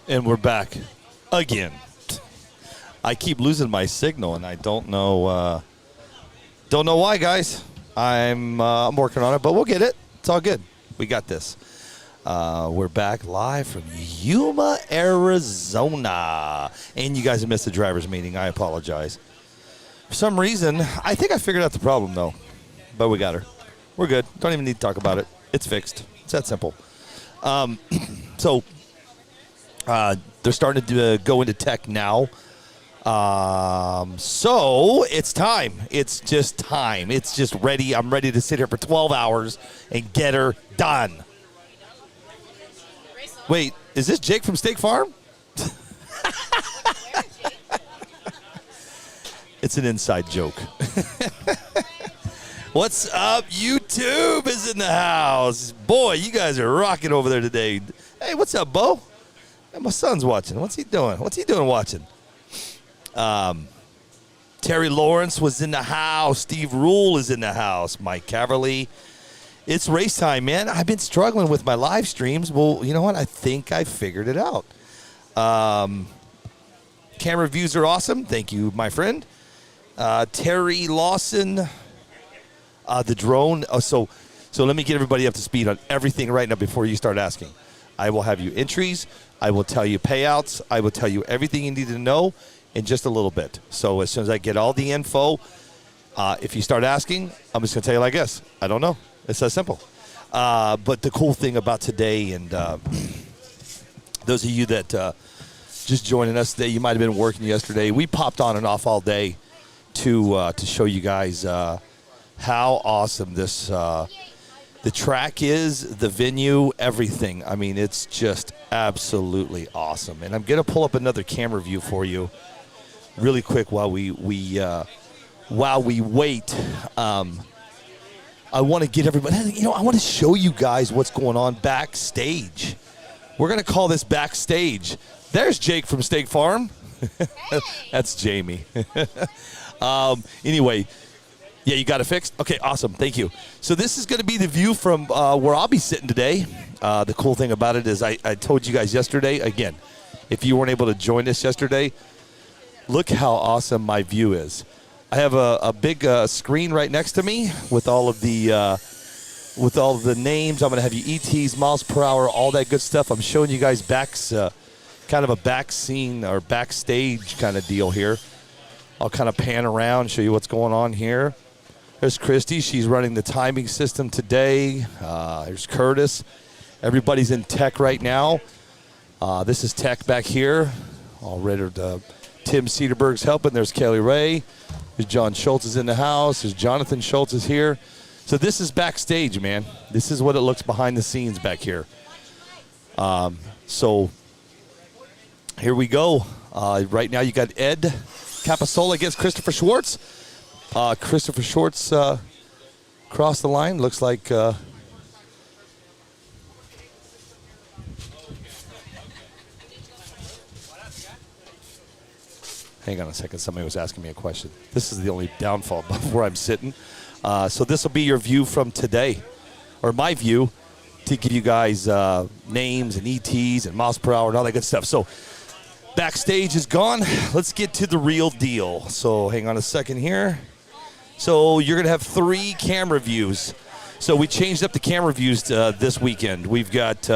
And we're back again. I keep losing my signal, and I don't know why, guys. I'm working on it, but we'll get it. It's all good. We got this. We're back live from Yuma, Arizona. And you guys have missed the driver's meeting. I apologize. For some reason, I think I figured out the problem, though. But we got her. We're good. Don't even need to talk about it. It's fixed. It's that simple. They're starting to go into tech now. So it's time. It's just time. It's just ready. I'm ready to sit here for 12 hours and get her done. Wait, is this Jake from Steak Farm? It's an inside joke. What's up? YouTube is in the house. Boy, you guys are rocking over there today. Hey, what's up, Bo? Hey, my son's watching. What's he doing? What's he doing watching? Terry Lawrence was in the house. Steve Rule is in the house. Mike Caverly. It's race time, man. I've been struggling with my live streams. Well, you know what? I think I figured it out. Camera views are awesome. Thank you, my friend. Terry Lawson. The drone. So let me get everybody up to speed on everything right now before you start asking. I will have you entries. I will tell you payouts. I will tell you everything you need to know in just a little bit. So as soon as I get all the info, if you start asking, I'm just going to tell you like this. I don't know. It's that simple. But the cool thing about today, and those of you that just joining us today, you might have been working yesterday. We popped on and off all day to show you guys how awesome this the track is, the venue, everything. I mean, it's just absolutely awesome. And I'm going to pull up another camera view for you really quick while we wait. I want to get everybody, I want to show you guys what's going on backstage. We're going to call this Backstage. There's Jake from Steak Farm. That's Jamie. Anyway, yeah, you got it fixed? Okay, awesome. Thank you. So this is going to be the view from where I'll be sitting today. The cool thing about it is I told you guys yesterday, again, if you weren't able to join us yesterday, look how awesome my view is. I have a big screen right next to me with all of the names. I'm going to have you ETs, miles per hour, all that good stuff. I'm showing you guys kind of a back scene or backstage kind of deal here. I'll kind of pan around, show you what's going on here. There's Christy. She's running the timing system today. There's Curtis. Everybody's in tech right now. This is tech back here. All ready to Tim Cedarberg's helping. There's Kelly Ray. There's John Schultz is in the house. There's Jonathan Schultz is here. So this is backstage, man. This is what it looks behind the scenes back here. So here we go. Right now you got Ed Capasola against Christopher Schwartz. Christopher Schwartz crossed the line. Looks like hang on a second. Somebody was asking me a question. This is the only downfall of where I'm sitting. So this will be your view from today, or my view, to give you guys names and ETs and miles per hour and all that good stuff. So backstage is gone. Let's get to the real deal. So hang on a second here. So you're going to have 3 camera views. So we changed up the camera views this weekend. We've got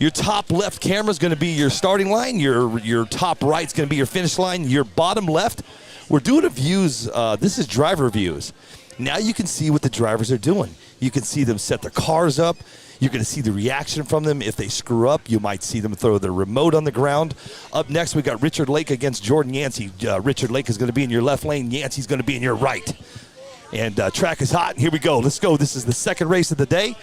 your top left camera is going to be your starting line. Your top right is going to be your finish line. Your bottom left, we're doing a views. This is driver views. Now you can see what the drivers are doing. You can see them set their cars up. You're going to see the reaction from them. If they screw up, you might see them throw their remote on the ground. Up next, we got Richard Lake against Jordan Yancey. Richard Lake is going to be in your left lane. Yancey's going to be in your right. And track is hot. Here we go. Let's go. This is the second race of the day.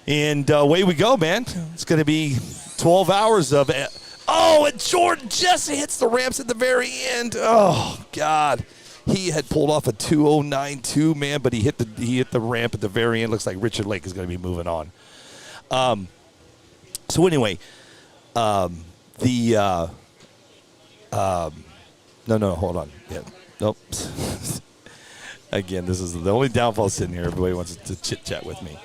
And away we go, man. It's going to be 12 hours of it. Oh, and Jordan Jesse hits the ramps at the very end. Oh, God. He had pulled off a 2:09.2, man, but he hit the ramp at the very end. Looks like Richard Lake is going to be moving on. So anyway, no, hold on. Yeah, nope. Again, this is the only downfall sitting here. Everybody wants to chit-chat with me.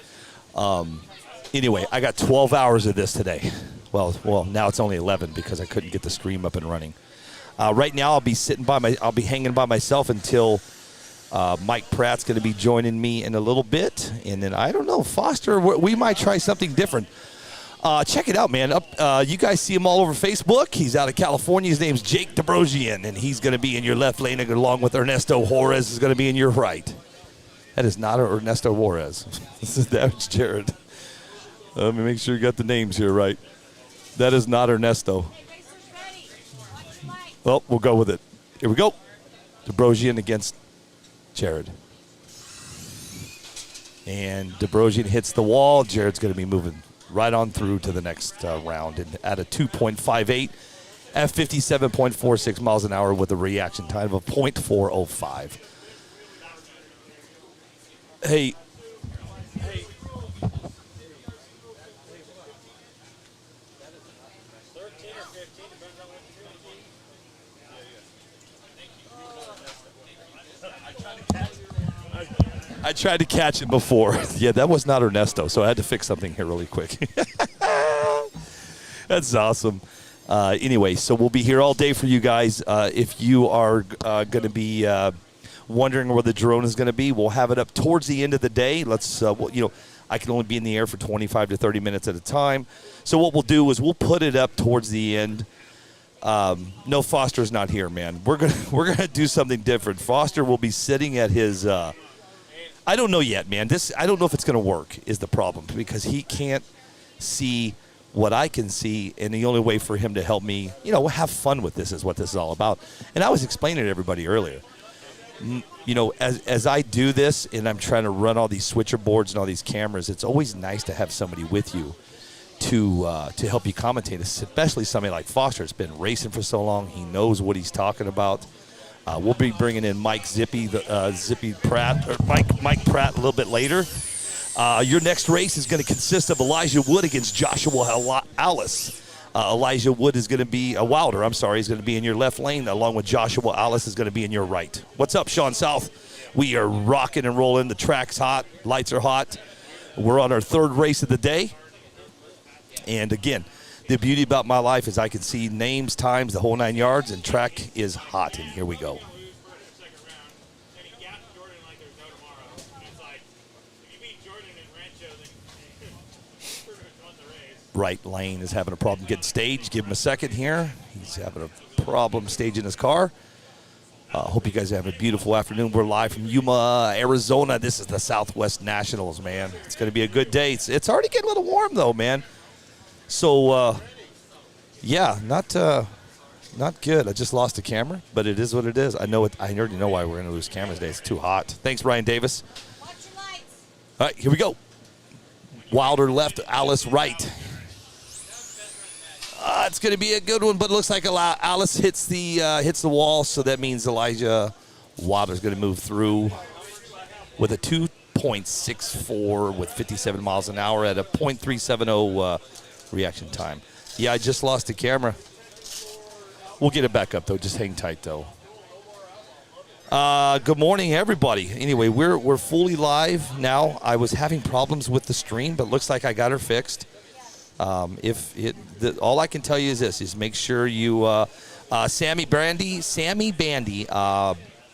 Anyway, I got 12 hours of this today. Well, now it's only 11 because I couldn't get the stream up and running. Right now, I'll be hanging by myself until Mike Pratt's going to be joining me in a little bit, and then I don't know, Foster. We might try something different. Check it out, man. You guys see him all over Facebook. He's out of California. His name's Jake Dobrosian, and he's going to be in your left lane along with Ernesto Juarez is going to be in your right. That is not Ernesto Juarez. That's Jared. Let me make sure you got the names here right. That is not Ernesto. Well, we'll go with it. Here we go. Dobrosian against Jared. And Dobrosian hits the wall. Jared's going to be moving right on through to the next round and at a 2.58 at 57.46 miles an hour with a reaction time of .405. Hey. I tried to catch it before. Yeah, that was not Ernesto, so I had to fix something here really quick. That's awesome. Anyway, so we'll be here all day for you guys. If you are going to be wondering where the drone is going to be, we'll have it up towards the end of the day. I can only be in the air for 25 to 30 minutes at a time. So what we'll do is we'll put it up towards the end. No, Foster's not here, man. We're gonna do something different. Foster will be sitting at his. I don't know yet, man. I don't know if it's gonna work. Is the problem because he can't see what I can see, and the only way for him to help me, have fun with this is what this is all about. And I was explaining to everybody earlier. As I do this and I'm trying to run all these switcher boards and all these cameras, it's always nice to have somebody with you to help you commentate, especially somebody like Foster. It's been racing for so long. He knows what he's talking about. We'll be bringing in Mike Pratt, or Mike Pratt a little bit later. Your next race is going to consist of Elijah Wood against Joshua Alice. Elijah Wood is going to be Wilder. I'm sorry, he's going to be in your left lane, along with Joshua Alice is going to be in your right. What's up, Sean South? We are rocking and rolling. The track's hot. Lights are hot. We're on our third race of the day. And again, the beauty about my life is I can see names, times, the whole 9 yards, and track is hot. And here we go. Right lane is having a problem getting staged. Give him a second here. He's having a problem staging his car. Hope you guys have a beautiful afternoon. We're live from Yuma, Arizona. This is the Southwest Nationals, man. It's going to be a good day. It's already getting a little warm, though, man. So, yeah, not good. I just lost a camera, but it is what it is. I know it. I already know why we're going to lose cameras today. It's too hot. Thanks, Brian Davis. Watch your lights. All right, here we go. Wilder left, Alice right. It's going to be a good one, but it looks like Alice hits the wall, so that means Elijah Wilder's going to move through with a 2.64 with 57 miles an hour at a .370 reaction time. Yeah, I just lost the camera. We'll get it back up, though. Just hang tight, though. Good morning, everybody. Anyway, we're fully live now. I was having problems with the stream, but looks like I got her fixed. All I can tell you is this: is make sure you, Sammy Bandy.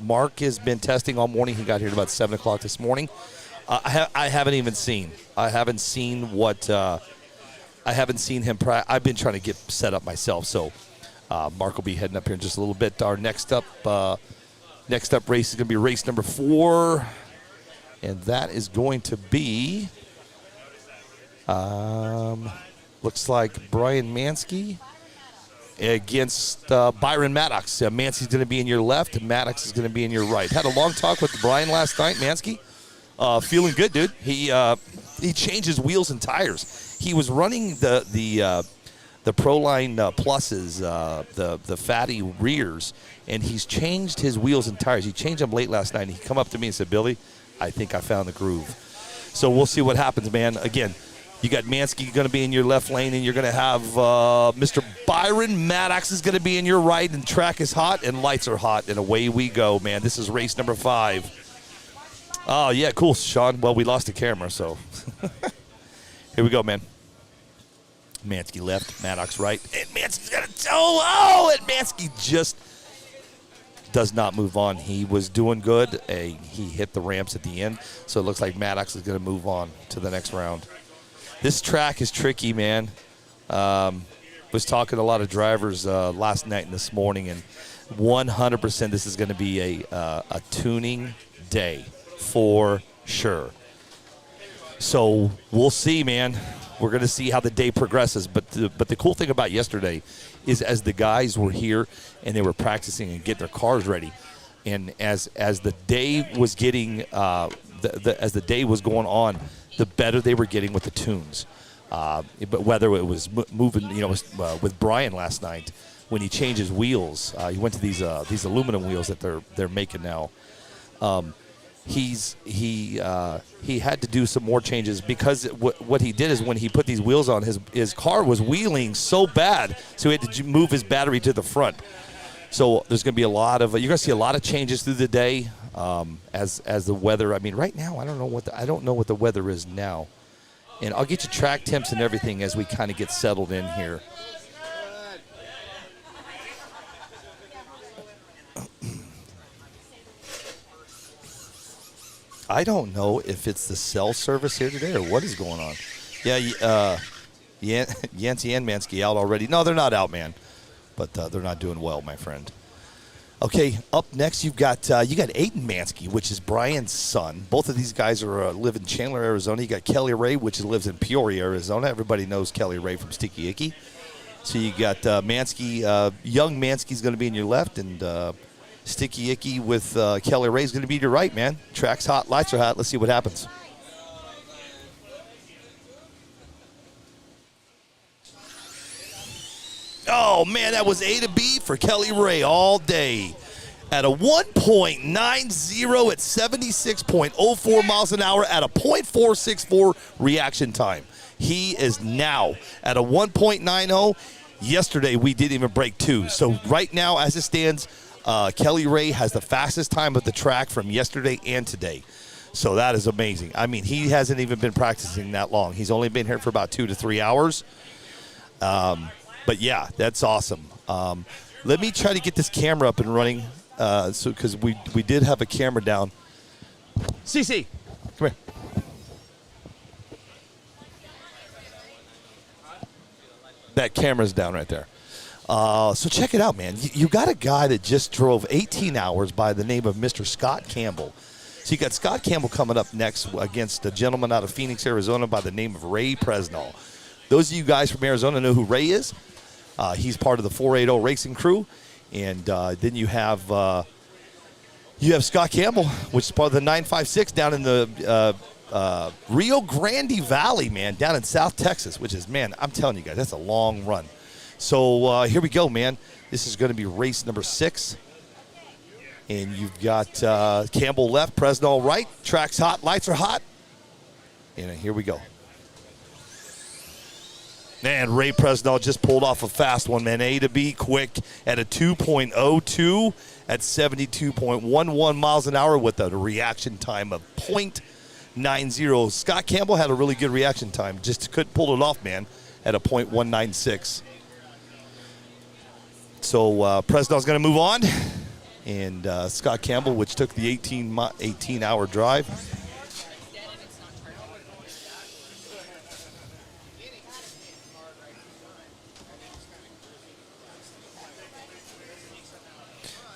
Mark has been testing all morning. He got here at about 7 o'clock this morning. I haven't even seen. I haven't seen what. I haven't seen him. I've been trying to get set up myself. So Mark will be heading up here in just a little bit. Our next up race is going to be race number 4, and that is going to be. Looks like Brian Mansky against Byron Maddox. Mansky's going to be in your left, and Maddox is going to be in your right. Had a long talk with Brian last night, Mansky. Feeling good, dude. He changed his wheels and tires. He was running the Proline Pluses, the fatty rears, and he's changed his wheels and tires. He changed them late last night, and he come up to me and said, Billy, I think I found the groove. So we'll see what happens, man. Again, you got Mansky going to be in your left lane, and you're going to have Mr. Byron Maddox is going to be in your right, and track is hot, and lights are hot, and away we go, man. This is race number 5. Oh, yeah, cool, Sean. Well, we lost the camera, so here we go, man. Mansky left, Maddox right, and Mansky's got a toe. Oh, and Mansky just does not move on. He was doing good. He hit the ramps at the end, so it looks like Maddox is going to move on to the next round. This track is tricky, man. Was talking to a lot of drivers last night and this morning, and 100% this is going to be a tuning day for sure. So we'll see, man. We're going to see how the day progresses. But the cool thing about yesterday is as the guys were here and they were practicing and getting their cars ready, and as the day was getting as the day was going on, the better they were getting with the tunes. But whether it was moving, with Brian last night when he changed his wheels, he went to these aluminum wheels that they're making now. He had to do some more changes because what he did is when he put these wheels on, his car was wheeling so bad, so he had to move his battery to the front. So there's going to be you're going to see a lot of changes through the day as the weather. I mean, right now I don't know what the weather is now, and I'll get you track temps and everything as we kind of get settled in here. I don't know if it's the cell service here today or what is going on. Yeah, Yancey and Mansky out already. No, they're not out, man. But they're not doing well, my friend. Okay, up next you got Aiden Mansky, which is Brian's son. Both of these guys live in Chandler, Arizona. You got Kelly Ray, which lives in Peoria, Arizona. Everybody knows Kelly Ray from Sticky Icky. So you got Mansky, young Mansky's going to be in your left, and Sticky Icky with Kelly Ray is going to be to your right, man. Track's hot, lights are hot. Let's see what happens. Oh, man, that was A to B for Kelly Ray all day. At a 1.90 at 76.04 miles an hour at a .464 reaction time. He is now at a 1.90. Yesterday, we didn't even break 2. So right now, as it stands, Kelly Ray has the fastest time of the track from yesterday and today. So that is amazing. I mean, he hasn't even been practicing that long. He's only been here for about 2 to 3 hours. But, yeah, that's awesome. Let me try to get this camera up and running because we did have a camera down. CC, come here. That camera's down right there. So check it out, man. You got a guy that just drove 18 hours by the name of Mr. Scott Campbell. So you got Scott Campbell coming up next against a gentleman out of Phoenix, Arizona by the name of Ray Presnall. Those of you guys from Arizona know who Ray is. He's part of the 480 racing crew. And then you have Scott Campbell, which is part of the 956 down in the Rio Grande Valley, man, down in South Texas, which is, man, I'm telling you guys, that's a long run. So here we go, man. This is going to be race number 6. And you've got Campbell left, Presnall right. Track's hot, lights are hot. And here we go. Man, Ray Presnall just pulled off a fast one, man. A to B quick at a 2.02 at 72.11 miles an hour with a reaction time of .90. Scott Campbell had a really good reaction time. Just couldn't pull it off, man, at a .196. So Presnall's going to move on. And Scott Campbell, which took the 18-hour drive.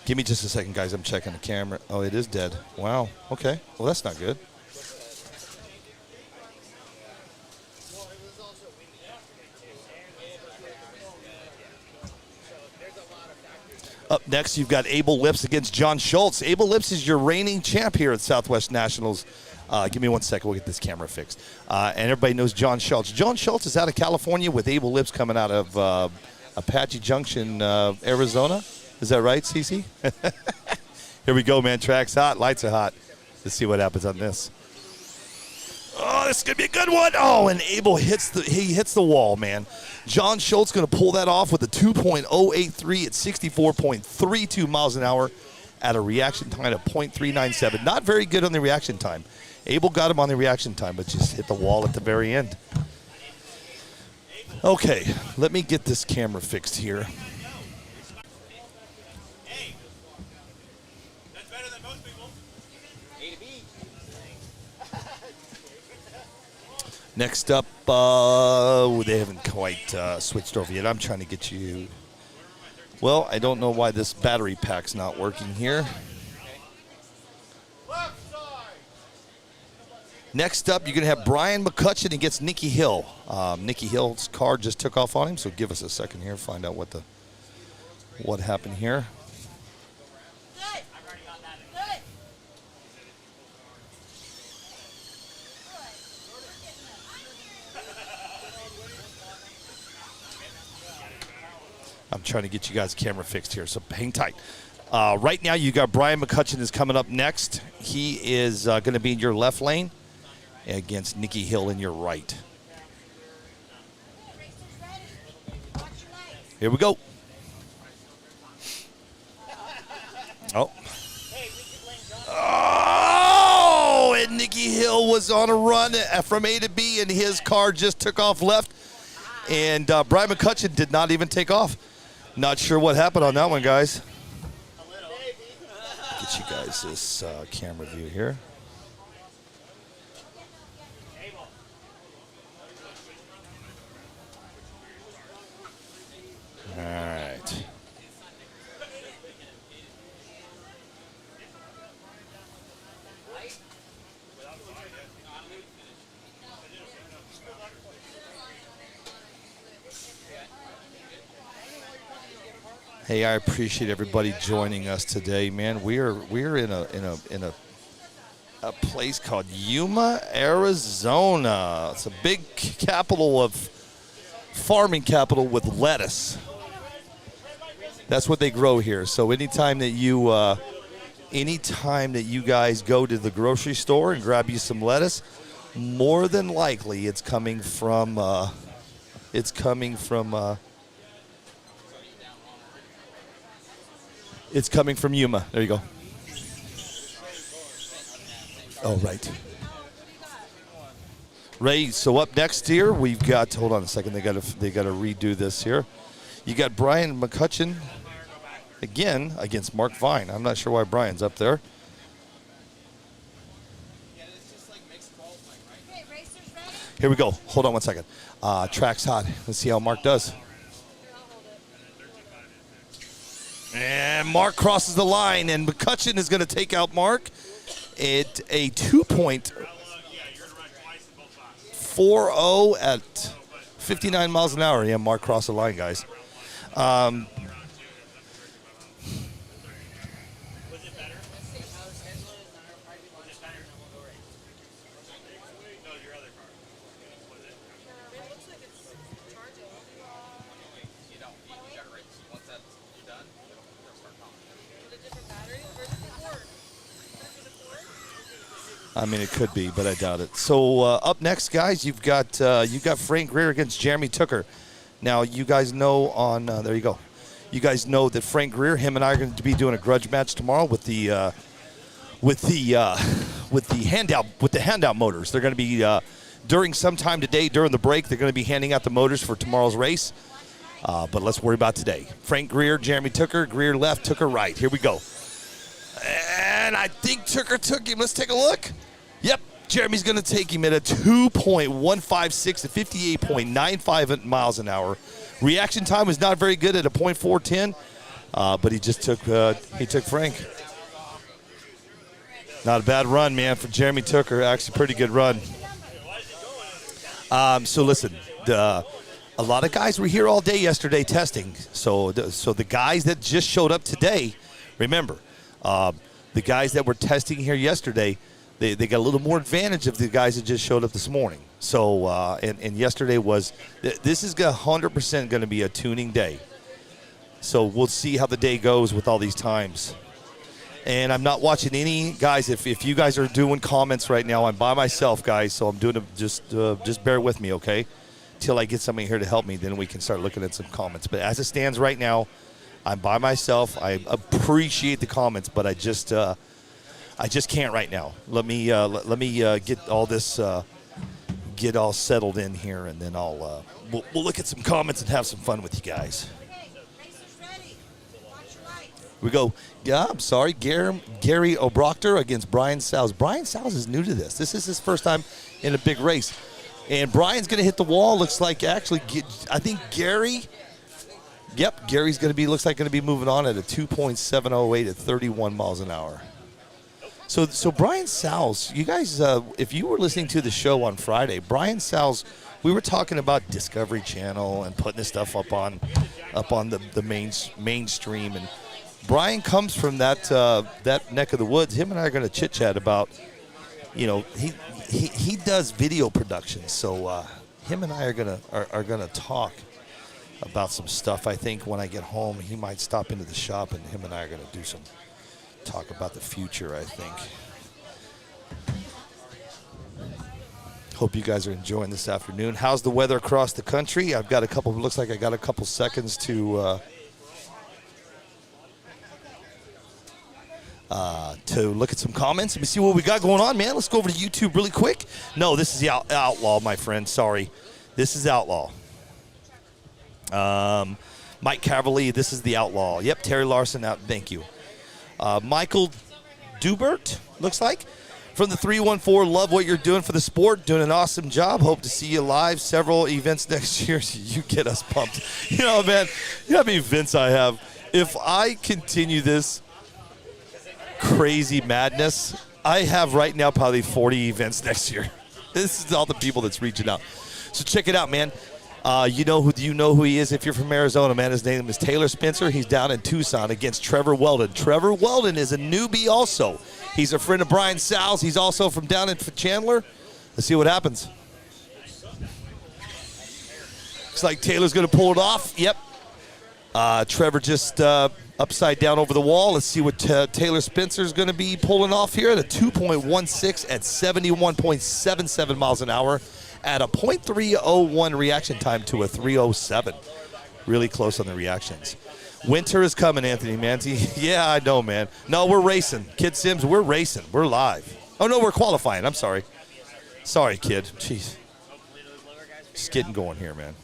Give me just a second, guys. I'm checking the camera. Oh, it is dead. Wow. Okay. Well, that's not good. Up next, you've got Abel Lips against John Schultz. Abel Lips is your reigning champ here at Southwest Nationals. Give me 1 second. We'll get this camera fixed. And everybody knows John Schultz. John Schultz is out of California with Abel Lips coming out of Apache Junction, Arizona. Is that right, Cece? Here we go, man. Track's hot. Lights are hot. Let's see what happens on this. Oh, this is going to be a good one. Oh, and Abel hits the wall, man. John Schultz going to pull that off with a 2.083 at 64.32 miles an hour at a reaction time of .397. Not very good on the reaction time. Abel got him on the reaction time, but just hit the wall at the very end. Okay, let me get this camera fixed here. Hey, that's better than most people. A to B. Next up, they haven't quite switched over yet. I'm trying to get you. Well, I don't know why this battery pack's not working here. Next up, you're going to have Brian McCutcheon against Nikki Hill. Nikki Hill's card just took off on him, so give us a second here, find out what happened here. I'm trying to get you guys camera fixed here, so hang tight. Right now, you got Brian McCutcheon is coming up next. He is going to be in your left lane against Nikki Hill in your right. Here we go. Oh. Oh, and Nikki Hill was on a run from A to B, and his car just took off left. And Brian McCutcheon did not even take off. Not sure what happened on that one, guys. Get you guys this camera view here. All right. Hey, I appreciate everybody joining us today, man. We're in a place called Yuma, Arizona. It's a big farming capital with lettuce. That's what they grow here. So anytime that you guys go to the grocery store and grab you some lettuce, more than likely it's coming from Yuma. There you go. Oh, right. Ray, so up next here, we've got, hold on a second, they got to redo this here. You got Brian McCutcheon again against Mark Vine. I'm not sure why Brian's up there. Here we go. Hold on one second. Track's hot. Let's see how Mark does. And Mark crosses the line, and McCutcheon is going to take out Mark at a 2.40 at 59 miles an hour. Yeah, Mark crossed the line, guys. I mean, it could be, but I doubt it. So up next, guys, you've got Frank Greer against Jeremy Tooker. Now, you guys know there you go. You guys know that Frank Greer, him and I are going to be doing a grudge match tomorrow with the handout motors. They're going to be during some time today, during the break, they're going to be handing out the motors for tomorrow's race. But let's worry about today. Frank Greer, Jeremy Tooker, Greer left, Tooker right. Here we go. And I think Tooker took him. Let's take a look. Yep, Jeremy's going to take him at a 2.156 to 58.95 miles an hour. Reaction time was not very good at a .410, but he just took Frank. Not a bad run, man, for Jeremy Tooker. Actually, pretty good run. So listen, a lot of guys were here all day yesterday testing. So the guys that just showed up today, remember, the guys that were testing here yesterday, they got a little more advantage of the guys that just showed up this morning. So, and yesterday was, this is 100% going to be a tuning day. So we'll see how the day goes with all these times. And I'm not watching any guys. If you guys are doing comments right now, I'm by myself, guys. So I'm doing it. Just bear with me, okay? Till I get somebody here to help me, then we can start looking at some comments. But as it stands right now, I'm by myself. I appreciate the comments, but I just can't right now. Let me get all this get all settled in here, and then I'll we'll look at some comments and have some fun with you guys. We go, yeah, I'm sorry, Gary O'Brochter against Brian Sals. Brian Sals is new to this. This is his first time in a big race. And Brian's going to hit the wall. Looks like actually, I think Gary, Gary's going to be, looks like going to be moving on at a 2.708 at 31 miles an hour. So Brian Sals, you guys, if you were listening to the show on Friday, Brian Sals, we were talking about Discovery Channel and putting this stuff up on the mainstream, and Brian comes from that neck of the woods. Him and I are going to chit chat about, he does video production, so him and I are gonna talk about some stuff. I think when I get home, he might stop into the shop, and him and I are gonna do some talk about the future, I think. Hope you guys are enjoying this afternoon. How's the weather across the country? Looks like I got a couple seconds to look at some comments. Let me see what we got going on, man. Let's go over to YouTube really quick. No, this is the Outlaw, my friend. Sorry. This is Outlaw. Mike Cavalier, this is the Outlaw. Yep, Terry Larson out. Thank you. Michael Dubert, looks like. From the 314, love what you're doing for the sport. Doing an awesome job. Hope to see you live. Several events next year. You get us pumped. Man, you know how many events I have? If I continue this crazy madness, I have right now probably 40 events next year. This is all the people that's reaching out. So check it out, man. You know who he is if you're from Arizona, man. His name is Taylor Spencer. He's down in Tucson against Trevor Weldon. Trevor Weldon is a newbie also. He's a friend of Brian Sals. He's also from down in Chandler. Let's see what happens. Looks like Taylor's going to pull it off. Yep. Trevor just upside down over the wall. Let's see what Taylor Spencer's going to be pulling off here at a 2.16 at 71.77 miles an hour at a 0.301 reaction time to a 307. Really close on the reactions. Winter is coming, Anthony Manti. Yeah, I know, man. No, we're racing. Kid Sims, we're racing. We're live. Oh, no, we're qualifying. I'm sorry. Sorry, kid. Jeez. Just getting going here, man.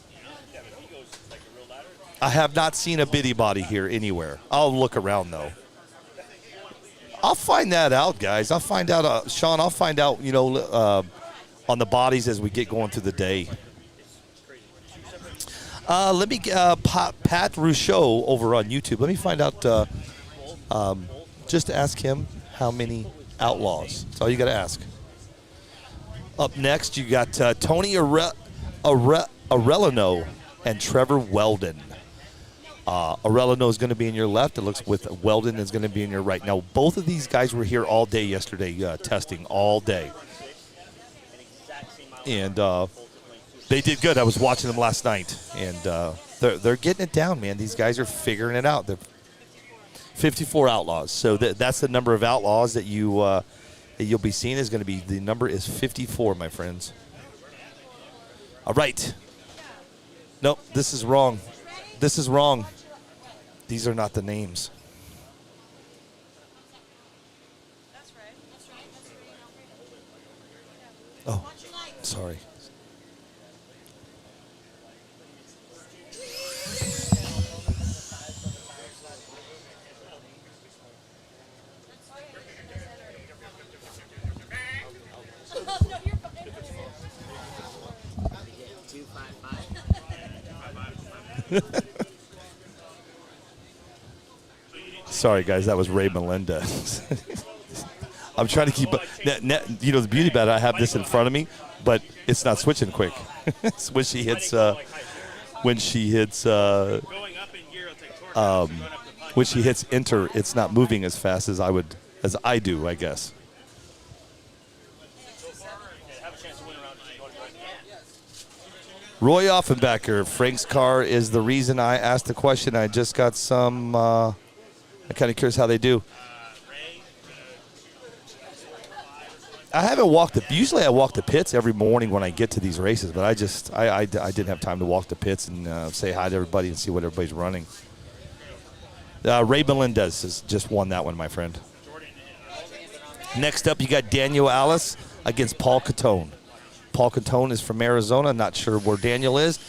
I have not seen a biddy body here anywhere. I'll look around, though. I'll find that out, guys. I'll find out, Sean, I'll find out, on the bodies as we get going through the day. Let me, Pat Rouchot over on YouTube. Let me find out, just ask him how many outlaws. That's all you got to ask. Up next, you got Tony Arellano and Trevor Weldon. Arellano is going to be in your left. It looks with Weldon is going to be in your right. Now, both of these guys were here all day yesterday, testing all day. And they did good. I was watching them last night, and they're getting it down, man. These guys are figuring it out. They're 54 outlaws. So that's the number of outlaws that you'll be seeing is going to be. The number is 54, my friends. All right. Nope, this is wrong. This is wrong. These are not the names. Oh, sorry. Sorry, guys, that was Ray Melendez. I'm trying to keep up. The beauty about it, I have this in front of me, but it's not switching quick. When she hits enter, it's not moving as fast as I do, I guess. Roy Offenbacher, Frank's car is the reason I asked the question. I just got some, I'm kind of curious how they do. I haven't walked usually I walk the pits every morning when I get to these races, but I didn't have time to walk the pits and say hi to everybody and see what everybody's running. Ray Melendez has just won that one, my friend. Next up, you got Daniel Alice against Paul Catone. Paul Cantone is from Arizona. Not sure where Daniel is.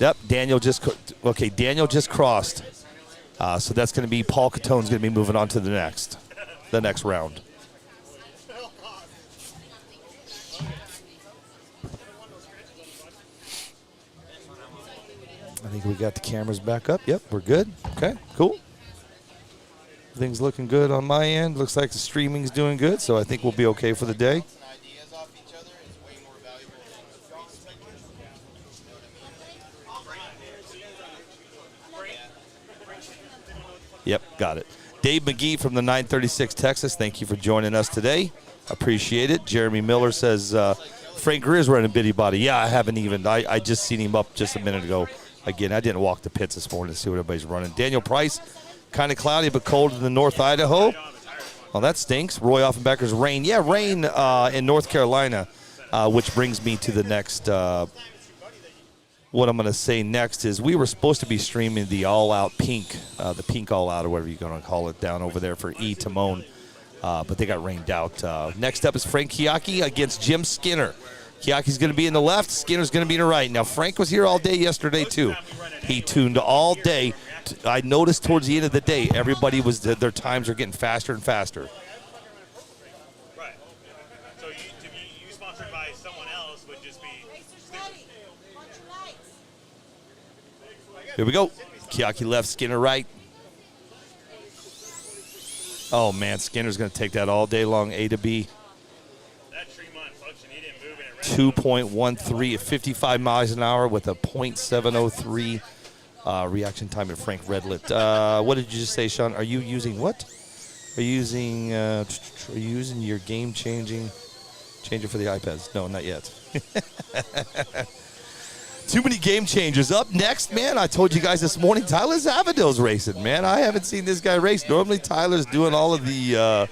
Yep, Daniel just crossed. So that's going to be Paul Cantone's going to be moving on to the next round. I think we got the cameras back up. Yep, we're good. Okay, cool. Everything's looking good on my end. Looks like the streaming's doing good, so I think we'll be okay for the day. Yep, got it. Dave McGee from the 936 Texas, thank you for joining us today. Appreciate it. Jeremy Miller says, Frank Greer's running Bitty Body. Yeah, I haven't even. I just seen him up just a minute ago. Again, I didn't walk the pits this morning to see what everybody's running. Daniel Price, kind of cloudy but cold in the North Idaho. Oh, that stinks. Roy Offenbacker's rain. Yeah, rain in North Carolina, which brings me to the next. What I'm going to say next is we were supposed to be streaming the all-out pink, the pink all-out or whatever you're going to call it down over there for E. Timon, but they got rained out. Next up is Frank Kiaki against Jim Skinner. Kiaki's going to be in the left. Skinner's going to be in the right. Now, Frank was here all day yesterday, too. He tuned all day. I noticed towards the end of the day, everybody was their times are getting faster and faster. Right. So to be you sponsored by someone else would just be Here we go. Kiaki left, Skinner right. Oh, man, Skinner's going to take that all day long, A to B. That Tremont function, he didn't move in it. 2.13 at 55 miles an hour with a .703 reaction time at Frank Redlet. What did you just say, Sean? Are you using what? Are you using your game-changing changer for the iPads? No, not yet. Too many game changers. Up next, man, I told you guys this morning, Tyler Zavadil's racing, man. I haven't seen this guy race. Normally, Tyler's doing all of the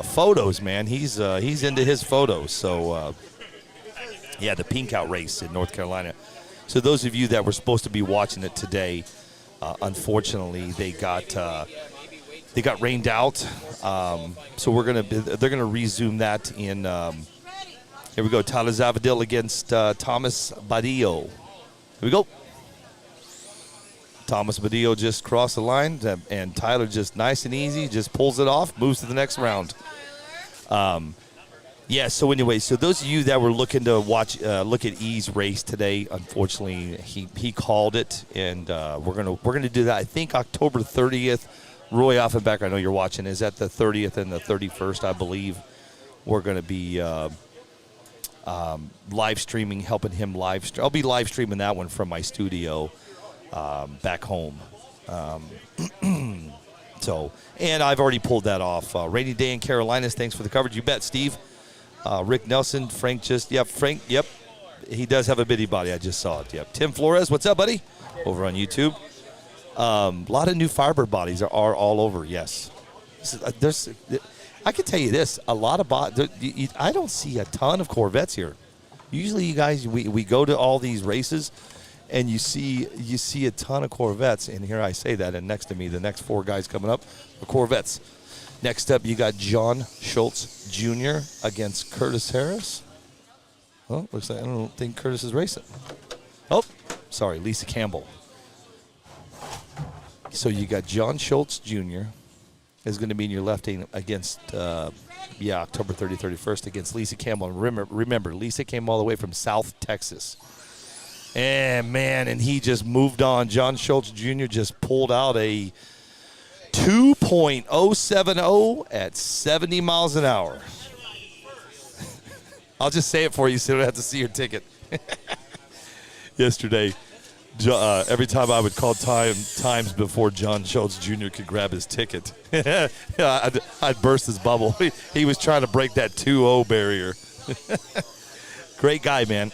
photos, man. He's into his photos. So, yeah, the Pink Out race in North Carolina. So those of you that were supposed to be watching it today, unfortunately, they got rained out. So they're gonna resume that in. Here we go. Tyler Zavadil against Thomas Badillo. Here we go. Thomas Badillo just crossed the line, and Tyler just nice and easy, just pulls it off, moves to the next round. Yeah, so anyway, so those of you that were looking to look at E's race today, unfortunately, he called it, and we're gonna do that. I think October 30th. Roy Offenbacker, I know you're watching, is at the 30th and the 31st, I believe. We're gonna be live streaming, helping him live stream. I'll be live streaming that one from my studio back home. So, and I've already pulled that off. Rainy day in Carolinas. Thanks for the coverage. You bet, Steve. Rick Nelson, Frank Frank, yep. He does have a bitty body. I just saw it. Yep. Tim Flores, what's up, buddy? Over on YouTube. A lot of new Firebird bodies are all over. Yes. I can tell you this: a lot of I don't see a ton of Corvettes here. Usually, you guys, we go to all these races, and you see a ton of Corvettes. And here I say that, and next to me, the next four guys coming up are Corvettes. Next up, you got John Schultz Jr. against Curtis Harris. Well, looks like I don't think Curtis is racing. Oh, sorry, Lisa Campbell. So you got John Schultz Jr. is going to be in your left lane against, October 30th, 31st against Lisa Campbell. And remember, Lisa came all the way from South Texas. And he just moved on. John Schultz Jr. just pulled out a 2.070 at 70 miles an hour. I'll just say it for you so you don't have to see your ticket. Yesterday, every time I would call times before John Schultz Jr. could grab his ticket, I'd burst his bubble. He was trying to break that 2.0 barrier. Great guy, man.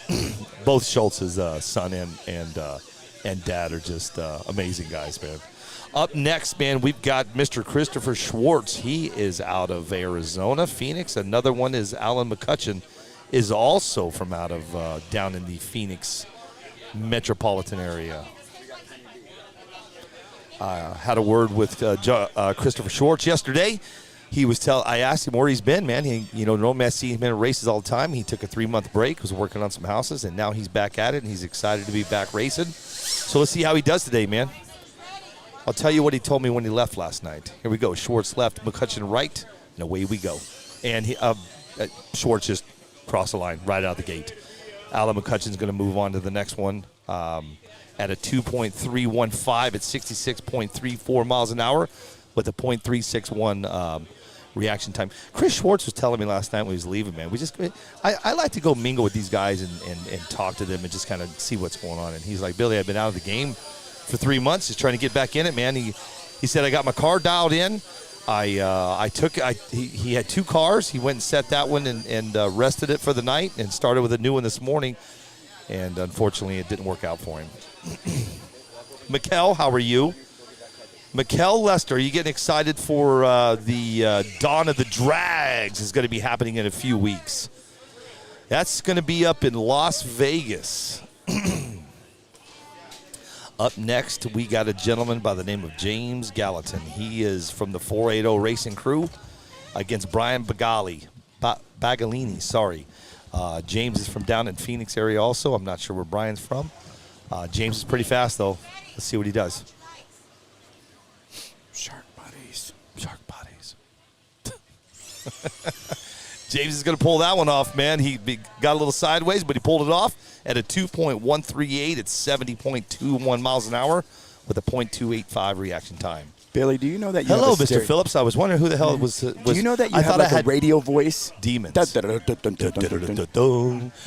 Both Schultz's son and dad are just amazing guys, man. Up next, man, we've got Mr. Christopher Schwartz. He is out of Arizona, Phoenix. Another one is Alan McCutcheon, is also from out of down in the Phoenix metropolitan area. Had a word with Christopher Schwartz yesterday. I asked him where he's been, man. Normally I see him in races all the time. He took a 3-month break, was working on some houses, and now he's back at it, and he's excited to be back racing. So let's see how he does today, man. I'll tell you what he told me when he left last night. Here we go. Schwartz left, McCutcheon right, and away we go. And Schwartz just crossed the line right out the gate. Alan McCutcheon's going to move on to the next one at a 2.315 at 66.34 miles an hour with a .361 reaction time. Chris Schwartz was telling me last night when he was leaving, man, I like to go mingle with these guys and talk to them and just kind of see what's going on. And he's like, Billy, I've been out of the game for 3 months, just trying to get back in it, man. He said, I got my car dialed in. He had 2 cars. He went and set that one and rested it for the night and started with a new one this morning. And unfortunately, it didn't work out for him. Mikkel, how are you? Mikkel Lester, are you getting excited for the Dawn of the Drags is going to be happening in a few weeks? That's going to be up in Las Vegas. Up next, we got a gentleman by the name of James Gallatin. He is from the 480 Racing Crew against Brian Bagalini, sorry. James is from down in Phoenix area also. I'm not sure where Brian's from. James is pretty fast, though. Let's see what he does. Shark bodies. James is going to pull that one off, man. He got a little sideways, but he pulled it off at a 2.138 at 70.21 miles an hour with a .285 reaction time. Billy, do you know that you Hello, have a Mr. Phillips. I was wondering who the hell was. Do you know that you have like a radio voice? Demons. You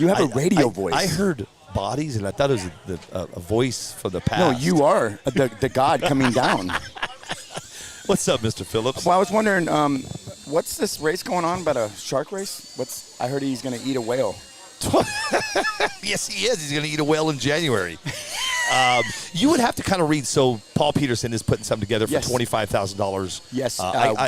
have a radio voice. I heard bodies, and I thought it was a voice for the past. No, you are the god coming down. What's up, Mr. Phillips? Well, I was wondering, what's this race going on about a shark race? I heard he's going to eat a whale. Yes, he is. He's going to eat a whale in January. You would have to kind of read. So Paul Peterson is putting something together for $25,000. Yes,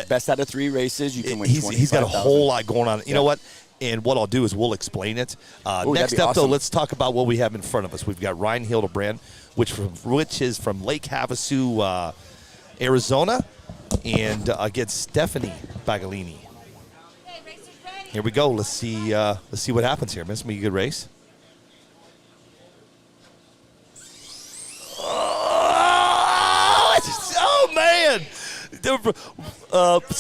best out of 3 races, you can win $25,000. He's got a whole lot going on. You know what? And what I'll do is we'll explain it. Next up, though, let's talk about what we have in front of us. We've got Ryan Hildebrand, which is from Lake Havasu, Arizona, and against Stephanie Bagalini. Here we go. Let's see what happens here. This is going to be a good race. Oh man!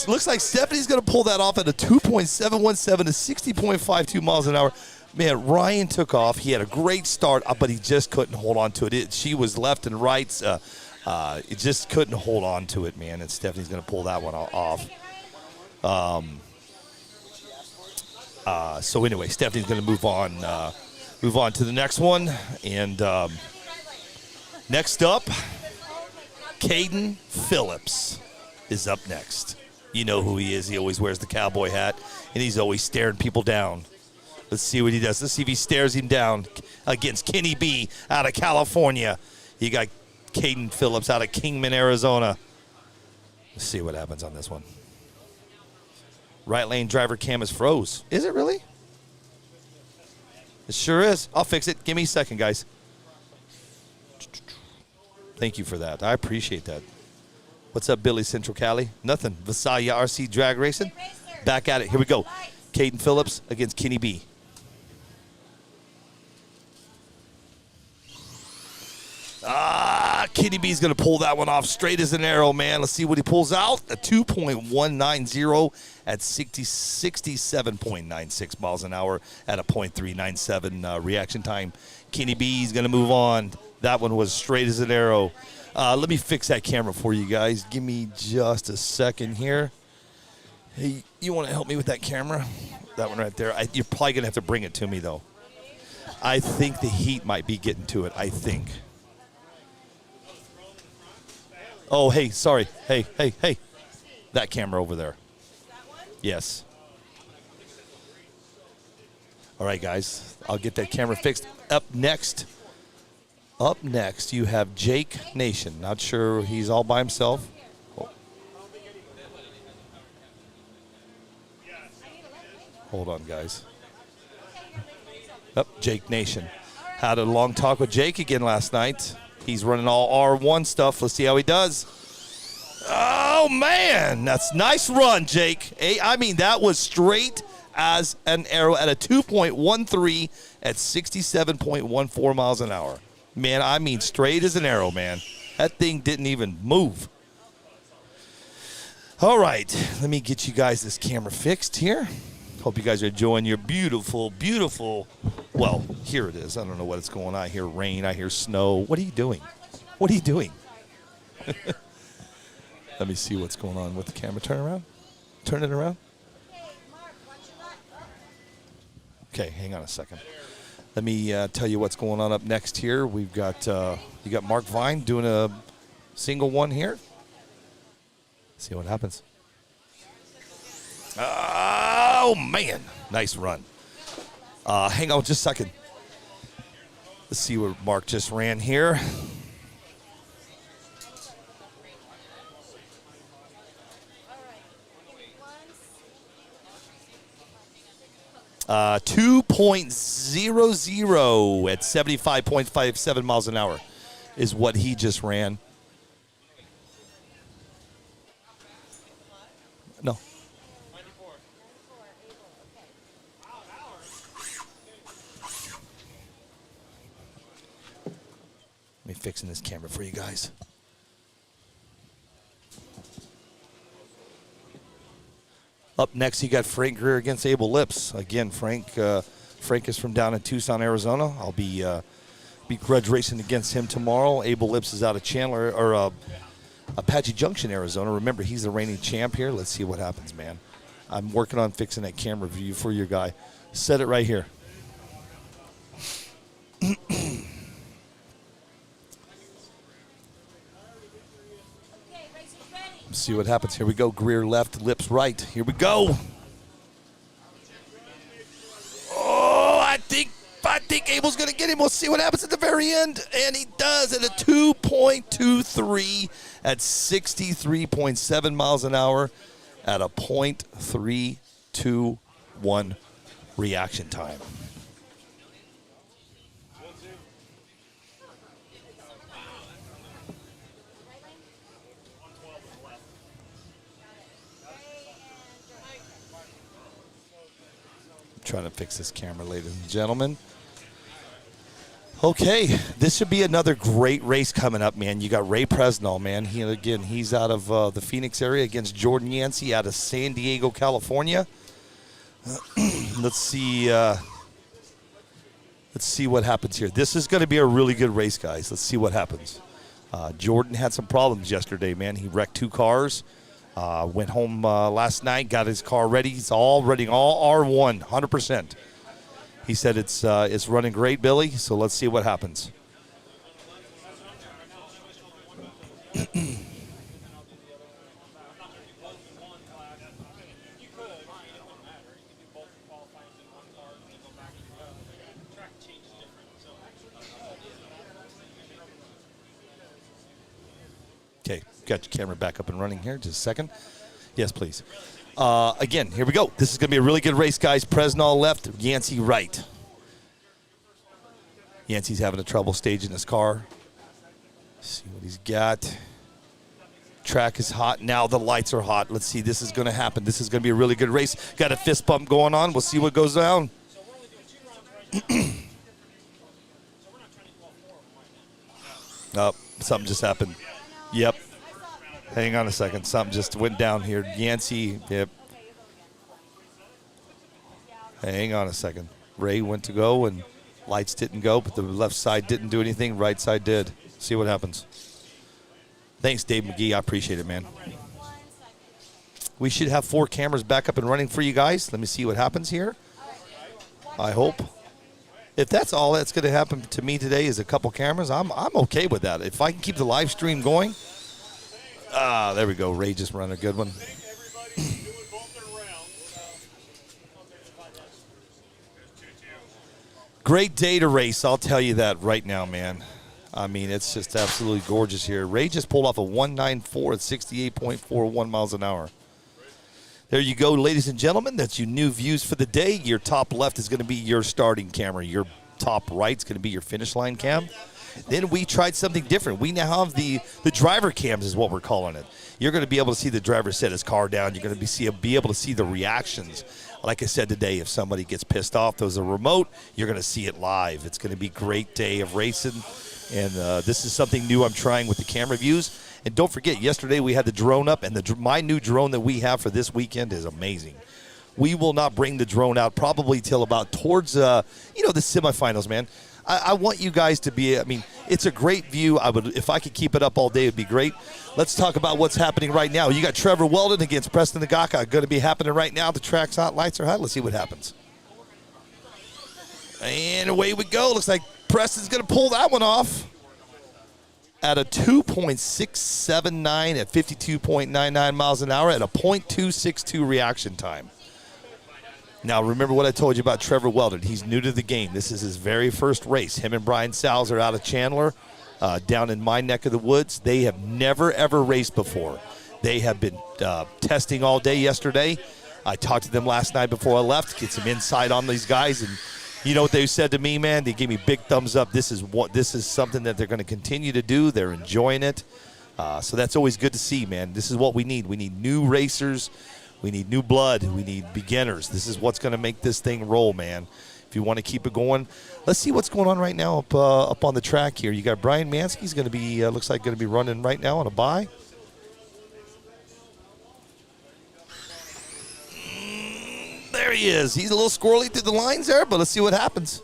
Looks like Stephanie's going to pull that off at a 2.717 to 60.52 miles an hour. Man, Ryan took off. He had a great start, but he just couldn't hold on to it. She was left and right. It just couldn't hold on to it, man. And Stephanie's going to pull that one off. So anyway, Stephanie's going to move on to the next one. And next up, Caden Phillips is up next. You know who he is. He always wears the cowboy hat, and he's always staring people down. Let's see what he does. Let's see if he stares him down against Kenny B out of California. You got Caden Phillips out of Kingman, Arizona. Let's see what happens on this one. Right lane driver cam is froze. Is it really? It sure is. I'll fix it. Give me a second, guys. Thank you for that. I appreciate that. What's up, Billy, Central Cali? Nothing. Visalia RC Drag Racing. Back at it. Here we go. Caden Phillips against Kenny B. Kenny B's going to pull that one off straight as an arrow, man. Let's see what he pulls out. A 2.190 at 67.96 miles an hour at a .397 reaction time. Kenny B's going to move on. That one was straight as an arrow. Let me fix that camera for you guys. Give me just a second here. Hey, you want to help me with that camera? That one right there. You're probably going to have to bring it to me, though. I think the heat might be getting to it, I think. Oh, hey, sorry. Hey. That camera over there. That one? Yes. All right, guys. I'll get that camera fixed. Up next, you have Jake Nation. Not sure he's all by himself. Oh. Hold on, guys. Jake Nation. Had a long talk with Jake again last night. He's running all R1 stuff. Let's see how he does. Oh, Oh, man. That's nice run, Jake. I mean, that was straight as an arrow at a 2.13 at 67.14 miles an hour. Man, I mean, straight as an arrow, man. That thing didn't even move. All right, let me get you guys this camera fixed here. Hope you guys are enjoying your beautiful, beautiful, well, here it is. I don't know what's going on. I hear rain. I hear snow. What are you doing? What are you doing? Let me see what's going on with the camera. Turn around. Turn it around. Okay, hang on a second. Let me tell you what's going on up next here. We've got you got Mark Vine doing a single one here. See what happens. Oh man, nice run. Hang on just a second. Let's see what Mark just ran here. 2.00 at 75.57 miles an hour is what he just ran. No. Let me fixing this camera for you guys. Up next, you got Frank Greer against Abel Lips. Again, Frank is from down in Tucson, Arizona. I'll be grudge racing against him tomorrow. Abel Lips is out of Chandler or Apache Junction, Arizona. Remember, he's the reigning champ here. Let's see what happens, man. I'm working on fixing that camera view for your guy. Set it right here. See what happens. Here we go. Greer left, Lips right. Here we go. Oh, I think Abel's going to get him. We'll see what happens at the very end. And he does at a 2.23 at 63.7 miles an hour at a .321 reaction time. Trying to fix this camera, ladies and gentlemen. Okay, this should be another great race coming up, man. You got Ray Presnell, man. He's out of the Phoenix area against Jordan Yancey out of San Diego, California. Let's see what happens here. This is going to be a really good race, guys. Let's see what happens. Jordan had some problems yesterday, man. He wrecked 2 cars. Went home last night, got his car ready. He's all running all R1, 100%. He said it's running great, Billy, so let's see what happens. Okay, got your camera back up and running here. Just a second. Yes, please. Again, here we go. This is going to be a really good race, guys. Presnell left, Yancey right. Yancey's having a trouble staging his car. Let's see what he's got. Track is hot. Now the lights are hot. Let's see. This is going to happen. This is going to be a really good race. Got a fist bump going on. We'll see what goes down. Oh, something just happened. Yep. Hang on a second. Something just went down here. Yancey, yep. Hang on a second. Ray went to go, and lights didn't go, but the left side didn't do anything. Right side did. See what happens. Thanks, Dave McGee. I appreciate it, man. We should have 4 cameras back up and running for you guys. Let me see what happens here. I hope. If that's all that's going to happen to me today is a couple cameras, I'm okay with that. If I can keep the live stream going. There we go. Ray just ran a good one. Great day to race. I'll tell you that right now, man. I mean, it's just absolutely gorgeous here. Ray just pulled off a 194 at 68.41 miles an hour. There you go, ladies and gentlemen. That's your new views for the day. Your top left is going to be your starting camera. Your top right is going to be your finish line cam. Then we tried something different. We now have the driver cams is what we're calling it. You're going to be able to see the driver set his car down. You're going to be able to see the reactions. Like I said today, if somebody gets pissed off, there's a remote, you're going to see it live. It's going to be a great day of racing. And this is something new I'm trying with the camera views. And don't forget, yesterday we had the drone up, and my new drone that we have for this weekend is amazing. We will not bring the drone out probably till about towards, the semifinals, man. I want you guys to be, it's a great view. If I could keep it up all day, it'd be great. Let's talk about what's happening right now. You got Trevor Weldon against Preston Nagaka going to be happening right now. The track's hot, lights are hot. Let's see what happens. And away we go. Looks like Preston's going to pull that one off at a 2.679 at 52.99 miles an hour at a .262 reaction time. Now, remember what I told you about Trevor Weldon. He's new to the game. This is his very first race. Him and Brian Salz are out of Chandler, down in my neck of the woods. They have never, ever raced before. They have been testing all day yesterday. I talked to them last night before I left, get some insight on these guys, and you know what they said to me, man? They gave me big thumbs up. This is something that they're going to continue to do. They're enjoying it. So that's always good to see, man. This is what we need. We need new racers. We need new blood. We need beginners. This is what's going to make this thing roll, man. If you want to keep it going, let's see what's going on right now up on the track here. You got Brian Mansky's going to be looks like going to be running right now on a bye. There he is. He's a little squirrely through the lines there, but let's see what happens.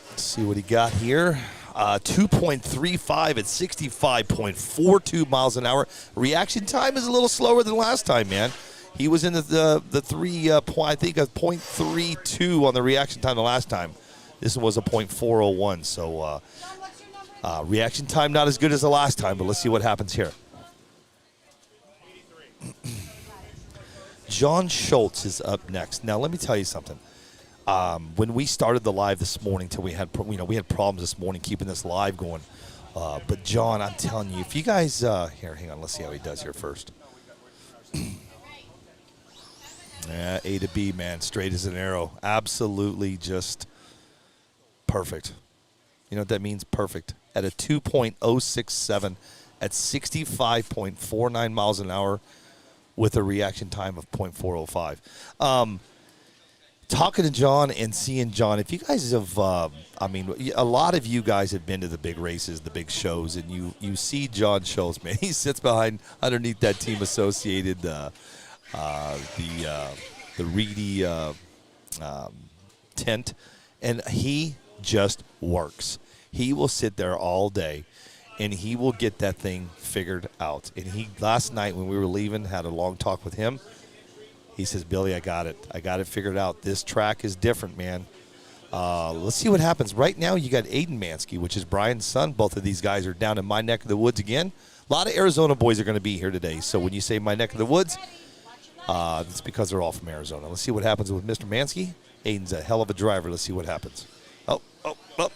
Let's see what he got here. 2.35 at 65.42 miles an hour. Reaction time is a little slower than last time, man. He was in the 0.32 on the reaction time the last time. This was a .401, so reaction time not as good as the last time, but let's see what happens here. John Schultz is up next. Now, let me tell you something. When we started the live this morning, till we had problems this morning keeping this live going. But John, I'm telling you, if you guys here, hang on, let's see how he does here first. Yeah, A to B, man, straight as an arrow, absolutely just perfect. You know what that means? Perfect. At a 2.067 at 65.49 miles an hour with a reaction time of .405. Talking to John and seeing John, if you guys have, a lot of you guys have been to the big races, the big shows, and you see John Schultz, man. He sits underneath that Team Associated, the Reedy tent, and he just works. He will sit there all day, and he will get that thing figured out. And he last night when we were leaving had a long talk with him. He says, Billy, I got it. I got it figured out. This track is different, man. Let's see what happens. Right now, you got Aiden Mansky, which is Brian's son. Both of these guys are down in my neck of the woods again. A lot of Arizona boys are going to be here today. So when you say my neck of the woods, it's because they're all from Arizona. Let's see what happens with Mr. Mansky. Aiden's a hell of a driver. Let's see what happens. Oh,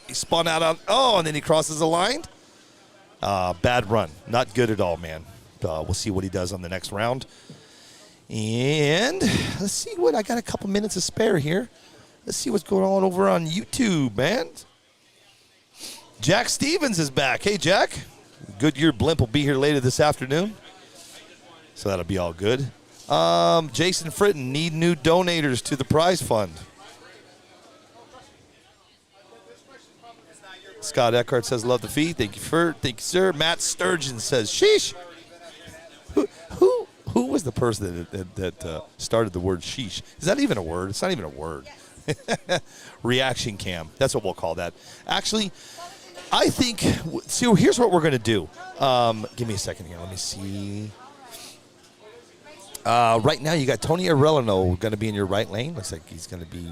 he spun out on, and then he crosses the line. Bad run. Not good at all, man. We'll see what he does on the next round. And let's see what, I got a couple minutes of spare here. Let's see what's going on over on YouTube, man. Jack Stevens is back. Hey, Jack. Goodyear Blimp will be here later this afternoon. So that'll be all good. Jason Fritton, need new donators to the prize fund. Scott Eckhart says, love the feed. Thank you, sir. Matt Sturgeon says, sheesh. Who was the person that started the word sheesh? Is that even a word? It's not even a word. Reaction cam. That's what we'll call that. Actually, I think, so here's what we're going to do. Give me a second here. Let me see. Right now, you got Tony Arellano going to be in your right lane. Looks like he's going to be.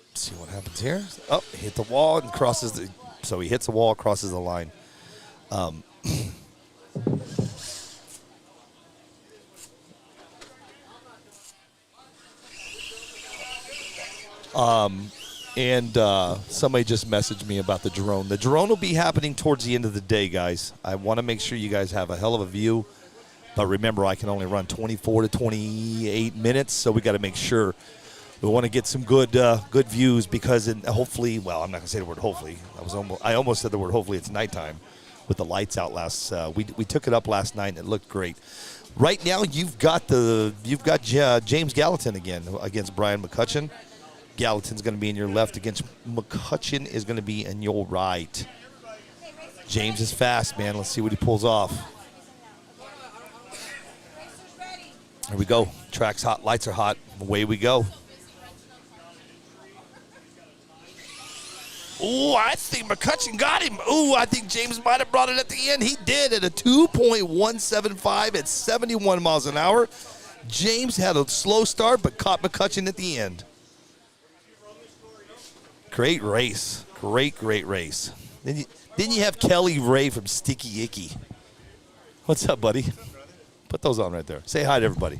Let's see what happens here. Oh, hit the wall and crosses the. So he hits the wall, crosses the line. And somebody just messaged me about the drone. The drone will be happening towards the end of the day, guys. I want to make sure you guys have a hell of a view. But remember, I can only run 24 to 28 minutes, so we got to make sure we want to get some good views because hopefully, well, I'm not going to say the word hopefully. I almost said the word hopefully. It's nighttime with the lights out last. We took it up last night and it looked great. Right now, you've got James Gallatin again against Brian McCutcheon. Gallatin's going to be in your left against McCutcheon is going to be in your right. James is fast, man. Let's see what he pulls off. Here we go. Track's hot. Lights are hot. Away we go. Ooh, I think McCutcheon got him. Ooh, I think James might have brought it at the end. He did at a 2.175 at 71 miles an hour. James had a slow start, but caught McCutcheon at the end. Great race. Great race. Then you have Kelly Ray from Sticky Icky. What's up, buddy? Put those on right there. Say hi to everybody.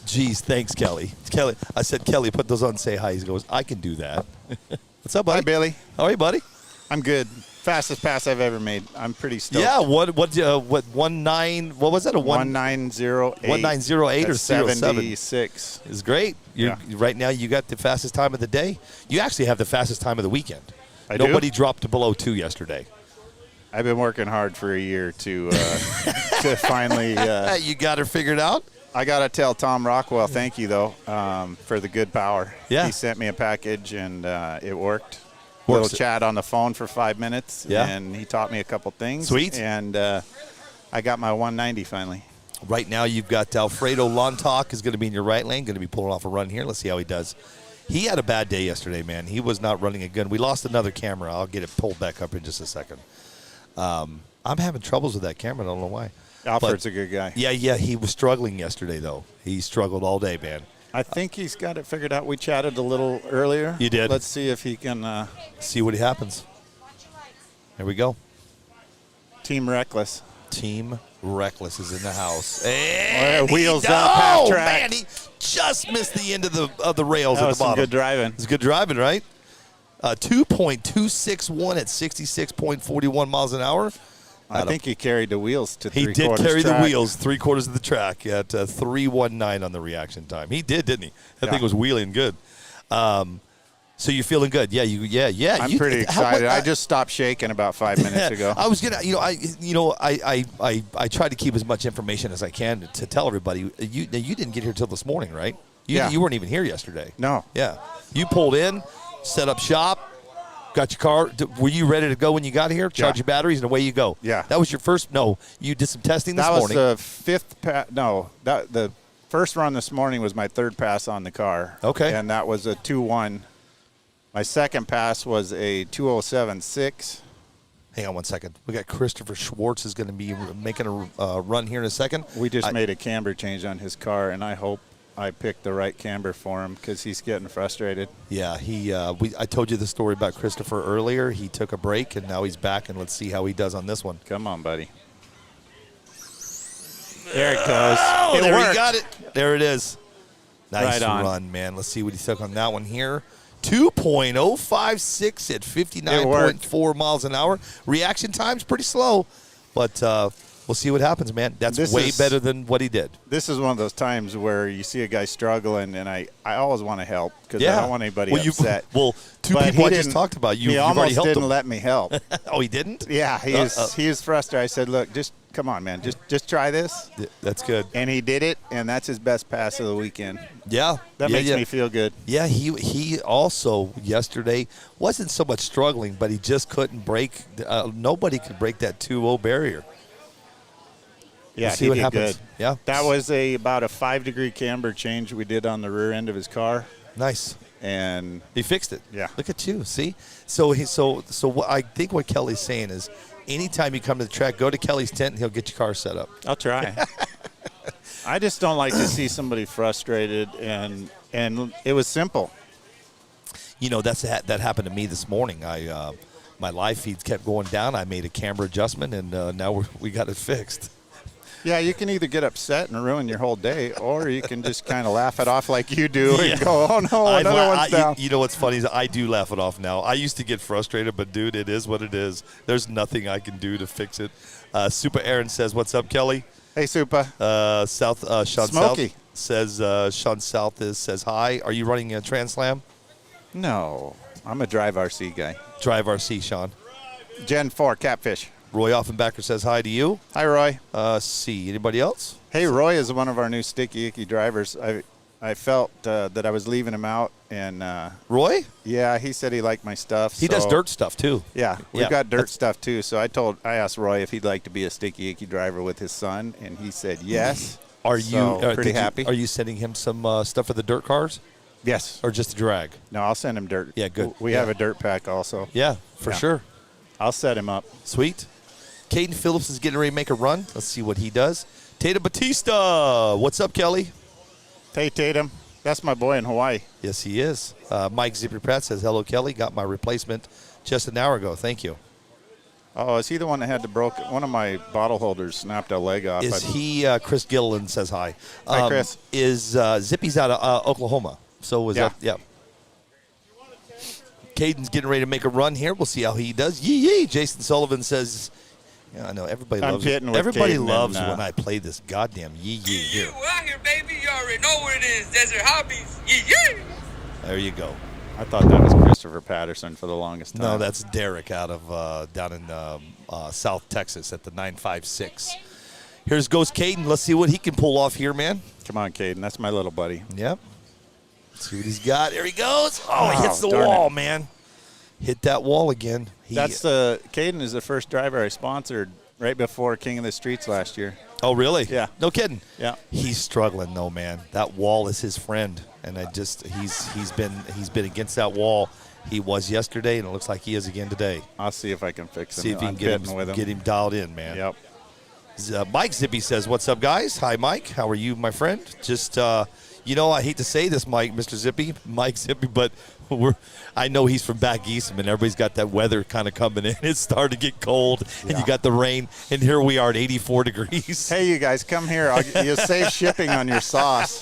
Geez, thanks, Kelly. Kelly, I said, Kelly, put those on and say hi. He goes, I can do that. What's up, buddy? Hi, Billy. How are you, buddy? I'm good. Fastest pass I've ever made. I'm pretty stoked. Yeah, what was that? 1908. 1908 or 07? 76. It's great. Right now, you got the fastest time of the day. You actually have the fastest time of the weekend. Nobody dropped to below 2 yesterday. I've been working hard for a year to finally. You got her figured out? I got to tell Tom Rockwell, thank you, though, for the good power. Yeah. He sent me a package, and it worked. Works. Little chat on the phone for 5 minutes, and he taught me a couple things. Sweet. And I got my 190 finally. Right now, you've got Alfredo Lontoc is going to be in your right lane, going to be pulling off a run here. Let's see how he does. He had a bad day yesterday, man. He was not running a gun. We lost another camera. I'll get it pulled back up in just a second. I'm having troubles with that camera. I don't know why. Alfred's a good guy. Yeah, he was struggling yesterday, though. He struggled all day, man. I think he's got it figured out. We chatted a little earlier. You did? Let's see if he can. See what happens. Here we go. Team Reckless. Team Reckless is in the house. And wheels up, half track. Man, he just missed the end of the rails That at was the some bottom. good driving. It's good driving, right? 2.261 at 66.41 miles an hour. I think he carried the wheels to He did carry the wheels 3/4 of the track at 3:19 on the reaction time. He did, didn't he? That thing was wheeling good. So you're feeling good? Yeah, I'm pretty excited. I just stopped shaking about 5 minutes ago. I was gonna, I tried to keep as much information as I can to tell everybody. You didn't get here till this morning, right? You weren't even here yesterday. No. Yeah, you pulled in, set up shop. Got your car. Were you ready to go when you got here? Charge your batteries and away you go. Yeah. That was your first. No, you did some testing this morning. That was the fifth pass. No, the first run this morning was my third pass on the car. Okay. And that was a 2-1. My second pass was a 2:07.6. Hang on one second. We got Christopher Schwartz is going to be making a run here in a second. We just made a camber change on his car, and I hope I picked the right camber for him because he's getting frustrated. Yeah, I told you the story about Christopher earlier. He took a break, and now he's back, and let's see how he does on this one. Come on, buddy. There it goes. Oh, it there worked. he got it. There it is. Nice Right on. run, man. Let's see what he took on that one here. 2.056 at 59.4 miles an hour. Reaction time's pretty slow, but we'll see what happens, man. That's way better than what he did. This is one of those times where you see a guy struggling, and I always want to help because I don't want anybody upset. Two people I just talked about. You've already helped didn't him. let me help. Oh, he didn't? Yeah, he was frustrated. I said, look, just come on, man. Just try this. Yeah, that's good. And he did it, and that's his best pass of the weekend. Yeah. That makes me feel good. Yeah, he also yesterday wasn't so much struggling, but he just couldn't break. Nobody could break that 2.0 barrier. Yeah, we'll see he what did happens. good. Yeah. That was about a 5-degree camber change we did on the rear end of his car. Nice. And he fixed it. Yeah. Look at you. See? So what I think what Kelly's saying is anytime you come to the track, go to Kelly's tent and he'll get your car set up. I'll try. I just don't like to see somebody frustrated, and it was simple. That happened to me this morning. My live feeds kept going down. I made a camera adjustment, and now we got it fixed. Yeah, you can either get upset and ruin your whole day, or you can just kind of laugh it off like you do Yeah. and go, oh, no, another one's down. You know what's funny is I do laugh it off now. I used to get frustrated, but, dude, it is what it is. There's nothing I can do to fix it. Super Aaron says, what's up, Kelly? Hey, Supa. Sean Smokey. South says, Sean South says hi. Are you running a Trans Slam? No, I'm a Drive RC guy. Drive RC, Sean. Gen 4, Catfish. Roy Offenbacker says hi to you. Hi, Roy. See, anybody else? Hey, Roy is one of our new sticky icky drivers. I felt that I was leaving him out, and Roy? yeah, he said he liked my stuff. He does dirt stuff, too. Yeah, we've Yeah, got dirt stuff too. So I asked Roy if he'd like to be a sticky icky driver with his son, and he said yes. Are you So, pretty happy? Are you sending him some stuff for the dirt cars Yes. or just a drag? No, I'll send him dirt. Yeah, good. We have a dirt pack also. Yeah, for Yeah. sure. I'll set him up. Sweet. Caden Phillips is getting ready to make a run. Let's see what he does. Tatum Batista. What's up, Kelly? Hey, Tatum. That's my boy in Hawaii. Yes, he is. Mike Zippy Pratt says, hello, Kelly. Got my replacement just an hour ago. Thank you. Oh, is he the one that had one of my bottle holders snapped a leg off? Is he, Chris Gilliland says hi. Hi, Chris. Is Zippy's out of Oklahoma. So was that, yeah. Caden's getting ready to make a run here. We'll see how he does. Yee. Jason Sullivan says, yeah, I know everybody I'm loves pitting it. with Everybody Caden loves and, when I play this goddamn yee here. We're out here, baby. You already know what it is. Desert Hobbies. Yeah. There you go. I thought that was Christopher Patterson for the longest time. No, that's Derek out of down in South Texas at the 956. Here's goes Caden. Let's see what he can pull off here, man. Come on, Caden. That's my little buddy. Yep. Let's see what he's got. There he goes. Oh, he hits the darn wall, it. man. Hit that wall again. Caden is the first driver I sponsored right before King of the Streets last year. Oh, really? Yeah. No kidding. Yeah. He's struggling though, man. That wall is his friend, and he's been against that wall. He was yesterday, and it looks like he is again today. I'll see if I can fix him. See if you I'm can pitting with him. get him dialed in, man. Yep. Mike Zippy says, what's up, guys? Hi, Mike. How are you, my friend? Just, I hate to say this, Mike Zippy, but I know he's from back east, and everybody's got that weather kind of coming in. It's starting to get cold, and you got the rain, and here we are at 84 degrees. Hey, you guys, come here. You'll save shipping on your sauce.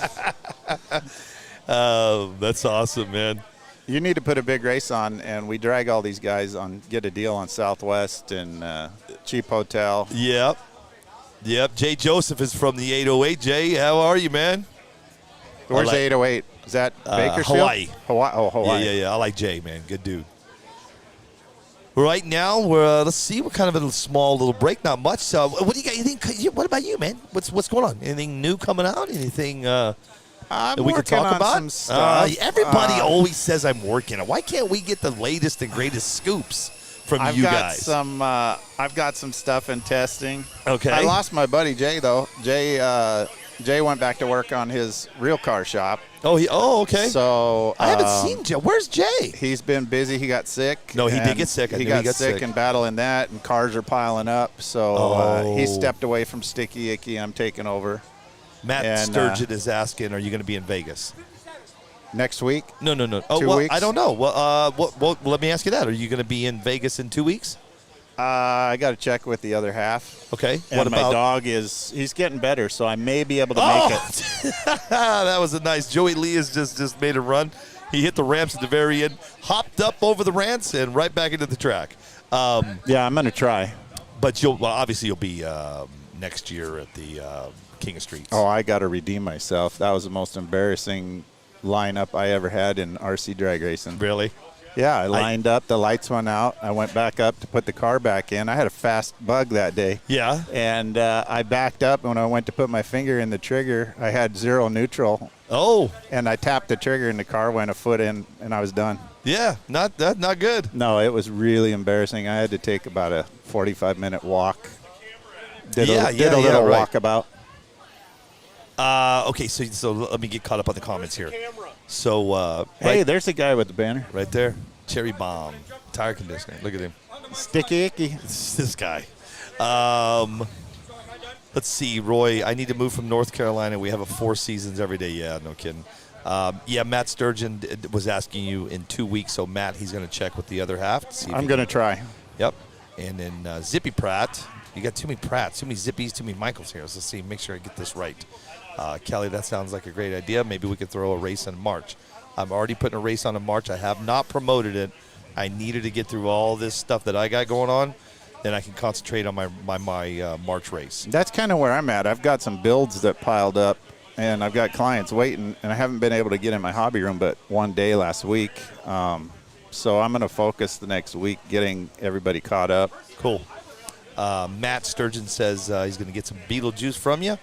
That's awesome, man. You need to put a big race on, and we drag all these guys on, get a deal on Southwest and cheap hotel. Yep. Jay Joseph is from the 808. Jay, how are you, man? Where's 808? Is that Bakersfield? Hawaii. Oh, Hawaii. Yeah. I like Jay, man. Good dude. Right now, let's see. We're kind of in a small little break. Not much. So, what do you got? What about you, man? What's going on? Anything new coming out? Anything I'm that we could working talk on about? some stuff. Everybody always says I'm working. Why can't we get the latest and greatest scoops from you guys? I've got some stuff in testing. Okay. I lost my buddy Jay though. Jay went back to work on his real car shop. Okay. So I haven't seen Jay. Where's Jay? He's been busy. He got sick. No, he did and get sick. He got sick and battling that, and cars are piling up. So he stepped away from Sticky Icky. I'm taking over. Matt Sturgeon is asking, are you going to be in Vegas? Next week? No. 2 weeks? I don't know. Well, let me ask you that. Are you going to be in Vegas in 2 weeks? I got to check with the other half. Okay. And What about my dog he's getting better, so I may be able to make it. That was a nice. Joey Lee has just made a run. He hit the ramps at the very end, hopped up over the ramps, and right back into the track. Yeah, I'm going to try. But obviously you'll be next year at the King of Streets. Oh, I got to redeem myself. That was the most embarrassing lineup I ever had in RC drag racing. Really? Yeah, I lined up. The lights went out. I went back up to put the car back in. I had a fast bug that day. Yeah. And I backed up. And when I went to put my finger in the trigger, I had zero neutral. Oh. And I tapped the trigger, and the car went a foot in, and I was done. Yeah, not good. No, it was really embarrassing. I had to take about a 45-minute walk. Did a little right. walkabout. Okay, so let me get caught up on the comments here. So, Hey, there's the guy with the banner. right there, Cherry Bomb, tire conditioning. Look at him. Sticky Icky. This guy. Let's see, Roy. I need to move from North Carolina. We have a 4 seasons every day. Yeah, no kidding. Matt Sturgeon was asking you in 2 weeks. So Matt, he's going to check with the other half. To see if I'm going to try. Yep. And then Zippy Pratt You got too many Pratts, too many Zippies, too many Michaels here. So let's see, make sure I get this right. Kelly, that sounds like a great idea. Maybe we could throw a race in March. I'm already putting a race on in March. I have not promoted it. I needed to get through all this stuff that I got going on. Then I can concentrate on my March race. That's kind of where I'm at. I've got some builds that piled up, and I've got clients waiting, and I haven't been able to get in my hobby room but one day last week. So I'm going to focus the next week getting everybody caught up. Cool. Matt Sturgeon says he's going to get some Beetlejuice from you.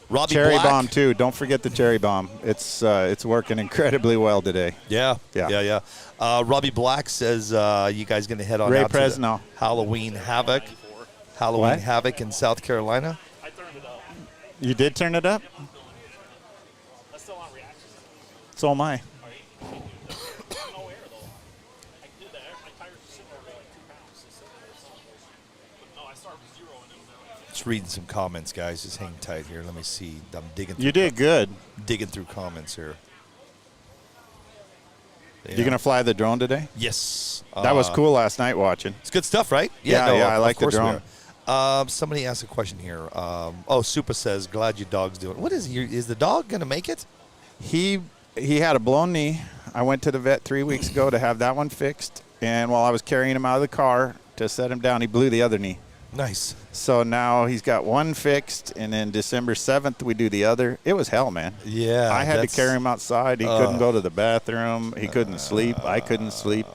Robbie Cherry Black. bomb too. Don't forget the cherry bomb. It's working incredibly well today. Yeah. Yeah. Robbie Black says you guys going to head on Ray out Presno. to the Halloween Havoc. What? Havoc in South Carolina. I turned it up. You did turn it up? That's still on reaction. So am I. No air though. I did that. My tires are sitting over like 2 pounds. It's sitting there. It's not but no, I started with 0 and then Just reading some comments, guys. Just hang tight here. Let me see. I'm digging. You did good. Digging through comments here. Yeah. You gonna fly the drone today? Yes. That was cool last night watching. It's good stuff, right? Yeah, I like the course we drone. are. Somebody asked a question here. Supa says, glad your dog's doing. What is the dog going to make it? He had a blown knee. I went to the vet 3 weeks ago to have that one fixed, and while I was carrying him out of the car to set him down, he blew the other knee. Nice. So now he's got one fixed, and then December 7th we do the other. It was hell, man. Yeah. I had to carry him outside. He couldn't go to the bathroom. He couldn't sleep. I couldn't sleep.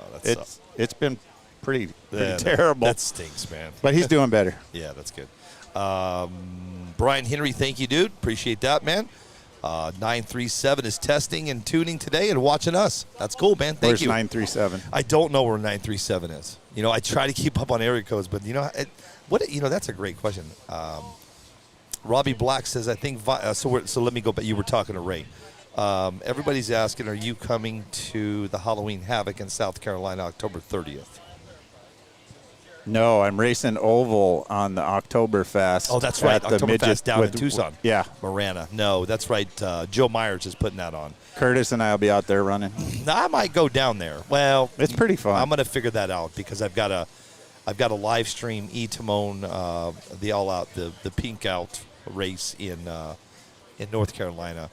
It's been pretty terrible. That stinks, man. But he's doing better. Yeah, that's good. Brian Henry, thank you, dude. Appreciate that, man. 937 is testing and tuning today and watching us. That's cool, man. Thank Where's you. 937? I don't know where 937 is. I try to keep up on area codes, but that's a great question. Robbie Black says, I think. So let me go back. You were talking to Ray. Everybody's asking, are you coming to the Halloween Havoc in South Carolina, October 30th? No, I'm racing oval on the Oktoberfest. Oh, that's right. at the Oktoberfest midget down in Tucson. Yeah. Marana. No, that's right. Joe Myers is putting that on. Curtis and I will be out there running. Now, I might go down there. Well, It's pretty fun. I'm going to figure that out because I've got a live stream Timone the all out the pink out race in North Carolina.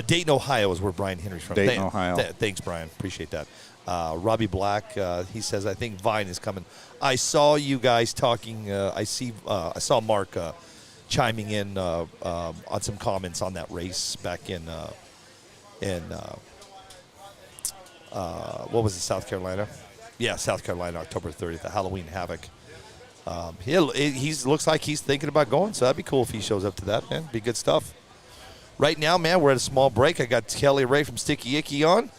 Dayton, Ohio is where Brian Henry's from. Dayton, Ohio. Thanks, Brian. Appreciate that. Robbie Black, he says, I think Vine is coming. I saw you guys talking. I saw Mark chiming in on some comments on that race back in what was it, South Carolina? Yeah, South Carolina, October 30th, the Halloween Havoc. He looks like he's thinking about going, so that'd be cool if he shows up to that, man. Be good stuff. Right now, man, we're at a small break. I got Kelly Ray from Sticky Icky on,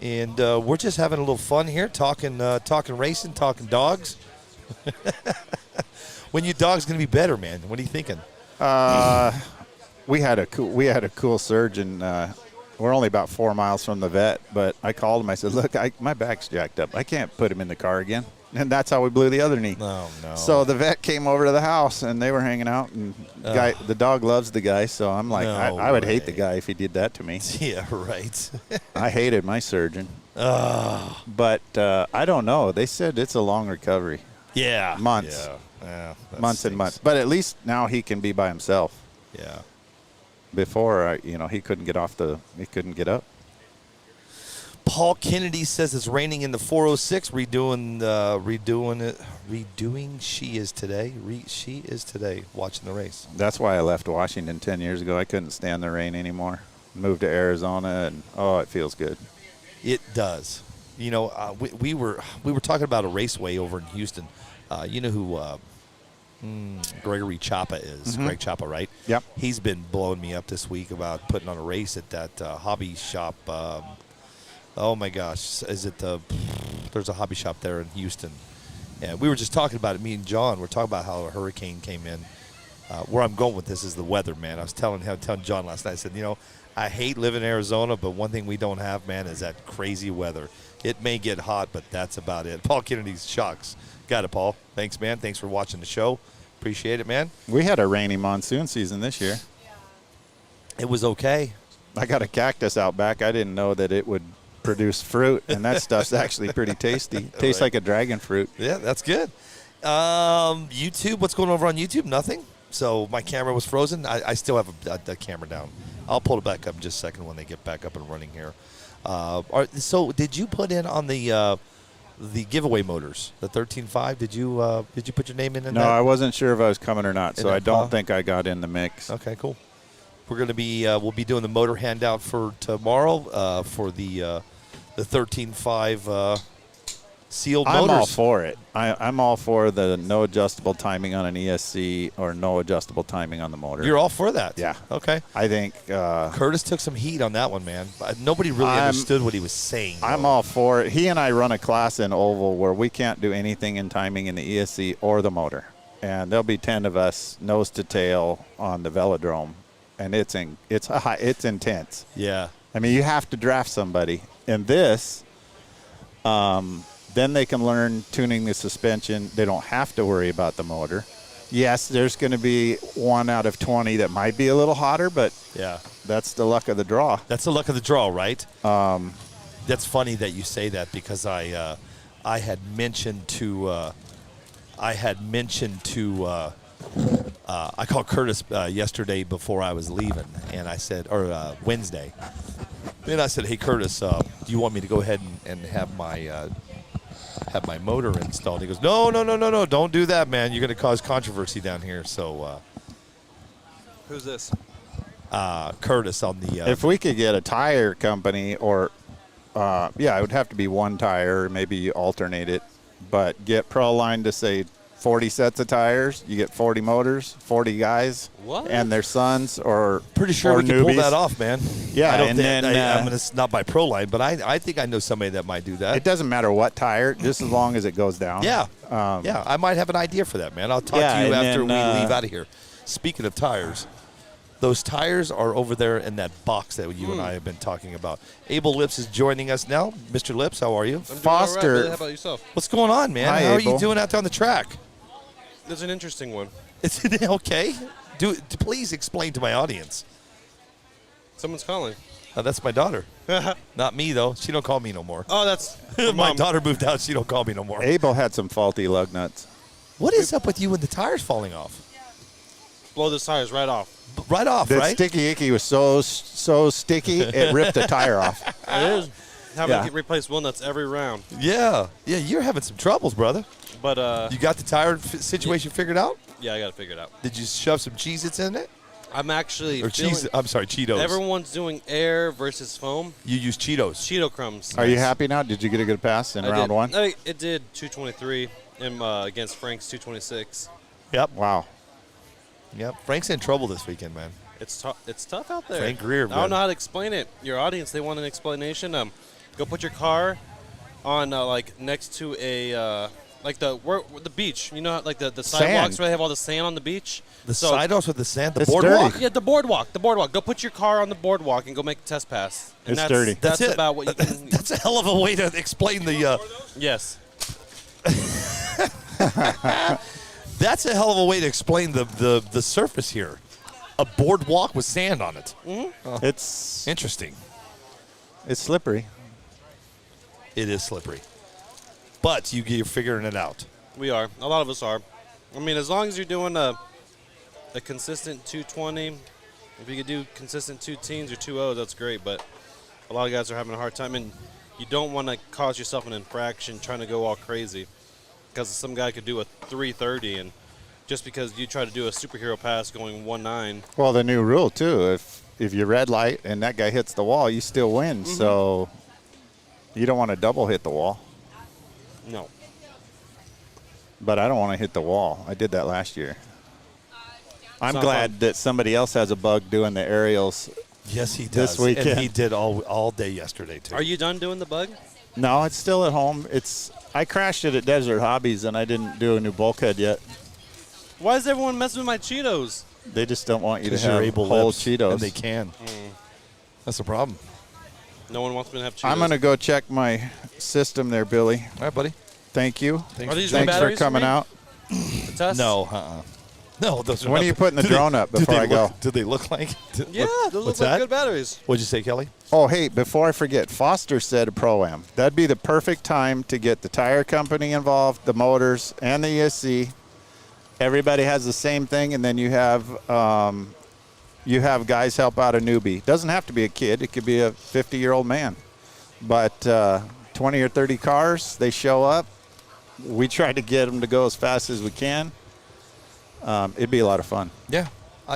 and we're just having a little fun here, talking racing, talking dogs. When your dog's gonna be better, man? What are you thinking? We had a cool surgeon. We're only about 4 miles from the vet, but I called him. I said, look, my back's jacked up. I can't put him in the car again. And that's how we blew the other knee. Oh, no. So the vet came over to the house, and they were hanging out. And the dog loves the guy, so I'm like, No I would hate the way. guy if he did that to me. Yeah, right. I hated my surgeon. But I don't know. They said it's a long recovery. Yeah. Months. Yeah. That Months and stinks. months. But at least now he can be by himself. Yeah. Before, he couldn't get he couldn't get up. Paul Kennedy says it's raining in the 406. Redoing She Is Today. She Is Today. Watching the race. That's why I left Washington 10 years ago. I couldn't stand the rain anymore. Moved to Arizona, and it feels good. It does. We were talking about a raceway over in Houston. You know who Gregory Chapa is? Mm-hmm. Greg Chapa, right? Yep. He's been blowing me up this week about putting on a race at that hobby shop. Oh my gosh, there's a hobby shop there in Houston. And we were just talking about it, me and John. We're talking about how a hurricane came in. Where I'm going with this is the weather, man. I was telling John last night, I said, I hate living in Arizona, but one thing we don't have, man, is that crazy weather. It may get hot, but that's about it. Paul Kennedy's shocks. Got it, Paul. Thanks, man. Thanks for watching the show. Appreciate it, man. We had a rainy monsoon season this year. It was okay. I got a cactus out back. I didn't know that it would produce fruit, and that stuff's actually pretty tasty. Tastes like a dragon fruit. Yeah, that's good. YouTube, what's going over on YouTube? Nothing. So my camera was frozen. I still have the camera down. I'll pull it back up in just a second when they get back up and running here. So did you put in on the giveaway motors, the 13.5? Did you put your name in? No, I wasn't sure if I was coming or not, so I don't think I got in the mix. Okay, cool. We're gonna be we'll be doing the motor handout for tomorrow for the 13.5 sealed motors. I'm all for it. I'm all for the no adjustable timing on an ESC or no adjustable timing on the motor. You're all for that? Yeah. Okay. I think Curtis took some heat on that one, man. Nobody really understood what he was saying. I'm all for it. He and I run a class in Oval where we can't do anything in timing in the ESC or the motor. And there'll be 10 of us nose to tail on the velodrome. And it's intense. Yeah. I mean, you have to draft somebody. And this, then they can learn tuning the suspension. They don't have to worry about the motor. Yes, there's going to be 1 out of 20 that might be a little hotter, but Yeah. that's the luck of the draw. That's the luck of the draw, right? That's funny that you say that because I had mentioned to I called Curtis yesterday before I was leaving, and I said, or Wednesday, and I said, hey Curtis, do you want me to go ahead and have my motor installed? He goes, no, don't do that, man. You're going to cause controversy down here. So Who's this? Curtis on the If we could get a tire company or, it would have to be one tire, maybe you alternate it, but get Proline to say 40 sets of tires, you get 40 motors, 40 guys, What? and their sons or pretty sure or we can pull newbies. that off, man. Yeah, I don't and think, then, I'm gonna not by Proline, but I think I know somebody that might do that. It doesn't matter what tire, just as long as it goes down. Yeah, yeah. I might have an idea for that, man. I'll talk Yeah, to you and after then, we leave out of here. Speaking of tires, those tires are over there in that box that you and I have been talking about. Abel Lips is joining us now. Mr. Lips, how are you? I'm doing all right, Foster. Billy. How about yourself? What's going on, man? Hi, how are you Abel. doing out there on the track? There's an interesting one. Is it okay? Please explain to my audience. Someone's calling. That's my daughter. Not me, though. She don't call me no more. Oh, that's My Mom. daughter moved out. She don't call me no more. Abel had some faulty lug nuts. What is up with you and the tires falling off? Blow the tires right off. Right off, The right? sticky icky was so sticky, it ripped the tire off. It is. Having Yeah. to replace wheel nuts every round. Yeah. Yeah, you're having some troubles, brother. But, You got the tire situation figured out? yeah, I got to figure it out. Did you shove some Cheez-Its in it? I'm actually Or feeling cheese? I'm sorry, Cheetos. everyone's doing air versus foam. You use Cheetos. Cheeto crumbs. Are you happy now? Did you get a good pass in I round did. one? It did 223 against Frank's 226. Yep. Wow. Yep. Frank's in trouble this weekend, man. It's tough out there. Frank Greer, I man. don't know how to explain it. Your audience, they want an explanation. Go put your car on like next to a like the beach. You know, how, like the sidewalks where they have all the sand on the beach. The sidewalks with the sand, the It's boardwalk. dirty. Yeah, the boardwalk. Go put your car on the boardwalk and go make a test pass. And It's that's dirty. That's it. about what you can. That's a hell of a way to explain the. Yes. That's a hell of a way to explain the surface here. A boardwalk with sand on it. It's Interesting. slippery. It is slippery, but you're figuring it out. We are. A lot of us are. I mean, as long as you're doing a consistent 220, if you could do consistent 2 teens or 2.0, that's great. But a lot of guys are having a hard time, and you don't want to cause yourself an infraction trying to go all crazy, because some guy could do a 330, and just because you try to do a superhero pass going 1.9. Well, the new rule too. If you red light and that guy hits the wall, you still win. So you don't want to double hit the wall. No. But I don't want to hit the wall. I did that last year. I'm not glad fun. that somebody else has a bug doing the aerials. Yes, he does. This weekend. And he did all day yesterday too. Are you done doing the bug? No, it's still at home. I crashed it at Desert Hobbies, and I didn't do a new bulkhead yet. Why is everyone messing with my Cheetos? They just don't want you to Because you're have able whole lips, Cheetos. and they can. That's the problem. No one wants me to have Cheetos. I'm going to go check my system there, Billy. All right, buddy. Thank you. Are these Thanks for batteries coming me? out. The test? No, No, those are When are you putting the drone up before I go? Do they look like? Yeah, those what's look like that? good batteries. What'd you say, Kelly? Oh, hey, before I forget, Foster said a Pro-Am. That'd be the perfect time to get the tire company involved, the motors, and the ESC. Everybody has the same thing, and then you have guys help out a newbie. Doesn't have to be a kid. It could be a 50-year-old man. But 20 or 30 cars, they show up. We try to get them to go as fast as we can. It'd be a lot of fun. Yeah.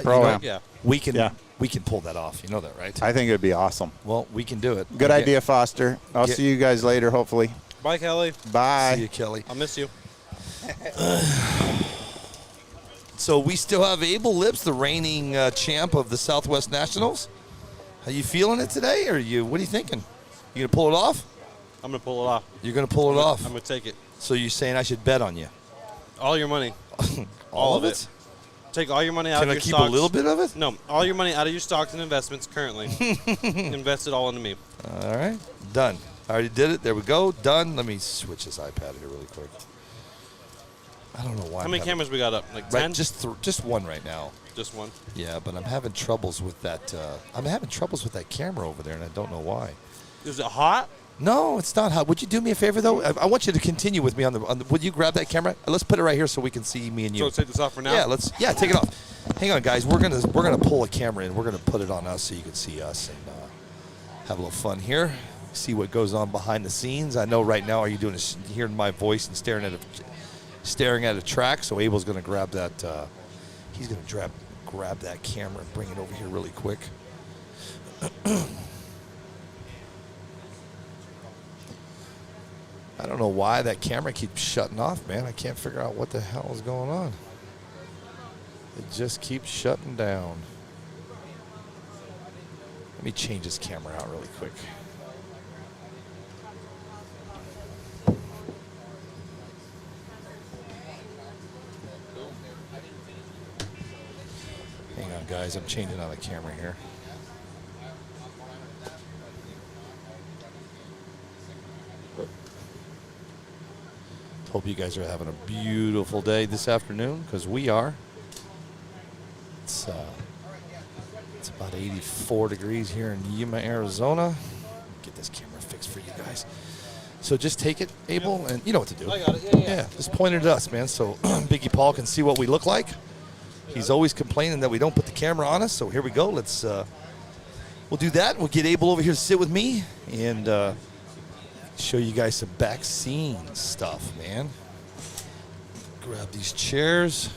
Pro-Am. Yeah. We can pull that off. You know that, right? I think it'd be awesome. Well, we can do it. Good Okay. idea, Foster. I'll see you guys later, hopefully. Bye, Kelly. Bye. See you, Kelly. I'll miss you. So we still have Abel Lips, the reigning champ of the Southwest Nationals. Are you feeling it today, or what are you thinking? You gonna pull it off? I'm going to pull it off. You're gonna pull it off. I'm going to take it. So you're saying I should bet on you? All your money. All of it? Take all your money out Can of I your keep stocks. a little bit of it? No, all your money out of your stocks and investments currently. Invest it all into me. All right, done. I already did it. There we go. Done. Let me switch this iPad here really quick. I don't know why. How many cameras we got up? Like 10? Right, just one right now. Just one. Yeah, but I'm having troubles with that. I'm having troubles with that camera over there, and I don't know why. Is it hot? No, it's not hot. Would you do me a favor though? I want you to continue with me on the. Would you grab that camera? Let's put it right here so we can see me and you. So take this off for now? Yeah, take it off. Hang on, guys. We're gonna pull a camera in. We're gonna put it on us so you can see us and have a little fun here. See what goes on behind the scenes. I know right now, are you doing is hearing my voice and staring at a track? So Abel's gonna grab that. He's gonna grab that camera and bring it over here really quick. I don't know why that camera keeps shutting off, man. I can't figure out what the hell is going on. It just keeps shutting down. Let me change this camera out really quick. Hang on, guys. I'm changing out a camera here. Hope you guys are having a beautiful day this afternoon, because we are. It's about 84 degrees here in Yuma, Arizona. Get this camera fixed for you guys. So just take it, Abel, and you know what to do. I got it. Yeah. Just point it at us, man, so Biggie Paul can see what we look like. He's always complaining that we don't put the camera on us, so here we go. Let's we'll do that. We'll get Abel over here to sit with me and show you guys some back scene stuff, man. Grab these chairs.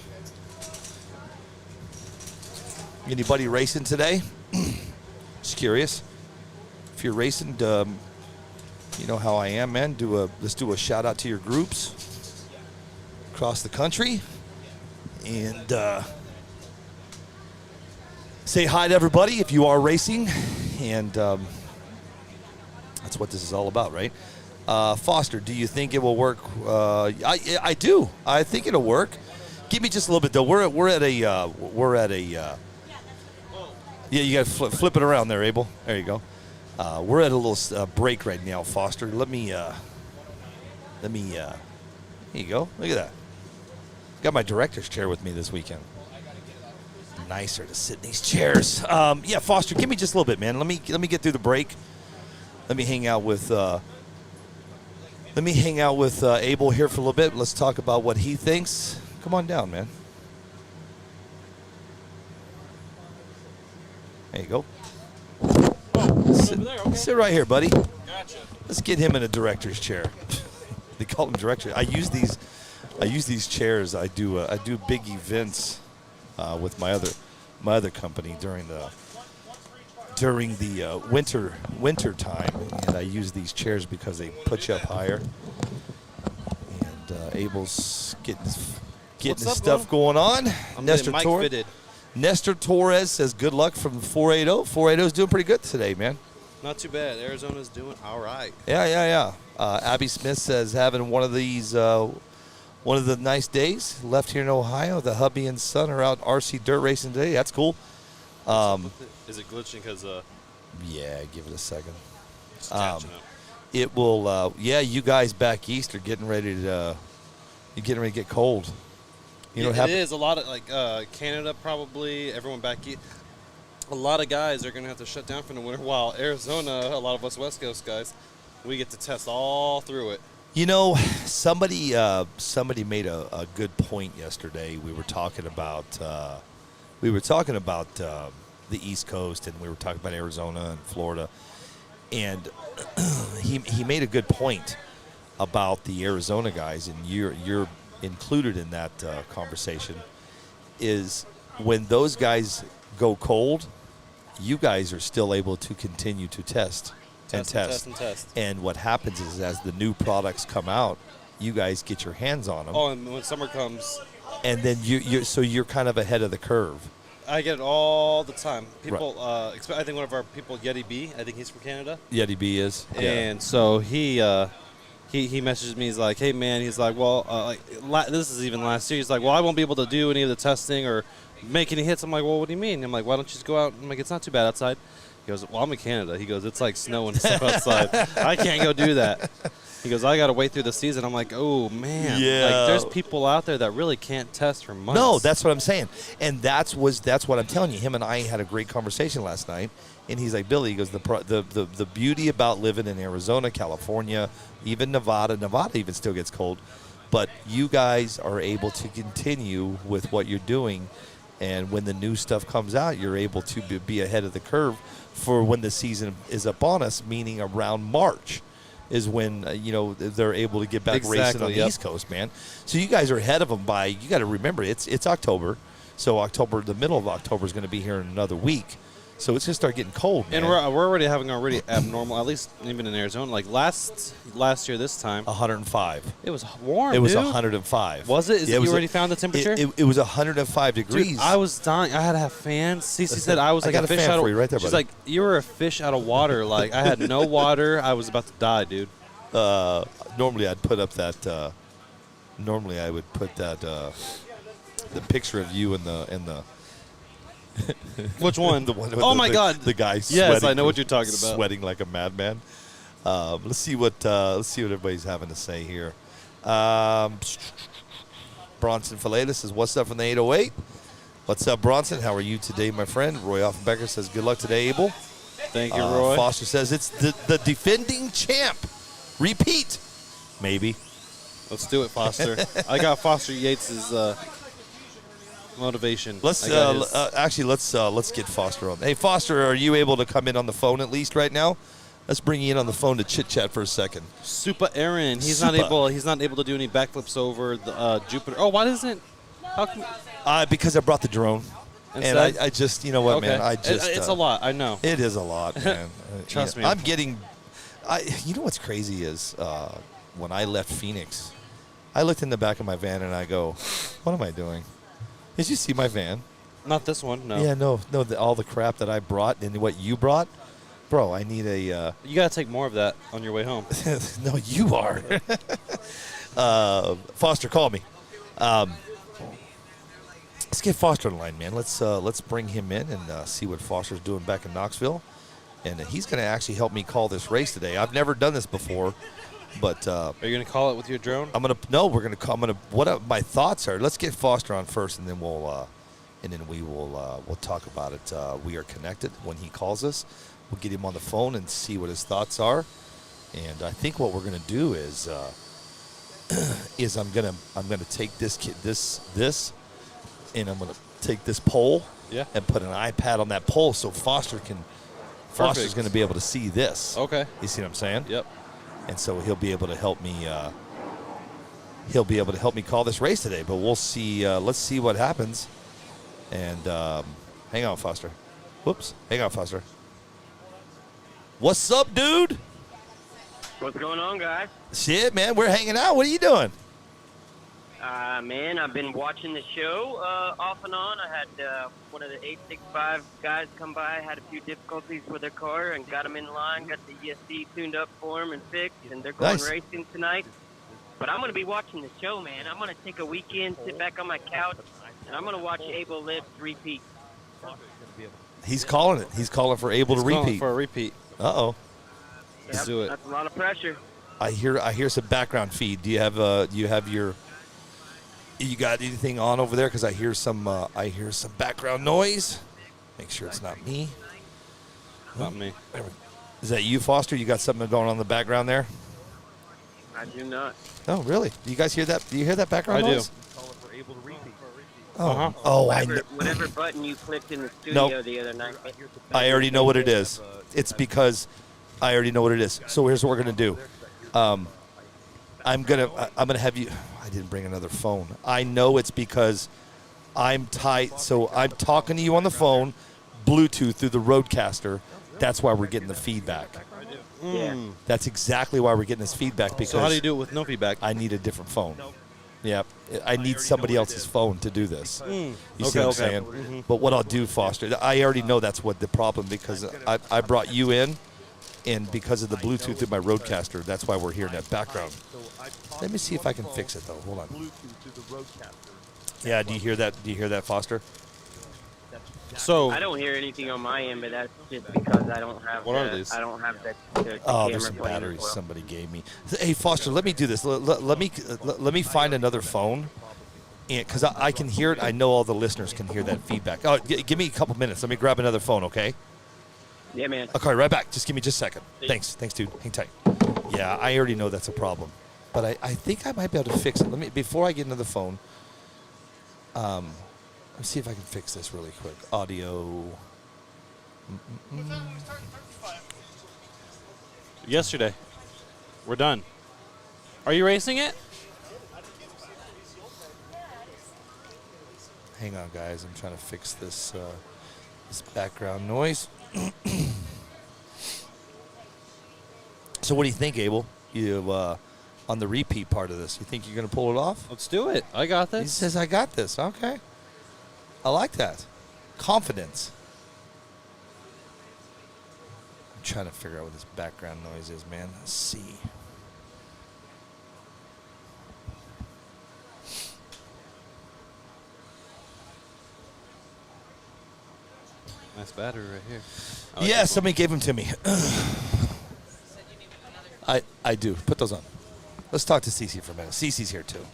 Anybody racing today? Just curious. If you're racing, you know how I am, man. Let's do a shout out to your groups across the country, and say hi to everybody if you are racing, and that's what this is all about, right? Foster, do you think it will work? I do. I think it'll work. Give me just a little bit though. We're at a. Yeah, you got to flip it around there, Abel. There you go. We're at a little break right now, Foster. Let me. Here you go. Look at that. Got my director's chair with me this weekend. Nicer to sit in these chairs. Yeah, Foster, give me just a little bit, man. Let me get through the break. Let me hang out with. Abel here for a little bit. Let's talk about what he thinks. Come on down, man. There you go. Sit right here, buddy. Gotcha. Let's get him in a director's chair. They call him director. I use these chairs. I do big events with my other company during the winter time, and I use these chairs because they put you up higher. And Abel's getting his stuff going on. I'm getting mic fitted. Nestor Torres says good luck from 480. 480 is doing pretty good today, man. Not too bad. Arizona's doing all right. Yeah. Abby Smith says having one of the nice days. Left here in Ohio. The hubby and son are out RC dirt racing today. That's cool. Is it glitching because Yeah, give it a second. it's catching up? It will. You guys back east are getting ready to get cold. You know what it happened? is a lot of Canada probably everyone back east. A lot of guys are gonna have to shut down for the winter. While Arizona, a lot of us West Coast guys, we get to test all through it. You know, somebody made a good point yesterday. We were talking about the East Coast, and we were talking about Arizona and Florida, and he made a good point about the Arizona guys, and you're included in that conversation. Is when those guys go cold, you guys are still able to continue to test. And what happens is, as the new products come out, you guys get your hands on them. Oh, and when summer comes, and then you're kind of ahead of the curve. I get it all the time. People, I think one of our people, Yeti B, I think he's from Canada. Yeti B is. And so he messages me. He's like, "Hey man," he's like, "Well, this is even last year." He's like, "Well, I won't be able to do any of the testing or make any hits." I'm like, "Well, what do you mean?" I'm like, "Why don't you just go out?" I'm like, "It's not too bad outside." He goes, "Well, I'm in Canada." He goes, "It's like snow and stuff outside. I can't go do that." He goes, "I got to wait through the season." I'm like, "Oh man, Yeah. Like, there's people out there that really can't test for months." No, that's what I'm saying, and that's what I'm telling you. Him and I had a great conversation last night, and he's like, "Billy," he goes, "the beauty about living in Arizona, California, even Nevada even still gets cold, but you guys are able to continue with what you're doing, and when the new stuff comes out, you're able to be ahead of the curve for when the season is upon us, meaning around March." Is when they're able to get back racing on the East Coast, man. So you guys are ahead of them by. You got to remember, it's October, so the middle of October is going to be here in another week, so it's going to start getting cold, man. And we're already having abnormal, at least even in Arizona. Like last year this time, 105. it was warm. It was dude. 105. Was it? Yeah, You already found the temperature? It was 105 degrees. Dude, I was dying. I had to have fans. Cece said I was I like got a a fish fan out of for you right there, She's buddy. like, you were a fish out of water. Like I had no water. I was about to die, dude. Normally I'd put up that. Normally I would put that the picture of you in the. Which one? The one with Oh the, my the, God! The guy. Yes, Sweating, I know what you're talking about. Sweating like a madman. Let's see what everybody's having to say here. Bronson Fileta says, "What's up from the 808?" What's up, Bronson? How are you today, my friend? Roy Offenbecker says, "Good luck today, Abel." Thank you, Roy. Foster says, "It's the defending champ. Repeat, maybe." Let's do it, Foster. I got Foster Yates's motivation. Let's get Foster on. Hey, Foster, are you able to come in on the phone at least right now? Let's bring you in on the phone to chit chat for a second. Super Aaron. He's Super. not able to do any backflips over the Jupiter. Oh, why doesn't? How come? Because I brought the drone, and I just, you know what, Okay. man, I just it's a lot. I know. It is a lot, man. Trust me. I'm getting. You know what's crazy is when I left Phoenix, I looked in the back of my van and I go, "What am I doing?" Did you see my van? Not this one. No. Yeah, no. All the crap that I brought and what you brought, bro. I need a. You gotta take more of that on your way home. No, you are. Foster, call me. Let's get Foster on the line, man. Let's bring him in and see what Foster's doing back in Knoxville, and he's going to actually help me call this race today. I've never done this before, but Are you gonna call it with your drone? My thoughts are. Let's get Foster on first, and then we'll talk about it. We are connected when he calls us. We'll get him on the phone and see what his thoughts are. And I think what we're going to do is I'm going to take this, and I'm going to take this pole and put an iPad on that pole so Foster's going to be able to see this. Okay. You see what I'm saying? Yep. And so he'll be able to help me. He'll be able to help me call this race today. But we'll see. Let's see what happens. And hang on, Foster. Whoops. Hang on, Foster. What's up, dude? What's going on, guys? Shit, man. We're hanging out. What are you doing? Man, I've been watching the show off and on. I had one of the 865 guys come by, had a few difficulties with their car, and got them in line, got the ESC tuned up for them and fixed, and they're going Nice. racing tonight. But I'm going to be watching the show, man. I'm going to take a weekend, sit back on my couch, and I'm going to watch Abel Lips repeat. He's calling it. He's calling for Abel to Calling repeat. for a repeat. Uh-oh. Let's Yep, do it. That's a lot of pressure. I hear some background feed. Do you have your You got anything on over there? Because I hear some background noise. Make sure it's not me. Not me. Is that you, Foster? You got something going on in the background there? I do not. Oh, really? Do you guys hear that? Do you hear that background I do. noise? Oh, oh, I know. Whatever button you clicked in the studio Nope. the other night. I already know what it is. It's because I already know what it is. So here's what we're gonna do. I'm gonna have you. I didn't bring another phone. I know it's because I'm tight. So I'm talking to you on the phone, Bluetooth through the Roadcaster. That's why we're getting the feedback. Yeah. That's exactly why we're getting this feedback. Because So how do you do it with no feedback? I need a different phone. Yeah, I need somebody else's phone to do this. You see what I'm saying? But what I'll do, Foster, I already know that's what the problem, because I brought you in, and because of the Bluetooth through my Roadcaster, that's why we're hearing that background. Let me see if I can fix it, though. Hold on. Yeah, do you hear that? Do you hear that, Foster? So I don't hear anything on my end, but that's just because I don't have. What are these? I don't have the Oh, camera there's some playing as batteries well. somebody gave me. Hey, Foster, let me do this. Let me find another phone, because I can hear it. I know all the listeners can hear that feedback. Oh, give me a couple minutes. Let me grab another phone, okay? Yeah, man. Okay, right back. Just give me just a second. Thanks, dude. Hang tight. Yeah, I already know that's a problem, but I think I might be able to fix it. Let me, before I get another phone. Let's see if I can fix this really quick. Audio. yesterday, we're done. Are you racing it? Hang on, guys. I'm trying to fix this this background noise. So, what do you think, Abel? You on the repeat part of this? You think you're going to pull it off? Let's do it. I got He this. says, "I got this." Okay, I like that. Confidence. I'm trying to figure out what this background noise is, man. Let's see. Nice battery right here. Yeah, somebody gave them to me. I do. Put those on. Let's talk to Cece for a minute. Cece's here too.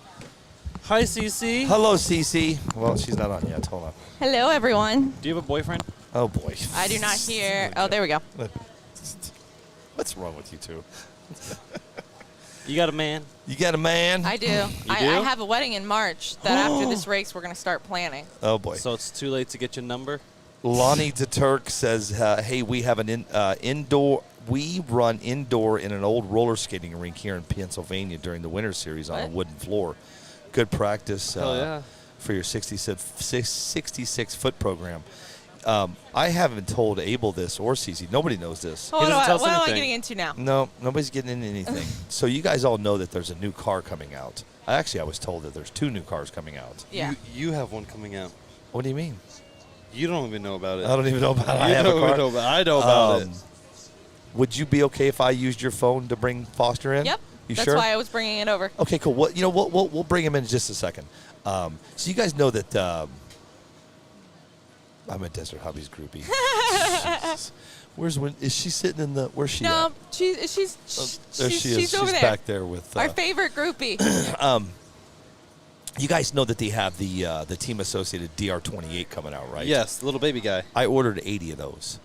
Hi, CC. Hello, Cece. Well, she's not on yet. Hold on. Hello, everyone. Do you have a boyfriend? Oh boy. I do not hear. Oh, there we go. What's wrong with you two? You got a man? You got a man? I do. do? I have a wedding in March that after this race we're going to start planning. Oh boy. So it's too late to get your number? Lonnie DeTurk says, "Hey, we have an indoor. We run indoor in an old roller skating rink here in Pennsylvania during the Winter Series on a What? wooden floor. Good practice Hell yeah. for your 66 foot program." I haven't told Abel this or Cece. Nobody knows this. Oh, what doesn't tell us am I anything. getting into now? No, nobody's getting into anything. So you guys all know that there's a new car coming out. I was told that there's 2 new cars coming out. Yeah. You have one coming out. What do you mean? You don't even know about it. I don't even know about it. I You have a don't car. even know about it. I know about it. Would you be okay if I used your phone to bring Foster in? Yep. You That's sure? why I was bringing it over. Okay, cool. We'll bring him in just a second. So you guys know that I'm a Desert Hobbies groupie. Is she sitting in the? Where's she No, at? she's There she is. she's over She's there. back there with. Our favorite groupie. You guys know that they have the team associated DR28 coming out, right? Yes, little baby guy. I ordered 80 of those.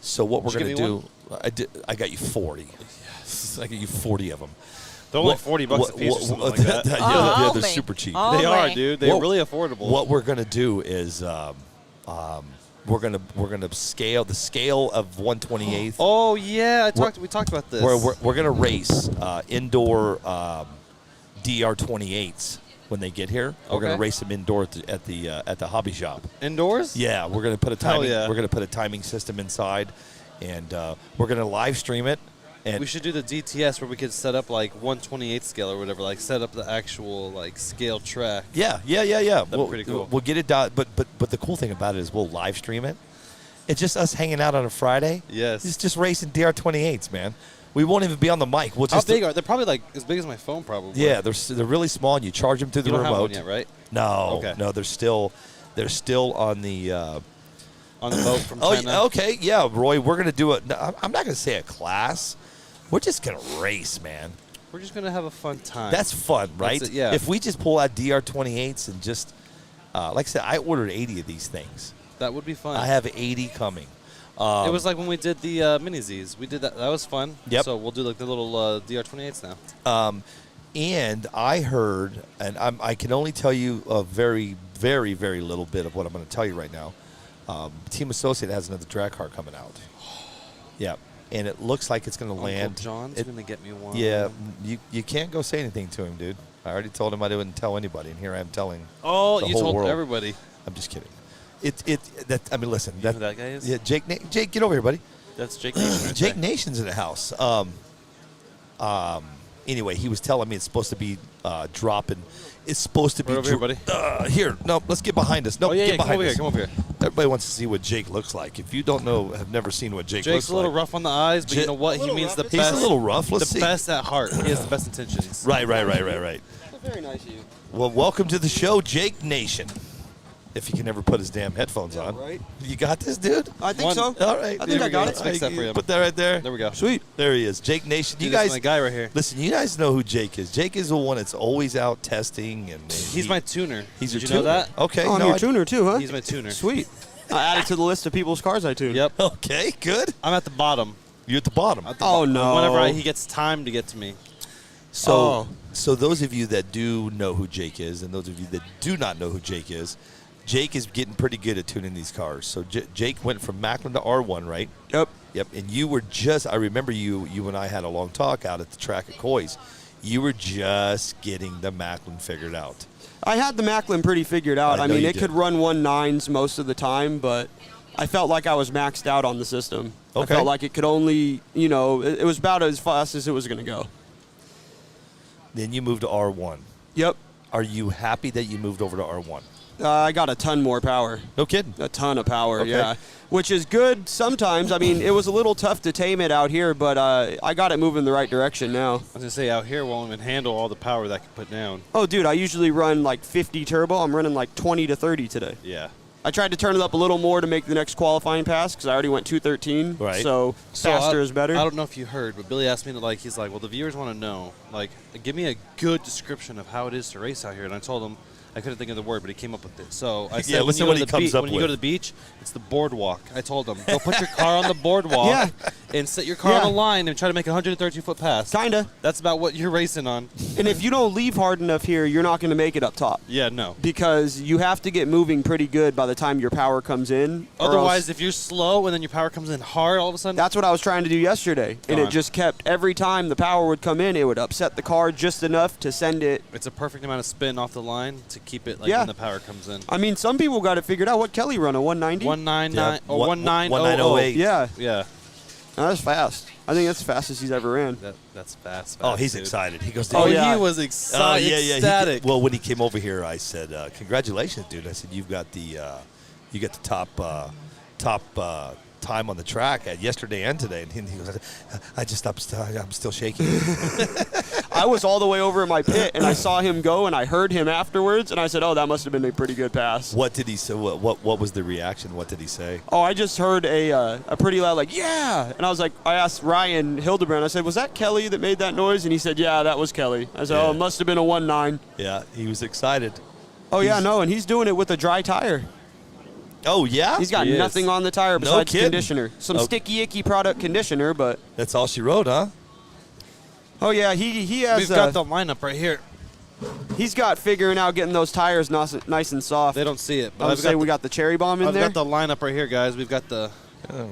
So what we're Did going you to get do? I got you 40. Yes. I got you 40 of them. They're only $40 a piece or something like that. Yeah, Oh, they're my. super cheap. Oh. They are, my. dude. They're What- really affordable. What we're gonna do is we're gonna scale the scale of 1/28. Oh yeah, we talked about this. We're gonna race indoor DR28s when they get here. We're gonna Okay. race them indoor at the hobby shop. Indoors? Yeah, we're gonna put a Hell timing. yeah. We're gonna put a timing system inside, and we're gonna live stream it. And We should do the DTS where we could set up like 1/28 scale or whatever, like set up the actual like scale track. Yeah. be pretty cool. We'll get it done. But the cool thing about it is we'll live stream it. It's just us hanging out on a Friday. Yes. It's just racing DR28s, man. We won't even be on the mic. We'll How just big are they? They're probably like as big as my phone, probably. Yeah, they're really small, and you charge them through the You don't have remote. one yet, right? No, Okay. no, they're still on the. On the boat from Oh, China. yeah, okay, yeah, Roy. We're gonna do it. I'm not gonna say a class. We're just gonna race, man. we're just gonna have a fun time. That's fun, right? That's it, yeah. If we just pull out DR28s and just, like I said, I ordered 80 of these things. that would be fun. I have 80 coming. it was like when we did the mini Zs. We did that. That was fun. Yep. So we'll do like the little DR28s now. And I heard, and I can only tell you a very, very, very little bit of what I'm going to tell you right now. Team Associate has another drag car coming out. Yeah. And it looks like it's going to land. Uncle John's gonna get me one. Yeah. You can't go say anything to him, dude. I already told him I wouldn't tell anybody, and here I am telling Oh, the you whole told world. everybody. I'm just kidding. I mean, listen. You know who that guy is? Yeah, Jake, get over here, buddy. That's Jake Nation. right Jake there. Nation's in the house. Anyway, he was telling me it's supposed to be dropping. It's supposed to be. Right over here, buddy. Here, no, let's get behind us. No, Oh yeah, get yeah. Come behind over us. here. Come over here. Everybody wants to see what Jake looks like. If you don't know, have never seen what Jake Jake's looks a little like. rough on the eyes, but you Ja- know what? He means the best. He's a little rough. Let's the see. best at heart. He has the best intentions. Right. Very nice of you. Well, welcome to the show, Jake Nation. If he can never put his damn headphones on. right. You got this, dude? I think One. so. All right. I think I got it. Let's fix that for you. Put that right there. There we go. Sweet. There he is, Jake Nation. Dude, You this is guys, my guy right here. listen. You guys know who Jake is. Jake is the one that's always out testing, and He's my tuner. He's Did your you know tuner. that? Okay. Oh, I'm no, your I- tuner too, huh? He's my tuner. Sweet. I added to the list of people's cars I tune. Yep. Okay. Good. I'm at the bottom. You're at the bottom. Oh no. Whenever he gets time to get to me. So, so those of you that do know who Jake is, and those of you that do not know who Jake is, Jake is getting pretty good at tuning these cars. So Jake went from Macklin to R1, right? Yep. Yep. And you were just, I remember you and I had a long talk out at the track at Coy's. You were just getting the Macklin figured out. I had the Macklin pretty figured out. I I know mean, you it did. could run 1.9s most of the time, but I felt like I was maxed out on the system. I Okay. felt like it could only, it was about as fast as it was going to go. Then you moved to R1. Yep. Are you happy that you moved over to R1? I got a ton more power. No kidding. A ton of power, Okay. yeah. Which is good sometimes. I mean, it was a little tough to tame it out here, but I got it moving the right direction now. I was gonna say out here won't even handle all the power that I can put down. Oh, dude, I usually run like 50 turbo. I'm running like 20 to 30 today. Yeah. I tried to turn it up a little more to make the next qualifying pass because I already went 213. Right. So faster is better. I don't know if you heard, but Billy asked me to he's like, well, the viewers want to know, give me a good description of how it is to race out here. And I told him I couldn't think of the word, but he came up with it. So I said, Yeah, when listen you go what to he the comes be- up when you go with. to the beach, it's the boardwalk. I told him, go put your car on the boardwalk Yeah. and set your car on Yeah. the line and try to make a 132-foot pass. Kinda. That's about what you're racing on. And if you don't leave hard enough here, you're not going to make it up top Yeah, no. because you have to get moving pretty good by the time your power comes in. or Otherwise, else- if you're slow and then your power comes in hard all of a sudden, That's what I was trying to do yesterday. And Gone. it just kept, every time the power would come in, it would upset the car just enough to send it. it's a perfect amount of spin off the line to keep it Yeah. when the power comes in. I mean, some people got it figured out. What Kelly run, a 190? 199 Yeah, or one- 1908. 1908. Yeah, Yeah. that's fast. I think that's the fastest he's ever ran. That's fast. Oh, he's dude. excited. He goes, Oh, yeah. he was excited. yeah. Ecstatic. Well, when he came over here, I said, "Congratulations, dude!" I said, "You got the top time on the track at yesterday and today." And he goes, I'm still shaking." I was all the way over in my pit, and I saw him go, and I heard him afterwards, and I said, oh, that must have been a pretty good pass. What did he say? What was the reaction? What did he say? Oh, I just heard a pretty loud, yeah. And I asked Ryan Hildebrand, I said, was that Kelly that made that noise? And he said, yeah, that was Kelly. I said, Yeah. oh, it must have been a 1.9. Yeah, he was excited. Oh, yeah, no, and he's doing it with a dry tire. Oh yeah, He's got He is. nothing on the tire No besides kidding. conditioner. Some Oh. sticky, icky product conditioner, but, That's all she wrote, huh? oh, yeah, he has, We've got the lineup right here. he's got figuring out getting those tires nice and soft. They don't see it, I but would say we got the cherry bomb in I've there. got the lineup right here, guys. We've got the.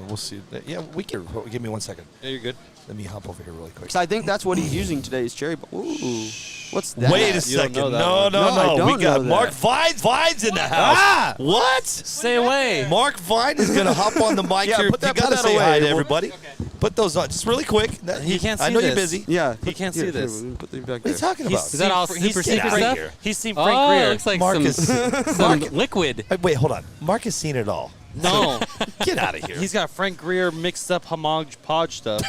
We'll see. Yeah, we can. Give me 1 second. Yeah, you're good. Let me hop over here really quick. 'Cause I think that's what he's using today is cherry bomb. Ooh, what's that? Wait a You don't second. know that No, one. no, No, I no. don't We got know Mark that. Vines. Vines in the house. Ah! What? Stay away. Mark Vine is going to hop on the mic Yeah, here. put that- you got put to that say away. hi to We'll- everybody. Put those on just really quick. He can't I see know you're this. busy. Yeah. He can't see this. Put these back What are you there. talking about? Is Is that all super Get secret outta stuff? here. He's seen Frank Oh, Greer. it looks like Marcus. some liquid. Wait, hold on. Mark has seen it all. No, Get out of here. he's got Frank Greer mixed up homage podge stuff.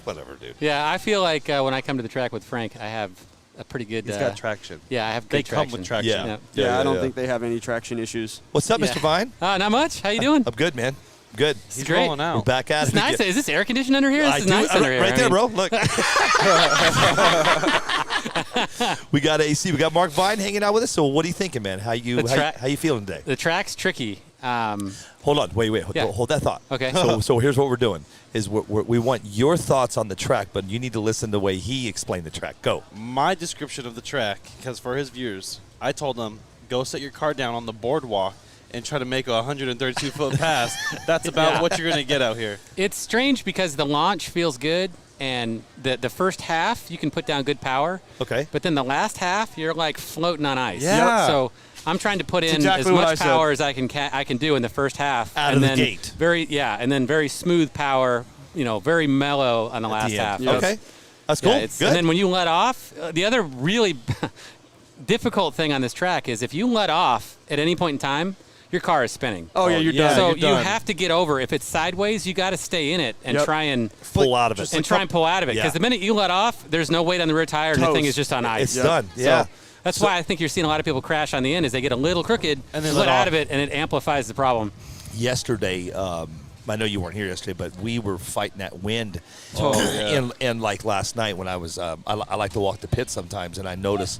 Whatever, dude. Yeah, I feel like when I come to the track with Frank, I have a pretty good. He's got traction. Yeah, I have They good come with traction. Yeah. Yeah. Yeah, I don't think they have any traction issues. What's up, Yeah. Mr. Vine? Not much. How you doing? I'm good, man. Good. He's great. rolling out. We're back at It's it. nice. again. Is this air conditioned under here? This I is do. nice under here. Right I there, mean, bro. Look. We got AC. We got Mark Vine hanging out with us. So what are you thinking, man? How you feeling today? The track's tricky. Hold on. Wait. Yeah. Hold that thought. Okay. So here's what we're doing is we want your thoughts on the track, but you need to listen to the way he explained the track. Go. My description of the track, because for his viewers, I told him, go set your car down on the boardwalk and try to make a 132-foot pass. That's about what you're going to get out here. It's strange because the launch feels good, and the first half you can put down good power. Okay. But then the last half you're like floating on ice. Yeah. So I'm trying to put in exactly as what I much said. power as I can do in the first half. Out and of the then gate. And then very smooth power. Very mellow on the last the end. half. Yep. Okay. That's cool. Yeah, Good. And then when you let off, the other really difficult thing on this track is if you let off at any point in time, your car is spinning. Oh, yeah, you're done. So you're you done. have to get over. If it's sideways, you got to stay in it and Yep. try and pull out of it. and try and pull out of it. Yeah. Because the minute you let off, there's no weight on the rear tire, and the Toast. thing is just on ice. It's done. Yeah. So that's why I think you're seeing a lot of people crash on the end is they get a little crooked, And they let let out off. of it, and it amplifies the problem. Yesterday, I know you weren't here yesterday, but we were fighting that wind. yeah. And like last night when I was, I like to walk the pit sometimes, and I noticed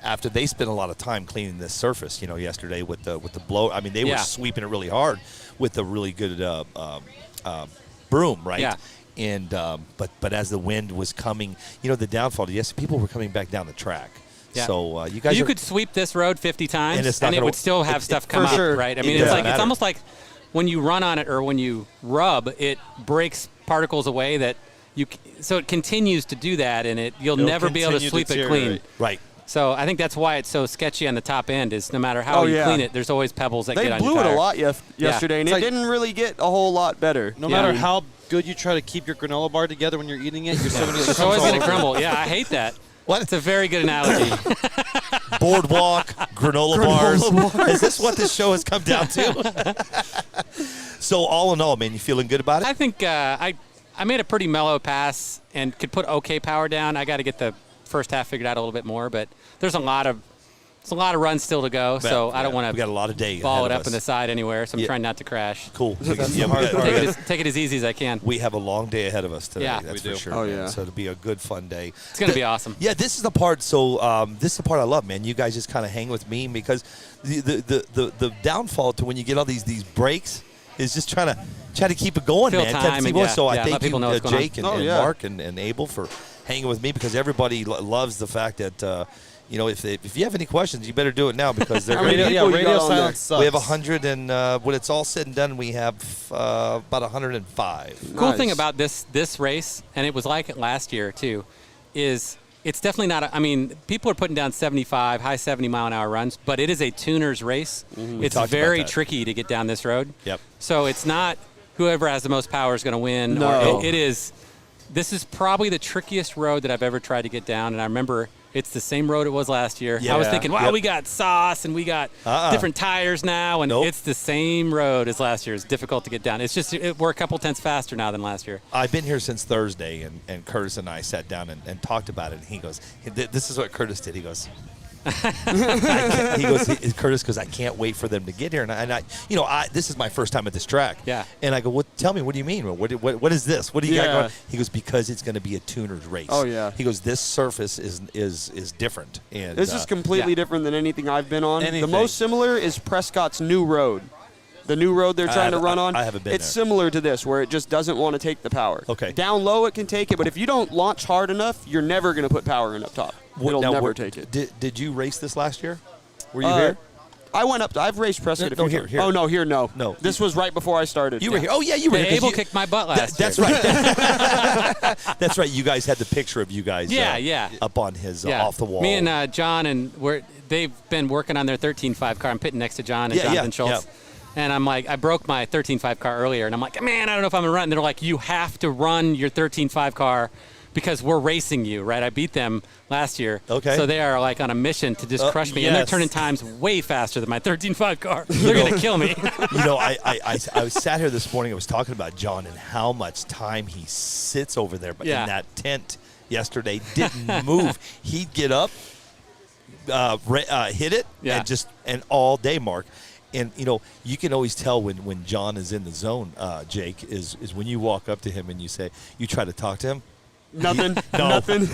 after they spent a lot of time cleaning this surface, yesterday with the blow. I mean, they were Yeah. sweeping it really hard with a really good broom, right? Yeah. And but as the wind was coming, the downfall. Yes, people were coming back down the track. Yeah. So you guys, You could sweep this road 50 times, And it's not and it gonna- would still have stuff come for up, sure. right? I It mean, doesn't it's matter. almost like when you run on it or when you rub, it breaks particles away that so it continues to do that, and you'll It'll never be able to continue to sweep it clean. deteriorate. right. So I think that's why it's so sketchy on the top end. Is no matter how Oh, you yeah. clean it, there's always pebbles that They get on blew your it tire. a lot yesterday, and It's it like- didn't really get a whole lot better. No Yeah. matter how good you try to keep your granola bar together when you're eating it, you're still going to It's always going to crumble. Yeah, I hate that. What? It's a very good analogy. Boardwalk, granola bars. Is this what this show has come down to? So all in all, man, you feeling good about it? I think I made a pretty mellow pass and could put okay power down. I got to get the first half figured out a little bit more, but there's a lot of runs still to go, so I don't want We got a to lot of day ball ahead it of up in us. the side anywhere, so I'm Yeah. trying not to crash. Cool. That's the hard part. Take it as easy as I can. We have a long day ahead of us today. Yeah. That's We for do. sure. Oh, man. yeah. So it'll be a good, fun day. It's going to be awesome. Yeah, this is the part. So this is the part I love, man. You guys just kind of hang with me because the downfall to when you get all these breaks is just trying to keep it going, Fill man. time Keep and going. yeah, So I yeah, thank let people you, know what's going on. Jake and, Oh, and yeah. Mark and Abel for hanging with me because everybody loves the fact that if you have any questions, you better do it now because they're How many going to people you radio got on there? silence sucks. We have 100 and when it's all said and done, we have about 105. Cool Nice. thing about this race, and it was like it last year too, is it's definitely not. I mean, people are putting down 75, high 70-mile-an-hour runs, but it is a tuner's race. It's talked about very that. tricky to get down this road. Yep. So it's not whoever has the most power is going to win. No. Or it is. This is probably the trickiest road that I've ever tried to get down, and I remember it's the same road it was last year. Yeah. I was thinking, wow, Yep. we got sauce and we got different tires now, and Nope. it's the same road as last year. It's difficult to get down. It's just we're a couple tenths faster now than last year. I've been here since Thursday, and Curtis and I sat down and talked about it. And he goes, "This is what Curtis did." He goes, Curtis goes, I can't wait for them to get here. And I this is my first time at this track. Yeah. And I go, tell me, what do you mean? What is this? What do you got Yeah. going? He goes, because it's going to be a tuner's race. Oh, yeah. He goes, this surface is different. And This is completely yeah. different than anything I've been on. Anything. The most similar is Prescott's new road. The new road they're trying to run on. I haven't been It's there. similar to this, where it just doesn't want to take the power. Okay. Down low, it can take it, but if you don't launch hard enough, you're never going to put power in up top. It'll Now, never take it. Did you race this last year? Were you here? I went up. I've raced Prescott a No, few here, times. here. Oh, no, here, no. No. This was right before I started. You were here. Oh, yeah, you were here. 'cause Abel you- kicked my butt last That's year. right. That's right. You guys had the picture of you guys Yeah. up on his Yeah. off the wall. Me and John, and they've been working on their 13.5 car. I'm pitting next to John and Yeah, Jonathan yeah, Schultz. And I'm like, I broke my 13.5 car earlier, and I'm like, man, I don't know if I'm going to run. And they're like, you have to run your 13.5 car because we're racing you, right? I beat them last year. Okay. So they are like on a mission to just crush me. And they're yes. turning times way faster than my 13.5 car. They're going to kill me. I was sat here this morning. I was talking about John and how much time he sits over there, but Yeah. in that tent yesterday, didn't move. He'd get up, hit it, Yeah. and all day, Mark. And you can always tell when John is in the zone. Jake is when you walk up to him and you try to talk to him. Nothing. No, Nothing.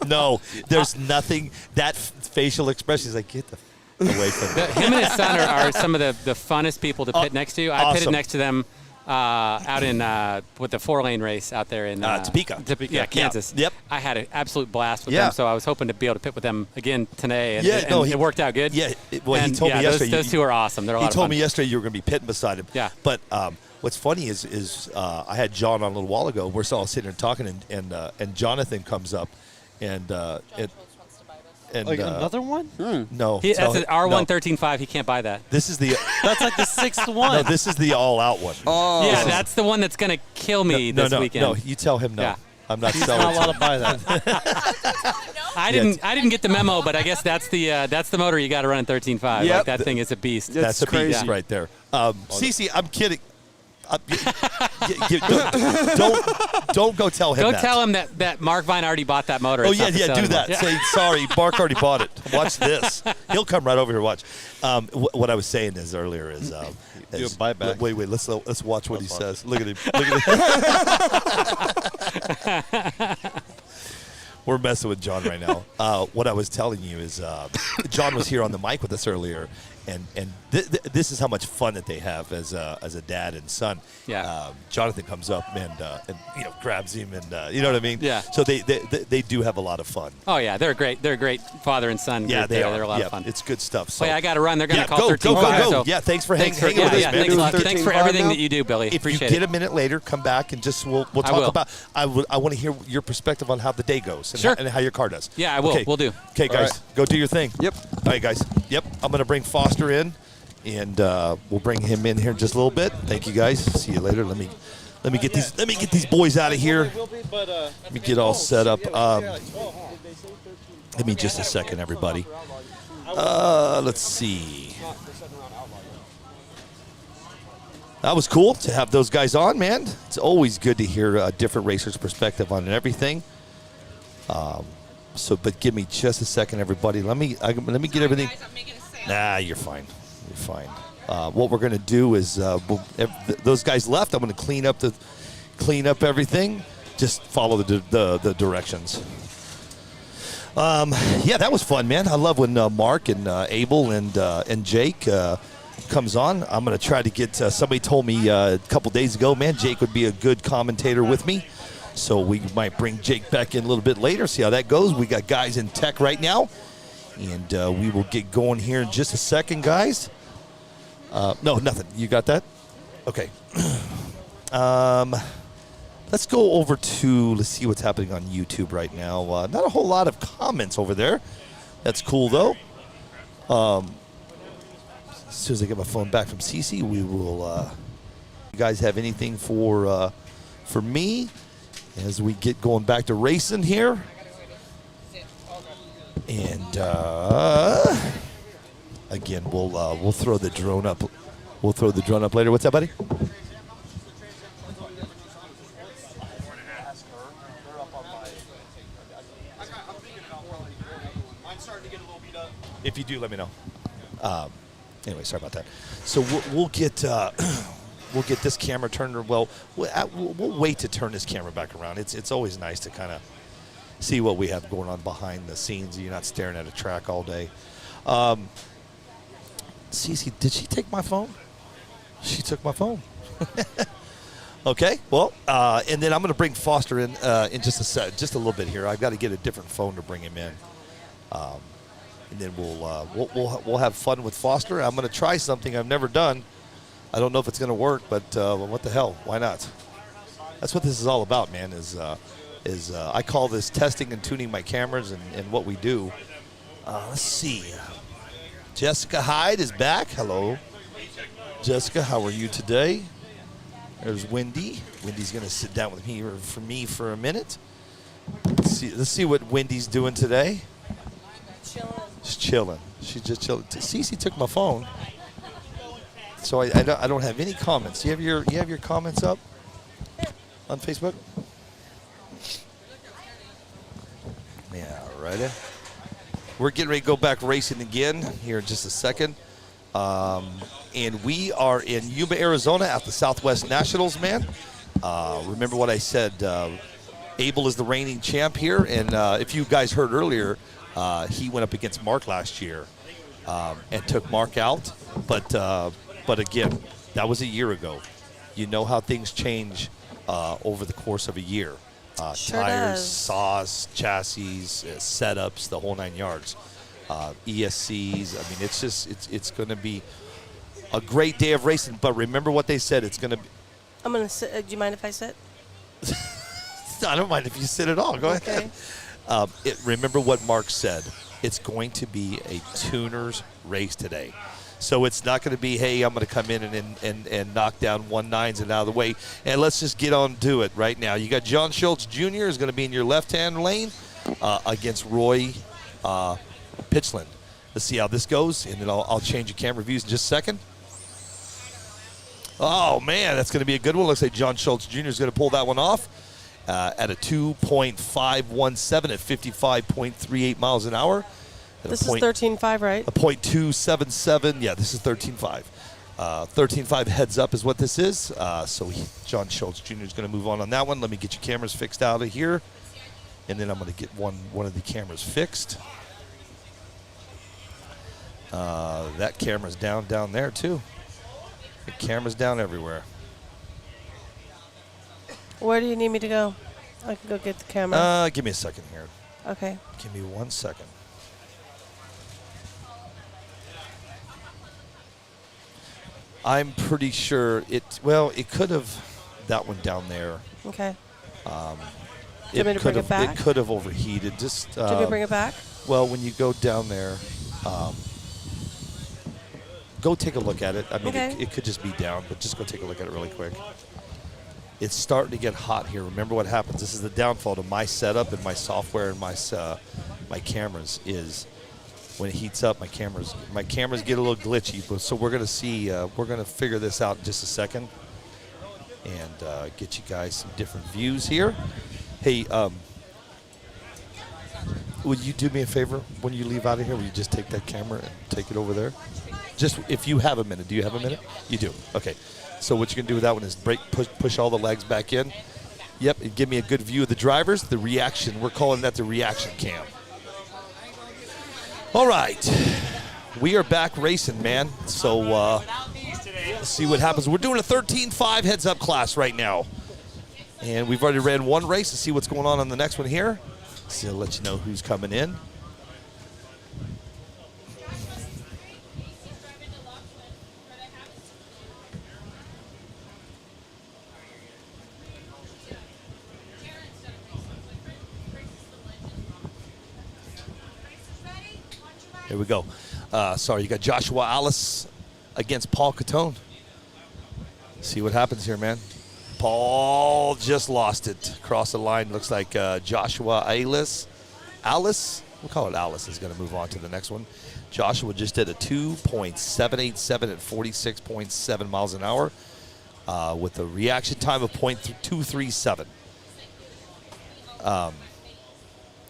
no. There's nothing. That facial expression is like, get the away from me. Him and his son are some of the funnest people to pit next to. I pitted awesome. next to them out in with the 4-lane race out there in Topeka. Yeah, Kansas. Yep. I had an absolute blast with Yeah. them, so I was hoping to be able to pit with them again today, and, he it worked out good. Yeah, he told And, me yesterday. Those two are awesome. They're a lot He of told fun. me yesterday you were going to be pitting beside him. Yeah. But what's funny is I had John on a little while ago. We're all sitting there talking, and Jonathan comes up, and Like another one? no, That's no, an R113.5. He can't buy that. This is the That's like the sixth one. no. This is the all-out one. Oh, Yeah, that's the one that's going to kill me no, this no, weekend. no. You tell him no. Yeah. I'm not He's selling. not it allowed to to buy that. I didn't get the memo, but I guess that's the motor you got to run in 13.5. Yep. Like, that thing is a beast. That's a crazy. beast right there. Cece, I'm kidding. Don't go tell him Go that. tell him that Mark Vine already bought that motor. Oh, It's not for yeah, sale do anymore. that. Yeah. Say, sorry, Mark already bought it. Watch this. He'll come right over here, watch. What I was saying is earlier is... Do a buyback. Wait, let's watch what he says. Look at him. Look at him. We're messing with John right now. What I was telling you is John was here on the mic with us earlier, and this is how much fun that they have as a dad and son. Yeah. Jonathan comes up and grabs him and you know what I mean. Yeah. So they do have a lot of fun. Oh yeah, they're great. They're a great father and son. Yeah, group they there. are. They're a lot yeah, of fun. It's good stuff. So Oh, yeah, I got to run. They're going to call go, 13. go. So Yeah, thanks for hanging yeah, with us, yeah, man. thanks for everything that you do, Billy. If you Appreciate get it. a minute later, come back and just we'll talk will. about. I want to hear your perspective on how the day goes and, Sure. and how your car does. Yeah, I will. Okay. We'll do. Okay, guys, right. go do your thing. Yep. All right, guys. Yep. I'm going to bring Foster in, and we'll bring him in here in just a little bit. Thank you, guys. See you later. Let me get these boys out of here. Let me get all set up. Give me just a second, everybody. Let's see. That was cool to have those guys on, man. It's always good to hear a different racer's perspective on everything. But give me just a second, everybody. Let me get everything. Nah, you're fine. You're fine. What we're gonna do is those guys left. I'm gonna clean up everything. Just follow the directions. Yeah, that was fun, man. I love when Mark and Abel and Jake comes on. I'm gonna try to get. Somebody told me a couple days ago, man, Jake would be a good commentator with me. So we might bring Jake back in a little bit later, see how that goes. We got guys in tech right now, and we will get going here in just a second, guys. No, nothing. You got that? Okay. Let's go over to, let's see what's happening on YouTube right now. Not a whole lot of comments over there. That's cool, though. As soon as I get my phone back from Cece, we will, you guys have anything for me as we get going back to racing here? And again, we'll throw the drone up. We'll throw the drone up later. What's that, buddy? If you do, let me know. Anyway, sorry about that. So we'll get we'll get this camera turned. Well, we'll wait to turn this camera back around. It's always nice to kind of see what we have going on behind the scenes. You're not staring at a track all day. Cece, did she take my phone? She took my phone. Okay. Well, and then I'm going to bring Foster in just a little bit here. I've got to get a different phone to bring him in. And then we'll have fun with Foster. I'm going to try something I've never done. I don't know if it's going to work, but what the hell? Why not? That's what this is all about, man. Is I call this testing and tuning my cameras and what we do. Let's see. Jessica Hyde is back. Hello, Jessica. How are you today? There's Wendy. Wendy's going to sit down with me for a minute. Let's see what Wendy's doing today. She's chilling. She's just chilling. Cece took my phone, so I don't have any comments. You have your comments up on Facebook? Yeah, all righty. We're getting ready to go back racing again here in just a second. And we are in Yuma, Arizona at the Southwest Nationals, man. Remember what I said, Abel is the reigning champ here. And if you guys heard earlier, he went up against Mark last year and took Mark out. But again, that was a year ago. You know how things change over the course of a year. Sure Tires, does. sauce, chassis, setups, the whole 9 yards. ESCs. I mean, it's going to be a great day of racing. But remember what they said. It's going to be. I'm going to sit. Do you mind if I sit? I don't mind if you sit at all. Go Okay. ahead. Remember what Mark said. It's going to be a tuner's race today. So it's not going to be, hey, I'm going to come in and knock down 1.9s and out of the way. And let's just get on to it right now. You got John Schultz Jr. is going to be in your left-hand lane against Roy Pitchland. Let's see how this goes, and then I'll change your camera views in just a second. Oh, man, that's going to be a good one. Looks like John Schultz Jr. is going to pull that one off at a 2.517 at 55.38 miles an hour. This is 13.5, right? A .277. Yeah, this is 13.5. 13.5 heads up is what this is. John Schultz Jr. is going to move on that one. Let me get your cameras fixed out of here, and then I'm going to get one of the cameras fixed. That camera's down there too. The camera's down everywhere. Where do you need me to go? I can go get the camera. Give me a second here. Okay. Give me 1 second. I'm pretty sure it could have that one down there. Okay. Do you want me to bring it back? It could have overheated. Just Do you want me to bring it back? Well, when you go down there, go take a look at it. I mean, Okay. it could just be down, but just go take a look at it really quick. It's starting to get hot here. Remember what happens. This is the downfall to my setup and my software and my cameras is when it heats up, my cameras get a little glitchy. But so we're gonna see. We're gonna figure this out in just a second and get you guys some different views here. Hey, would you do me a favor when you leave out of here? Will you just take that camera and take it over there? Just if you have a minute. Do you have a minute? You do. Okay. So what you can do with that one is push all the legs back in. Yep, and give me a good view of the drivers. The reaction, we're calling that the reaction cam. All right, we are back racing, man. So let's see what happens. We're doing a 13.5 heads-up class right now. And we've already ran one race. Let's see what's going on the next one here. So I'll let you know who's coming in. Here we go. Sorry, you got Joshua Alice against Paul Catone. See what happens here, man. Paul just lost it. Across the line, looks like Joshua Alice, we'll call it Alice, is going to move on to the next one. Joshua just did a 2.787 at 46.7 miles an hour with a reaction time of .237.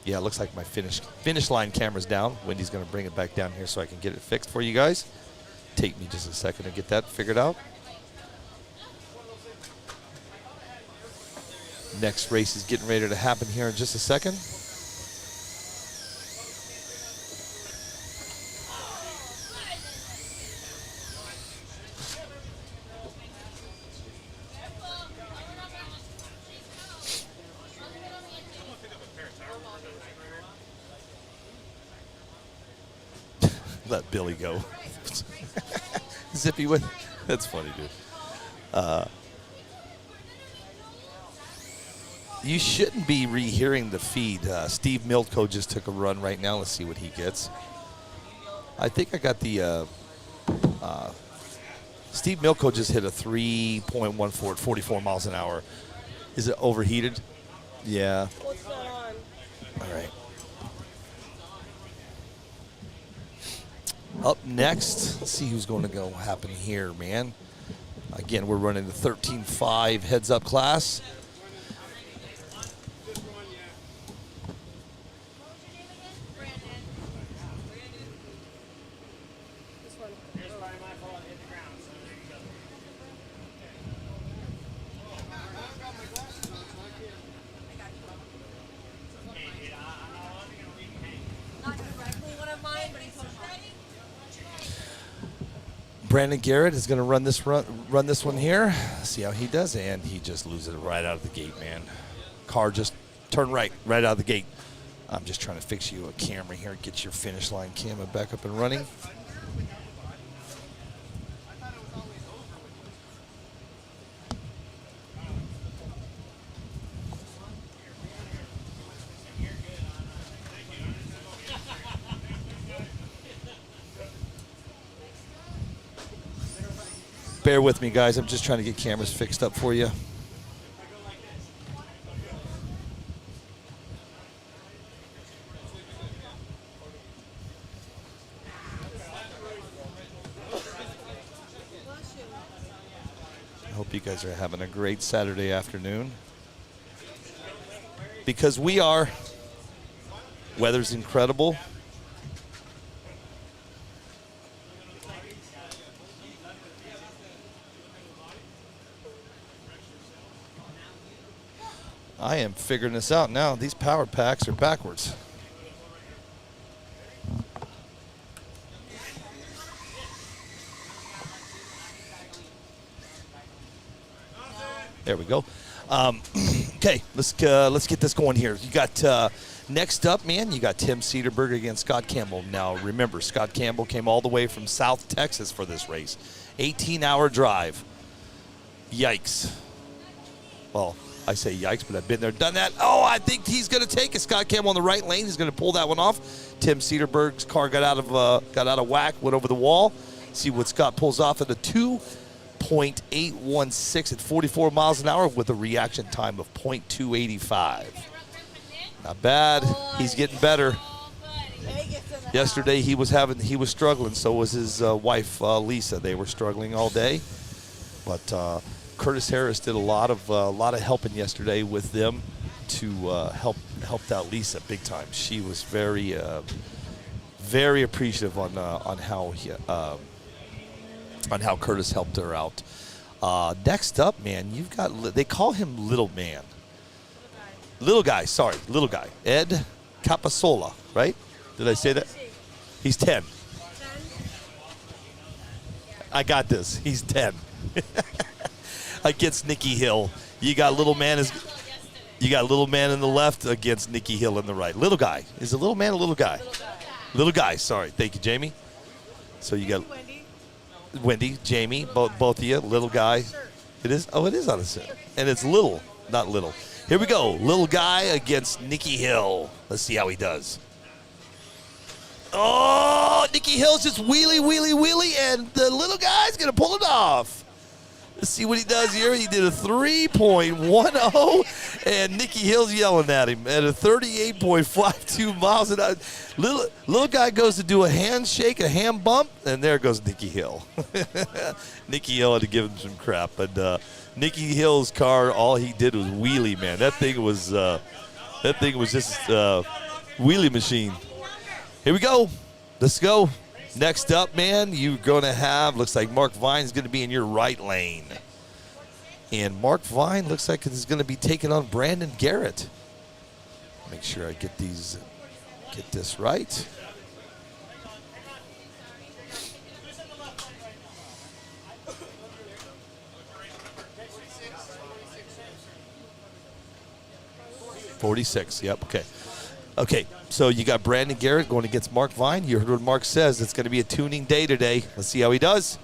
Yeah, it looks like my finish line camera's down. Wendy's going to bring it back down here so I can get it fixed for you guys. Take me just a second to get that figured out. Next race is getting ready to happen here in just a second. Let Billy go. Zippy with. That's funny, dude. You shouldn't be rehearing the feed. Steve Milko just took a run right now. Let's see what he gets. I think I got the. Steve Milko just hit a 3.14 at 44 miles an hour. Is it overheated? Yeah. What's going on? All right. Up next, let's see who's going to go happen here, man. Again, we're running the 13.5 heads-up class. Brandon Garrett is going to run this one here. See how he does, and he just loses it right out of the gate, man. Car just turned right out of the gate. I'm just trying to fix you a camera here, get your finish line camera back up and running. Bear with me, guys. I'm just trying to get cameras fixed up for you. I hope you guys are having a great Saturday afternoon. Because we are. Weather's incredible. I am figuring this out now. These power packs are backwards. There we go. Okay, let's get this going here. You got next up, man. You got Tim Cederberg against Scott Campbell. Now remember, Scott Campbell came all the way from South Texas for this race. 18-hour drive. Yikes. Well, I say yikes, but I've been there, done that. Oh, I think he's going to take it. Scott Campbell on the right lane. He's going to pull that one off. Tim Cederberg's car got out of whack, went over the wall. See what Scott pulls off at a 2.816 at 44 miles an hour with a reaction time of 0.285. Not bad. He's getting better. Yesterday he was struggling. So was his wife Lisa. They were struggling all day, but. Curtis Harris did a lot of helping yesterday with them to helped out Lisa big time. She was very appreciative on how Curtis helped her out. Next up, man, you've got they call him Little Man, Little Guy. Ed Capasola, right? Did I say that? He's 10. I got this. He's 10. Against Nicky Hill. You got little man in the left against Nicky Hill in the right. Little guy. Is it little man or little guy? Little guy. Sorry. Thank you, Jamie. So you got Wendy, Jamie, both of you. Little guy. It is. Oh, it is on a set. And it's little, not little. Here we go. Little guy against Nicky Hill. Let's see how he does. Oh, Nicky Hill's just wheelie, and the little guy's gonna pull it off. Let's see what he does here. He did a 3.10, and Nicky Hill's yelling at him at a 38.52 miles an hour. Little guy goes to do a handshake, a hand bump, and there goes Nicky Hill. Nicky Hill had to give him some crap, but Nicky Hill's car, all he did was wheelie, man. That thing was just a wheelie machine. Here we go. Let's go. Next up, man, you're going to have, looks like Mark Vine's going to be in your right lane. And Mark Vine looks like he's going to be taking on Brandon Garrett. Make sure I get this right. $46, yep, okay. Okay, so you got Brandon Garrett going against Mark Vine. You heard what Mark says. It's going to be a tuning day today. Let's see how he does.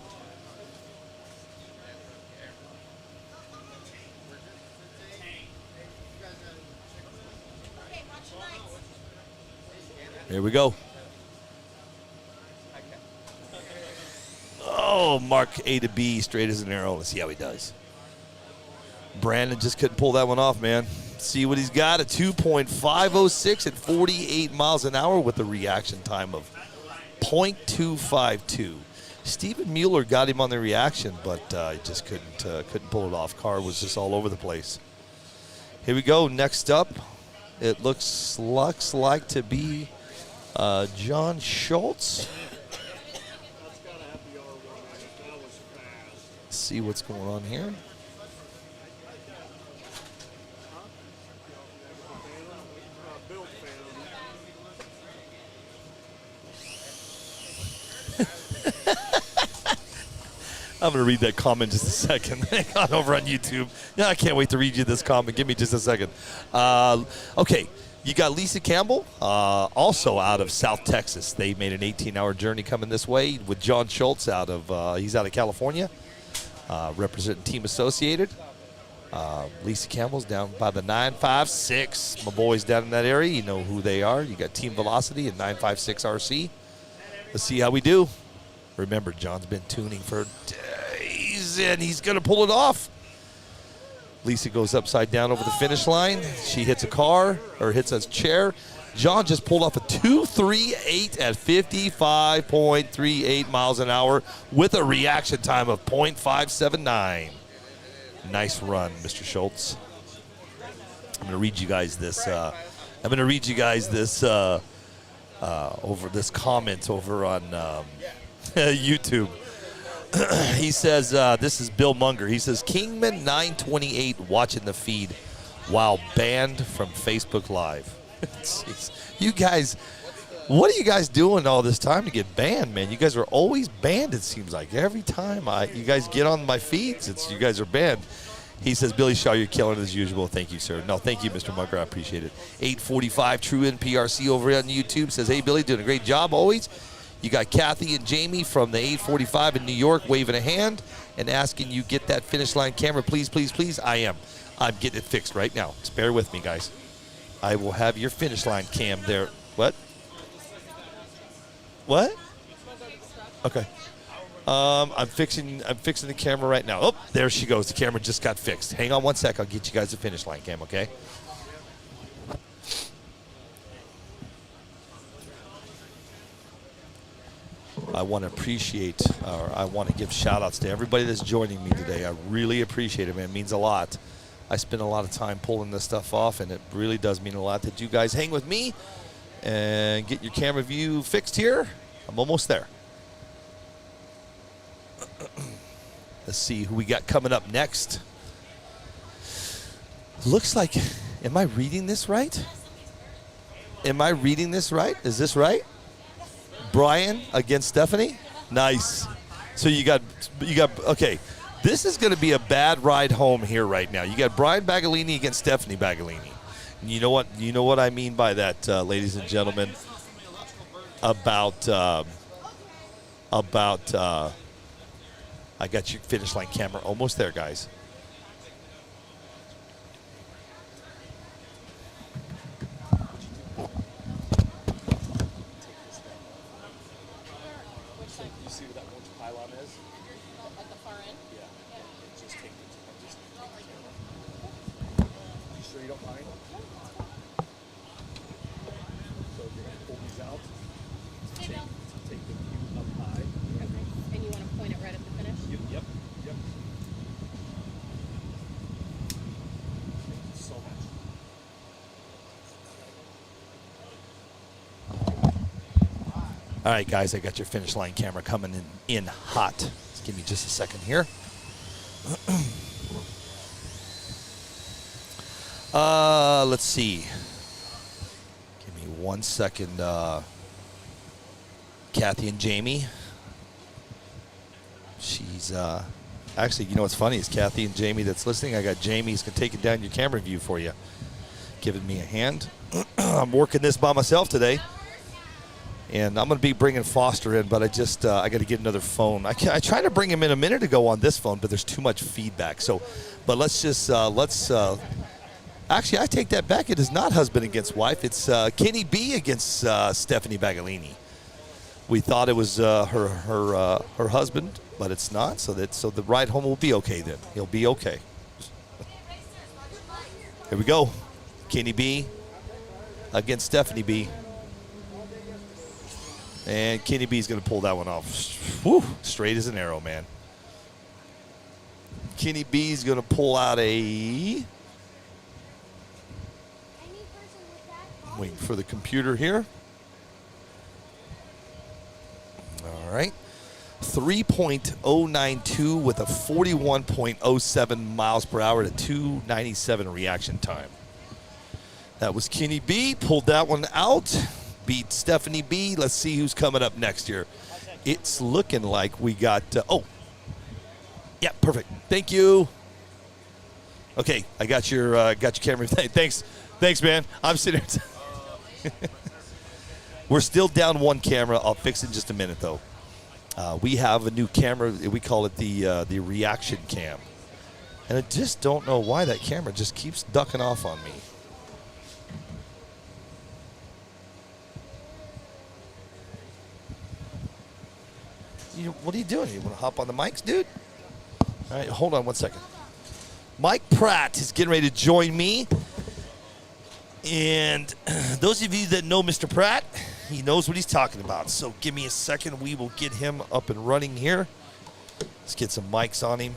Here we go. Oh, Mark A to B, straight as an arrow. Let's see how he does. Brandon just couldn't pull that one off, man. See what he's got, a 2.506 at 48 miles an hour with a reaction time of 0.252. Stephen Mueller got him on the reaction, but he just couldn't pull it off. Car was just all over the place. Here we go. Next up, it looks like to be John Schultz. Let's see what's going on here. I'm going to read that comment just a second. Hang on over on YouTube. Yeah, I can't wait to read you this comment. Give me just a second. Okay, you got Lisa Campbell, also out of South Texas. They made an 18-hour journey coming this way with John Schultz he's out of California, representing Team Associated. Lisa Campbell's down by the 956. My boys down in that area, you know who they are. You got Team Velocity and 956 RC. Let's see how we do. Remember, John's been tuning for days, and he's going to pull it off. Lisa goes upside down over the finish line. She hits a car, or hits a chair. John just pulled off a 2.38 at 55.38 miles an hour with a reaction time of 0.579. Nice run, Mr. Schultz. I'm going to read you guys this. Over this comment over on YouTube. He says, this is Bill Munger. He says, Kingman 928 watching the feed while banned from Facebook Live. Jeez. You guys, what are you guys doing all this time to get banned, man? You guys are always banned, it seems like. Every time you guys get on my feeds, you guys are banned. He says, Billy Shaw, you're killing it as usual. Thank you, sir. No, thank you, Mr. Munger. I appreciate it. 845 True NPRC over on YouTube says, hey, Billy, doing a great job always. You got Kathy and Jamie from the 845 in New York waving a hand and asking you get that finish line camera, please, please, please. I am. I'm getting it fixed right now. Just bear with me, guys. I will have your finish line cam there. What? What? Okay. I'm fixing the camera right now. Oh, there she goes. The camera just got fixed. Hang on one sec. I'll get you guys the finish line cam, okay? I want to give shout outs to everybody that's joining me today. I really appreciate it, man. It means a lot. I spend a lot of time pulling this stuff off, and it really does mean a lot that you guys hang with me and get your camera view fixed here. I'm almost there. Let's see who we got coming up next. Looks like, am I reading this right? Is this right? Brian against Stephanie? Nice. So you got, okay. This is going to be a bad ride home here right now. You got Brian Bagalini against Stephanie Bagalini. And you know what I mean by that, ladies and gentlemen, about I got your finish line camera almost there, guys. You see where that orange pylon is? At the far end? Yeah. Just take the camera. You sure you don't mind? So you're going to pull these out. Take the view up high. And you want to point it right at the finish? Yep. Thank you so much. All right, guys, I got your finish line camera coming in hot. Just give me just a second here. Let's see. Give me 1 second. Kathy and Jamie. She's actually, you know what's funny is Kathy and Jamie that's listening. I got Jamie's taking down your camera view for you, giving me a hand. I'm working this by myself today, and I'm going to be bringing Foster in, but I got to get another phone. I tried to bring him in a minute ago on this phone, but there's too much feedback. So, but actually, I take that back. It is not husband against wife. It's Kenny B against Stephanie Bagalini. We thought it was her husband, but it's not. So the ride home will be okay then. He'll be okay. Here we go. Kenny B against Stephanie B. And Kenny B is going to pull that one off. Whew, straight as an arrow, man. Kenny B is going to pull out a... Waiting for the computer here. All right. 3.092 with a 41.07 miles per hour to 297 reaction time. That was Kenny B. Pulled that one out. Beat Stephanie B. Let's see who's coming up next year. It's looking like we got, Yeah, perfect. Thank you. Okay, I got your camera. Thanks, man. I'm sitting here. We're still down one camera. I'll fix it in just a minute, though. We have a new camera. We call it the reaction cam, and I just don't know why that camera just keeps ducking off on me. What are you doing? You want to hop on the mics, dude? All right, hold on 1 second. Mike Pratt is getting ready to join me. And those of you that know Mr. Pratt, he knows what he's talking about. So give me a second. We will get him up and running here. Let's get some mics on him.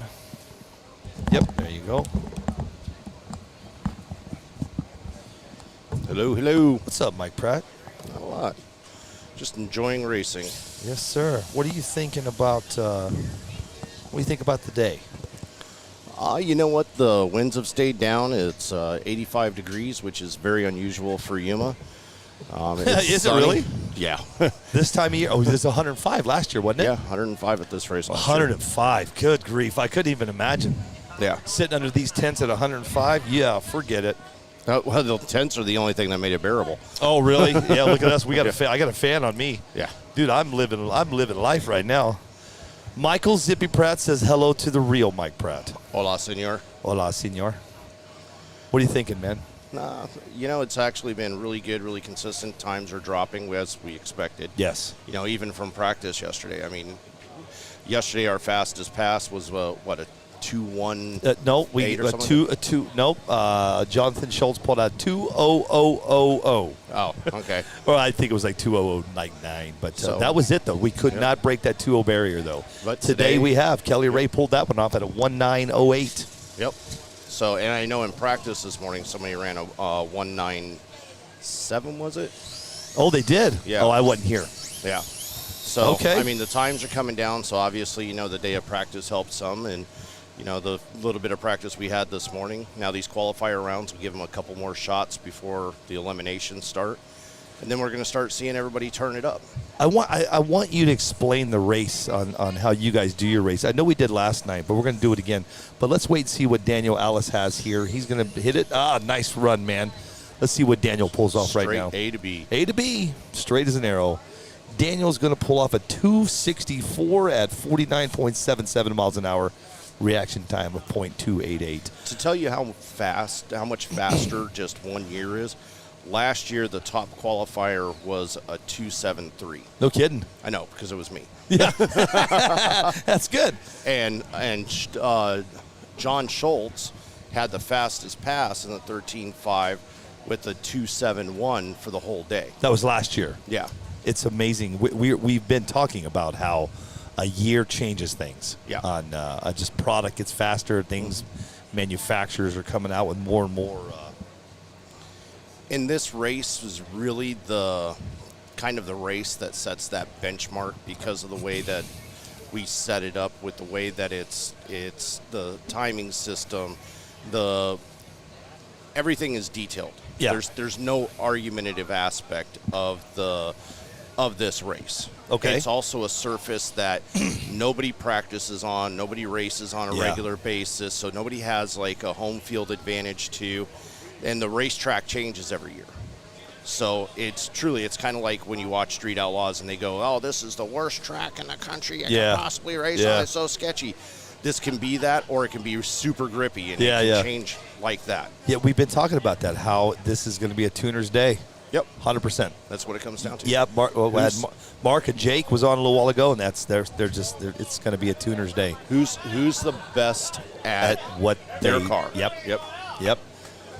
Yep, there you go. Hello, hello. What's up, Mike Pratt? Not a lot. Just enjoying racing. Yes, sir. What are you thinking about? What do you think about the day? You know what? The winds have stayed down. It's 85 degrees, which is very unusual for Yuma. Is it really? Yeah. This time of year? Oh, this is 105 last year, wasn't it? Yeah, 105 at this race last year. 105. Good grief. I couldn't even imagine. Yeah. Sitting under these tents at 105? Yeah, forget it. Well, the tents are the only thing that made it bearable. Oh, really? Yeah, look at us. We got a fan. I got a fan on me. Yeah. Dude, I'm living life right now. Michael Zippy Pratt says hello to the real Mike Pratt. Hola, senor. Hola, senor. What are you thinking, man? Nah, you know, it's actually been really good, really consistent. Times are dropping as we expected. Yes. You know, even from practice yesterday. I mean, yesterday our fastest pass was, what, a 2-1? No, we or something? a two. Nope. Jonathan Schultz pulled out 2:00:00. Oh, okay. Or I think it was like 2:00:99. But So- that was it, though. We could not break that 2:00 barrier, though. But today today- we have Kelly Ray pulled that one off at a 19:08. Yep. So, and I know in practice this morning somebody ran a 1:97, was it? Oh, they did. Yeah. Oh, I wasn't here. Yeah. So, Okay. I mean, the times are coming down, so obviously, you know, the day of practice helped some, and, you know, the little bit of practice we had this morning. Now these qualifier rounds will give them a couple more shots before the eliminations start, and then we're going to start seeing everybody turn it up. I want you to explain the race on how you guys do your race. I know we did last night, but we're going to do it again. But let's wait and see what Daniel Ellis has here. He's going to hit it. Nice run, man. Let's see what Daniel pulls off right now. Straight A to B. A to B, straight as an arrow. Daniel's going to pull off a 264 at 49.77 miles an hour. Reaction time of 0.288. To tell you how much faster just 1 year is, last year the top qualifier was a 273. No kidding. I know, because it was me. Yeah. That's good. And John Schultz had the fastest pass in the 13.5 with a 271 for the whole day. That was last year. Yeah. It's amazing. We've been talking about how a year changes things. Yeah. On just product gets faster. Things, manufacturers are coming out with more and more. And this race was really the kind of the race that sets that benchmark because of the way that we set it up, with the way that it's the timing system, everything is detailed. Yeah. There's no argumentative aspect of this race. Okay. It's also a surface that nobody practices on, nobody races on a Yeah. regular basis, so nobody has like a home field advantage to, and the racetrack changes every year. So it's kind of like when you watch Street Outlaws and they go, "Oh, this is the worst track in the country I Yeah. can possibly race Yeah. on. It's so sketchy." This can be that, or it can be super grippy, and Yeah, it can yeah. change like that. Yeah, we've been talking about that. How this is going to be a tuner's day. Yep, 100%. that's what it comes down to. Yeah, Mark and Jake was on a little while ago, and it's going to be a tuner's day. Who's the best at what their they- car? Yep.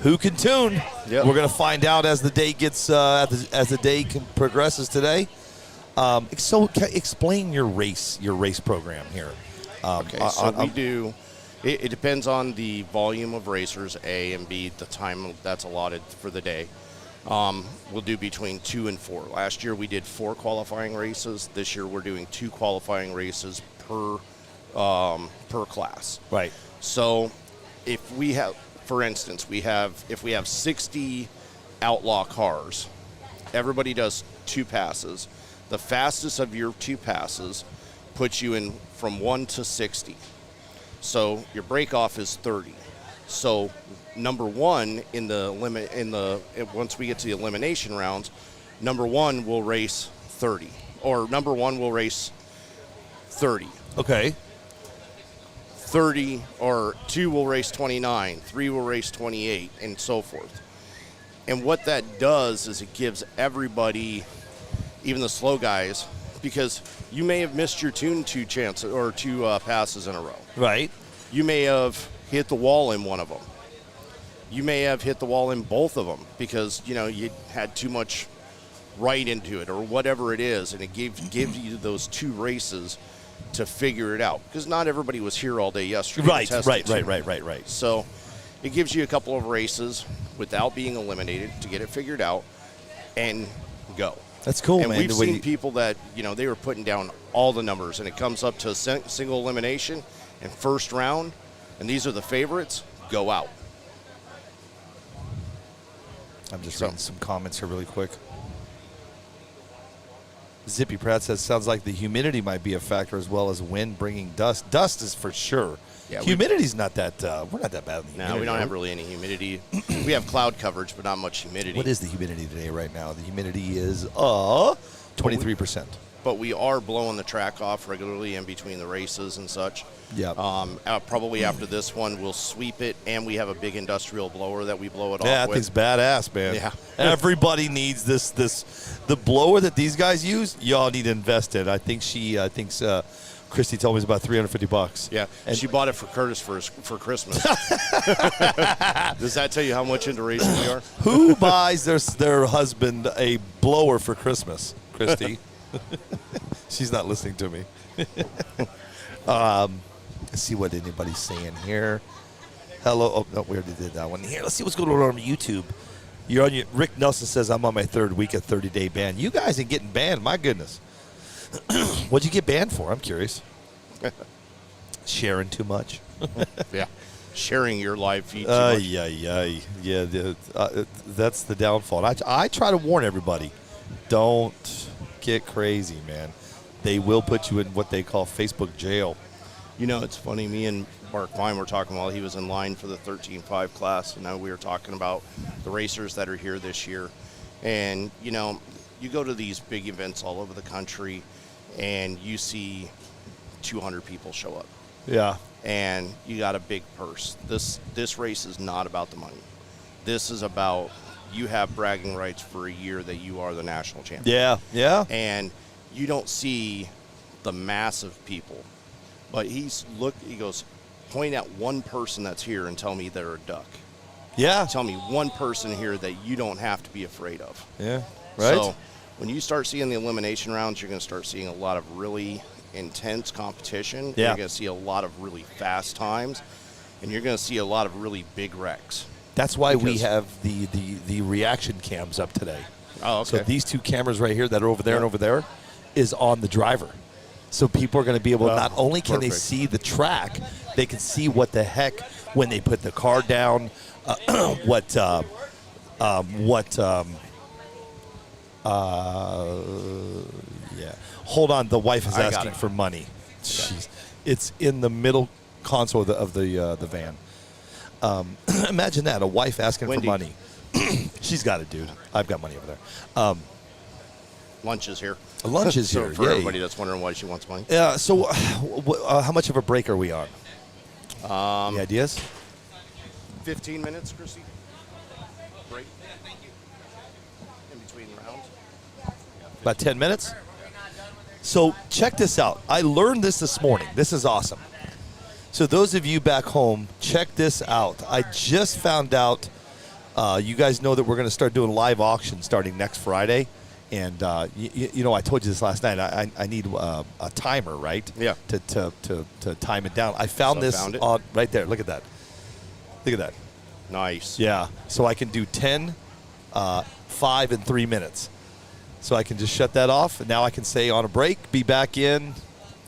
Who can tune? Yep. We're going to find out as the day gets as the day progresses today. So explain your race program here. Okay, so we do. It depends on the volume of racers, A, and B, the time that's allotted for the day. We'll do between 2 and 4. Last year we did 4 qualifying races. This year we're doing 2 qualifying races per class. Right. So if we have, for instance, if we have 60 outlaw cars, everybody does 2 passes. The fastest of your 2 passes puts you in from 1 to 60. So your break off is 30. So number one in the once we get to the elimination rounds, number one will race 30, or number one will race 30. Okay. 30, or 2 will race 29, 3 will race 28, and so forth. And what that does is it gives everybody, even the slow guys, because you may have missed your tune two passes in a row. Right. You may have hit the wall in one of them. You may have hit the wall in both of them because, you had too much right into it or whatever it is, and it gives you those 2 races to figure it out, because not everybody was here all day yesterday. Right. So it gives you a couple of races without being eliminated to get it figured out and go. That's cool, and man. We've seen people that, they were putting down all the numbers, and it comes up to a single elimination and first round, and these are the favorites, go out. I'm just reading some comments here really quick. Zippy Pratt says, sounds like the humidity might be a factor as well as wind bringing dust. Dust is for sure. Yeah, humidity's not that, we're not that bad in the humidity. No, we don't have really any humidity. We have cloud coverage, but not much humidity. What is the humidity today right now? The humidity is 23%. But we are blowing the track off regularly in between the races and such. Yeah. Probably after this one, we'll sweep it, and we have a big industrial blower that we blow it off with. Yeah, that thing's badass, man. Yeah. Everybody needs this. The blower that these guys use, y'all need to invest in. I think Christy told me it's about $350. Yeah, and she bought it for Curtis for Christmas. Does that tell you how much into racing we are? Who buys their husband a blower for Christmas, Christy? She's not listening to me. Let's see what anybody's saying here. Hello. Oh, no, we already did that one. Here, let's see what's going on YouTube. Rick Nelson says, I'm on my 3rd week of 30-day ban. You guys ain't getting banned. My goodness. What'd you get banned for? I'm curious. Sharing too much? Yeah. Sharing your live feed too much. Yeah. That's the downfall. I try to warn everybody. Don't get crazy, man. They will put you in what they call Facebook jail. It's funny. Me and Mark Vine were talking while he was in line for the 13.5 class, and now we were talking about the racers that are here this year. And, you go to these big events all over the country, and you see 200 people show up. Yeah. And you got a big purse. This race is not about the money. This is about you have bragging rights for a year that you are the national champion. Yeah. And you don't see the mass of people. But he goes, point at one person that's here and tell me they're a duck. Yeah. Tell me one person here that you don't have to be afraid of. Yeah, right. So when you start seeing the elimination rounds, you're going to start seeing a lot of really intense competition. Yeah. You're going to see a lot of really fast times, and you're going to see a lot of really big wrecks. That's why we have the reaction cams up today. Oh, okay. So these 2 cameras right here that are over there and over there is on the driver. So people are going to be able, not only can they see the track, they can see what the heck when they put the car down, yeah. Hold on, the wife is asking for money. It's in the middle console of the van. Imagine that, a wife asking for money. She's got it, dude. I've got money over there. Lunch is here. Lunch is here. For everybody that's wondering why she wants money. Yeah. So, how much of a break are we on? Any ideas? 15 minutes, Chrissy. Break. In between rounds. About 10 minutes. So check this out. I learned this morning. This is awesome. So those of you back home, check this out. I just found out. You guys know that we're going to start doing live auctions starting next Friday. And, I told you this last night. I need a timer, right? Yeah. To time it down. I found this right there. Look at that. Look at that. Nice. Yeah. So I can do 10, 5, and 3 minutes. So I can just shut that off. And now I can say on a break, be back in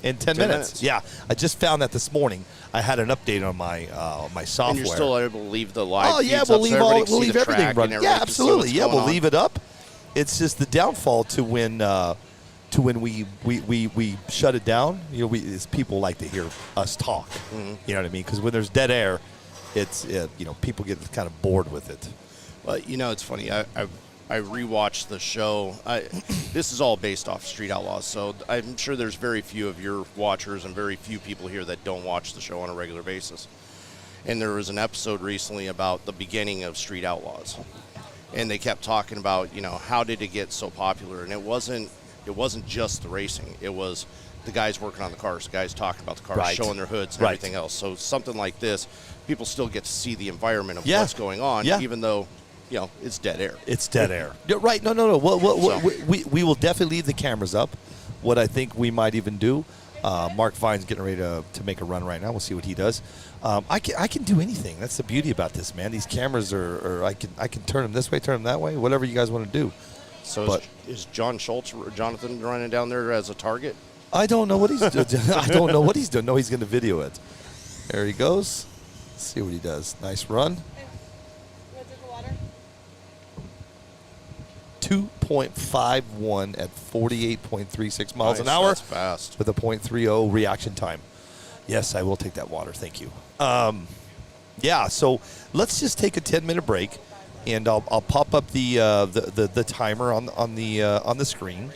10 minutes. Yeah. I just found that this morning. I had an update on my software. And you're still able to leave the live. Oh yeah, we'll leave everything running. Yeah, absolutely. Yeah, we'll leave it up. It's just the downfall to to when we shut it down. You know, people like to hear us talk. Mm-hmm. You know what I mean? Because when there's dead air, it's you know, people get kind of bored with it. Well, you know, it's funny. I rewatched the show. This is all based off Street Outlaws, so I'm sure there's very few of your watchers and very few people here that don't watch the show on a regular basis. And there was an episode recently about the beginning of Street Outlaws, and they kept talking about, you know, how did it get so popular? And it wasn't just the racing. It was the guys working on the cars, the guys talking about the cars, Right. showing their hoods and Right. everything else. So something like this, people still get to see the environment of Yeah. what's going on, Yeah. even though, you know, it's dead air. It's dead air. Yeah, right. No. We will definitely leave the cameras up. What I think we might even do, Mark Vine's getting ready to make a run right now. We'll see what he does. I can do anything. That's the beauty about this, man. These cameras are I can turn them this way, turn them that way, whatever you guys want to do. So is John Schultz, Jonathan, running down there as a target? I don't know what he's doing. I don't know what he's doing. No, he's going to video it. There he goes. Let's see what he does. Nice run. 2.51 at 48.36 miles an Nice, hour. that's fast. With a .30 reaction time. Yes, I will take that water. Thank you. Yeah, so let's just take a 10-minute break, and I'll pop up the timer on the screen,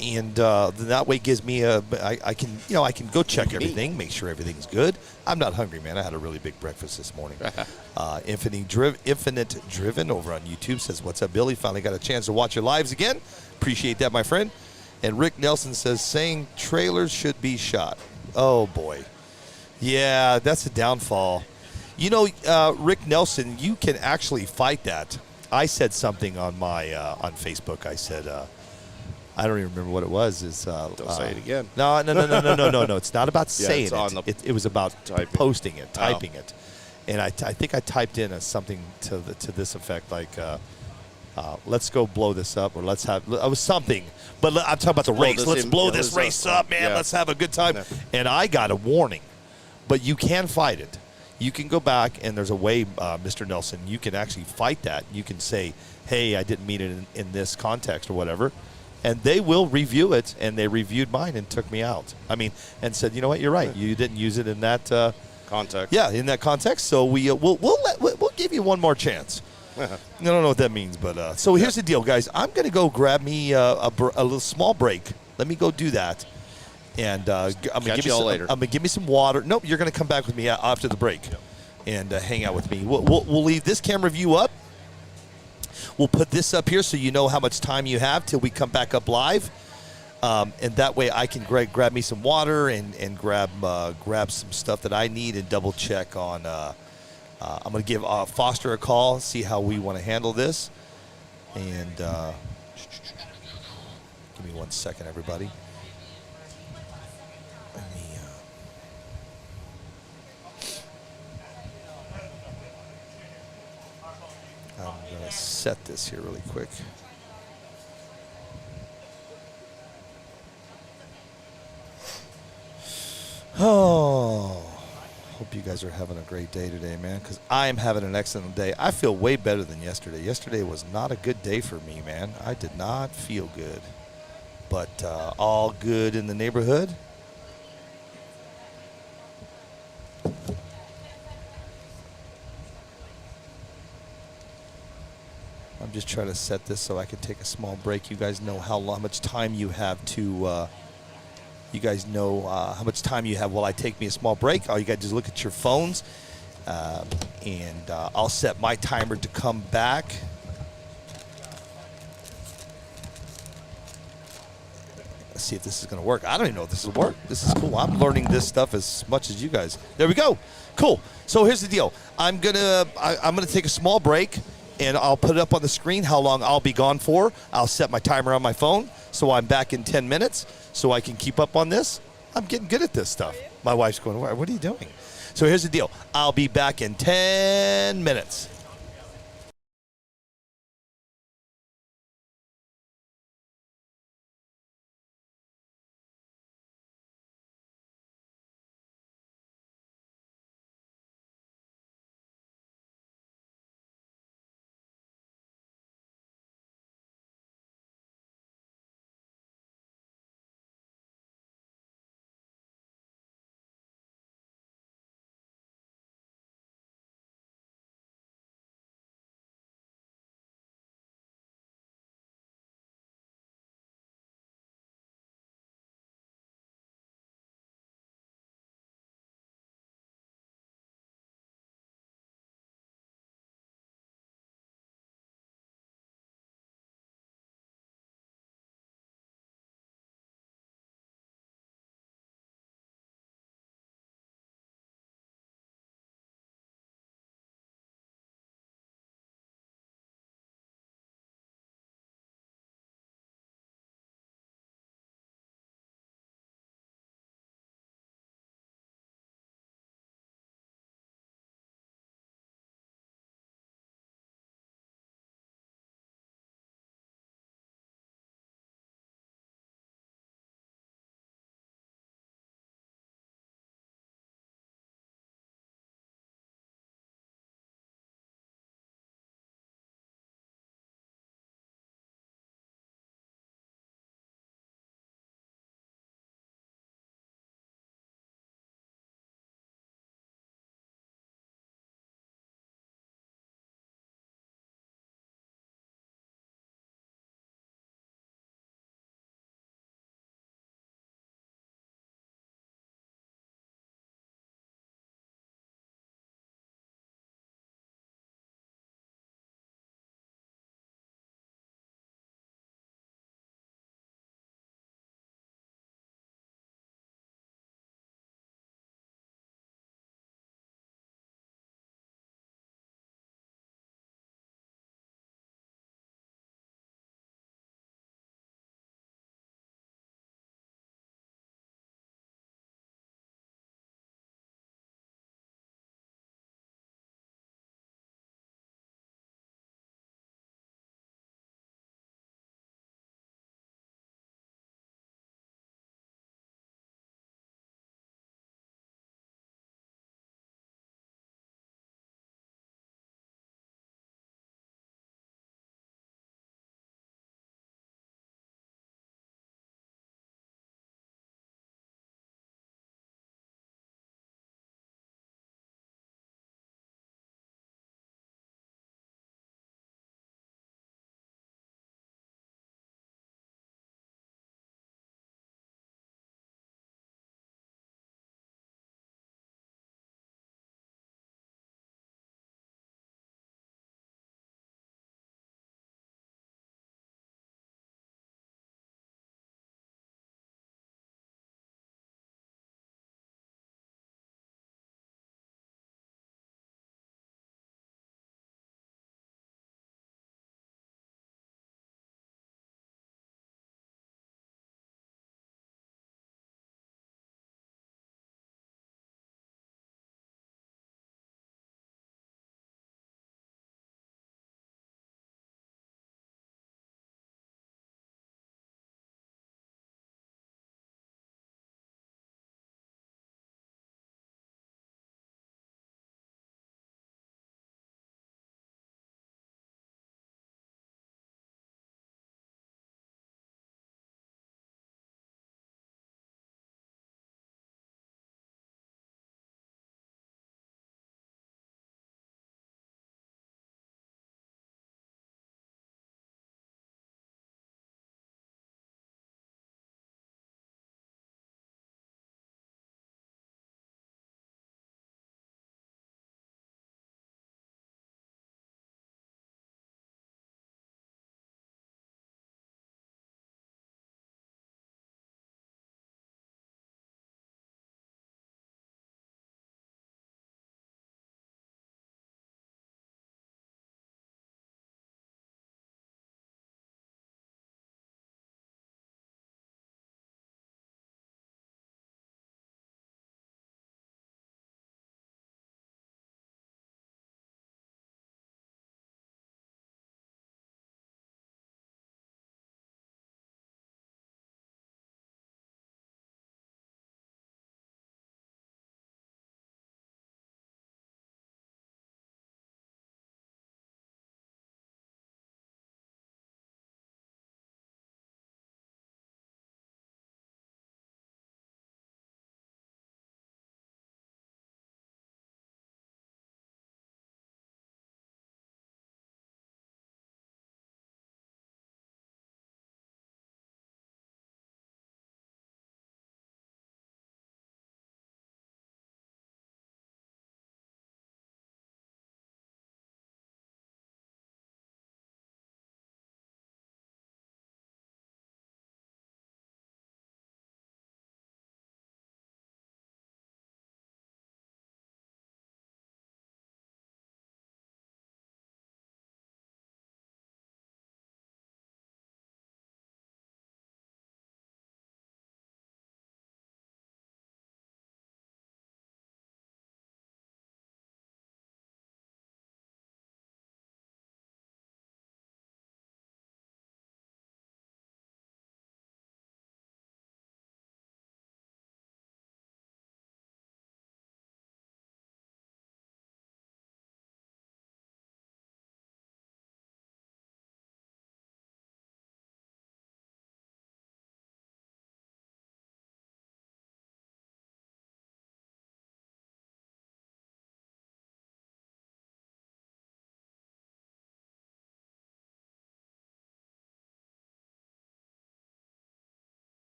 and then that way gives me I can go check everything, make sure everything's good. I'm not hungry, man. I had a really big breakfast this morning. Infinite Driven over on YouTube says, "What's up, Billy? Finally got a chance to watch your lives again. Appreciate that, my friend." And Rick Nelson says, "Saying trailers should be shot." Oh boy, yeah, that's a downfall. You know, Rick Nelson, you can actually fight that. I said something on my on Facebook. I said, I don't even remember what it was. Don't say it again. No. It's not about saying it. It was about posting it, typing it. And I think I typed in something to this effect, like, let's go blow this up, or let's have, it was something. But I'm talking about the race. Let's blow this race up, man. Yeah. Let's have a good time. And I got a warning. But you can fight it. You can go back, and there's a way, Mr. Nelson, you can actually fight that. You can say, hey, I didn't mean it in this context or whatever. And they will review it, and they reviewed mine and took me out. I mean, and said, you know what, you're right. You didn't use it in that context. Yeah, in that context. So we'll give you one more chance. I don't know what that means, but so here's the deal, guys. I'm gonna go grab me a little small break. Let me go do that, and I'm gonna give you later. I'm gonna give me some water. Nope, you're gonna come back with me after the break, and hang out with me. We'll leave this camera view up. We'll put this up here so you know how much time you have till we come back up live. And that way I can grab me some water and grab some stuff that I need and double check on. I'm going to give Foster a call, see how we want to handle this. And give me 1 second, everybody. I'm going to set this here really quick. Oh, hope you guys are having a great day today, man, because I am having an excellent day. I feel way better than yesterday. Yesterday was not a good day for me, man. I did not feel good, but all good in the neighborhood. I'm just trying to set this so I can take a small break. You guys know how much time you have to. You guys know how much time you have while I take me a small break. All you got to do is look at your phones, and I'll set my timer to come back. Let's see if this is going to work. I don't even know if this will work. This is cool. I'm learning this stuff as much as you guys. There we go. Cool. So here's the deal. I'm gonna take a small break, and I'll put it up on the screen how long I'll be gone for. I'll set my timer on my phone, so I'm back in 10 minutes, so I can keep up on this. I'm getting good at this stuff. My wife's going, what are you doing? So here's the deal. I'll be back in 10 minutes.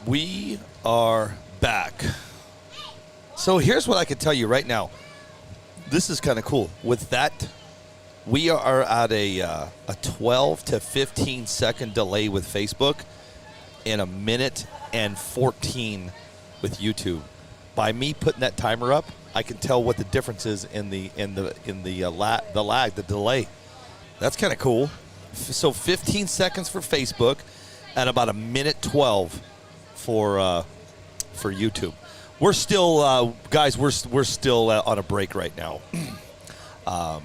We are back. So here's what I can tell you right now. This is kind of cool. With that, we are at a 12 to 15 second delay with Facebook and a minute and 14 with YouTube. By me putting that timer up, I can tell what the difference is in the lag, the delay. That's kind of cool. So 15 seconds for Facebook and about a minute 12 for YouTube. We're still, guys. We're still on a break right now. Hang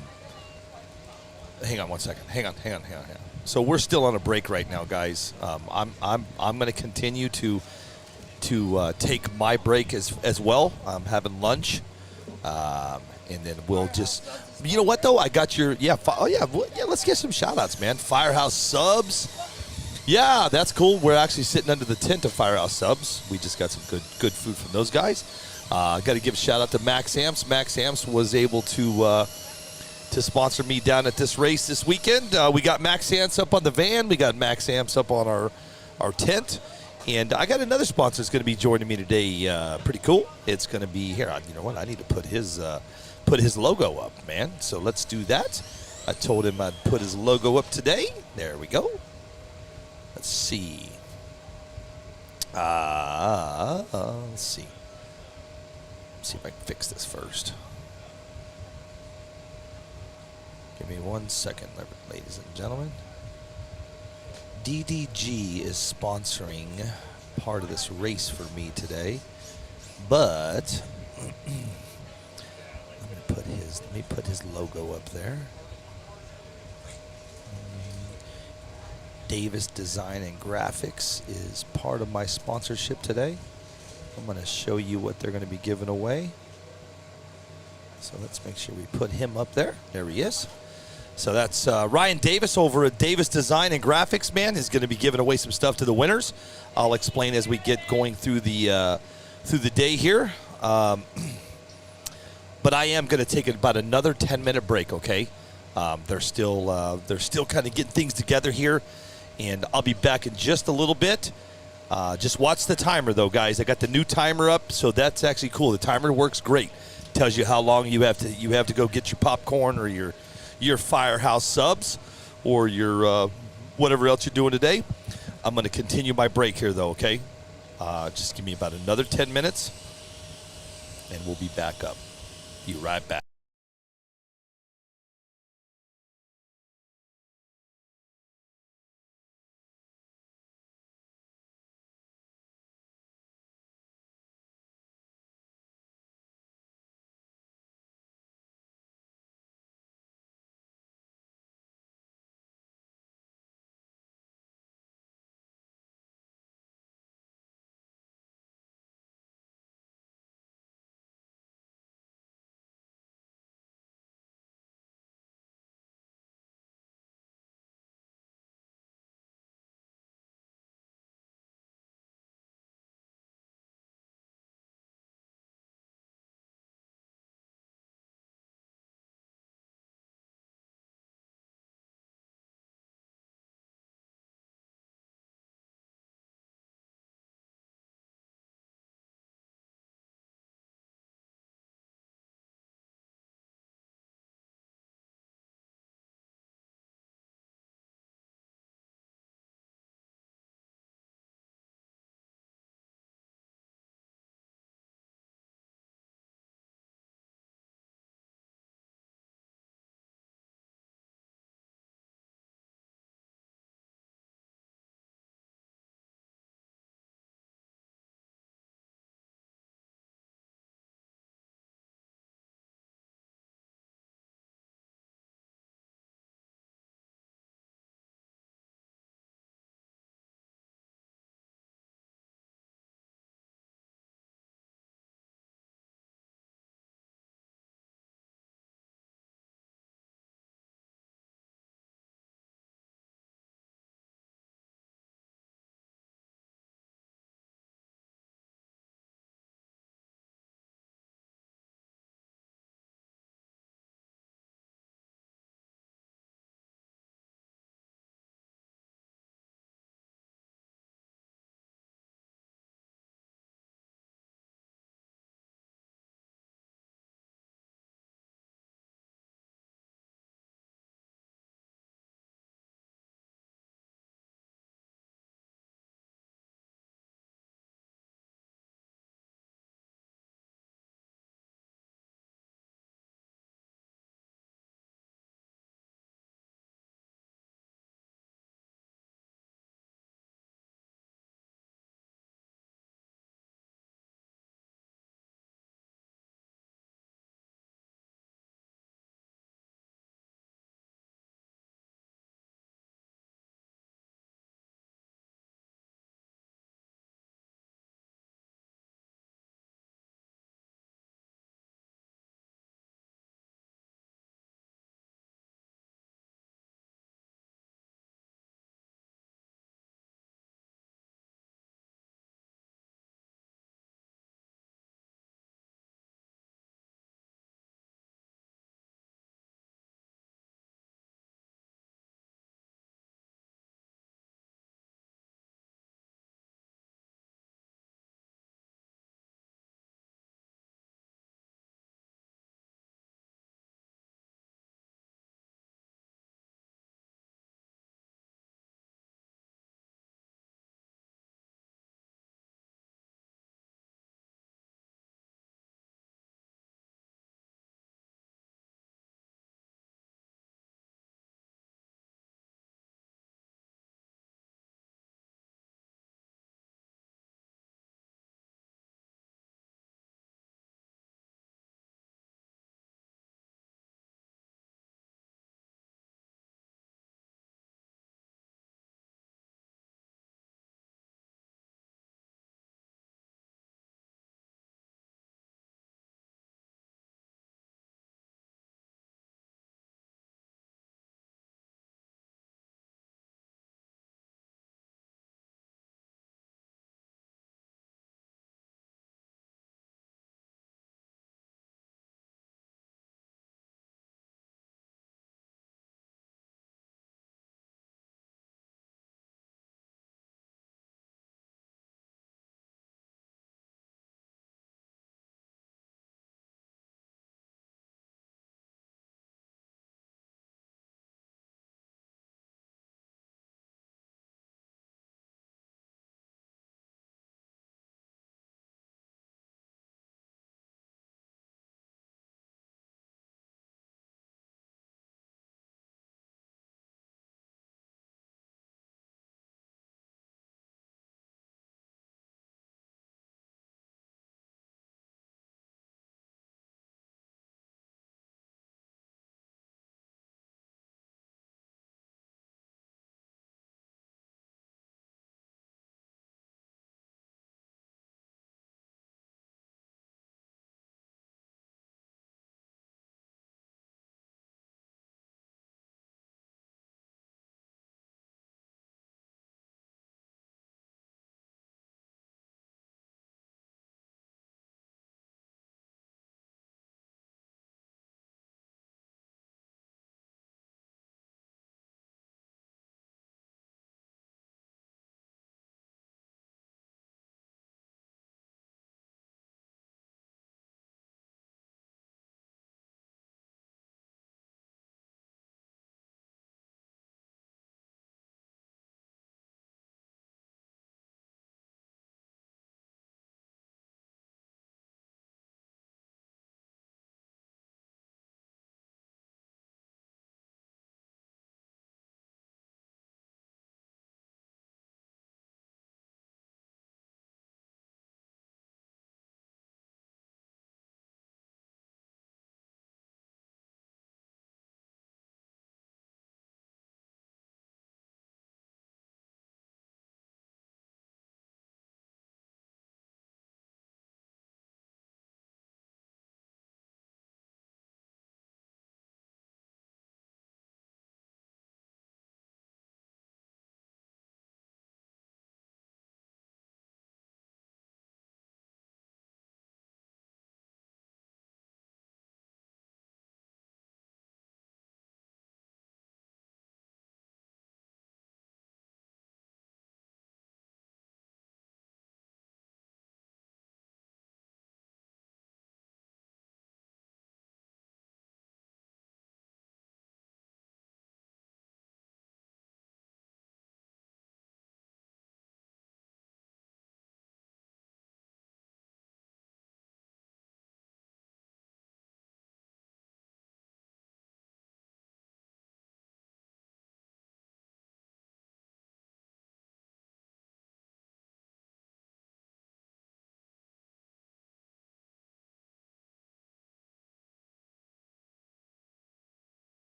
on one second. Hang on. So we're still on a break right now, guys. I'm going to continue to take my break as well. I'm having lunch, and then we'll just. You know what though? I got your Let's get some shout outs, man. Firehouse Subs. Yeah, that's cool. We're actually sitting under the tent of Firehouse Subs. We just got some good food from those guys. Got to give a shout out to Max Amps. Max Amps was able to sponsor me down at this race this weekend. We got Max Amps up on the van. We got Max Amps up on our tent. And I got another sponsor that's going to be joining me today. Pretty cool. It's going to be here. You know what? I need to put his logo up, man. So let's do that. I told him I'd put his logo up today. There we go. Let's see. Let's see. Let's see if I can fix this first. Give me 1 second, ladies and gentlemen. DDG is sponsoring part of this race for me today, but let me put his logo up there. Davis Design and Graphics is part of my sponsorship today. I'm going to show you what they're going to be giving away. So let's make sure we put him up there. There he is. So that's Ryan Davis over at Davis Design and Graphics, man, is going to be giving away some stuff to the winners. I'll explain as we get going through the day here. But I am going to take about another 10-minute break, okay? They're still kind of getting things together here. And I'll be back in just a little bit. Just watch the timer, though, guys. I got the new timer up, so that's actually cool. The timer works great. Tells you how long you have to go get your popcorn or your Firehouse Subs or your whatever else you're doing today. I'm going to continue my break here, though, okay? Just give me about another 10 minutes, and we'll be back up. Be right back.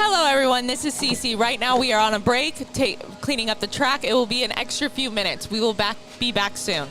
Hello, everyone. This is Cece. Right now, we are on a break, cleaning up the track. It will be an extra few minutes. We will be back soon.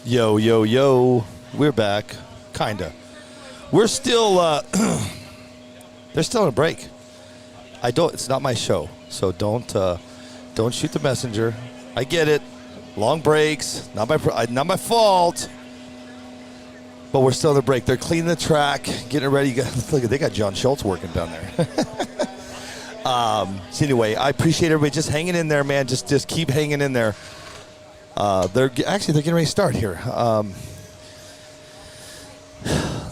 Yo, yo, yo. We're back. Kinda. We're still, they're still on a break. It's not my show, so don't shoot the messenger. I get it. Long breaks, not my fault. But we're still on the break. They're cleaning the track, getting it ready. Look, they got John Schultz working down there. So anyway, I appreciate everybody just hanging in there, man. Just keep hanging in there. They're getting ready to start here. Let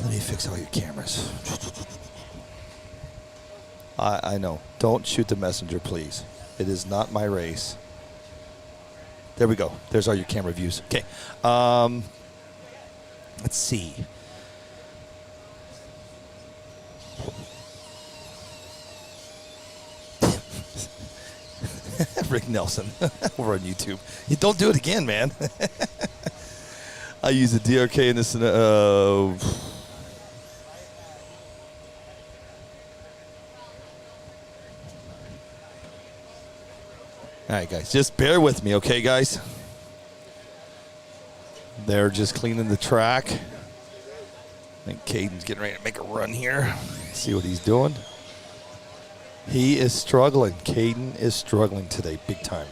me fix all your cameras. I know. Don't shoot the messenger, please. It is not my race. There we go. There's all your camera views. Okay. Let's see. Rick Nelson over on YouTube. You don't do it again, man. I use a DRK in this. All right, guys, just bear with me, okay, guys? They're just cleaning the track. I think Caden's getting ready to make a run here. See what he's doing. He is struggling. Caden is struggling today, big time.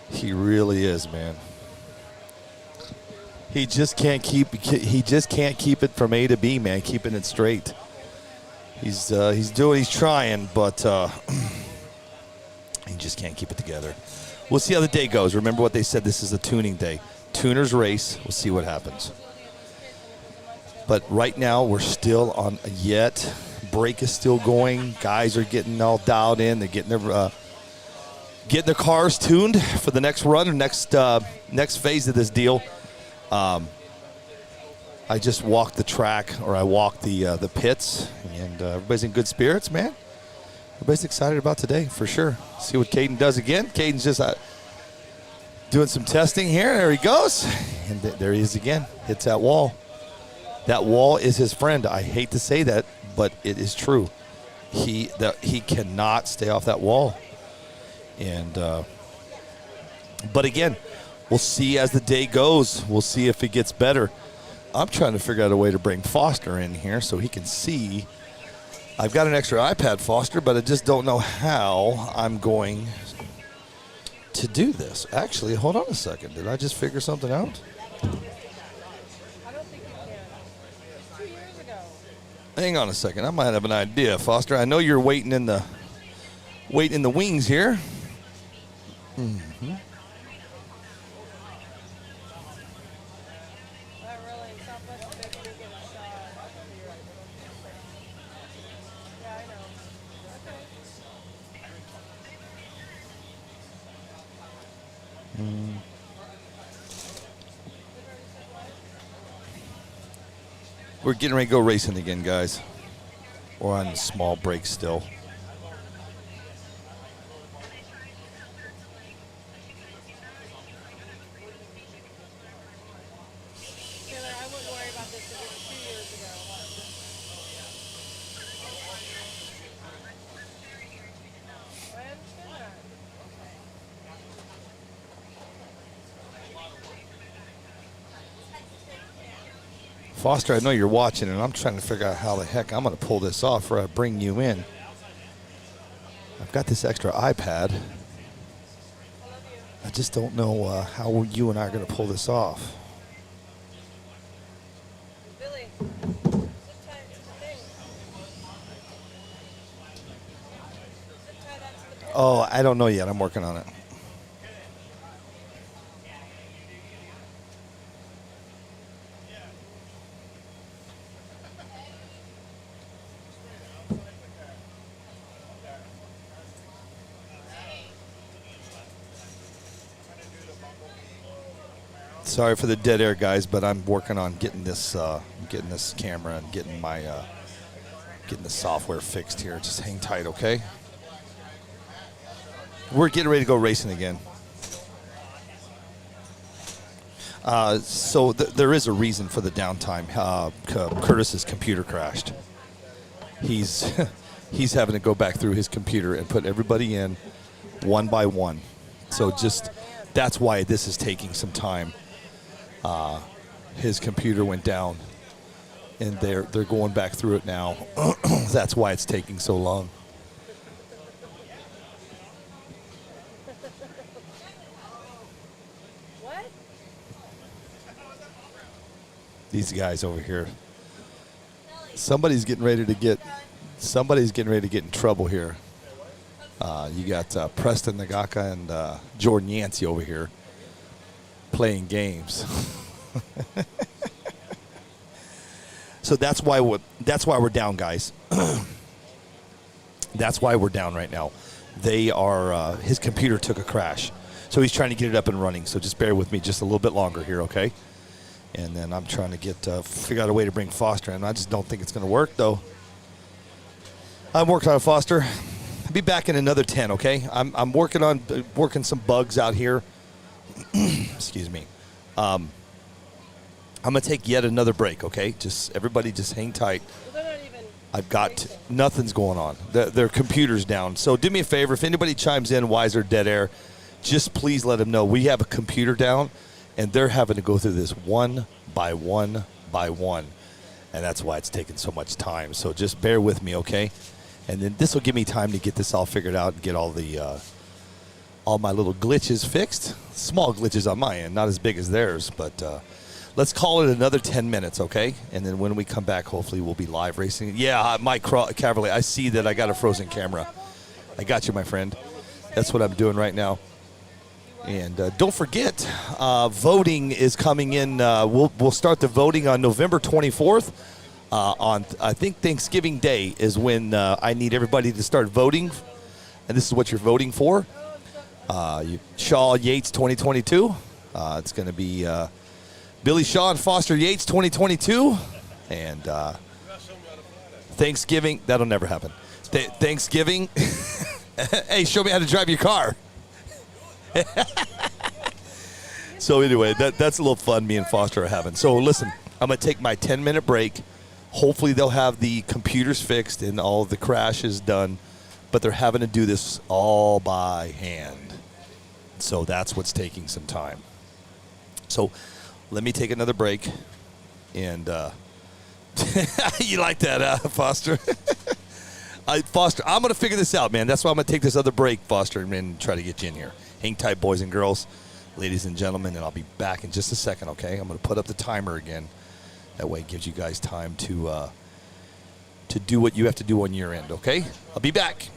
He really is, man. He just can't keep it from A to B, man. Keeping it straight. He's trying, but he just can't keep it together. We'll see how the day goes. Remember what they said. This is a tuning day. Tuner's race. We'll see what happens. But right now, we're still on a yet. Break is still going. Guys are getting all dialed in. They're getting their cars tuned for the next run or next phase of this deal. I just walked the track, or I walked the pits, and everybody's in good spirits, man. Everybody's excited about today, for sure. See what Caden does again. Caden's just doing some testing here. There he goes. And there he is again. Hits that wall. That wall is his friend. I hate to say that, but it is true. He cannot stay off that wall. And but again, we'll see as the day goes. We'll see if it gets better. I'm trying to figure out a way to bring Foster in here so he can see. I've got an extra iPad, Foster, but I just don't know how I'm going to do this. Actually, hold on a second. Did I just figure something out? Hang on a second. I might have an idea, Foster. I know you're waiting in the wings here. Mm-hmm. We're getting ready to go racing again, guys. We're on a small break still. Foster, I know you're watching, and I'm trying to figure out how the heck I'm going to pull this off or I bring you in. I've got this extra iPad. I just don't know how you and I are going to pull this off. Billy, Oh, I don't know yet. I'm working on it. Sorry for the dead air, guys, but I'm working on getting this camera and getting my getting the software fixed here. Just hang tight, okay? We're getting ready to go racing again. So there is a reason for the downtime. Curtis's computer crashed. He's he's having to go back through his computer and put everybody in one by one. So just that's why this is taking some time. His computer went down, and they're going back through it now. That's why it's taking so long. What? These guys over here. Somebody's getting ready to get in trouble here. You got Preston Nagaka and Jordan Yancey over here playing games. So that's why we're down, guys. That's why we're down right now. They are his computer took a crash, so he's trying to get it up and running. So just bear with me just a little bit longer here, okay? And then I'm trying to get figure out a way to bring Foster in. I just don't think it's going to work though. I'm working on it, Foster. I'll be back in another 10, okay? I'm working some bugs out here. Excuse me. I'm gonna take yet another break, okay? Just everybody, just hang tight. I've got nothing's going on. Their computer's down. So do me a favor, if anybody chimes in, wise or dead air, just please let them know we have a computer down, and they're having to go through this one by one by one, and that's why it's taking so much time. So just bear with me, okay? And then this will give me time to get this all figured out and get all my little glitches fixed. Small glitches on my end, not as big as theirs, but let's call it another 10 minutes, okay? And then when we come back, hopefully we'll be live racing. Yeah, Mike Caverly, I see that I got a frozen camera. I got you, my friend. That's what I'm doing right now. And don't forget, voting is coming in. We'll start the voting on November 24th. On I think Thanksgiving Day is when I need everybody to start voting, and this is what you're voting for. Shaw Yates 2022. It's going to be Billy Shaw and Foster Yates 2022, and Thanksgiving. That'll never happen. Thanksgiving. Hey, show me how to drive your car. So anyway, that's a little fun me and Foster are having. So listen, I'm going to take my 10-minute break. Hopefully they'll have the computers fixed and all of the crashes done, but they're having to do this all by hand. So that's what's taking some time. So let me take another break. And you like that, Foster? Foster, I'm going to figure this out, man. That's why I'm going to take this other break, Foster, and try to get you in here. Hang tight, boys and girls, ladies and gentlemen, and I'll be back in just a second, okay? I'm going to put up the timer again. That way it gives you guys time to do what you have to do on your end, okay? I'll be back.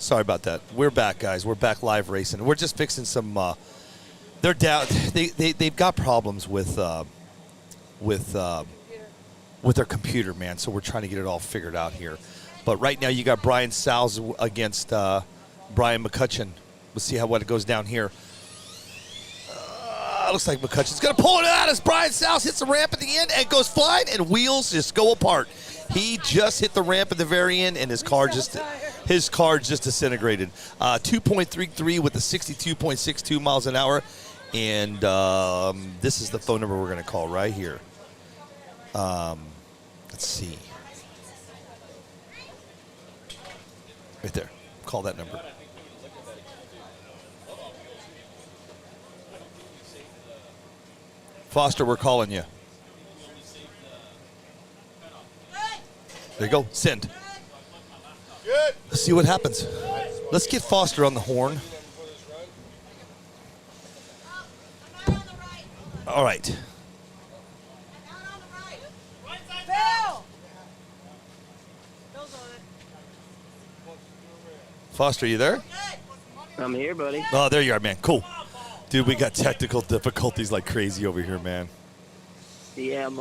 Sorry about that. We're back, guys. We're back live racing. We're just fixing some. They're down. They've got problems with their computer, man. So we're trying to get it all figured out here. But right now, you got Brian Salz against Brian McCutcheon. We'll see what it goes down here. Looks like McCutcheon's going to pull it out as Brian Salz hits the ramp at the end and goes flying, and wheels just go apart. He just hit the ramp at the very end, and his car just disintegrated. 2.33 with the 62.62 miles an hour, and this is the phone number we're going to call right here. Let's see. Right there. Call that number. Foster, we're calling you. There you go. Send. Good. Let's see what happens. Let's get Foster on the horn. All right. Foster, you there? I'm here, buddy. Oh, there you are, man. Cool. Dude, we got technical difficulties like crazy over here, man. Yeah, I'm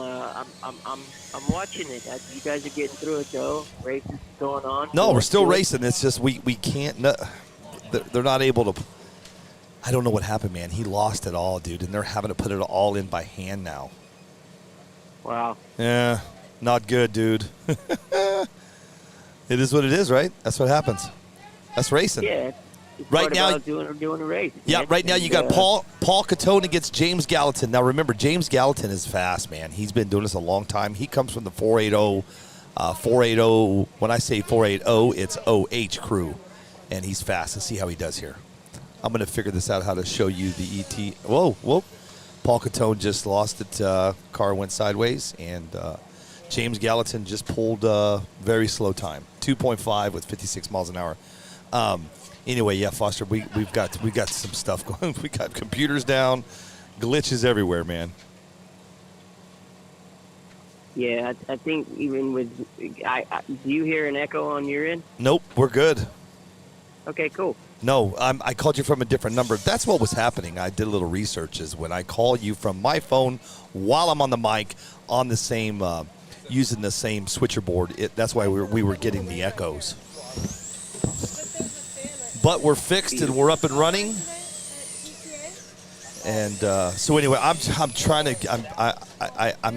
watching it. You guys are getting through it, though. Race is going on. No, we're still racing. It's just we can't. They're not able to. I don't know what happened, man. He lost it all, dude, and they're having to put it all in by hand now. Wow. Yeah, not good, dude. It is what it is, right? That's what happens. That's racing. Yeah. Right now, doing a race. Yeah, man. right now you got Paul Catone against James Gallatin. Now remember, James Gallatin is fast, man. He's been doing this a long time. He comes from the 480. 480. When I say 480, it's OH crew, and he's fast. Let's see how he does here. I'm going to figure this out how to show you the ET. Whoa. Paul Catone just lost it. Car went sideways, and James Gallatin just pulled very slow time, 2.5 with 56 miles an hour. Anyway, yeah, Foster, we've got some stuff going. We got computers down, glitches everywhere, man. Yeah, I think even with, do you hear an echo on your end? Nope, we're good. Okay, cool. No, I called you from a different number. That's what was happening. I did a little research. Is when I call you from my phone while I'm on the mic on the same, using the same switcher board. That's why we were getting the echoes. But we're fixed and we're up and running. And so anyway, I'm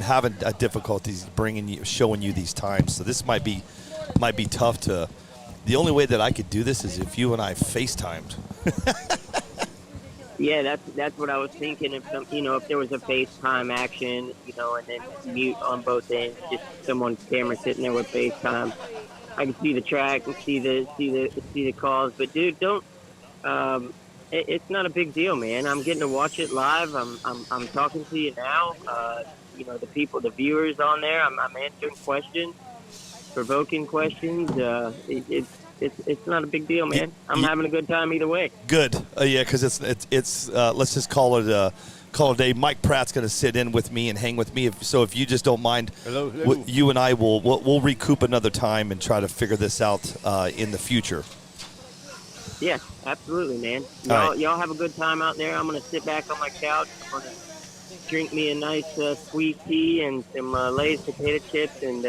having difficulties showing you these times. So this might be tough to. The only way that I could do this is if you and I FaceTimed. Yeah, that's what I was thinking. If there was a FaceTime action, and then mute on both ends, just someone's camera sitting there with FaceTime. I can see the track and see the calls, but dude, don't. It's not a big deal, man. I'm getting to watch it live. I'm talking to you now. The viewers on there. I'm answering questions, provoking questions. It's not a big deal, man. I'm having a good time either way. Good, yeah, because it's let's just call it a day. Mike Pratt's going to sit in with me and hang with me. So if you just don't mind, hello. You and I we'll recoup another time and try to figure this out in the future. Yeah, absolutely, man. Y'all have a good time out there. I'm going to sit back on my couch. I'm going to drink me a nice sweet tea and some Lay's potato chips, and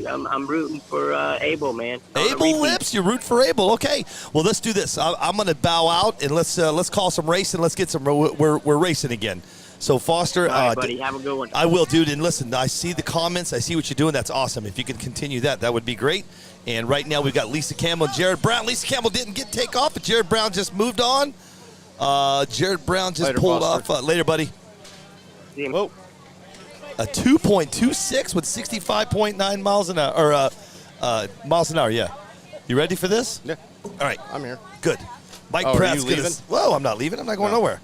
I'm rooting for Abel, man. Abel Lips, you root for Abel. Okay, well let's do this. I'm going to bow out and let's call some racing. Let's get some. We're racing again. So Foster, all right, buddy, have a good one. I will, dude. And listen, I see the comments. I see what you're doing. That's awesome. If you could continue that would be great. And right now we've got Lisa Campbell and Jared Brown. Lisa Campbell didn't take off, but Jared Brown just moved on. Jared Brown just pulled off. Later, buddy. Whoa. A 2.26 with 65.9 miles an hour, miles an hour. Yeah. You ready for this? Yeah. All right. I'm here. Good. Mike Pratt's going to. Whoa, I'm not leaving. I'm not going nowhere.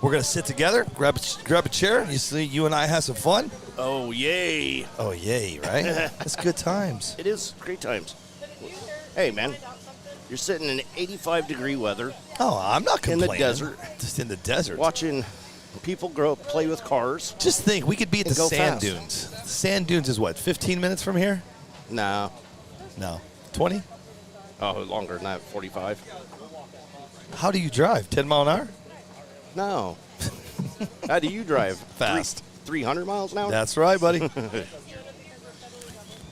We're going to sit together, grab a chair. You and I have some fun. Oh, yay. Oh, yay, right? That's good times. It is great times. Hey, man, you're sitting in 85-degree weather. Oh, I'm not complaining. In the desert. Just in the desert. Watching people play with cars. Just think, we could be at the sand dunes. The sand dunes is what, 15 minutes from here? No. 20? Oh, longer than that, 45. How do you drive? 10 mile an hour? No. How do you drive? Fast. 300 miles an hour? That's right, buddy.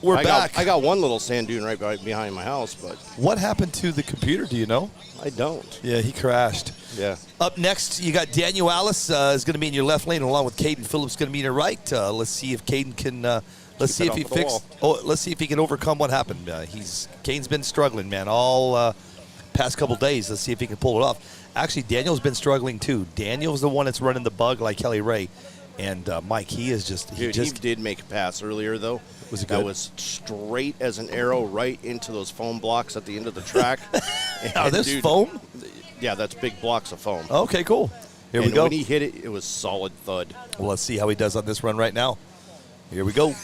We're I back. I got one little sand dune right behind my house, but What happened to the computer? Do you know? I don't. Yeah, he crashed. Yeah. Up next, you got Daniel Alice is going to be in your left lane, along with Caden Phillips going to be in your right. Let's see if Caden can. Let's see if he fixed. Oh, let's see if he can overcome what happened. Caden's been struggling, man, all past couple days. Let's see if he can pull it off. Actually, Daniel's been struggling too. Daniel's the one that's running the bug like Kelly Ray, and Mike. He is just. Dude, he did make a pass earlier though. Was it that good? was straight as an arrow right into those foam blocks at the end of the track. Are this dude, foam? Yeah, that's big blocks of foam. Okay, cool. Here we And go. when he hit it, it was solid thud. Well, let's see how he does on this run right now. Here we go.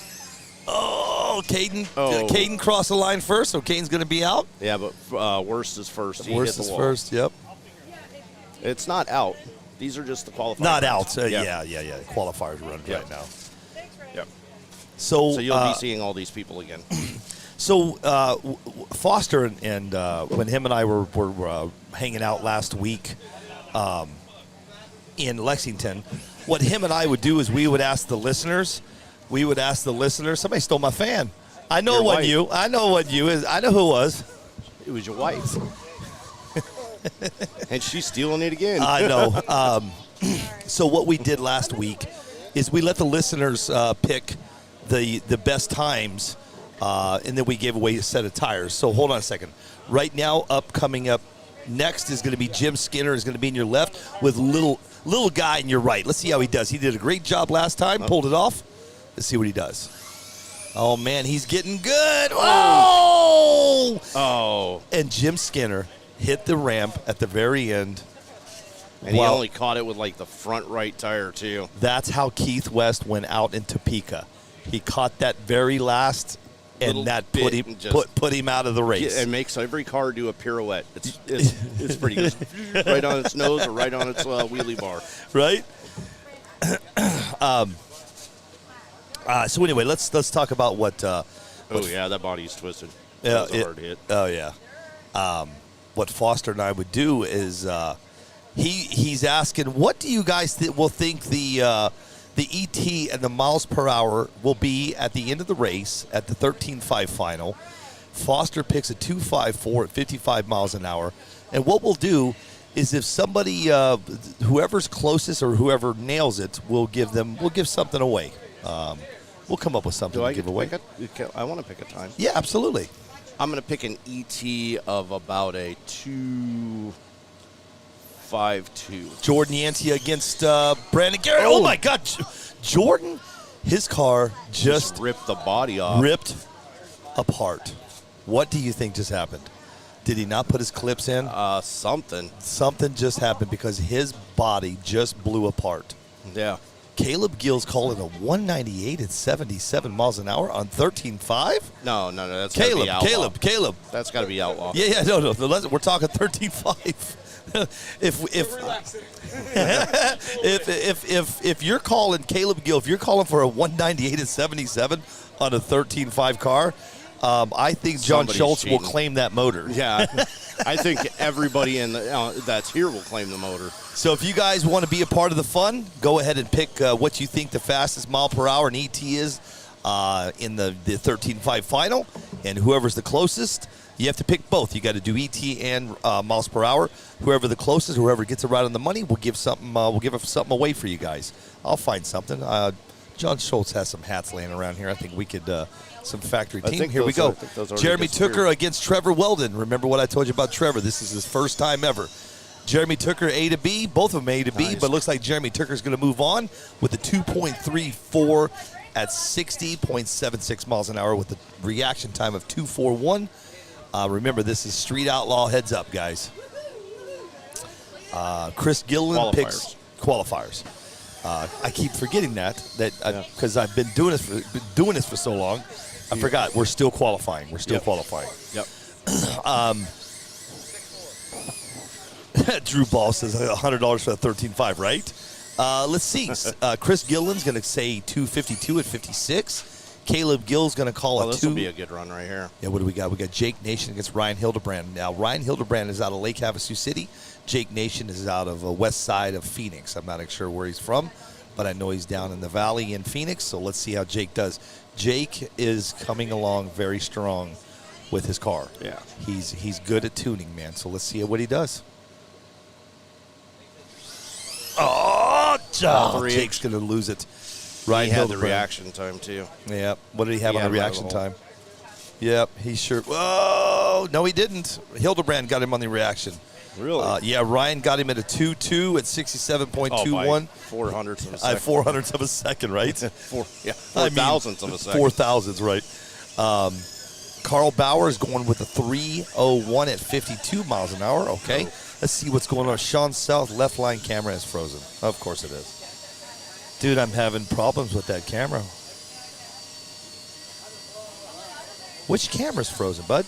Oh, Caden. Oh. Caden crossed the line first, so Caden's going to be out. Yeah, but worst is first. He Worst hit the is wall. first, yep. It's not out. These are just the qualifiers. Not out. Yeah. Yeah. Qualifiers run right now. Yep. So you'll be seeing all these people again. So Foster and when him and I were hanging out last week in Lexington, what him and I would do is we would ask the listeners. Somebody stole my fan. I know Your what wife. you. I know what you is. I know who it was. It was your wife. And she's stealing it again. I know. So what we did last week is we let the listeners pick the best times, and then we gave away a set of tires. So hold on a second. Right now, coming up next is going to be Jim Skinner is going to be in your left with little guy in your right. Let's see how he does. He did a great job last time, pulled it off. Let's see what he does. Oh, man, he's getting good. Oh! Oh. And Jim Skinner hit the ramp at the very end. And he only caught it with like the front right tire too. That's how Keith West went out in Topeka. He caught that very last, and Little that bit put him and just- put him out of the race. It makes every car do a pirouette. It's pretty good. Right on its nose or right on its wheelie bar. Right? So anyway, let's talk about what. Yeah, that body's twisted. Yeah, That was a hard hit. Oh yeah. What Foster and I would do is he's asking, what do you guys will think the ET and the miles per hour will be at the end of the race at the 13.5 final? Foster picks a 2.54 at 55 miles an hour, and what we'll do is if somebody, whoever's closest or whoever nails it, we'll give something away. We'll come up with something Do I to give get to away. I want to pick a time. Yeah, absolutely. I'm going to pick an ET of about a 2.52. Jordan Yancey against Brandon Garrett. Oh my God, Jordan, his car just ripped the body off. Ripped apart. What do you think just happened? Did he not put his clips in? Something. Something just happened because his body just blew apart. Yeah. Caleb Gill's calling a 198 at 77 miles an hour on 13.5? No, that's gotta be outlaw. Caleb. That's got to be outlaw. Yeah, no. We're talking 13.5. if you're calling Caleb Gill, if you're calling for a 198 at 77 on a 13.5 car, I think John Somebody's Schultz will cheating. claim that motor. Yeah. I think everybody in that's here will claim the motor. So if you guys want to be a part of the fun, go ahead and pick what you think the fastest mile per hour in ET is in the 13.5 final, and whoever's the closest, you have to pick both. You got to do ET and miles per hour. Whoever the closest, whoever gets it right on the money, we'll give something. We'll give something away for you guys. I'll find something. John Schultz has some hats laying around here. I think we could. Some factory I team. think Here we those go. I think those already Jeremy disappeared. Tooker against Trevor Weldon. Remember what I told you about Trevor? This is his first time ever. Jeremy Tooker A to B, both of them A to B, Nice. but it looks like Jeremy Tooker's going to move on with a 2.34 at 60.76 miles an hour with a reaction time of 2.41. Remember, this is Street Outlaw heads up, guys. Chris Gilliland picks qualifiers. I keep forgetting that because I've been doing this for so long. I forgot we're still qualifying. Qualifying. Yep. Drew Ball says $100 for the 13.5, right? Let's see. Chris Gillen's going to say 252 at 56. Caleb Gill's going to call a this 2. will be a good run right here. Yeah, what do we got? We got Jake Nation against Ryan Hildebrand. Now, Ryan Hildebrand is out of Lake Havasu City. Jake Nation is out of west side of Phoenix. I'm not sure where he's from, but I know he's down in the valley in Phoenix, so let's see how Jake does. Jake is coming along very strong with his car. Yeah. He's good at tuning, man, so let's see what he does. Oh, Jake's going to lose it. Ryan He had the Hildebrand. reaction time, too. Yeah. What did he have on the had reaction about a time? Yep, he sure. Whoa! No, he didn't. Hildebrand got him on the reaction. Really? Yeah, Ryan got him at a 2.2 at 67.21. 400ths of a second. 400ths of a second, right? 4 thousandths of a second. 4 thousandths, right. Carl Bauer is going with a 3:01 at 52 miles an hour. Okay. Let's see what's going on. Sean South, left line camera is frozen. Of course it is. Dude, I'm having problems with that camera. Which camera's frozen, bud?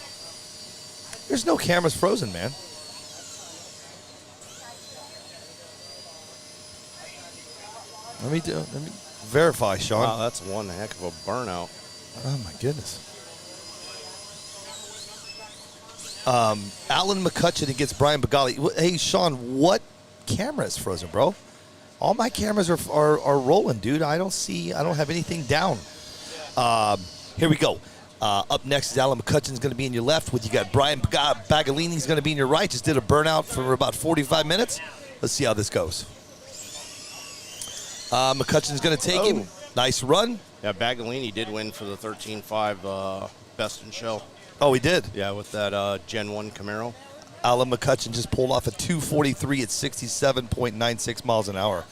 There's no cameras frozen, man. Let me verify, Sean. Wow, that's one heck of a burnout. Oh, my goodness. Alan McCutcheon against Brian Bagali. Hey, Sean, what camera is frozen, bro? All my cameras are rolling, dude. I don't have anything down. Here we go. Up next is Alan McCutcheon's going to be in your left. You got Brian Bagalini's going to be in your right. Just did a burnout for about 45 minutes. Let's see how this goes. McCutcheon's going to take him. Nice run. Yeah, Bagalini did win for the 13.5 Best in Show. Oh, he did? Yeah, with that Gen 1 Camaro. Alan McCutcheon just pulled off a 243 at 67.96 miles an hour.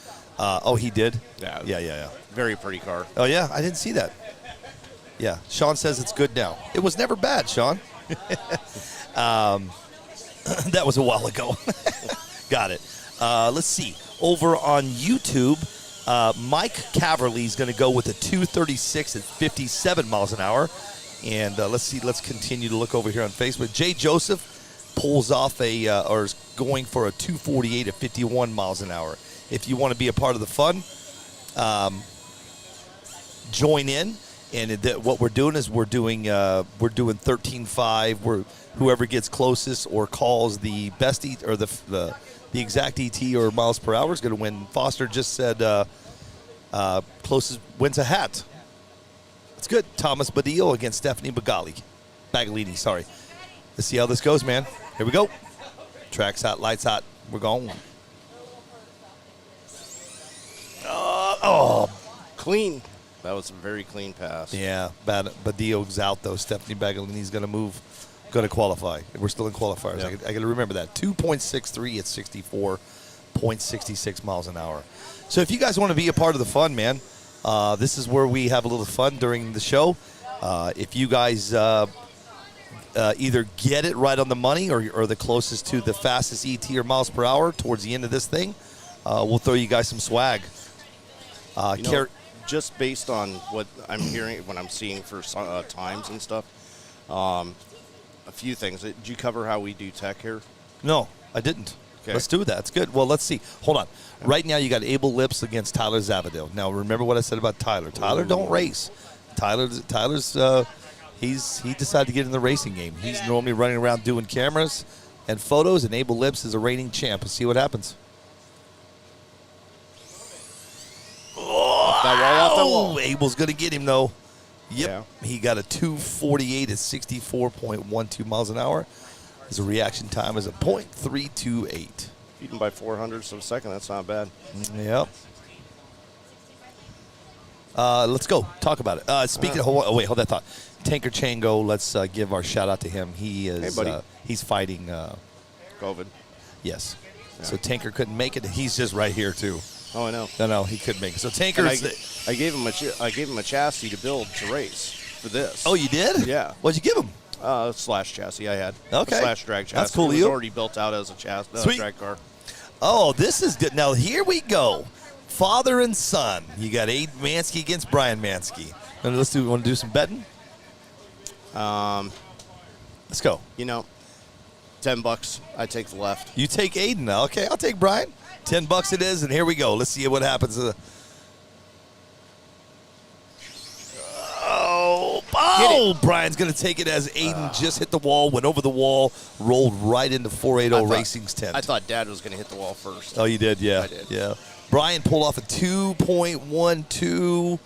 He did? Yeah. Very pretty car. Oh, yeah? I didn't see that. Yeah. Sean says it's good now. It was never bad, Sean. That was a while ago. Got it. Let's see. Over on YouTube, Mike Caverly is going to go with a 236 at 57 miles an hour. And let's continue to look over here on Facebook. Jay Joseph pulls off or is going for a 248 at 51 miles an hour. If you want to be a part of the fun, join in. And what we're doing is we're doing 13.5. Where whoever gets closest or calls the best or the exact ET or miles per hour is going to win. Foster just said closest wins a hat. That's good. Thomas Badillo against Stephanie Bagalini, sorry. Let's see how this goes, man. Here we go. Track's hot, lights hot. We're going. Clean. That was a very clean pass. Yeah, Badillo's out, though. Stephanie Bagalini's going to qualify. We're still in qualifiers. Yeah. I got to remember that. 2.63 at 64.66 miles an hour. So if you guys want to be a part of the fun, man, this is where we have a little fun during the show. If you guys either get it right on the money or the closest to the fastest ET or miles per hour towards the end of this thing, we'll throw you guys some swag. Just based on what I'm hearing, what I'm seeing for times and stuff, a few things. Did you cover how we do tech here? No, I didn't. Okay. Let's do that. That's good. Well, let's see. Hold on. Right now, you got Abel Lips against Tyler Zavadil. Now, remember what I said about Tyler. Tyler don't race. Tyler's he decided to get in the racing game. He's normally running around doing cameras and photos, and Abel Lips is a reigning champ. Let's see what happens. Off that wall. Abel's going to get him, though. Yep. Yeah. He got a 248 at 64.12 miles an hour. His reaction time is a .328. Beaten by 400ths of a second. That's not bad. Yep. Let's go. Talk about it. Speaking of Hawaii, wait, hold that thought. Tanker Chango, let's give our shout out to him. He is he's fighting COVID. Yes. Yeah. So Tanker couldn't make it. He's just right here too. Oh, I know. No, he couldn't make it. So Tanker, I gave him a chassis to build to race for this. Oh, you did? Yeah. What'd you give him? Slash chassis I had. Okay. A slash drag chassis. That's cool. It was already built out as a chassis drag car. Oh, this is good. Now here we go. Father and son. You got Aiden Mansky against Brian Mansky. And want to do some betting? Let's go. $10. I take the left. You take Aiden now. Okay, I'll take Brian. $10 it is, and here we go. Let's see what happens. Oh, Brian's going to take it as Aiden just hit the wall, went over the wall, rolled right into 480 Racing's tent. I thought Dad was going to hit the wall first. Oh, you did? Yeah. I did. Yeah. Brian pulled off a 2.12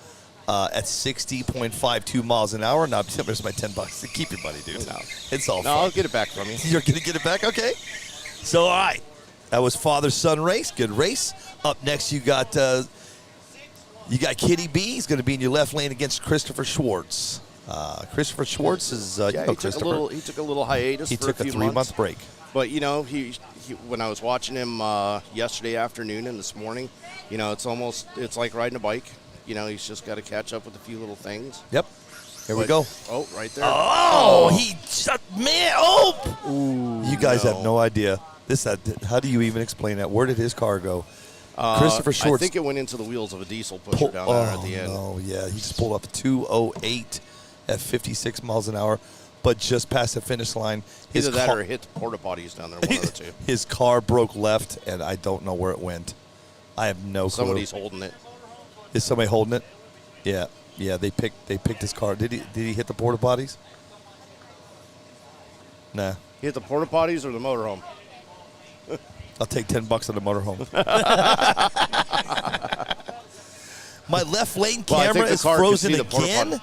at 60.52 miles an hour. Now, there's my $10. Keep your money, dude. No. It's all No, fun. I'll get it back from you. You're going to get it back? Okay. So, all right. That was father-son race. Good race. Up next, you got Kitty B. He's going to be in your left lane against Christopher Schwartz. Christopher Schwartz is, He took a little hiatus. He for took a a few 3-month months. break. But he when I was watching him yesterday afternoon and this morning, it's like riding a bike. He's just got to catch up with a few little things. Yep. Here we go. Oh, right there. Oh, he shut man. Oh, Ooh, you guys have no idea. How do you even explain that? Where did his car go? Christopher Schwartz. I think it went into the wheels of a diesel pusher down there at the end. Oh, yeah. He just pulled up a 208 at 56 miles an hour, but just past the finish line. Either that or hit the porta potties down there, one of the two. His car broke left, and I don't know where it went. I have no clue. Somebody's holding it. Is somebody holding it? Yeah. Yeah, they picked his car. Did he hit the porta potties? Nah. He hit the porta potties or the motorhome? I'll take $10 on the motorhome. My left lane camera is frozen again.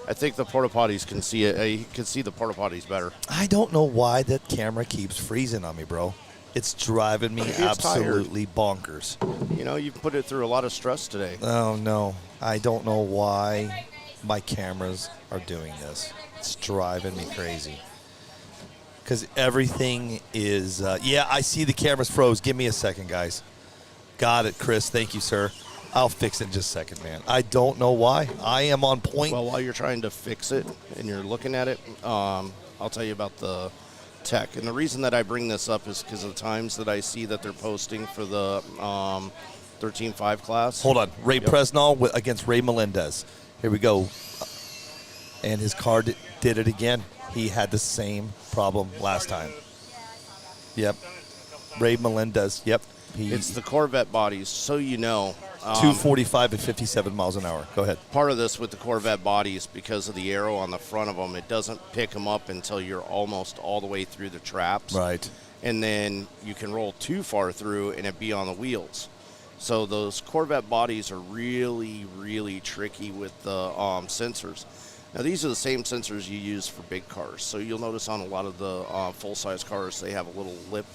I think the porta potties can see it. You can see the porta potties better. I don't know why that camera keeps freezing on me, bro. It's driving me absolutely bonkers. You've put it through a lot of stress today. Oh, no. I don't know why my cameras are doing this. It's driving me crazy. Because everything is, I see the cameras froze. Give me a second, guys. Got it, Chris. Thank you, sir. I'll fix it in just a second, man. I don't know why. I am on point. Well, while you're trying to fix it and you're looking at it, I'll tell you about the tech. And the reason that I bring this up is because of the times that I see that they're posting for the 13.5 class. Hold on. Ray Presnall against Ray Melendez. Here we go. And his car did it again. He had the same problem last time. Yep. Ray Melendez. Yep. It's the Corvette bodies, so 245 at 57 miles an hour. Go ahead. Part of this with the Corvette bodies, because of the arrow on the front of them, it doesn't pick them up until you're almost all the way through the traps. Right. And then you can roll too far through and it be on the wheels. So those Corvette bodies are really, really tricky with the sensors. Now, these are the same sensors you use for big cars. So you'll notice on a lot of the full-size cars, they have a little lip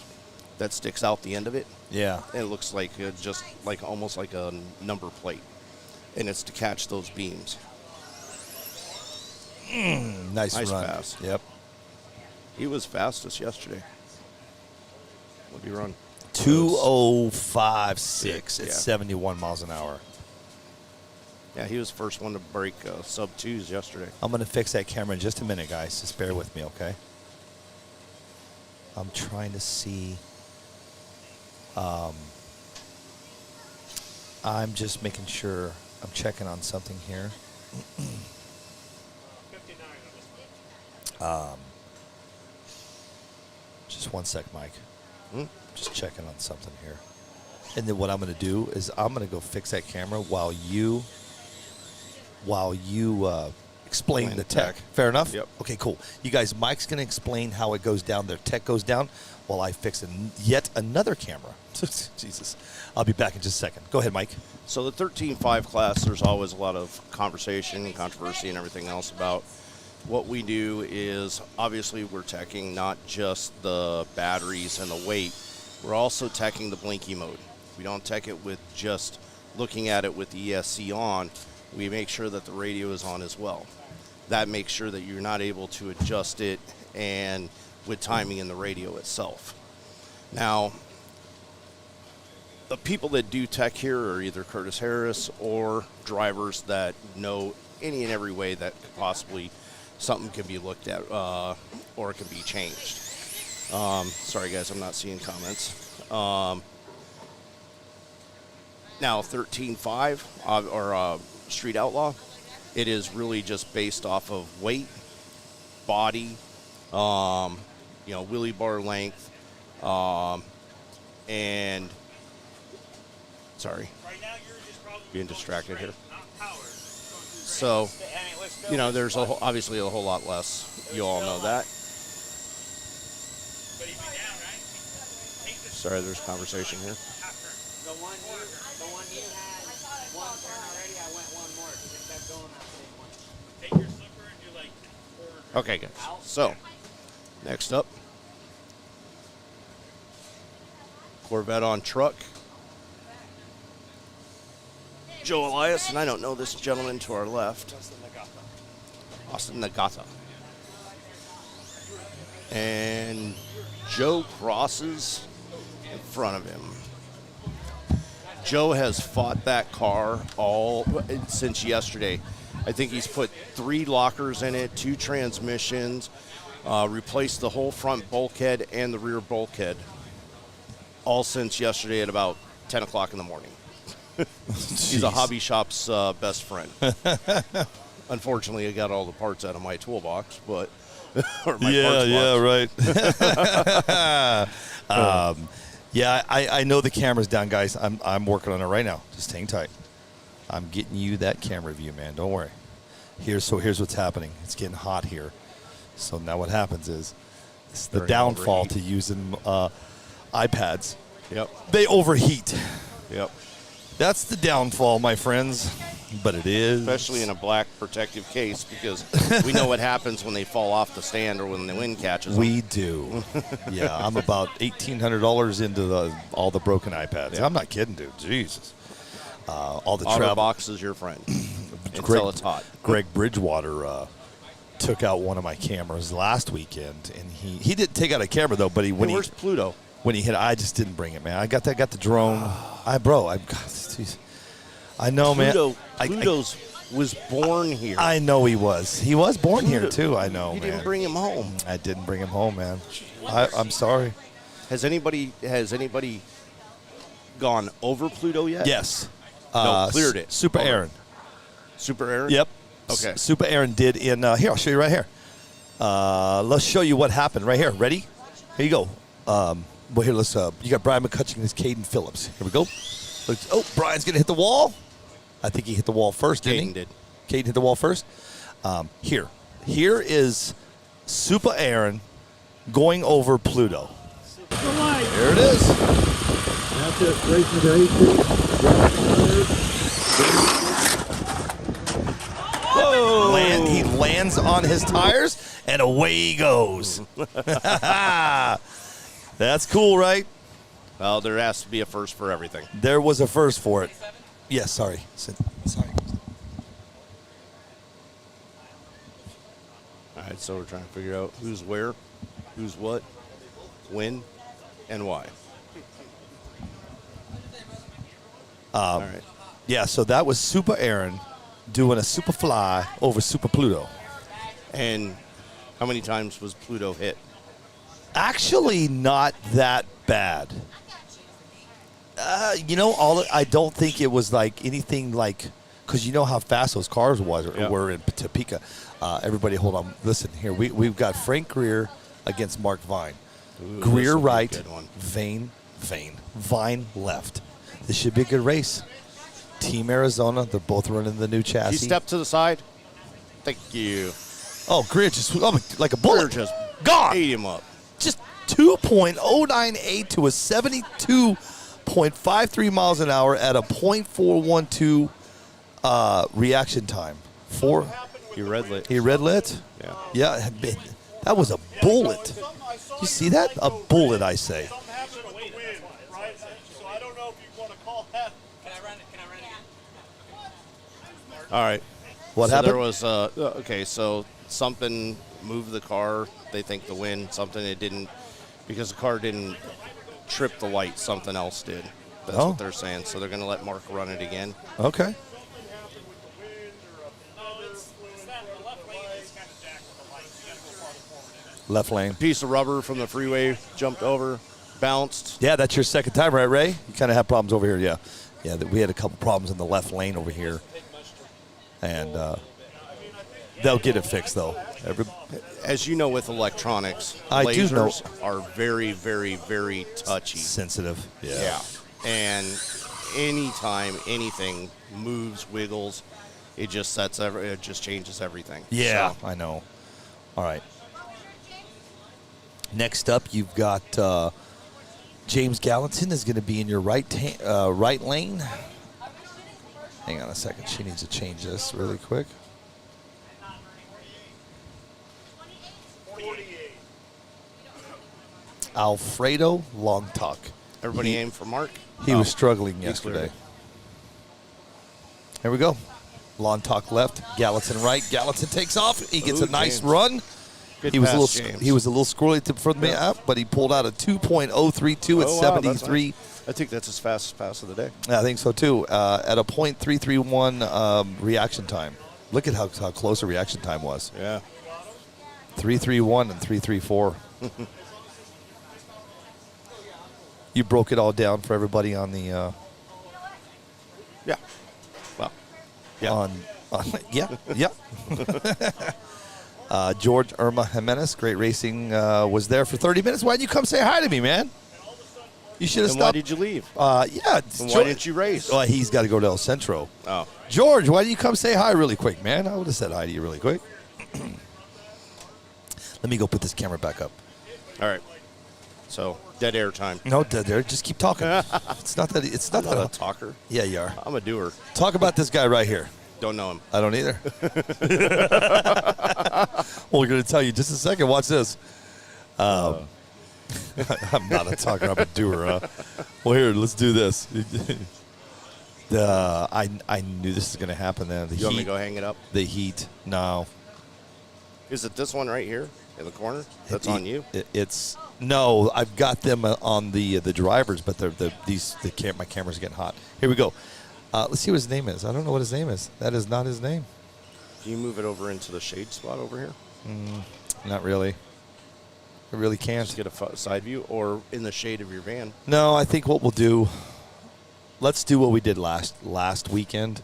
that sticks out the end of it. Yeah. And it looks like almost like a number plate. And it's to catch those beams. Nice run. Pass. Yep. He was fastest yesterday. What did he run? 2:05.6 at Yeah. 71 miles an hour. Yeah, he was the first one to break sub-2s yesterday. I'm going to fix that camera in just a minute, guys. Just bear with me, okay? I'm trying to see. I'm just making sure. I'm checking on something here. Just one sec, Mike. Just checking on something here. And then what I'm going to do is I'm going to go fix that camera while you explain the tech. Fair enough? Yep. Okay, cool. You guys, Mike's going to explain how it goes down. Their tech goes down while I fix yet another camera. Jesus. I'll be back in just a second. Go ahead, Mike. So the 13.5 class, there's always a lot of conversation and controversy and everything else about. What we do is, obviously, we're teching not just the batteries and the weight. We're also teching the blinky mode. We don't tech it with just looking at it with the ESC on. We make sure that the radio is on as well. That makes sure that you're not able to adjust it and with timing in the radio itself. Now, the people that do tech here are either Curtis Harris or drivers that know any and every way that possibly something can be looked at or it can be changed. Sorry, guys, I'm not seeing comments. Now, 13.5 or Street Outlaw, it is really just based off of weight, body, wheelie bar length, and sorry, being distracted here. So you know, there's obviously a whole lot less. You all know that. Sorry, there's conversation here. The one you had, one turn already, I went one more because it kept going that same one. Take your slipper and do like 4 Okay, guys. So, next up, Corvette on truck. Joe Elias, and I don't know this gentleman to our left. Austin Nagata. And Joe crosses in front of him. Joe has fought that car all since yesterday. I think he's put 3 lockers in it, 2 transmissions, replaced the whole front bulkhead and the rear bulkhead, all since yesterday at about 10 o'clock in the morning. He's a hobby shop's best friend. Unfortunately, I got all the parts out of my toolbox, but or my parts box. Right. Yeah, I know the camera's down, guys. I'm working on it right now. Just hang tight. I'm getting you that camera view, man. Don't worry. Here's what's happening. It's getting hot here. So now what happens is it's the downfall to using iPads. Yep. They overheat. Yep. That's the downfall, my friends. But it is. Especially in a black protective case, because we know what happens when they fall off the stand or when the wind catches them. We do. Yeah, I'm about $1,800 into all the broken iPads. Yeah. I'm not kidding, dude. Jesus. All the Auto travel. box is your friend until it's hot. Greg Bridgewater took out one of my cameras last weekend, and he didn't take out a camera though. But where's Pluto? When he hit, I just didn't bring it, man. I got the drone. I know, man. Pluto's was born here. I know he was. He was born here too. I know, You man. didn't bring him home. I didn't bring him home, man. I'm sorry. Has anybody gone over Pluto yet? Yes. No, cleared it. Super Over. Aaron. Super Aaron? Yep. Okay. Super Aaron did in here. I'll show you right here. Let's show you what happened right here. Ready? Here you go. Well, here, let's. You got Brian McCutcheon and his Caden Phillips. Here we go. Oh, Brian's gonna hit the wall. I think he hit the wall first. Didn't he? did. Caden hit the wall first. Here is Super Aaron going over Pluto. There it is. That's it. Racing to 18. Whoa! He lands on his tires, and away he goes. That's cool, right? Well, there has to be a first for everything. There was a first for it. Yes, sorry. Sorry. All right, so we're trying to figure out who's where, who's what, when, and why. All right. Yeah, so that was Super Aaron doing a super fly over Super Pluto. And how many times was Pluto hit? Actually, not that bad. I don't think it was like anything like, because you know how fast those cars were in Topeka. Everybody, hold on. Listen here. We've got Frank Greer against Mark Vine. Ooh, Greer right, good one. Vine left. This should be a good race. Team Arizona, they're both running the new chassis. He stepped to the side. Thank you. Oh, Greer just like a bullet. Greer just gone. ate him up. Just 2.098 to a 72.53 miles an hour at a .412 reaction time. He red lit. He red lit? Yeah. Yeah, that was a bullet. You see that? A bullet, I say. So I don't know if you want to call that. Can I run it again? All right. What so happened? There was so something moved the car. They think the wind. Something it didn't, because the car didn't trip the light. Something else did. That's what they're saying. So they're going to let Mark run it again. Okay. Left lane. Piece of rubber from the freeway jumped over, bounced. Yeah, that's your second time, right, Ray? You kind of have problems over here, yeah. Yeah, we had a couple problems in the left lane over here. And they'll get it fixed, though. As you know, with electronics, lasers are very, very, very touchy. Sensitive. Yeah. And anytime anything moves, wiggles, it just it just changes everything. Yeah, So, I know. All right. Next up, you've got James Gallatin is going to be in your right lane. Hang on a second. She needs to change this really quick. Alfredo Longtalk. everybody aim for Mark. He was struggling he yesterday. cleared it. Here we go. Longtalk left, Gallatin right. Gallatin takes off. He gets Ooh, a nice James. run. Good He was pass, a little James. he was a little squirrely for the up, but he pulled out a 2.032 at Oh, wow, that's 73. nice. I think that's his fastest pass of the day. I think so too. At a .331 reaction time. Look at how close the reaction time was. Yeah. 331 and 334. You broke it all down for everybody on the. Yeah. Well. Yeah. On yeah. George Irma Jimenez, great racing, was there for 30 minutes. Why didn't you come say hi to me, man? You should have And stopped. why did you leave? Yeah. And why didn't you race? Well, he's got to go to El Centro. Oh. George, why didn't you come say hi really quick, man? I would have said hi to you really quick. Let me go put this camera back up. All right. So, dead air time. No, dead there. Just keep talking. It's not that. It's not I'm that. not a talker. Yeah, you are. I'm a doer. Talk about this guy right here. Don't know him. I don't either. Well, we're going to tell you just a second. Watch this. I'm not a talker. I'm a doer. Well, here, let's do this. I knew this was going to happen. Then the You want me to go hang it up? The heat. No. Is it this one right here in the corner? That's on you? It's no. I've got them on the drivers, but my camera's getting hot. Here we go. Let's see what his name is. I don't know what his name is. That is not his name. Can you move it over into the shade spot over here? Not really. I really can't. Just get a side view or in the shade of your van. No, I think what we'll do, let's do what we did last weekend,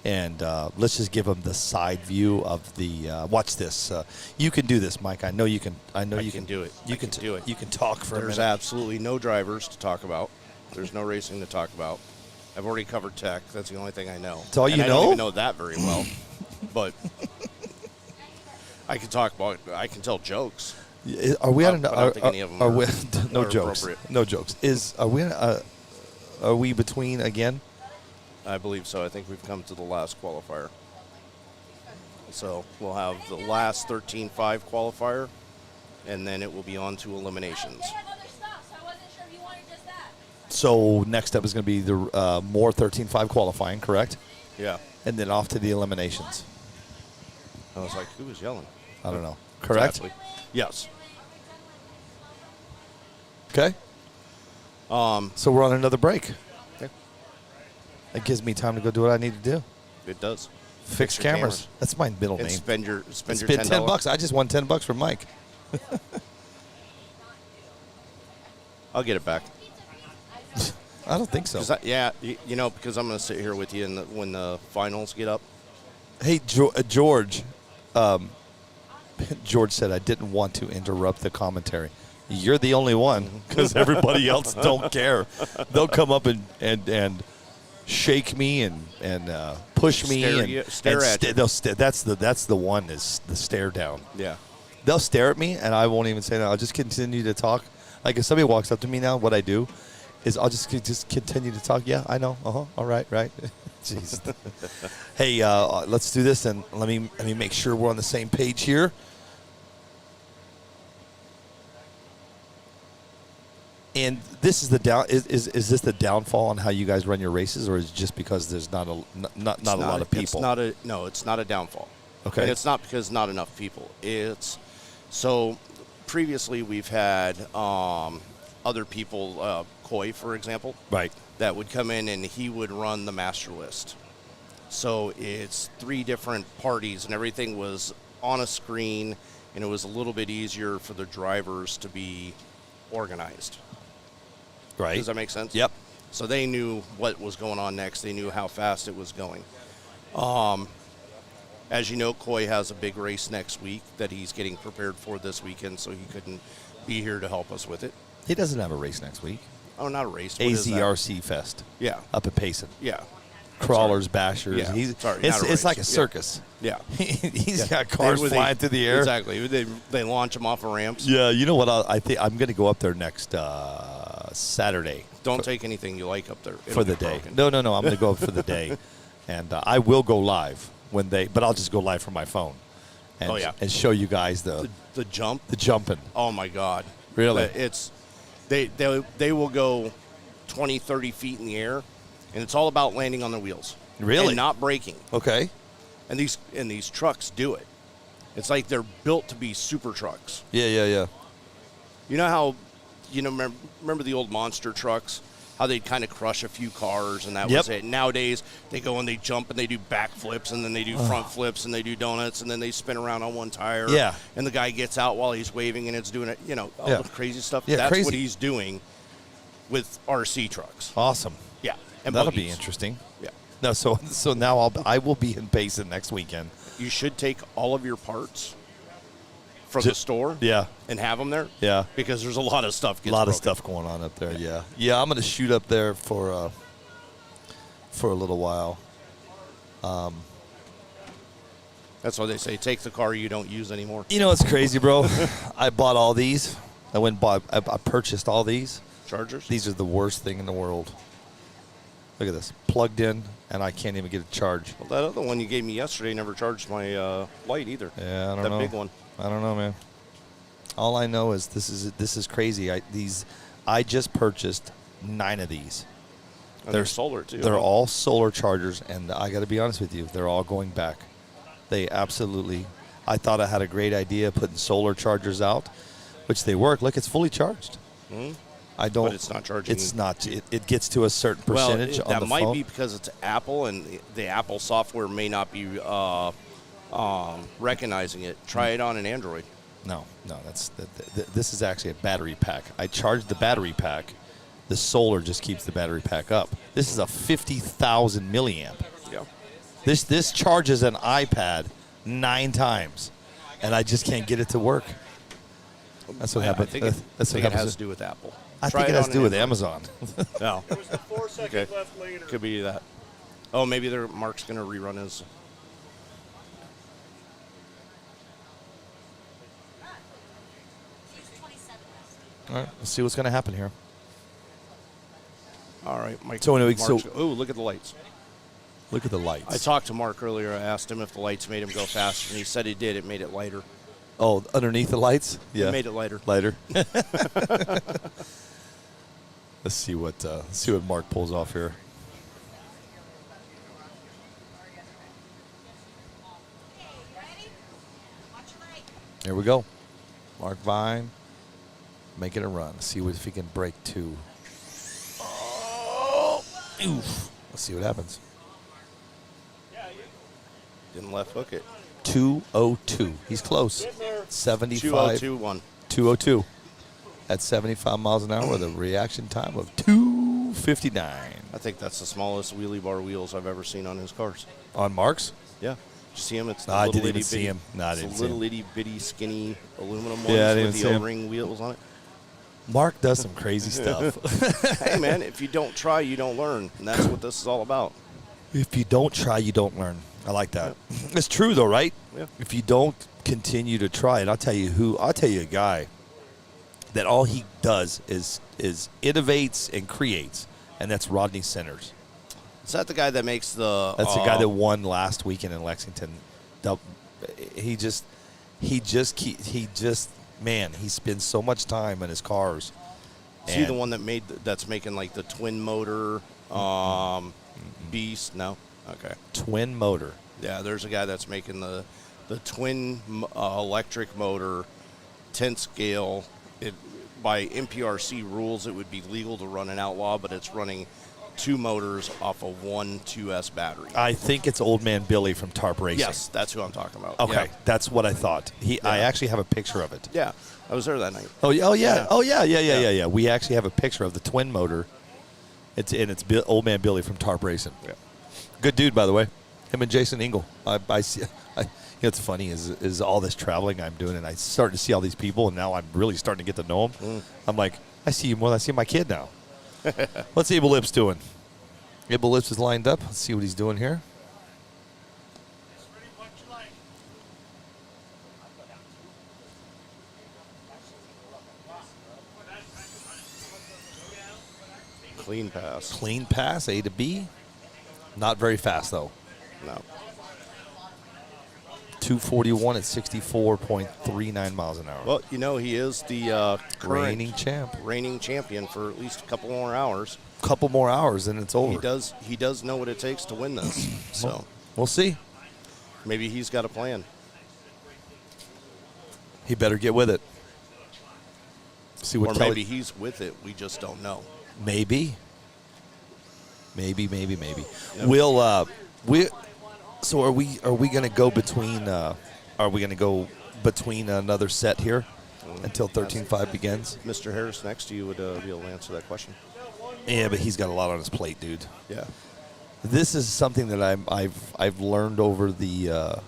and let's just give them the side view of the. Watch this. You can do this, Mike. I know you can. I know you can do it. You can do it. You can talk for a There's minute. absolutely no drivers to talk about. There's no racing to talk about. I've already covered tech. That's the only thing I know. That's all you I know? don't even know that very well, but I can talk about. I can tell jokes. Are we on? I don't think any of them are we, are no jokes. appropriate. No jokes. Are we between again? I believe so. I think we've come to the last qualifier. So we'll have the last 13-5 qualifier, and then it will be on to eliminations. So next up is going to be the more 13-5 qualifying, correct? Yeah. And then off to the eliminations. I was like, who was yelling? I don't know. Correct? Exactly. Yes. Okay. So we're on another break. Okay. That gives me time to go do what I need to do. It does. Fix your cameras. That's my middle And name. spend your Spend $10. $10. I just won $10 from Mike. I'll get it back. I don't think so. Because I'm going to sit here with you when the finals get up. Hey, George. George said I didn't want to interrupt the commentary. You're the only one because everybody else don't care. They'll come up and shake me and push me Stare at you. That's the one is the stare down. Yeah. They'll stare at me and I won't even say that. I'll just continue to talk. Like if somebody walks up to me now, what I do is I'll just continue to talk. Yeah, I know. All right. Jeez. Hey, let's do this and let me make sure we're on the same page here. And this is the down. Is this the downfall on how you guys run your races, or is it just because there's not a lot of people? It's not a downfall. Okay. And it's not because not enough people. It's so previously we've had other people, Coy, for example, right, that would come in and he would run the master list. So it's 3 different parties and everything was on a screen, and it was a little bit easier for the drivers to be organized. Right. Does that make sense? Yep. So they knew what was going on next. They knew how fast it was going. As you know, Coy has a big race next week that he's getting prepared for this weekend, so he couldn't be here to help us with it. He doesn't have a race next week. Oh, not a race. What is that? AZRC Fest. Yeah. Up at Payson. Yeah. crawlers, bashers. Yeah. It's Not a race. like a Yeah. circus. Yeah. He's Yeah. got cars flying through the air. Exactly. They launch them off of ramps. Yeah, you know what? I think I'm going to go up there next Saturday. Don't take anything you like up there. It'll For the get day. broken. No. I'm going to go up for the day. And I will go live but I'll just go live from my phone. And, Oh, yeah. And show you guys the jump. The jumping. Oh my God. Really? It's they will go 20, 30 feet in the air, and it's all about landing on the wheels. Really? And not braking. Okay. And these trucks do it. It's like they're built to be super trucks. Yeah. You know how, remember the old monster trucks? How they'd kind of crush a few cars, and that Yep. was it. Nowadays, they go and they jump and they do back flips, and then they do front flips, and they do donuts, and then they spin around on one tire. Yeah. And the guy gets out while he's waving, and it's doing it, all Yeah. the crazy stuff. Yeah, That's crazy. what he's doing with RC trucks. Awesome. Yeah. And that'll be buggies. interesting. Yeah. No, so now I will be in Payson next weekend. You should take all of your parts from Ju- the store. Yeah. And have them there. Yeah. Because there's a lot of stuff. A lot of stuff going on up there. Yeah. I'm going to shoot up there for a little while. That's why they say take the car you don't use anymore. You know what's crazy, bro? I bought all these. I purchased all these. Chargers? These are the worst thing in the world. Look at this. Plugged in, and I can't even get a charge. Well, that other one you gave me yesterday never charged my light either. Yeah, I don't that know. big one. I don't know, man. All I know is this is crazy. I just purchased 9 of these. And they're solar, too. They're all solar chargers, and I got to be honest with you, they're all going back. They absolutely. I thought I had a great idea putting solar chargers out, which they work. Look, it's fully charged. Mhm. I don't. But it's not charging. It's not. It gets to a certain percentage on that the might phone. be because it's Apple, and the Apple software may not be recognizing it. Try it on an Android. No, this is actually a battery pack. I charged the battery pack. The solar just keeps the battery pack up. This is a 50,000 milliamp. Yeah. This charges an iPad 9 times, and I just can't get it to work. That's what happened. I think That's what it has happens. to do with Apple. I Try think it has on to do with an Amazon. No. There was a 4 second Okay. left later. Could be that. Oh, maybe Mark's going to rerun his. All right, let's see what's going to happen here. All right, Mike. So anyway, oh, look at the lights. Look at the lights. I talked to Mark earlier. I asked him if the lights made him go faster, and he said it did. It made it lighter. Oh, underneath the lights? Yeah. It made it lighter. Lighter. Let's see what Mark pulls off here. Here we go. Mark Vine making a run. Let's see if he can break 2. Oh, oof. Let's see what happens. Didn't left hook it. 202. He's close. 75. 202.1. 202. At 75 miles an hour with a reaction time of 2:59. I think that's the smallest wheelie bar wheels I've ever seen on his cars. On Mark's? Yeah. Did you see him? It's the No, I little didn't even itty see bitty- him. No, I it's didn't the see little him. itty bitty skinny aluminum ones Yeah, I didn't with see the him. O-ring wheels on it. Mark does some crazy stuff. Hey, man, if you don't try, you don't learn. And that's what this is all about. If you don't try, you don't learn. I like that. It's true, though, right? Yeah. If you don't continue to try, and I'll tell you a guy that all he does is innovates and creates, and that's Rodney Centers. Is that the guy that makes the... That's the guy that won last weekend in Lexington. He spends so much time in his cars. Is he the one that's making like the twin motor beast? No? Okay. Twin motor. Yeah, there's a guy that's making the twin electric motor 10 scale. By MPRC rules, it would be legal to run an Outlaw, but it's running 2 motors off of 1 2S battery. I think it's Old Man Billy from Tarp Racing. Yes, that's who I'm talking about. Okay, Yeah. that's what I thought. I actually have a picture of it. Yeah, I was there that night. Oh yeah. We actually have a picture of the twin motor. It's Old Man Billy from Tarp Racing. Yeah. Good dude, by the way. Him and Jason Engel. I see. You know what's funny is all this traveling I'm doing, and I start to see all these people, and now I'm really starting to get to know them. I'm like, I see you more than I see my kid now. What's Evil Lips doing? Ibolitz is lined up. Let's see what he's doing here. Clean pass. Clean pass, A to B. Not very fast, though. No. 241 at 64.39 miles an hour. Well, you know, he is the current reigning champion for at least a couple more hours. Couple more hours and it's over. He does know what it takes to win this. So we'll see. Maybe he's got a plan. He better get with it. See what or Kelly, maybe he's with it. We just don't know. Maybe. Yep. We'll so are we going to go between another set here until 13-5 begins? Mr. Harris next to you would be able to answer that question. Yeah, but he's got a lot on his plate, dude. Yeah. This is something that I've learned over the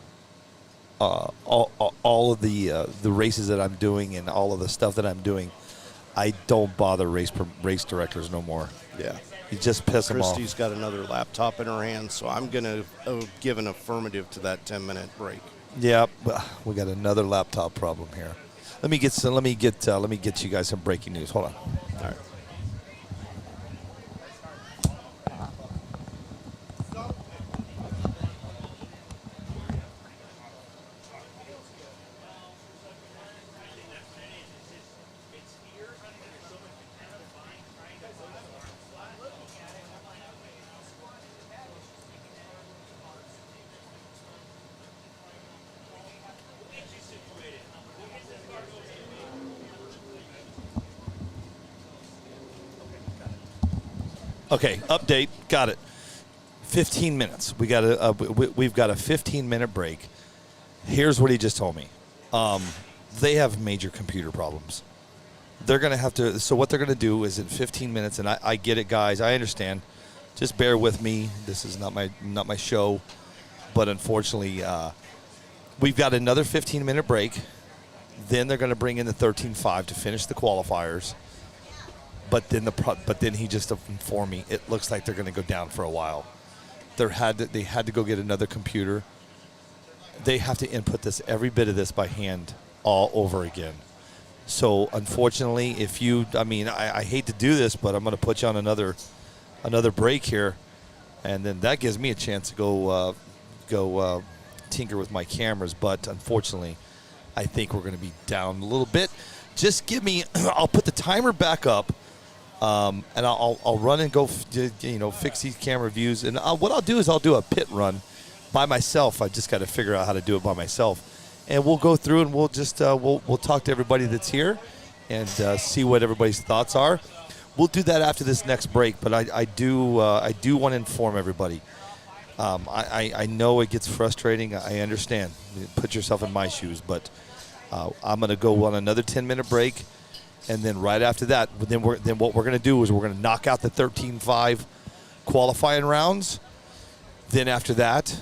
all of the races that I'm doing and all of the stuff that I'm doing. I don't bother race directors no more. Yeah. You just piss them off. Christy's got another laptop in her hand, so I'm going to give an affirmative to that 10-minute break. Yeah, we got another laptop problem here. Let me get you guys some breaking news. Hold on. All right. Okay, update. Got it. 15 minutes. We've got a 15-minute break. Here's what he just told me. They have major computer problems. They're going to have to. So what they're going to do is in 15 minutes, and I get it, guys. I understand. Just bear with me. This is not my show, but unfortunately, we've got another 15-minute break. Then they're going to bring in the 13.5 to finish the qualifiers. But then he just informed me it looks like they're going to go down for a while. They had to go get another computer. They have to input every bit of this by hand all over again. So unfortunately, I hate to do this, but I'm going to put you on another break here, and then that gives me a chance to go tinker with my cameras. But unfortunately, I think we're going to be down a little bit. Just give me. I'll put the timer back up. And I'll run and go, fix these camera views. And what I'll do is I'll do a pit run by myself. I just got to figure out how to do it by myself. And we'll go through and we'll just we'll talk to everybody that's here and see what everybody's thoughts are. We'll do that after this next break. But I do want to inform everybody. I know it gets frustrating. I understand. Put yourself in my shoes. But I'm going to go on another 10-minute break. And then right after that, then what we're going to do is we're going to knock out the 13.5 qualifying rounds. Then after that,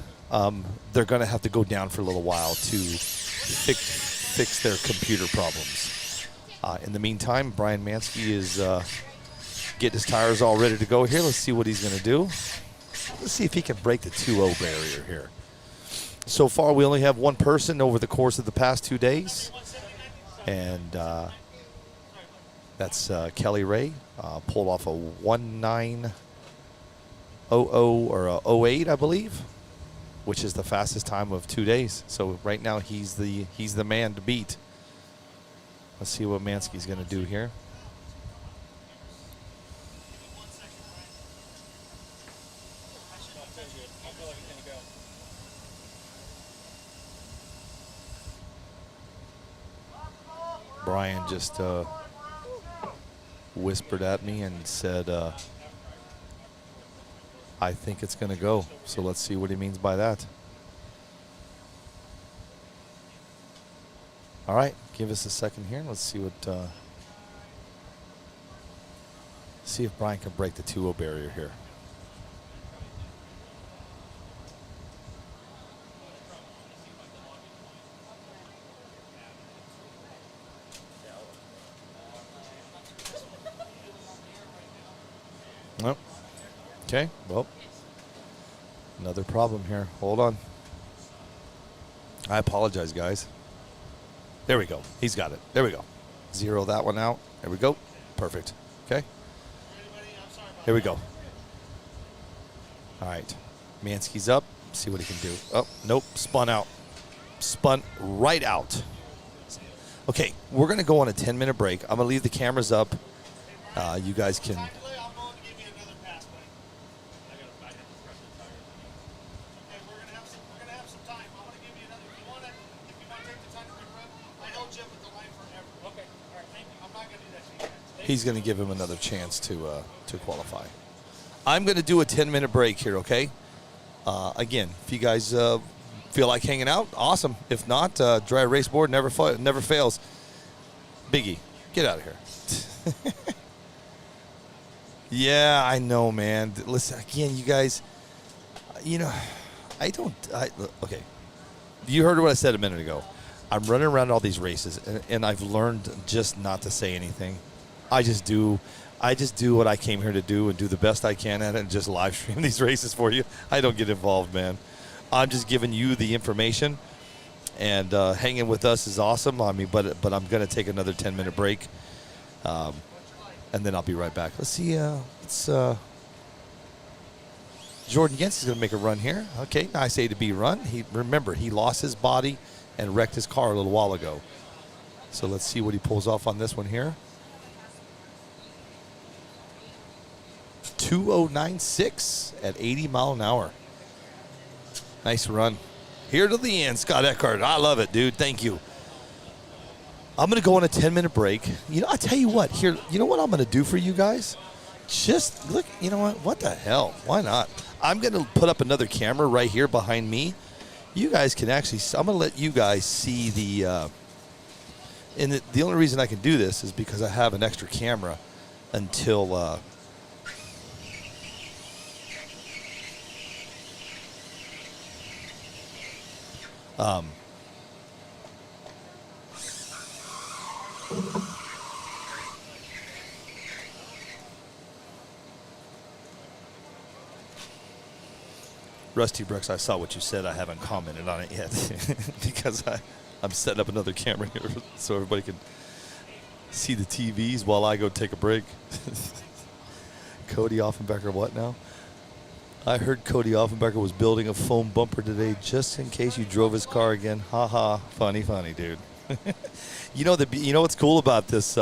they're going to have to go down for a little while to fix their computer problems. In the meantime, Brian Mansky is getting his tires all ready to go here. Let's see what he's going to do. Let's see if he can break the 2-0 barrier here. So far, we only have one person over the course of the past 2 days. And that's Kelly Ray, pulled off a 1900 or a 08, I believe, which is the fastest time of 2 days. So right now he's the man to beat. Let's see what Mansky's going to do here. Brian just whispered at me and said, I think it's going to go. So let's see what he means by that. All right, give us a second here. Let's see what, see if Brian can break the 2-0 barrier here. Nope. Okay, well, another problem here. Hold on. I apologize, guys. There we go. He's got it. There we go. Zero that one out. There we go. Perfect. Okay. Here we go. All right. Mansky's up. See what he can do. Oh, nope. Spun out. Spun right out. Okay, we're going to go on a 10-minute break. I'm going to leave the cameras up. You guys can... He's going to give him another chance to qualify. I'm going to do a 10-minute break here, okay? Again, if you guys feel like hanging out, awesome. If not, dry erase board never fails. Biggie, get out of here. Yeah, I know, man. Listen, again, you guys, okay. You heard what I said a minute ago. I'm running around all these races, and I've learned just not to say anything. I just do what I came here to do and do the best I can at it and just live stream these races for you. I don't get involved, man. I'm just giving you the information, and hanging with us is awesome. I mean, but I'm going to take another 10-minute break, and then I'll be right back. Let's see. Jordan Yentz is going to make a run here. Okay, nice A to B run. Remember, he lost his body and wrecked his car a little while ago. So let's see what he pulls off on this one here. 2:09.6 at 80 mile an hour. Nice run. Here to the end, Scott Eckhart. I love it, dude. Thank you. I'm going to go on a 10-minute break. I tell you what, here, you know what I'm going to do for you guys? Just look, you know what? What the hell? Why not? I'm going to put up another camera right here behind me. You guys can actually, I'm going to let you guys see the, and the only reason I can do this is because I have an extra camera until, Rusty Brooks, I saw what you said. I haven't commented on it yet because I'm setting up another camera here so everybody can see the TVs while I go take a break. Cody Offenbecker, what now? I heard Cody Offenbecker was building a foam bumper today just in case you drove his car again. Ha ha, funny, dude. You know what's cool about this,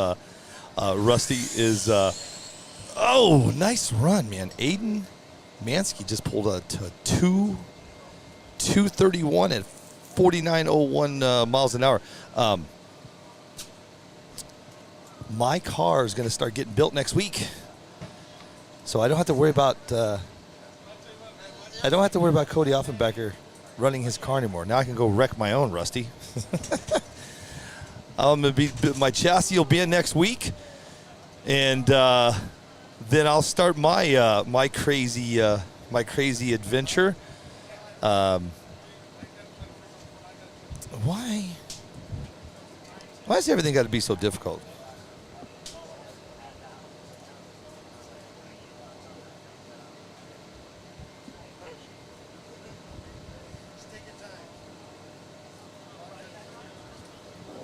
Rusty, is, oh, nice run, man. Aiden Mansky just pulled a 231 at 49.01 miles an hour. My car is going to start getting built next week, so I don't have to worry about Cody Offenbecker running his car anymore. Now I can go wreck my own, Rusty. My chassis will be in next week, and then I'll start my my crazy adventure. Why has everything got to be so difficult?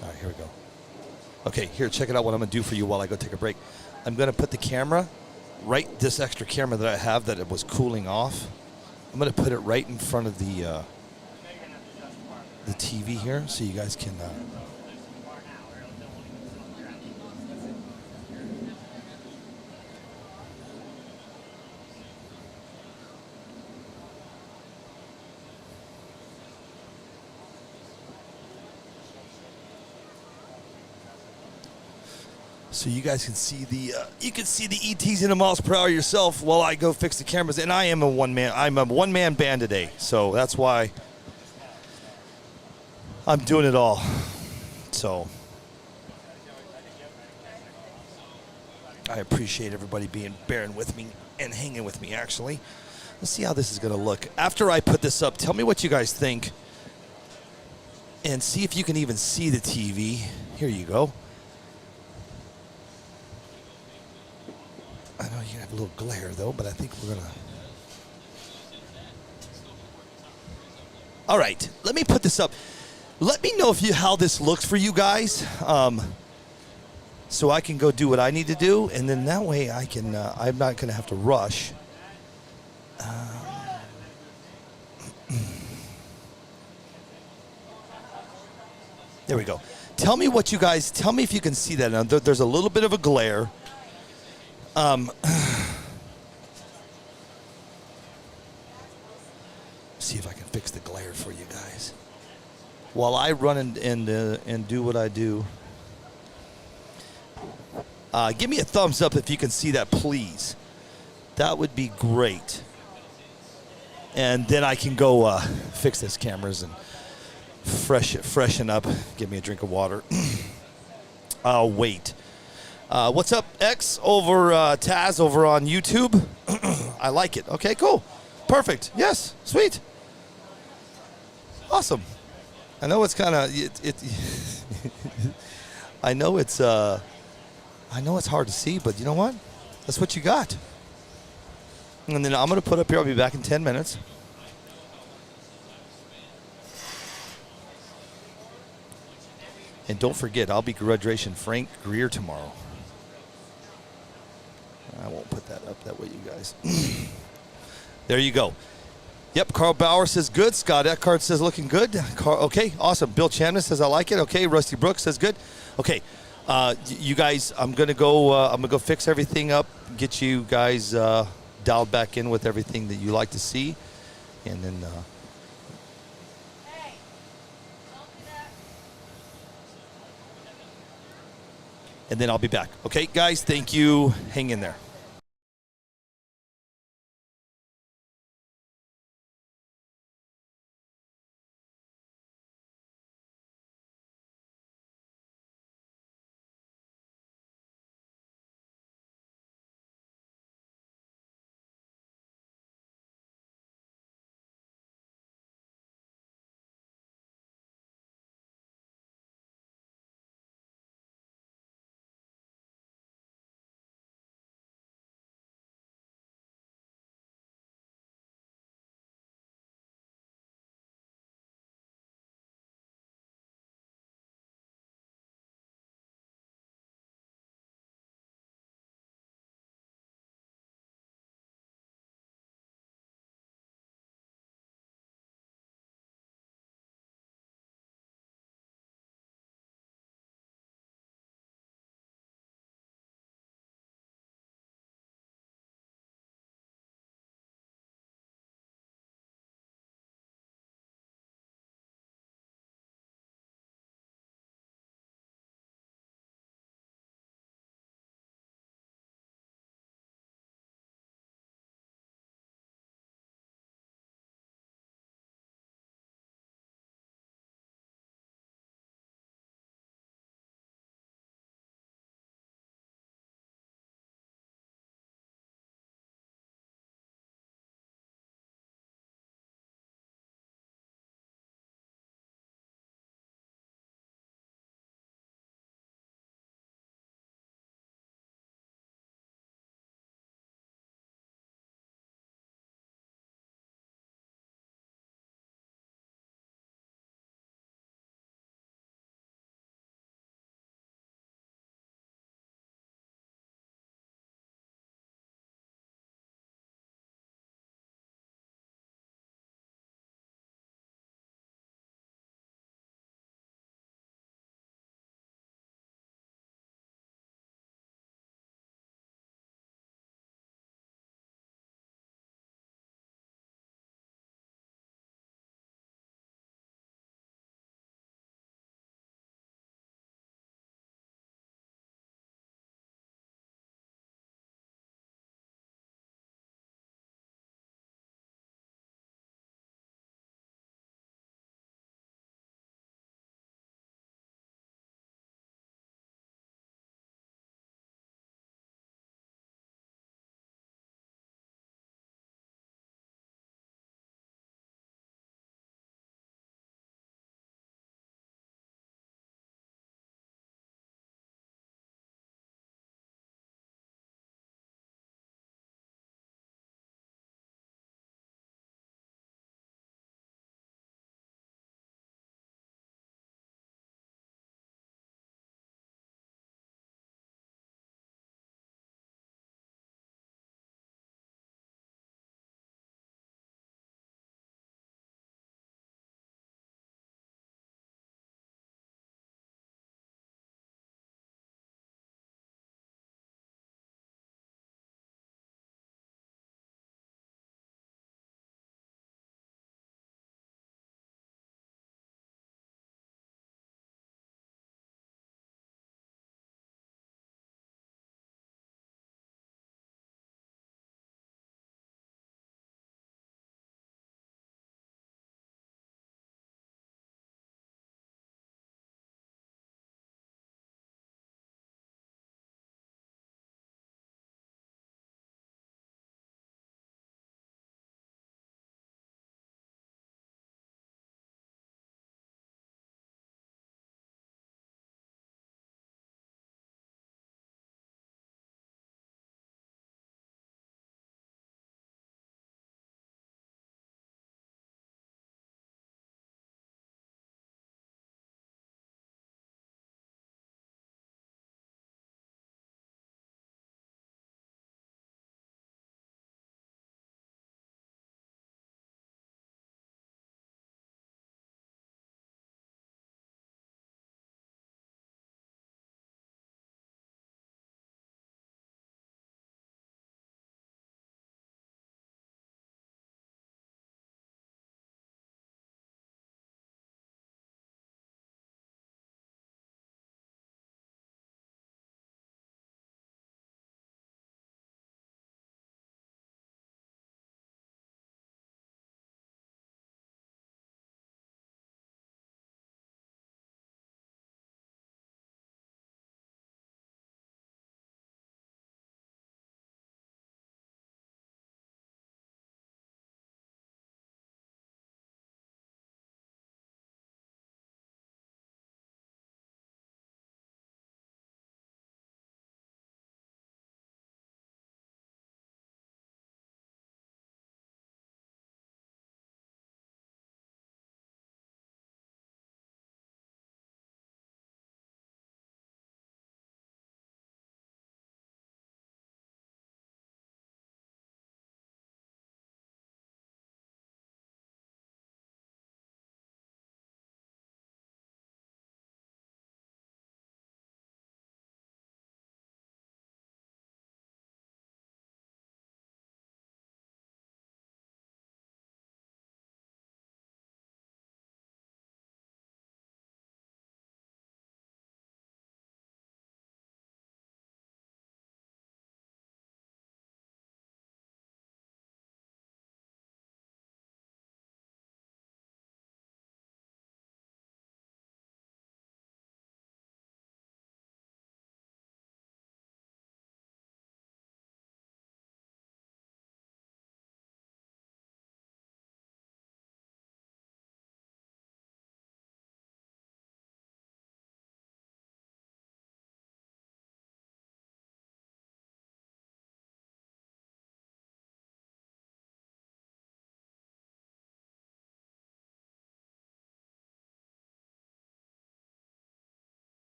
All right, here we go. Okay, here, check it out what I'm going to do for you while I go take a break. I'm going to put the camera, this extra camera that I have that it was cooling off, I'm going to put it right in front of the TV here so you guys can... So you guys can see the ETs in the miles per hour yourself while I go fix the cameras. And I'm a one-man band today, so that's why I'm doing it all. So I appreciate everybody bearing with me and hanging with me. Actually, let's see how this is going to look after I put this up. Tell me what you guys think, and see if you can even see the TV. Here you go. I know you're gonna have a little glare though, but I think we're gonna. All right, let me put this up. Let me know how this looks for you guys, so I can go do what I need to do, and then that way I can. I'm not gonna have to rush. There we go. Tell me what you guys. Tell me if you can see that. Now, there's a little bit of a glare. See if I can fix the glare for you guys. While I run and do what I do. Give me a thumbs up if you can see that, please. That would be great. And then I can go fix this cameras and freshen up. Give me a drink of water. I'll wait. What's up, X over Taz over on YouTube? I like it. Okay, cool. Perfect. Yes, sweet. Awesome. I know it's kind of I know it's hard to see, but you know what? That's what you got. And then I'm going to put up here. I'll be back in 10 minutes. And don't forget, I'll be graduation Frank Greer tomorrow. I won't put that up that way, you guys. There you go. Yep, Carl Bauer says good. Scott Eckhart says looking good. Okay, awesome. Bill Chandler says I like it. Okay, Rusty Brooks says good. Okay, you guys, I'm gonna go fix everything up, get you guys dialed back in with everything that you like to see, and then. And then I'll be back. Okay, guys, thank you. Hang in there.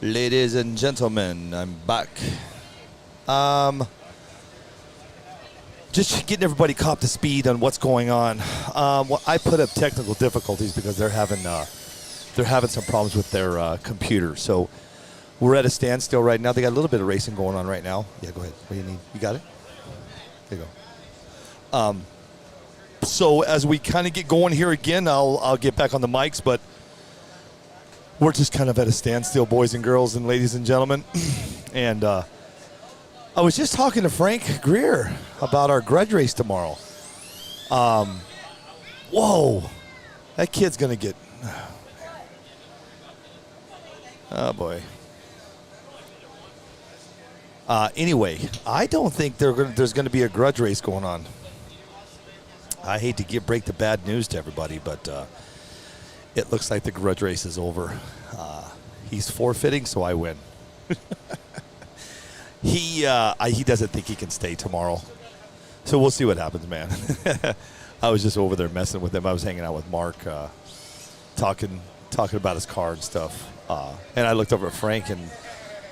Ladies and gentlemen, I'm back. Just getting everybody caught to speed on what's going on. Well, I put up technical difficulties because they're having some problems with their computer. So we're at a standstill right now. They got a little bit of racing going on right now. Yeah, go ahead. What do you need? You got it? There you go. So as we kind of get going here again, I'll get back on the mics, but we're just kind of at a standstill, boys and girls and ladies and gentlemen. And I was just talking to Frank Greer about our grudge race tomorrow. Whoa, that kid's gonna get. Oh boy. Anyway, I don't think there's going to be a grudge race going on. I hate to break the bad news to everybody, but it looks like the grudge race is over. He's forfeiting, so I win. He doesn't think he can stay tomorrow, so we'll see what happens, man. I was just over there messing with him. I was hanging out with Mark, talking about his car and stuff, and I looked over at Frank and.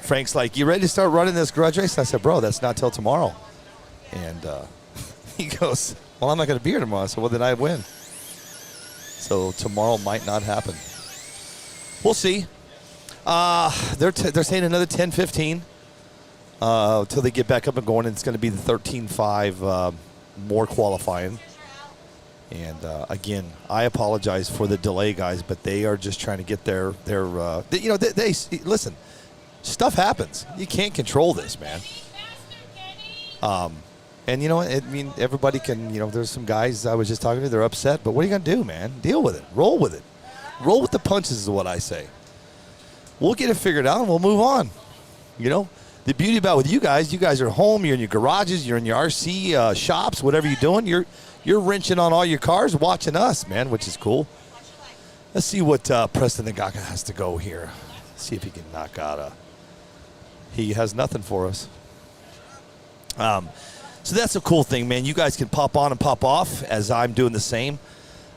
Frank's like, you ready to start running this grudge race? And I said, bro, that's not till tomorrow. And he goes, well, I'm not going to be here tomorrow. So, well, then I win. So tomorrow might not happen. We'll see. They're saying another 10-15 until they get back up and going. And it's going to be the 13-5 more qualifying. And again, I apologize for the delay, guys, but they are just trying to get their they listen. Stuff happens. You can't control this, man. And you know what? I mean, everybody can, there's some guys I was just talking to, they're upset, but what are you going to do, man? Deal with it. Roll with it. Roll with the punches is what I say. We'll get it figured out and we'll move on. The beauty about with you guys are home, you're in your garages, you're in your RC shops, whatever you're doing, you're wrenching on all your cars watching us, man, which is cool. Let's see what Preston Ngaka has to go here. See if he can knock out he has nothing for us. So that's a cool thing, man. You guys can pop on and pop off as I'm doing the same.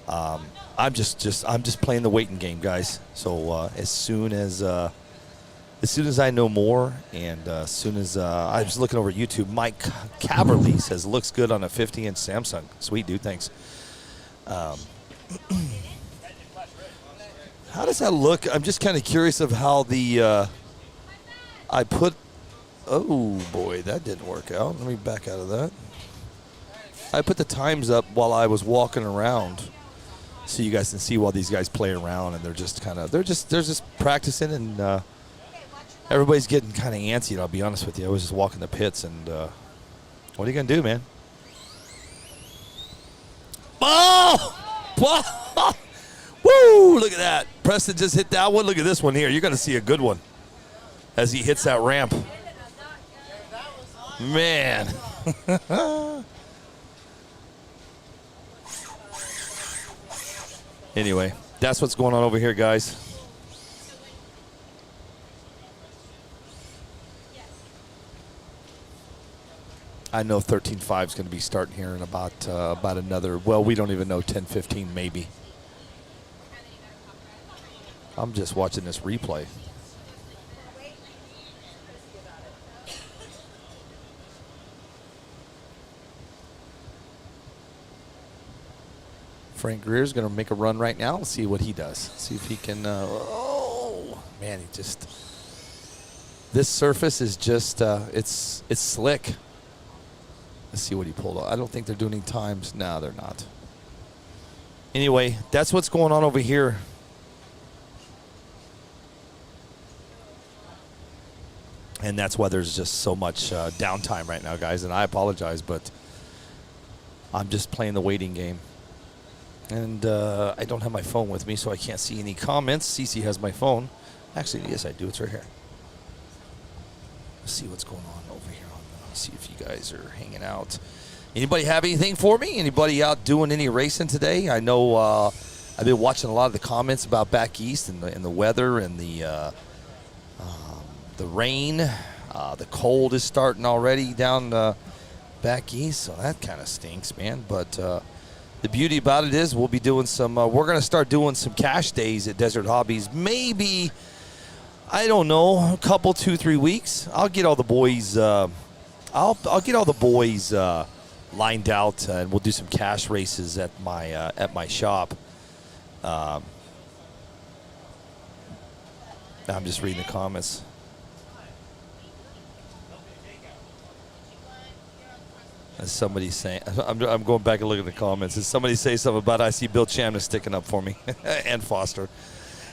I'm just playing the waiting game, guys. So as soon as I know more, and as soon as I was looking over at YouTube, Mike Caverly says looks good on a 50-inch Samsung. Sweet dude, thanks. How does that look? I'm just kind of curious of how the oh boy, that didn't work out. Let me back out of that. I put the times up while I was walking around so you guys can see while these guys play around, and they're just practicing, and everybody's getting kind of antsy, and I'll be honest with you. I was just walking the pits, and what are you going to do, man? Oh! Woo! Look at that. Preston just hit that one. Look at this one here. You're going to see a good one as he hits that ramp. Man. Anyway, that's what's going on over here, guys. I know 13.5 is going to be starting here in about another, well, we don't even know, 10-15 maybe. I'm just watching this replay. Frank Greer's going to make a run right now. Let's see what he does. See if he can. Oh man, this surface is just it's slick. Let's see what he pulled off. I don't think they're doing any times. No, they're not. Anyway, that's what's going on over here. And that's why there's just so much downtime right now, guys. And I apologize, but I'm just playing the waiting game. And I don't have my phone with me, so I can't see any comments. Cece has my phone. Actually, yes, I do. It's right here. Let's see what's going on over here. Let's see if you guys are hanging out. Anybody have anything for me? Anybody out doing any racing today? I know I've been watching a lot of the comments about back east and the weather and the rain. The cold is starting already down back east, so that kind of stinks, man. But the beauty about it is we'll be doing some we're going to start doing some cash days at Desert Hobbies. Maybe I don't know, a couple, 2-3 weeks. I'll get all the boys. I'll get all the boys lined out, and we'll do some cash races at my shop. I'm just reading the comments. As somebody's saying, I'm going back and looking at the comments. Did somebody say something about I see Bill Chamna sticking up for me and Foster?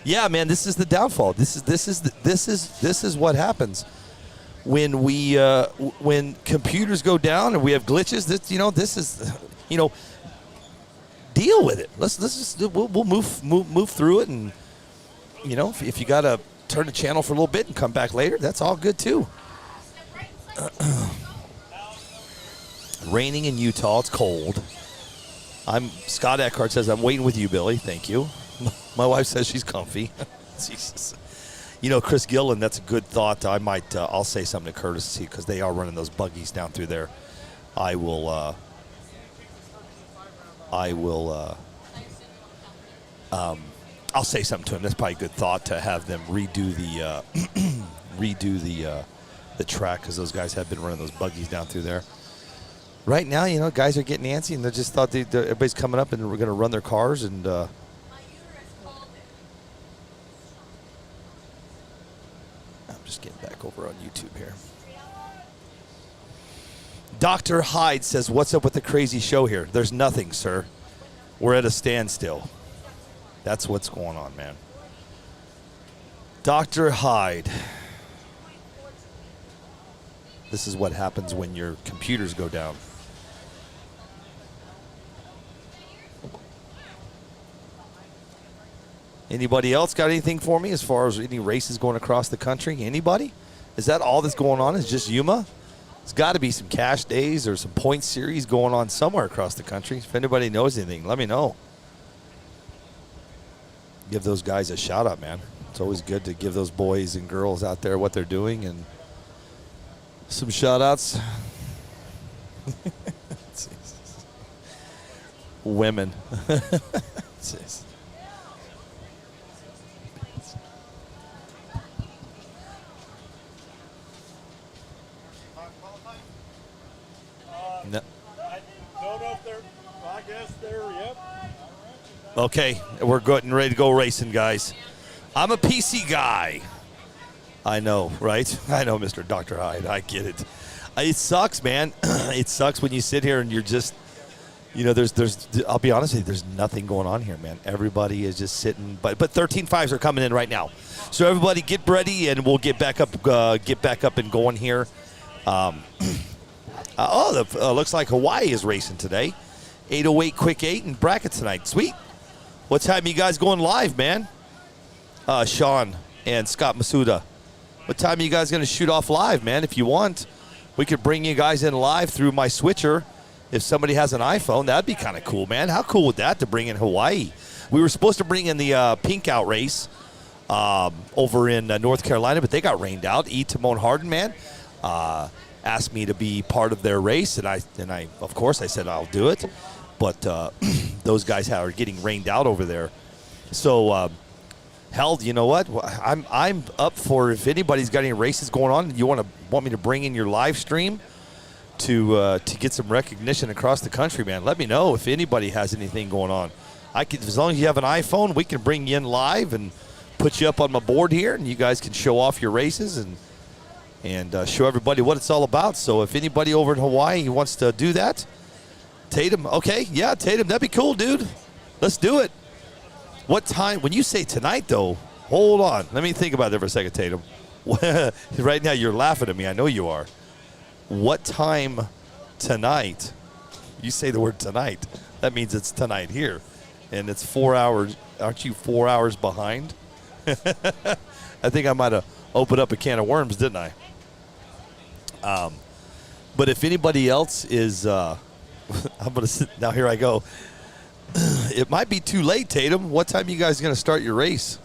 Yeah, man, this is the downfall. This is what happens when when computers go down and we have glitches. This is deal with it. Let's just we'll move through it, and if you gotta turn the channel for a little bit and come back later, that's all good too. Raining in Utah. It's cold. Scott Eckhart says, I'm waiting with you, Billy. Thank you. My wife says she's comfy. Jesus. Chris Gillen, that's a good thought. I'll say something to Curtis because they are running those buggies down through there. I'll say something to him. That's probably a good thought to have them redo the track because those guys have been running those buggies down through there. Right now, guys are getting antsy, and they just thought everybody's coming up and we're going to run their cars. And I'm just getting back over on YouTube here. Dr. Hyde says, what's up with the crazy show here? There's nothing, sir. We're at a standstill. That's what's going on, man. Dr. Hyde. This is what happens when your computers go down. Anybody else got anything for me as far as any races going across the country? Anybody? Is that all that's going on? Is just YUMA? There's got to be some cash days or some point series going on somewhere across the country. If anybody knows anything, let me know. Give those guys a shout out, man. It's always good to give those boys and girls out there what they're doing and some shout outs. Women. No. I don't know if they're, I guess they're, yep. Okay, we're good and ready to go racing, guys. I'm a PC guy. I know, right? I know, Mr. Dr. Hyde. I get it. It sucks, man. It sucks when you sit here and you're just, there's. I'll be honest with you, there's nothing going on here, man. Everybody is just sitting, but 13.5s are coming in right now. So everybody get ready, and we'll get back up and going here. Looks like Hawaii is racing today. 808 quick 8 and bracket tonight. Sweet. What time are you guys going live, man? Sean and Scott Masuda. What time are you guys going to shoot off live, man? If you want, we could bring you guys in live through my switcher. If somebody has an iPhone, that'd be kind of cool, man. How cool would that to bring in Hawaii? We were supposed to bring in the Pink Out race over in North Carolina, but they got rained out. Timon Harden, man, asked me to be part of their race, and I of course I said I'll do it. But those guys are getting rained out over there. So, hell, you know what? I'm up for if anybody's got any races going on, and you want me to bring in your live stream to get some recognition across the country, man. Let me know if anybody has anything going on. As long as you have an iPhone, we can bring you in live and put you up on my board here, and you guys can show off your races and show everybody what it's all about. So if anybody over in Hawaii wants to do that, Tatum, okay, yeah, Tatum, that'd be cool, dude. Let's do it. What time? When you say tonight, though, hold on. Let me think about that for a second, Tatum. Right now, you're laughing at me. I know you are. What time tonight? You say the word tonight. That means it's tonight here. And it's 4 hours. Aren't you 4 hours behind? I think I might have opened up a can of worms, didn't I? But if anybody else is, I'm going to sit. Now, here I go. It might be too late, Tatum. What time are you guys going to start your race?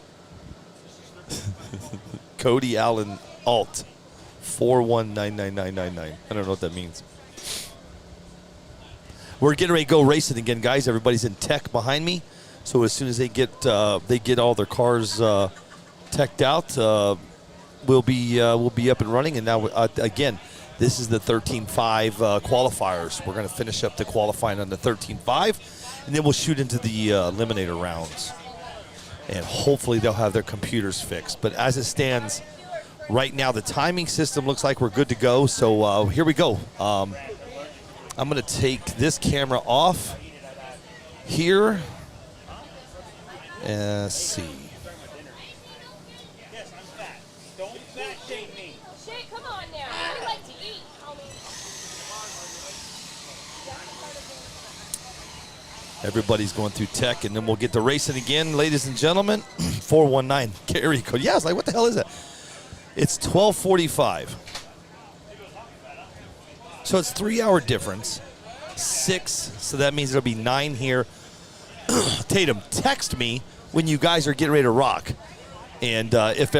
Cody Allen Alt 4199999. I don't know what that means. We're getting ready to go racing again, guys. Everybody's in tech behind me. So as soon as they get all their cars teched out, we'll be up and running. And now, again, this is the 13.5 qualifiers. We're going to finish up the qualifying on the 13.5, and then we'll shoot into the eliminator rounds. And hopefully they'll have their computers fixed. But as it stands right now, the timing system looks like we're good to go. So here we go. I'm going to take this camera off here. Let's see. Shit, come on now. I like to eat, homie. Everybody's going through tech, and then we'll get to racing again, ladies and gentlemen. 419 carry code. Yeah, I was like, what the hell is that? It's 12:45. So it's 3-hour difference. 6, so that means it'll be 9 here. Tatum, text me when you guys are getting ready to rock. And if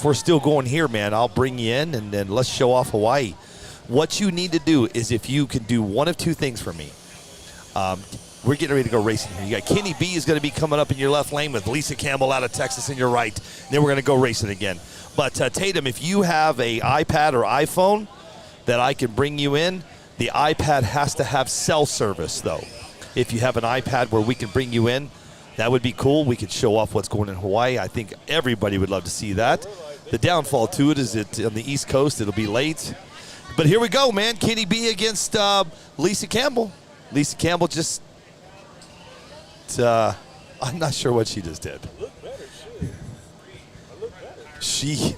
we're still going here, man, I'll bring you in, and then let's show off Hawaii. What you need to do is, if you can do one of two things for me. We're getting ready to go racing here. You got Kenny B is going to be coming up in your left lane with Lisa Campbell out of Texas in your right. Then we're going to go racing again. But Tatum, if you have a iPad or iPhone that I can bring you in, the iPad has to have cell service, though. If you have an iPad where we can bring you in, that would be cool. We could show off what's going on in Hawaii. I think everybody would love to see that. The downfall to it is that on the East Coast, it'll be late. But here we go, man. Kenny B against Lisa Campbell. Lisa Campbell just, I'm not sure what she just did. She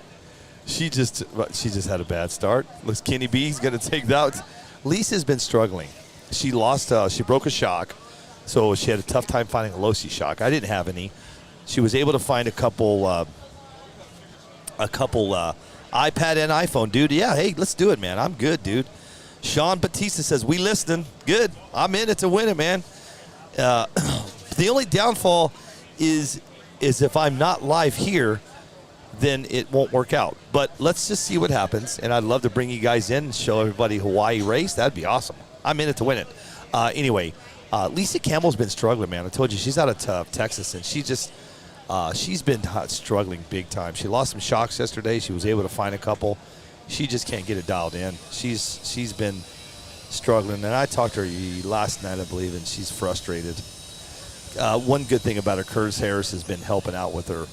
just had a bad start. Looks Kenny B's going to take that. Lisa's been struggling. She lost. She broke a shock, so she had a tough time finding a low-C shock. I didn't have any. She was able to find a couple iPad and iPhone, dude. Yeah, hey, let's do it, man. I'm good, dude. Sean Batista says, we listening. Good. I'm in it to win it, man. The only downfall is if I'm not live here, then it won't work out. But let's just see what happens. And I'd love to bring you guys in and show everybody Hawaii race. That'd be awesome. I'm in it to win it. Anyway, Lisa Campbell's been struggling, man. I told you, she's out of Texas, and she's been struggling big time. She lost some shocks yesterday. She was able to find a couple. She just can't get it dialed in. She's been struggling, and I talked to her last night, I believe, and she's frustrated. One good thing about her, Curtis Harris has been helping out with her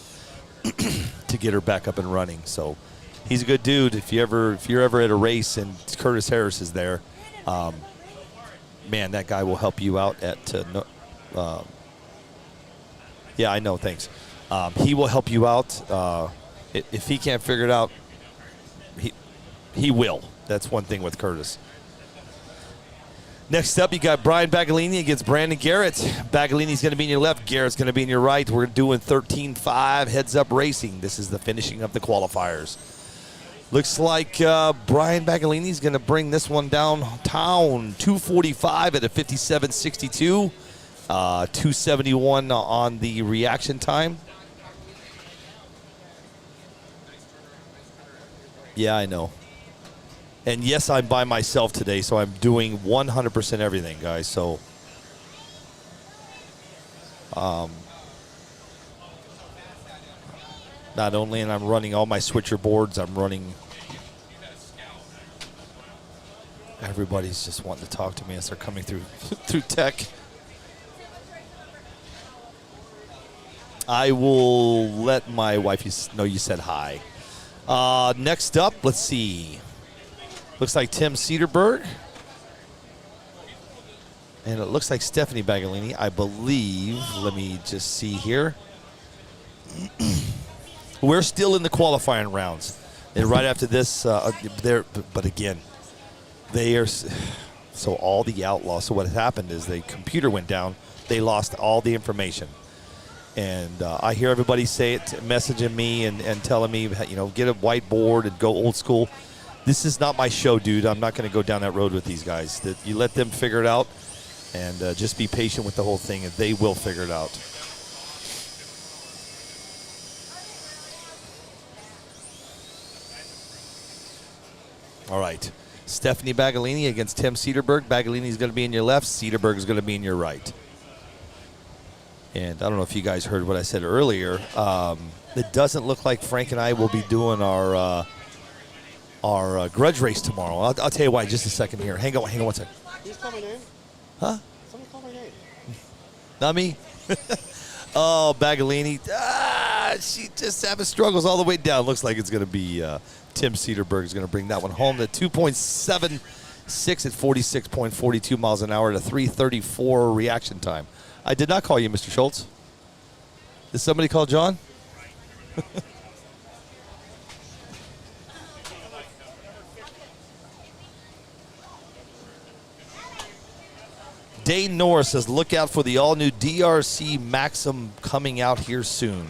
to get her back up and running. So he's a good dude. If you're ever at a race and Curtis Harris is there, man, that guy will help you out yeah, I know, thanks. He will help you out. If he can't figure it out, he will. That's one thing with Curtis. Next up, you got Brian Bagalini against Brandon Garrett. Bagalini's going to be in your left. Garrett's going to be in your right. We're doing 13.5 heads-up racing. This is the finishing of the qualifiers. Looks like Brian Bagalini's going to bring this one downtown. 2:45 at a 57.62. 2:71 on the reaction time. Yeah, I know. And yes, I'm by myself today, so I'm doing 100% everything, guys. So, not only am I running all my switcher boards, I'm running. Everybody's just wanting to talk to me as they're coming through through tech. I will let my wife know you said hi. Next up, let's see. Looks like Tim Cedarberg. And it looks like Stephanie Bagalini, I believe. Let me just see here. We're still in the qualifying rounds. And right after this, but again, they are, so all the outlaws. So what happened is the computer went down. They lost all the information. And I hear everybody say it, messaging me and telling me, get a whiteboard and go old school. This is not my show, dude. I'm not going to go down that road with these guys. You let them figure it out, and just be patient with the whole thing, and they will figure it out. All right. Stephanie Bagalini against Tim Cedarberg. Bagalini is going to be in your left. Cedarberg is going to be in your right. And I don't know if you guys heard what I said earlier. It doesn't look like Frank and I will be doing our grudge race tomorrow. I'll tell you why in just a second here. Hang on 1 second. Who's called my name? Huh? Someone called my name. Not me. Oh, Bagalini. She just having struggles all the way down. Looks like it's going to be Tim Cedarberg is going to bring that one home. The 2.76 at 46.42 miles an hour at a 3:34 reaction time. I did not call you, Mr. Schultz. Did somebody call John? Dane Norris says, look out for the all-new DRC Maxim coming out here soon.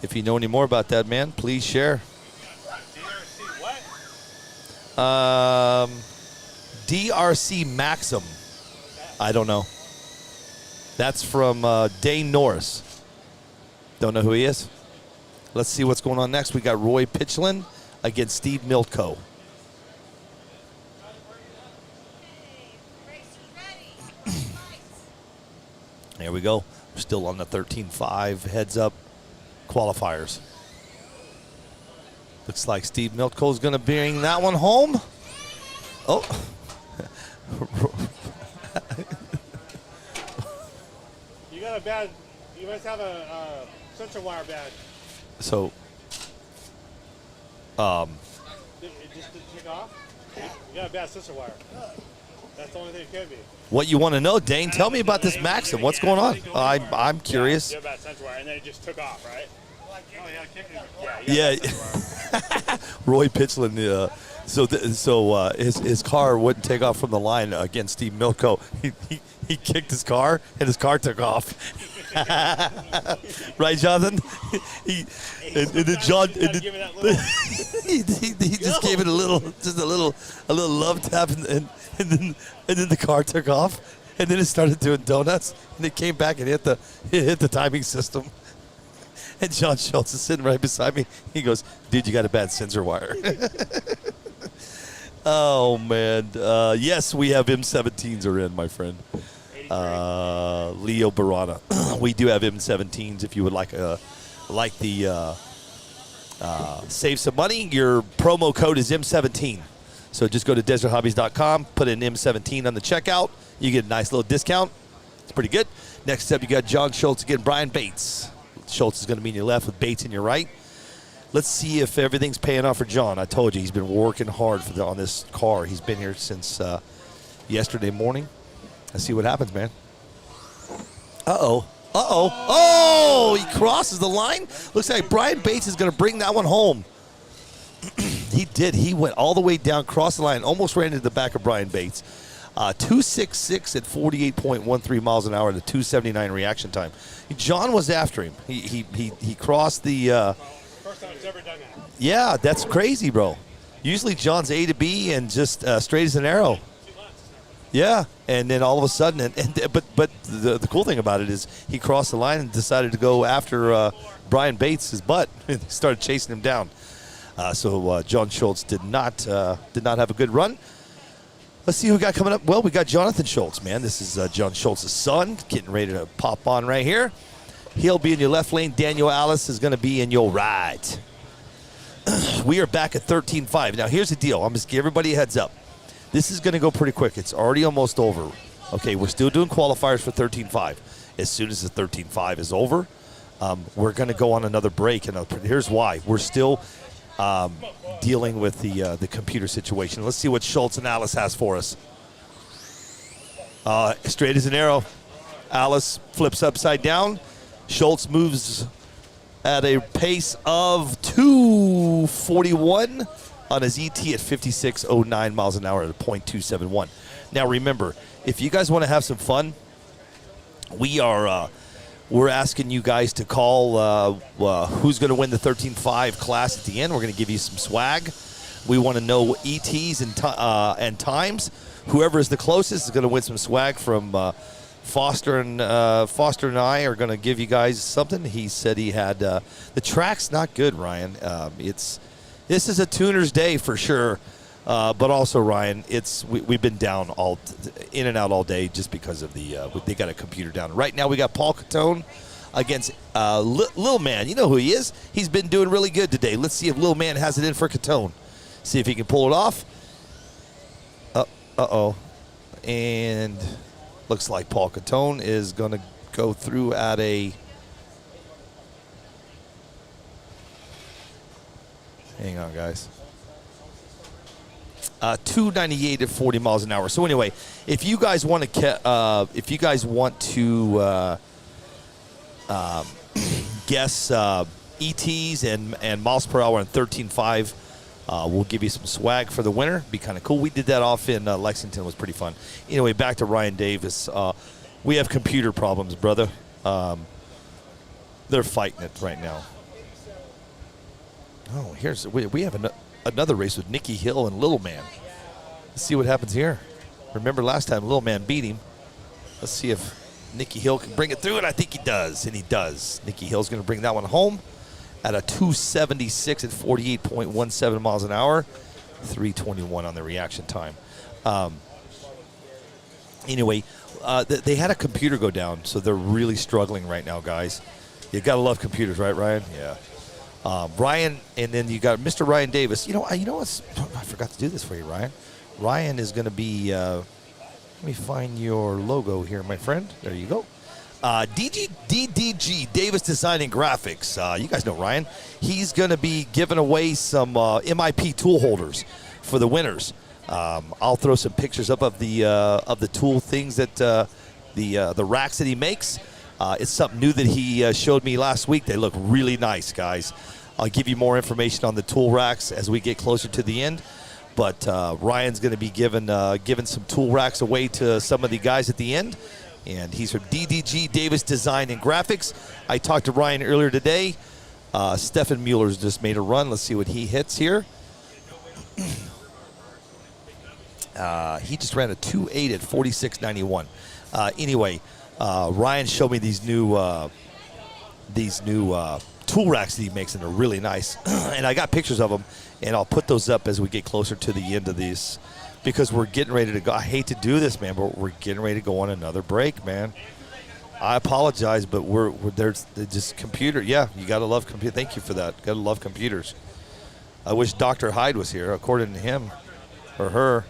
If you know any more about that, man, please share. DRC Maxim. I don't know. That's from Dane Norris. Don't know who he is. Let's see what's going on next. We got Roy Pitchlin against Steve Miltko. There we go. We're still on the 13.5 heads up qualifiers. Looks like Steve Miltko is going to bring that one home. Oh. You got a bad, you must have a sensor wire bad. So, It just didn't take off? You got a bad sensor wire. That's the only thing it can be. what you want to know, Dane? Tell me about this Maxim. What's going on? I'm curious. You got a bad sensor wire, and then it just took off, right? Oh, Yeah. Roy Pitchlin. His car wouldn't take off from the line against Steve Miltko. He kicked his car, and his car took off. Right, Jonathan? He just gave it a little love tap, and then the car took off, and then it started doing donuts, and it came back and hit the timing system. And John Schultz is sitting right beside me. He goes, dude, you got a bad sensor wire. Oh, man. Yes, we have M17s are in, my friend. Leo Barana. We do have M17s if you would like the save some money. Your promo code is M17. So just go to deserthobbies.com, put in M17 on the checkout. You get a nice little discount. It's pretty good. Next up, you got John Schultz again, Brian Bates. Schultz is going to be in your left with Bates in your right. Let's see if everything's paying off for John. I told you he's been working hard on this car. He's been here since yesterday morning. Let's see what happens, man. Uh-oh. Oh, he crosses the line. Looks like Brian Bates is going to bring that one home. He did. He went all the way down, crossed the line, almost ran into the back of Brian Bates. 266 at 48.13 miles an hour at a 279 reaction time. John was after him. He crossed the. First time he's ever done that. Yeah, that's crazy, bro. Usually John's A to B and just straight as an arrow. Yeah, and then all of a sudden, but the cool thing about it is he crossed the line and decided to go after Brian Bates' butt and started chasing him down. So John Schultz did not have a good run. Let's see who we got coming up. Well, we got Jonathan Schultz, man. This is John Schultz's son, getting ready to pop on right here. He'll be in your left lane. Daniel Alice is going to be in your right. We are back at 13.5. Now, here's the deal. I'm just giving everybody a heads up. This is going to go pretty quick. It's already almost over. Okay, we're still doing qualifiers for 13.5. As soon as the 13.5 is over, we're going to go on another break. And here's why. We're still dealing with the computer situation. Let's see what Schultz and Alice has for us. Straight as an arrow. Alice flips upside down. Schultz moves at a pace of 241 on his ET at 56.09 miles an hour at a .271. Now remember, if you guys want to have some fun, we're asking you guys to call who's going to win the 13.5 class at the end. We're going to give you some swag. We want to know ETs and times. Whoever is the closest is going to win some swag from Foster and I are going to give you guys something. He said he had the track's not good, Ryan. This is a tuner's day for sure. But also, Ryan, we've been down in and out all day just because of they got a computer down. Right now, we got Paul Catone against Lil Man. You know who he is. He's been doing really good today. Let's see if Lil Man has it in for Catone. See if he can pull it off. Uh-oh. And looks like Paul Catone is going to go through at a... Hang on, guys. 298 at 40 miles an hour. So anyway, if you guys want to, guess ETs and miles per hour on 13.5, we'll give you some swag for the winner. Be kind of cool. We did that off in Lexington. It was pretty fun. Anyway, back to Ryan Davis. We have computer problems, brother. They're fighting it right now. Oh, we have another race with Nicky Hill and Little Man. Let's see what happens here. Remember last time Little Man beat him. Let's see if Nicky Hill can bring it through, and I think he does, and he does. Nicky Hill's going to bring that one home at a 276 at 48.17 miles an hour, 321 on the reaction time. Anyway, they had a computer go down, so they're really struggling right now, guys. You got to love computers, right, Ryan? Yeah. Ryan, and then you got Mr. Ryan Davis. You know what? I forgot to do this for you, Ryan. Ryan is going to be, let me find your logo here, my friend. There you go. DDG, Davis Design and Graphics. You guys know Ryan. He's going to be giving away some MIP tool holders for the winners. I'll throw some pictures up of the tool things that the racks that he makes. It's something new that he showed me last week. They look really nice, guys. I'll give you more information on the tool racks as we get closer to the end. But Ryan's going to be giving some tool racks away to some of the guys at the end. And he's from DDG, Davis Design and Graphics. I talked to Ryan earlier today. Stefan Mueller's just made a run. Let's see what he hits here. He just ran a 2.8 at 46.91. Anyway, Ryan showed me these new tool racks that he makes, and they're really nice. And I got pictures of them, and I'll put those up as we get closer to the end of these, because we're getting ready to go. I hate to do this, man, but we're getting ready to go on another break, man. I apologize, but there's just computer. Yeah, you got to love computer. Thank you for that. Got to love computers. I wish Dr. Hyde was here, according to him or her.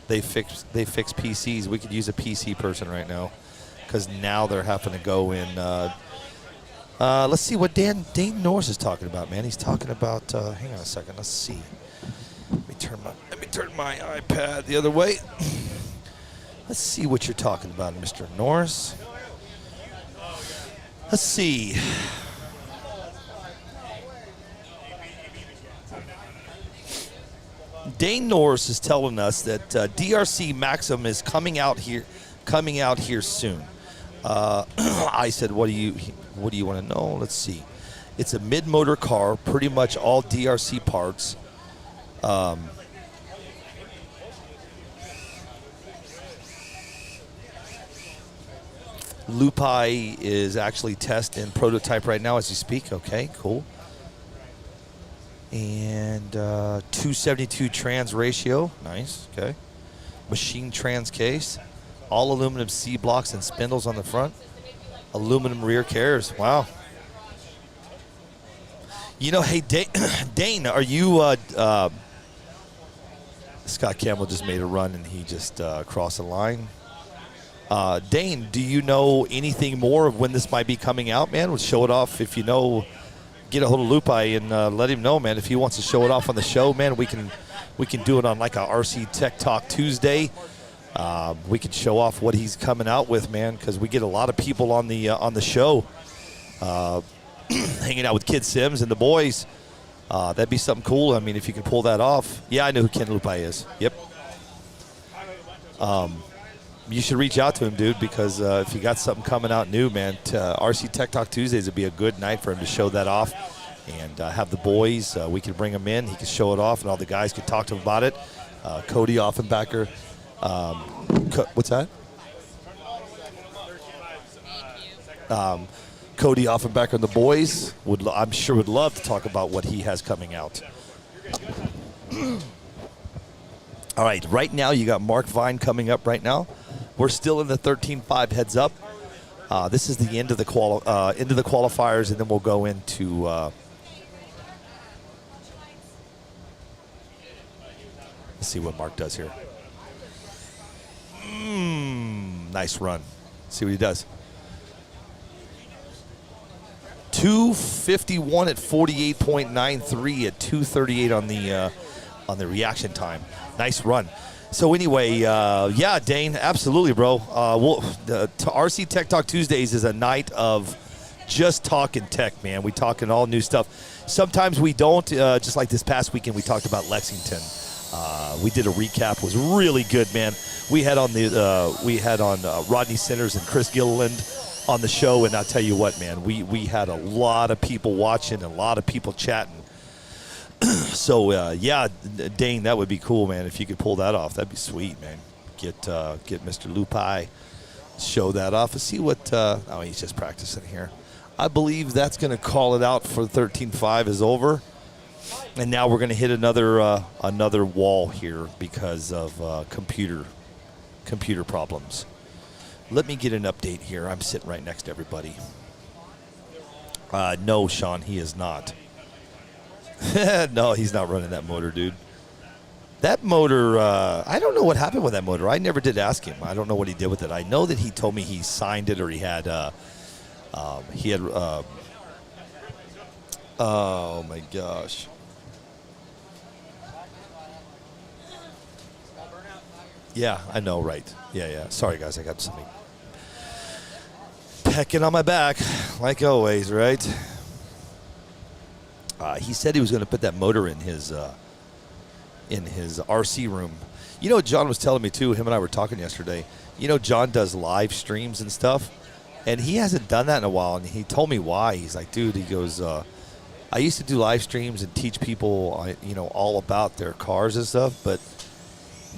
They fix PCs. We could use a PC person right now, because now they're having to go in. Let's see what Dane Norris is talking about, man. He's talking about. Hang on a second. Let's see. Let me turn my iPad the other way. Let's see what you're talking about, Mr. Norris. Let's see. Dane Norris is telling us that DRC Maxim is coming out here soon. I said, what do you want to know? Let's see. It's a mid-motor car, pretty much all DRC parts. Lupai is actually test and prototype right now as you speak. Okay, cool. And 272 trans ratio. Nice. Okay. Machine trans case. All aluminum C blocks and spindles on the front. Aluminum rear carriers. Wow. You know, hey, Dane, are you... Scott Campbell just made a run, and he just crossed the line. Dane, do you know anything more of when this might be coming out, man? We'll show it off. If you know, get a hold of Lupai and let him know, man. If he wants to show it off on the show, man, we can do it on like a RC Tech Talk Tuesday. We can show off what he's coming out with, man, because we get a lot of people on the show hanging out with Kid Sims and the boys. That'd be something cool. I mean, if you can pull that off. Yeah, I know who Ken Lupai is. Yep. You should reach out to him, dude, because if you got something coming out new, man, RC Tech Talk Tuesdays would be a good night for him to show that off and have the boys. We could bring him in. He could show it off, and all the guys could talk to him about it. Cody Offenbacher. What's that? Cody Offenbacher and the boys I'm sure would love to talk about what he has coming out. All right, right now you got Mark Vine coming up right now. We're still in the 13.5 heads up. This is the end of the qualifiers, and then we'll go into let's see what Mark does here. Nice run. See what he does. 251 at 48.93 at 238 on the reaction time. Nice run. So anyway, yeah, Dane, absolutely, bro. RC Tech Talk Tuesdays is a night of just talking tech, man. We talking all new stuff. Sometimes we don't. Just like this past weekend, we talked about Lexington. We did a recap. It was really good, man. We had on Rodney Centers and Chris Gilliland on the show, and I'll tell you what, man, we had a lot of people watching, a lot of people chatting. So yeah, Dane, that would be cool, man. If you could pull that off, that'd be sweet, man. Get Mr. Lupai, show that off, and see what. Oh, he's just practicing here. I believe that's going to call it out for 13.5 is over, and now we're going to hit another wall here because of computer problems. Let me get an update here. I'm sitting right next to everybody. No, Sean, he is not. No, he's not running that motor, dude. That motor, I don't know what happened with that motor. I never did ask him. I don't know what he did with it. I know that he told me he signed it, or he had, oh my gosh. Yeah, I know, right. Yeah. Sorry, guys, I got something pecking on my back, like always, right? He said he was going to put that motor in his RC room. You know what John was telling me, too? Him and I were talking yesterday. You know, John does live streams and stuff, and he hasn't done that in a while, and he told me why. He's like, dude, he goes, I used to do live streams and teach people, all about their cars and stuff, but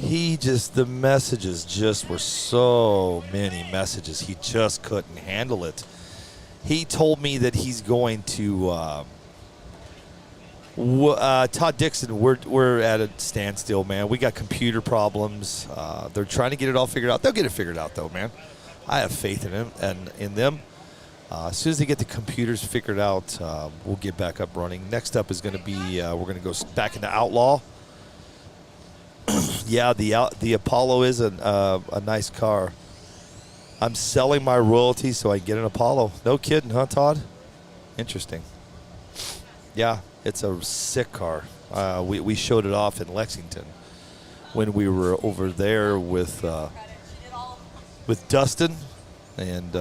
the messages just were so many messages. He just couldn't handle it. He told me that he's going to, Todd Dixon, we're at a standstill, man. We got computer problems. They're trying to get it all figured out. They'll get it figured out, though, man. I have faith in him and in them. As soon as they get the computers figured out, we'll get back up running. Next up is going to be, we're going to go back into Outlaw. Yeah, the Apollo is a nice car. I'm selling my royalties so I can get an Apollo. No kidding, huh, Todd? Interesting. Yeah, it's a sick car. We showed it off in Lexington when we were over there with Dustin, and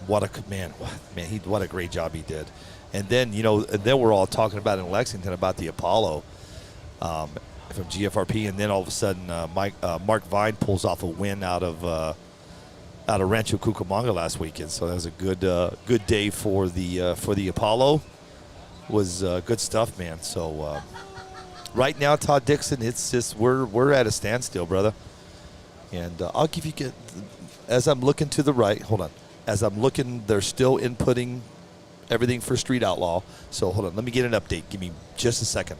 what a great job he did. And then we're all talking about in Lexington about the Apollo. From GFRP, and then all of a sudden, Mark Vine pulls off a win out of Rancho Cucamonga last weekend. So that was a good day for the Apollo. Was good stuff, man. So right now, Todd Dixon, it's just we're at a standstill, brother. And I'll give you as I'm looking to the right. Hold on, as I'm looking, they're still inputting everything for Street Outlaw. So hold on, let me get an update. Give me just a second.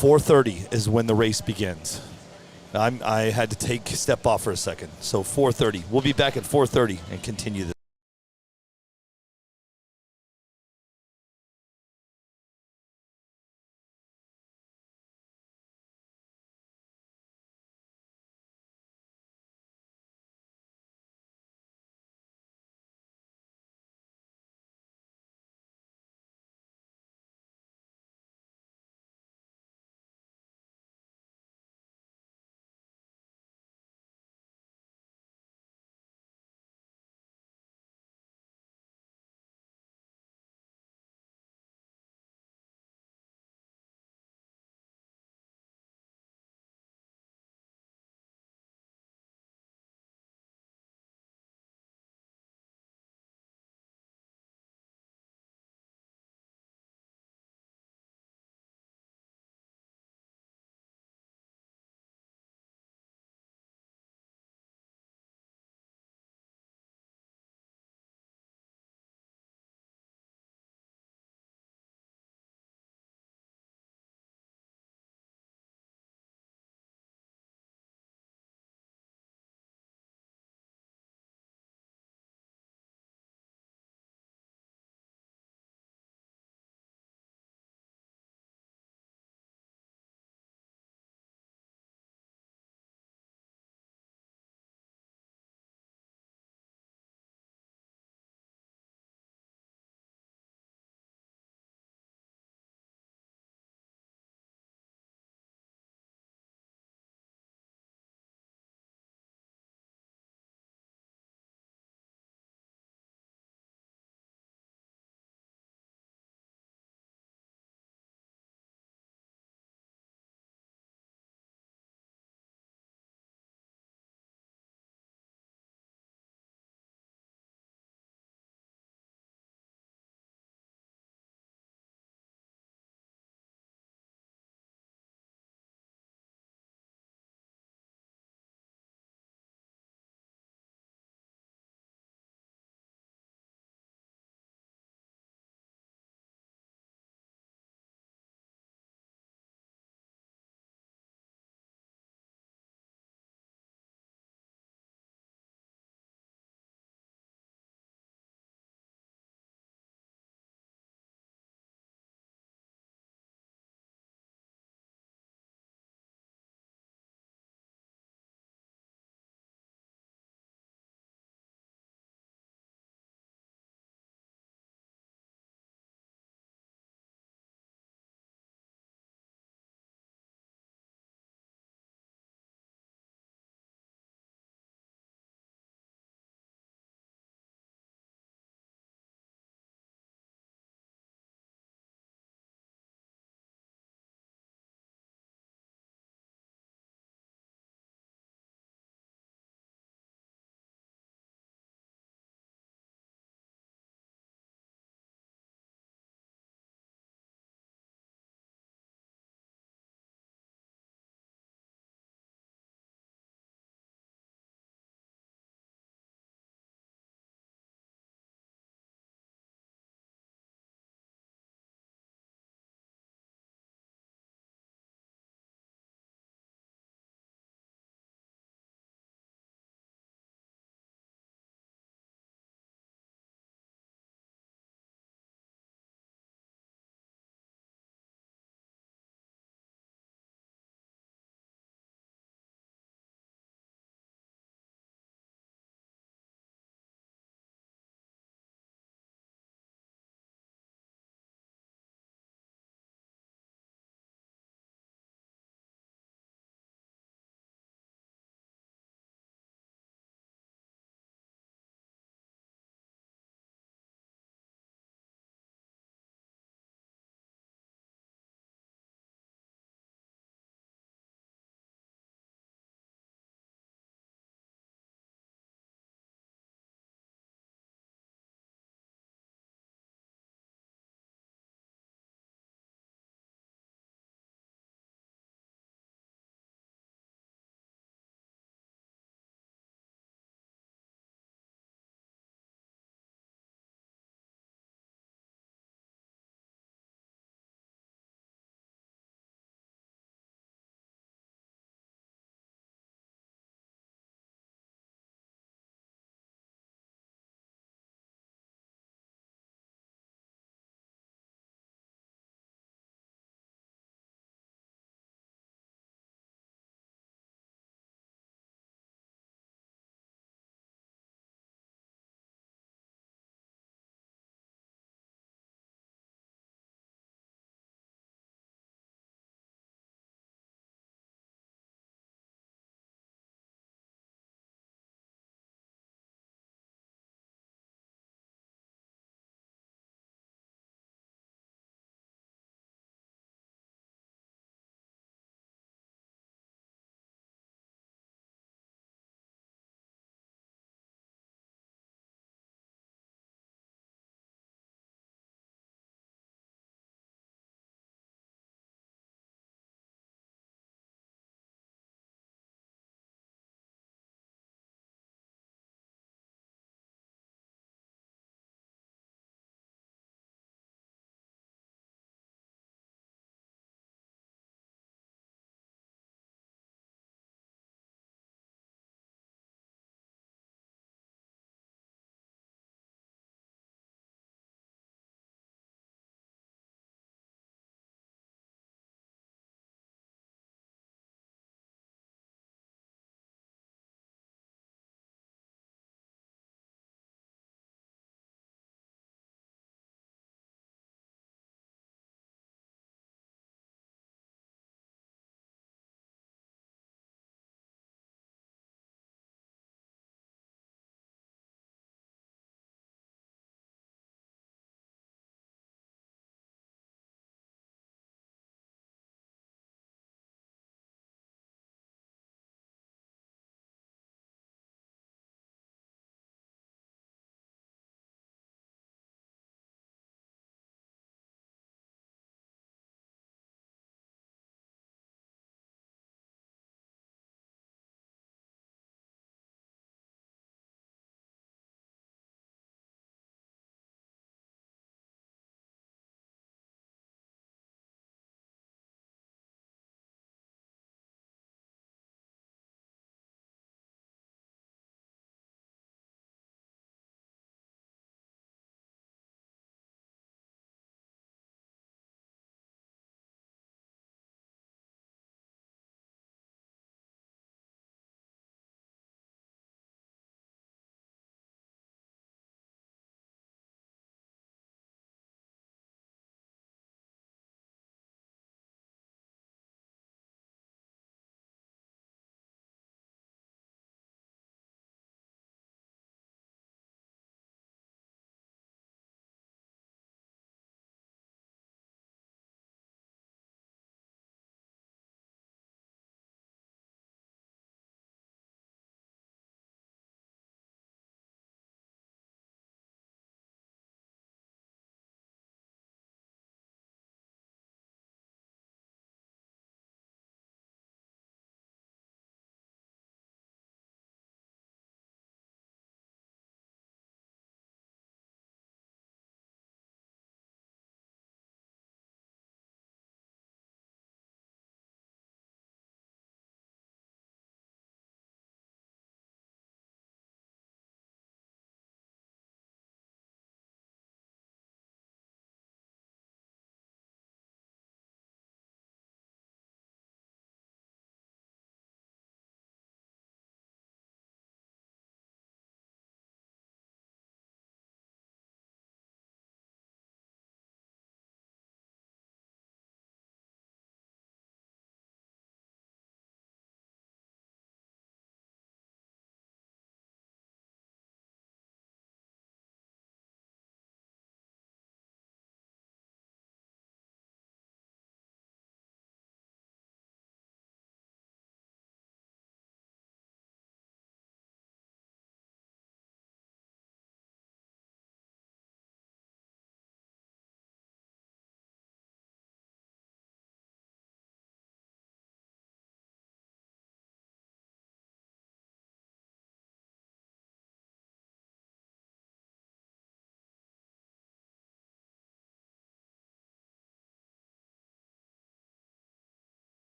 4:30 is when the race begins. I had to step off for a second. So 4:30. We'll be back at 4:30 and continue this.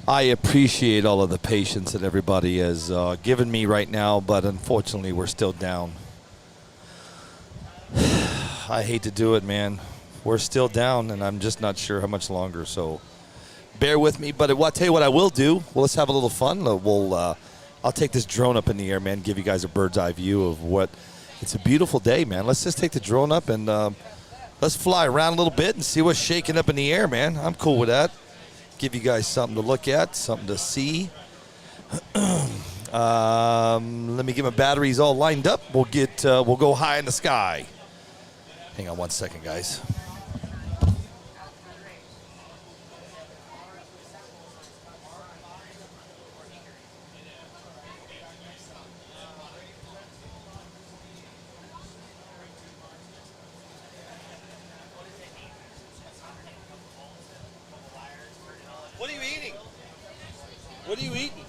I appreciate all of the patience that everybody has given me right now, but unfortunately we're still down. I hate to do it, man. We're still down, and I'm just not sure how much longer, so bear with me. But I'll tell you what I will do. Well, let's have a little fun. I'll take this drone up in the air, man, give you guys a bird's eye view of what. It's a beautiful day, man. Let's just take the drone up and let's fly around a little bit and see what's shaking up in the air, man. I'm cool with that. Give you guys something to look at, something to see. Let me get my batteries all lined up. We'll go high in the sky. Hang on one second, guys. What are you eating? What are you eating?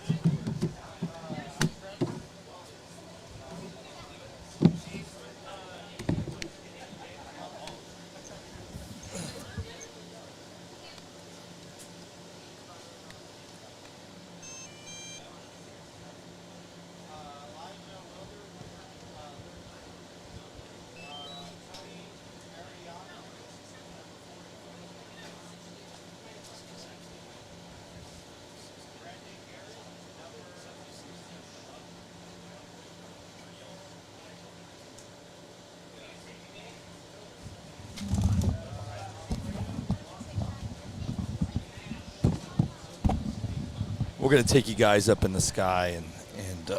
We're going to take you guys up in the sky and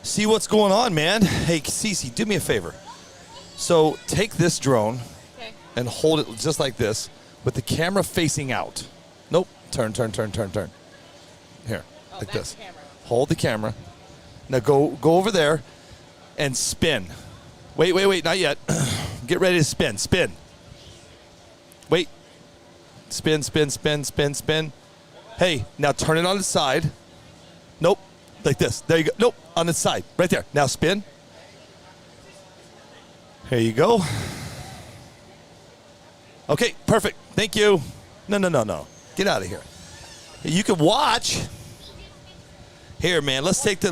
see what's going on, man. Hey, Cece, do me a favor. So take this drone and hold it just like this with the camera facing out. Nope. Turn. Here, like this. Hold the camera. Now go over there and spin. Wait, not yet. Get ready to spin. Spin. Wait. Spin. Hey, now turn it on its side. Nope. Like this. There you go. Nope. On its side. Right there. Now spin. Here you go. Okay, perfect. Thank you. No. Get out of here. You can watch. Here, man. Let's take the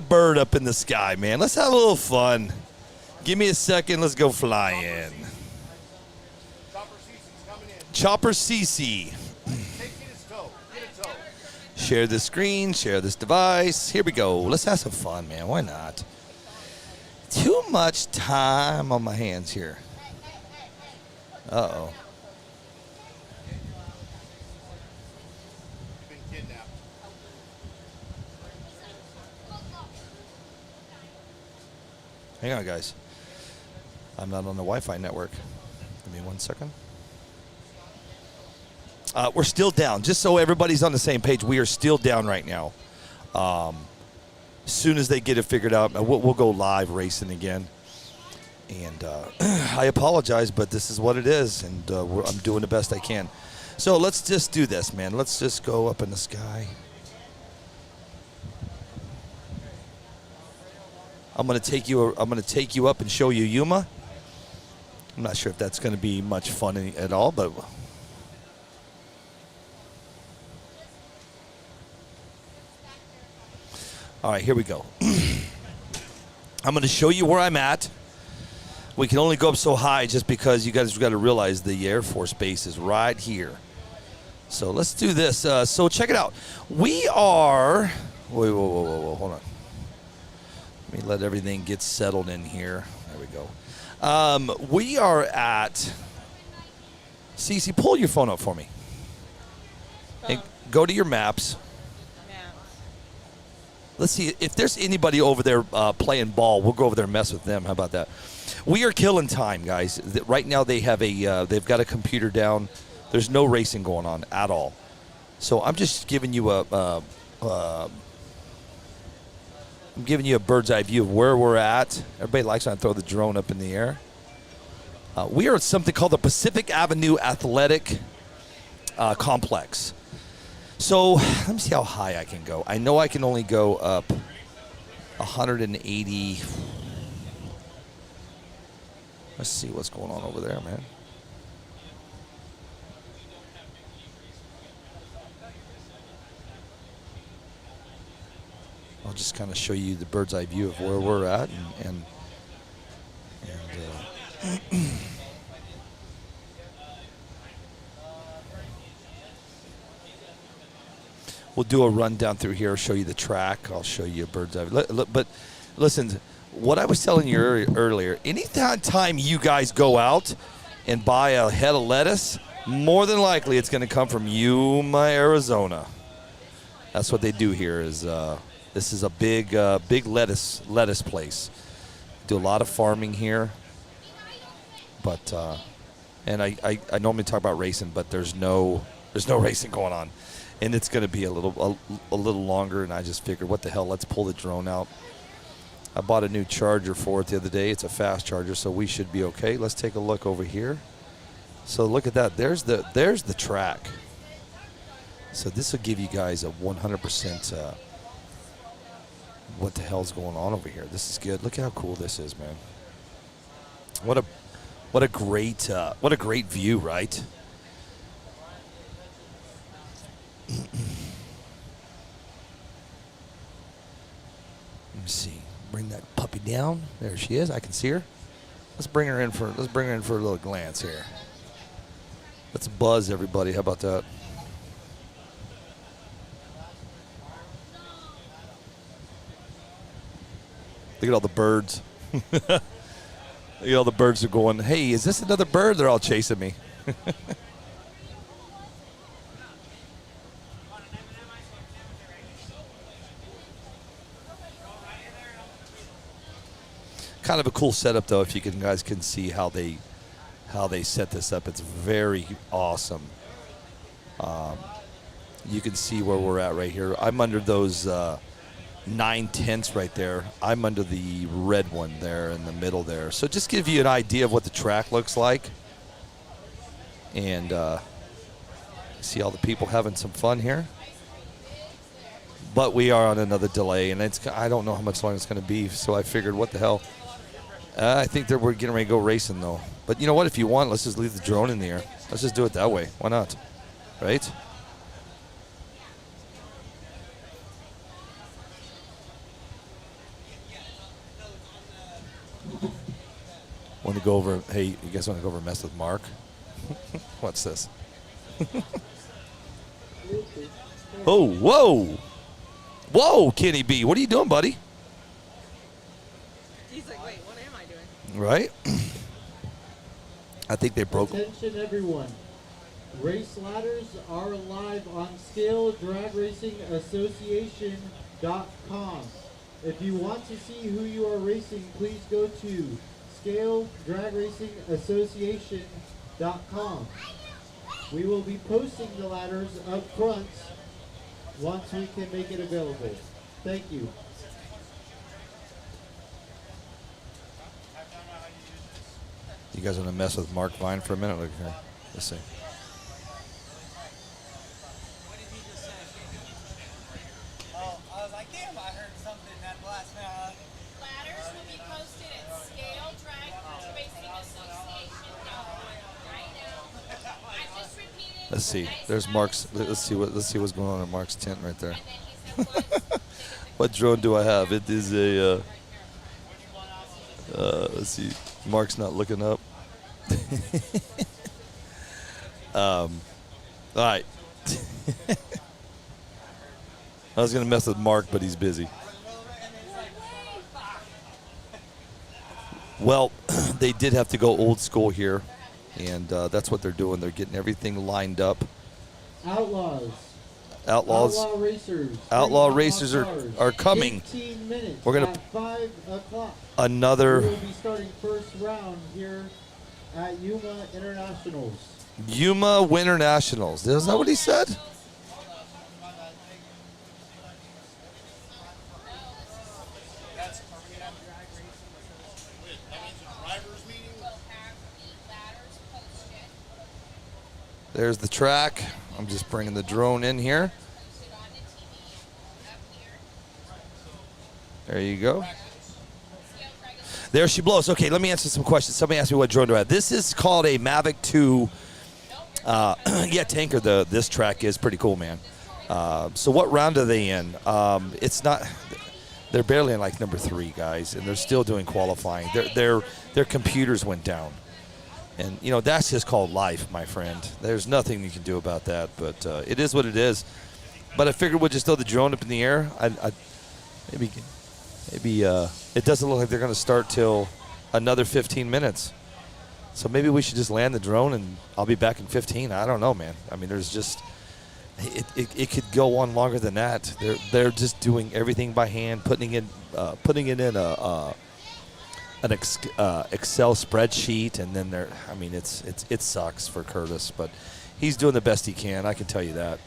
bird up in the sky, man. Let's have a little fun. Give me a second. Let's go flying. Chopper CC. Share the screen, share this device. Here we go. Let's have some fun, man. Why not? Too much time on my hands here. Uh-oh. Hang on, guys. I'm not on the Wi-Fi network. Give me 1 second. We're still down. Just so everybody's on the same page, we are still down right now. As soon as they get it figured out, we'll go live racing again. And I apologize, but this is what it is, and I'm doing the best I can. So let's just do this, man. Let's just go up in the sky. I'm gonna take you up and show you Yuma. I'm not sure if that's gonna be much fun at all, but. All right, here we go. I'm going to show you where I'm at. We can only go up so high just because you guys got to realize the Air Force Base is right here. So let's do this. So check it out. We are... Whoa, hold on. Let me let everything get settled in here. There we go. We are at... Cece, pull your phone up for me. And go to your maps. Let's see if there's anybody over there playing ball. We'll go over there and mess with them. How about that? We are killing time, guys. Right now they have they've got a computer down. There's no racing going on at all. So I'm just giving you a bird's eye view of where we're at. Everybody likes when I throw the drone up in the air. We are at something called the Pacific Avenue Athletic Complex. So let me see how high I can go. I know I can only go up 180. Let's see what's going on over there, man. I'll just kind of show you the bird's eye view of where we're at, and we'll do a run down through here, show you the track. I'll show you a bird's eye. But listen, what I was telling you earlier, anytime you guys go out and buy a head of lettuce, more than likely it's going to come from Yuma, Arizona. That's what they do here. This is a big lettuce place. Do a lot of farming here, but and I normally talk about racing, but there's no racing going on, and it's going to be a little longer. And I just figured, what the hell? Let's pull the drone out. I bought a new charger for it the other day. It's a fast charger, so we should be okay. Let's take a look over here. So look at that. There's the track. So this will give you guys a 100% what the hell's going on over here. This is good. Look at how cool this is, man. What a great view, right? Let me see. Bring that puppy down. There she is. I can see her. Let's bring her in for a little glance here. Let's buzz everybody. How about that? Look at all the birds. Look at all the birds are going, hey, is this another bird? They're all chasing me. Kind of a cool setup, though, if you guys can see how they set this up. It's very awesome. You can see where we're at right here. I'm under those 9 tents right there. I'm under the red one there in the middle there. So just give you an idea of what the track looks like. And see all the people having some fun here. But we are on another delay, and I don't know how much longer it's going to be, so I figured, what the hell. I think that we're getting ready to go racing, though. But you know what? If you want, let's just leave the drone in the air. Let's just do it that way. Why not? Right? Want to go over? Hey, you guys want to go over and mess with Mark? What's this? Oh, whoa. Whoa, Kenny B. What are you doing, buddy? He's like, wait, what am I doing? Right? I think they broke. Attention, everyone. Race ladders are live on ScaleDragRacingAssociation.com. If you want to see who you are racing, please go to ScaleDragRacingAssociation.com. We will be posting the ladders up front once we can make it available. Thank you. You guys want to mess with Mark Vine for a minute? Look here. Let's see. Oh, I was like, damn, I heard something that last minute. Ladders will be posted at ScaleDragRacingAssociation.com right now. I just repeated. Let's see. There's Mark's. Let's see what's going on in Mark's tent right there. What drone do I have? It is a. Let's see. Mark's not looking up. All right. I was gonna mess with Mark, but he's busy. Well, they did have to go old school here, and that's what they're doing.Ey're getting everything lined up. Outlaws. Outlaw racers are coming. 15 minutes. We're gonna at 5 o'clock. Another. We will be starting first round here at YUMA Internationals. Yuma Winter Nationals. Is that what he said? There's the track. I'm just bringing the drone in here. There you go. There she blows. Okay, let me answer some questions. Somebody asked me what drone do I have. This is called a Mavic 2. Yeah, tanker. This track is pretty cool, man. So what round are they in? It's not. They're barely in like number 3, guys, and they're still doing qualifying. Their computers went down. And, you know, that's just called life, my friend. There's nothing you can do about that, but it is what it is. But I figured we'll just throw the drone up in the air. Maybe it doesn't look like they're going to start till another 15 minutes. So maybe we should just land the drone and I'll be back in 15. I don't know, man. I mean, there's just it could go on longer than that. They're just doing everything by hand, putting it in an Excel spreadsheet, and then it sucks for Curtis, but he's doing the best he can. I can tell you that.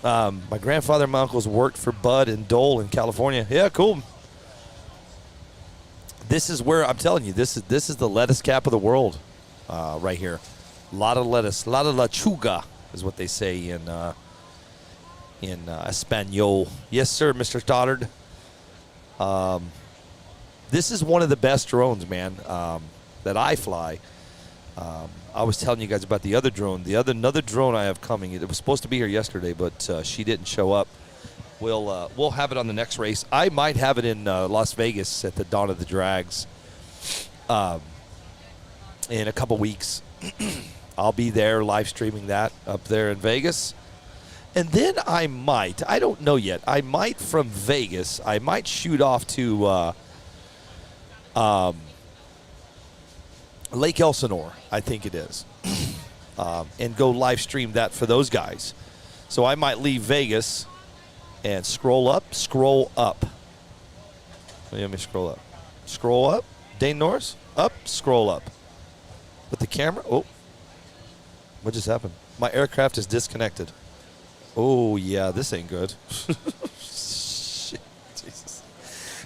My grandfather and my uncles worked for Bud and Dole in California. Yeah, cool. This is where I'm telling you, this is the lettuce cap of the world, right here. A lot of lettuce, a lot of lechuga is what they say in Espanol. Yes, sir, Mr. Stoddard. This is one of the best drones, man, that I fly. I was telling you guys about the other drone. Another drone I have coming. It was supposed to be here yesterday, but she didn't show up. We'll have it on the next race. I might have it in Las Vegas at the Dawn of the Drags in a couple weeks. I'll be there live streaming that up there in Vegas. And then I don't know yet, I might from Vegas, I might shoot off to Lake Elsinore, I think it is, and go live stream that for those guys. So I might leave Vegas and scroll up. Let me scroll up. Dane Norris, up, scroll up. With the camera, oh, what just happened? My aircraft is disconnected. Oh, yeah, this ain't good. Shit, Jesus.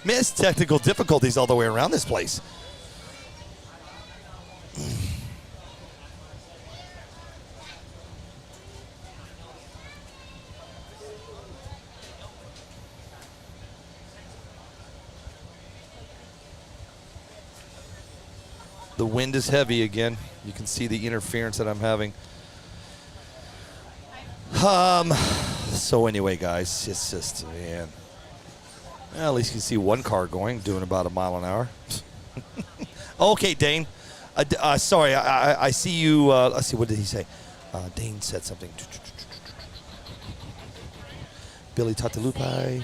Man, it's technical difficulties all the way around this place. The wind is heavy again. You can see the interference that I'm having. So anyway, guys, it's just, man. Well, at least you can see one car going, doing about a mile an hour. Okay, Dane. Sorry, I see you. Let's see, what did he say? Dane said something. Billy Tatalupai.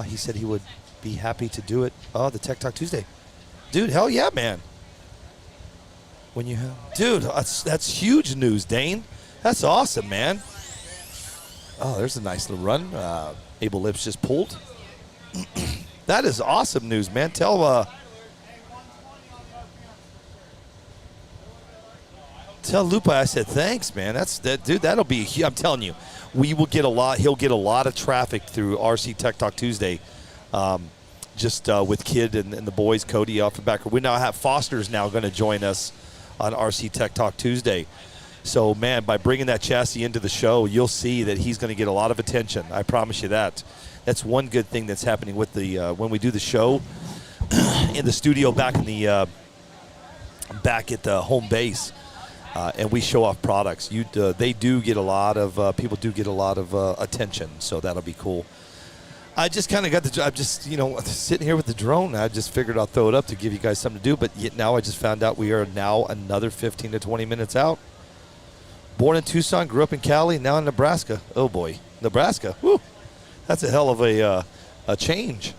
He said he would be happy to do it. Oh, the Tech Talk Tuesday. Dude, hell yeah, man. When you have, dude, that's huge news, Dane. That's awesome, man. Oh, there's a nice little run. Abel Lips just pulled. That is awesome news, man. Tell Lupe I said thanks, man. Dude. That'll be. I'm telling you, we will get a lot. He'll get a lot of traffic through RC Tech Talk Tuesday. Just with Kid and the boys, Cody off the back. We now have Foster's now going to join us on RC Tech Talk Tuesday. So, man, by bringing that chassis into the show, you'll see that he's going to get a lot of attention. I promise you that. That's one good thing that's happening with the when we do the show in the studio back at the home base, and we show off products. They do get a lot of people do get a lot of attention. So that'll be cool. I just kind of got I'm just, sitting here with the drone. I just figured I'll throw it up to give you guys something to do. But yet now I just found out we are now another 15 to 20 minutes out. Born in Tucson, grew up in Cali, now in Nebraska. Oh, boy. Nebraska. Woo. That's a hell of a change.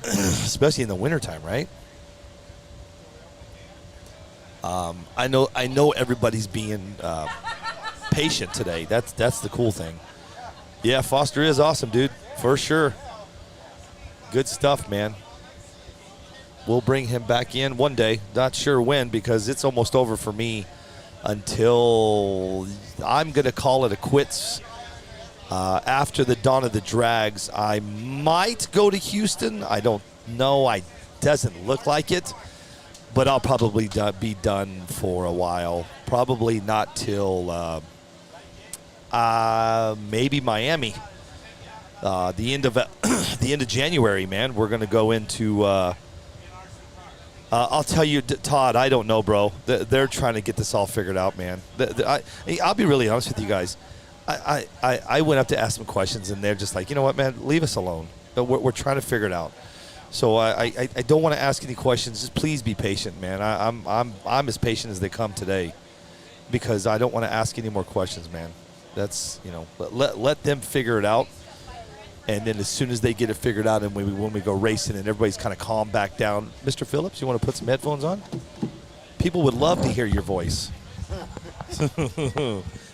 Especially in the wintertime, right? I know everybody's being patient today. That's the cool thing. Yeah, Foster is awesome, dude, for sure. Good stuff, man. We'll bring him back in one day. Not sure when, because it's almost over for me until I'm going to call it a quits. After the Dawn of the Drags, I might go to Houston. I don't know. It doesn't look like it. But I'll probably be done for a while. Probably not till maybe Miami. The end of January, man. We're going to go into. I'll tell you, Todd. I don't know, bro. They're trying to get this all figured out, man. I'll be really honest with you guys. I went up to ask them questions, and they're just like, you know what, man, leave us alone. But we're trying to figure it out. So I don't want to ask any questions. Just please be patient, man. I'm as patient as they come today, because I don't want to ask any more questions, man. That's, you know, let them figure it out. And then as soon as they get it figured out, and when we go racing and everybody's kind of calmed back down, Mr. Phillips, you want to put some headphones on? People would love to hear your voice.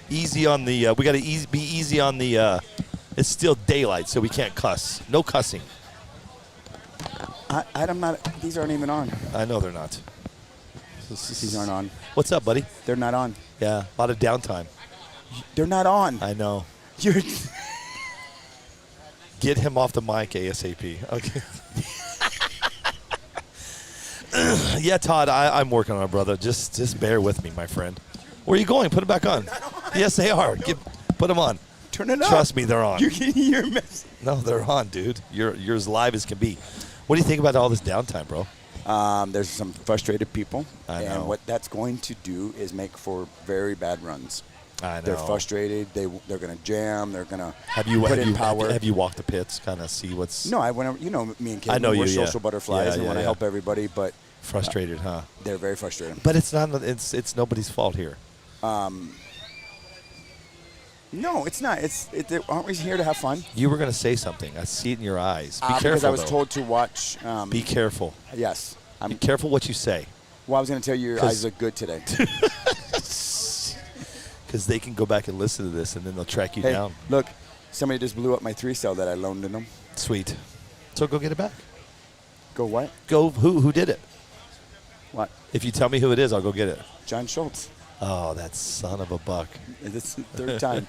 Easy on the, we got to be easy on the, it's still daylight, so we can't cuss. No cussing. I'm not, these aren't even on. I know they're not. These aren't on. What's up, buddy? They're not on. Yeah, a lot of downtime. They're not on. I know. You're Get him off the mic ASAP. Okay. Yeah, Todd, I'm working on it, brother. Just bear with me, my friend. Where are you going? Put them back on. Yes, they are. Put them on. Turn it up. Trust me, they're on. You're messing. No, they're on, dude. You're as live as can be. What do you think about all this downtime, bro? There's some frustrated people. I know. And what that's going to do is make for very bad runs. I know. They're frustrated. They're going to jam. They're going to put in power. Have you walked the pits, kind of see what's... No, I went. You know me and Kevin. I know we're you, social butterflies and want to help everybody, but frustrated, huh? They're very frustrated. But it's not. It's nobody's fault here. No, it's not. Aren't we here to have fun? You were going to say something. I see it in your eyes. Be careful. Because I was though. told to watch. Be careful. Yes. Be careful what you say. Well, I was going to tell you your eyes look good today. Because they can go back and listen to this, and then they'll track you down. Look, somebody just blew up my 3-cell that I loaned to them. Sweet. So go get it back. Go what? Go. Who did it? What? If you tell me who it is, I'll go get it. John Schultz. Oh, that son of a buck. It's the third time.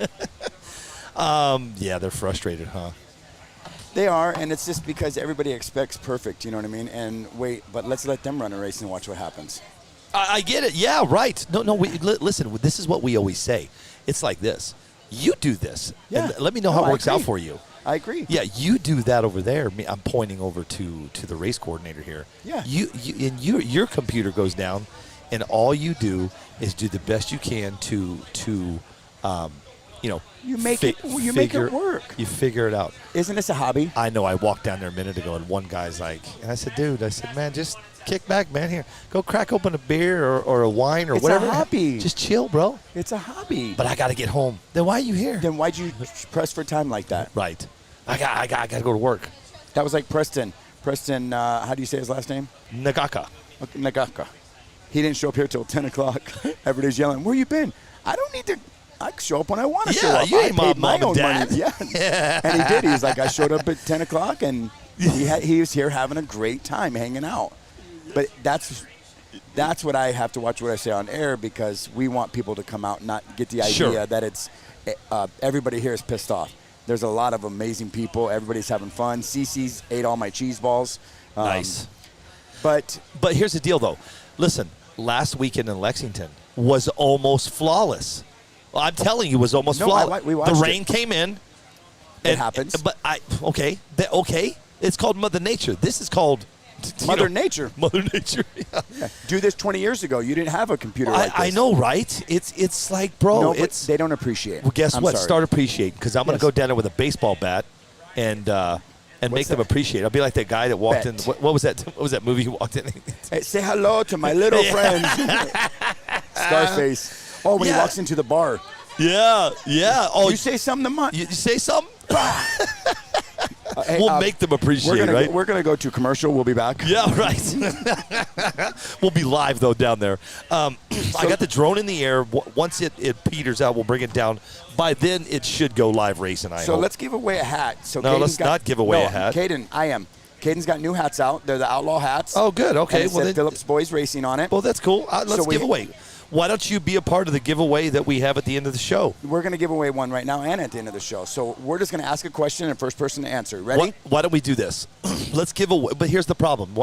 Yeah, they're frustrated, huh? They are, and it's just because everybody expects perfect, you know what I mean? And but let's let them run a race and watch what happens. I get it. Yeah, right. No. Listen, this is what we always say. It's like this. You do this. Yeah. And let me know how it works out for you. I agree. Yeah, you do that over there. I'm pointing over to the race coordinator here. Yeah. Your computer goes down, and all you do is do the best you can to you make it work. You figure it out. Isn't this a hobby? I know. I walked down there a minute ago, and one guy's like, and I said, dude, man, just kick back, man. Here, go crack open a beer or a wine or whatever. It's a hobby. Just chill, bro. It's a hobby. But I got to get home. Then why are you here? Then why'd you press for time like that? Right. I got to go to work. That was like Preston. Preston, how do you say his last name? Nagaka. Okay, Nagaka. He didn't show up here till 10 o'clock. Everybody's yelling, where you been? I don't need to. I show up when I want to show up. You ain't I paid my my own dad. money. Yeah. And he did. He was like, I showed up at 10 o'clock, and he was here having a great time hanging out. But that's what I have to watch what I say on air, because we want people to come out and not get the idea that it's everybody here is pissed off. There's a lot of amazing people. Everybody's having fun. Cece's ate all my cheese balls. Nice. But here's the deal, though. Listen, last weekend in Lexington was almost flawless. Well, I'm telling you, it was almost flawless. We watched the rain came in. It happens. But okay. It's called Mother Nature. This is called Mother Nature. Mother Nature. Yeah. Do this 20 years ago. You didn't have a computer like this. I know, right? It's like, bro. No, they don't appreciate it. Well, guess what? Sorry. Start appreciating, because I'm going to go down there with a baseball bat and make them appreciate it. I'll be like that guy that walked in. What was that? What was that movie he walked in? Hey, say hello to my little friend. Scarface. Oh, when he walks into the bar. Yeah. Oh, you say something to you say something? Hey, we'll make them appreciate it, right? We're going to go to commercial. We'll be back. Yeah, right. We'll be live, though, down there. I got the drone in the air. Once it peters out, we'll bring it down. By then, it should go live racing, I hope. Let's give away a hat. So no, let's not give away a hat. Caden's got new hats out. They're the Outlaw hats. Oh, good. Okay. And it said Phillips Boys Racing on it. Well, that's cool. Let's give away. Why don't you be a part of the giveaway that we have at the end of the show? We're going to give away one right now and at the end of the show. So we're just going to ask a question and first person to answer. Ready? Why don't we do this? Let's give away. But here's the problem.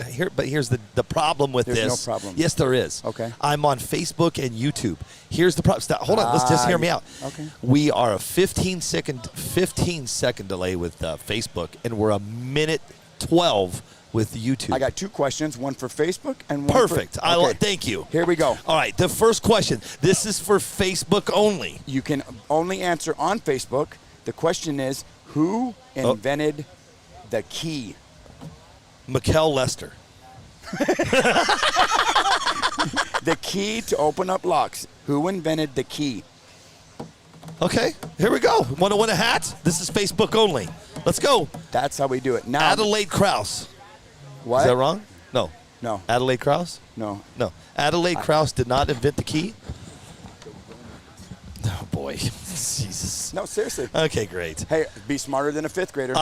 Here's the problem with this. There's no problem. Yes, there is. Okay. I'm on Facebook and YouTube. Here's the problem. Hold on. Let's just hear me out. Okay. We are a 15 second delay with Facebook, and we're a minute 12 with YouTube. I got 2 questions, one for Facebook and one Perfect. for... Okay. Thank you. Here we go. All right, the first question. This is for Facebook only. You can only answer on Facebook. The question is, who invented the key? Mikkel Lester. The key to open up locks. Who invented the key? Okay, here we go. Want to win a hat? This is Facebook only. Let's go. That's how we do it. Now, Adelaide Krause. what? Is that wrong? No. No. Adelaide Krause? No. No. Adelaide Krause did not invent the key? Oh, boy. Jesus. No, seriously. Okay, great. Hey, be smarter than a 5th grader.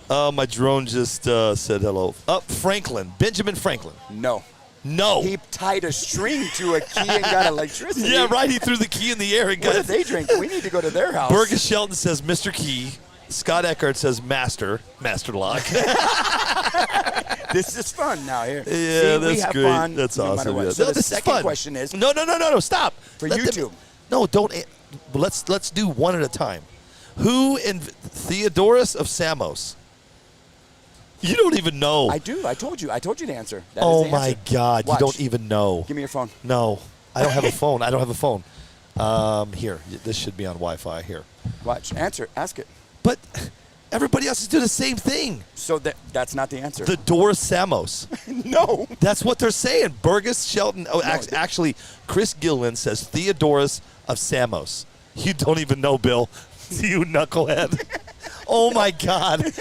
My drone just said hello. Franklin. Benjamin Franklin. No. No. He tied a string to a key and got electricity. Yeah, right. He threw the key in the air and What got did they drink? We need to go to their house. Burgess Shelton says Mr. Key. Scott Eckert says Master Lock. This is fun now here. Yeah, See, we that's have great. fun That's no awesome. matter what. Yeah. So No, the this is second fun. question is No, stop. for Let them- YouTube. No, don't. Let's do one at a time. Who Theodorus of Samos? You don't even know. I do. I told you the answer. That is Oh the my answer. God! Watch. You don't even know. Give me your phone. No, I don't have a phone. I don't have a phone. Here, this should be on Wi-Fi. Here. Watch. Answer. Ask it. But everybody else is doing the same thing. So that's not the answer. The Doris Samos. No. That's what they're saying. Burgess Shelton. Oh, actually, Chris Gilliland says Theodorus of Samos. You don't even know, Bill. You knucklehead. Oh my God.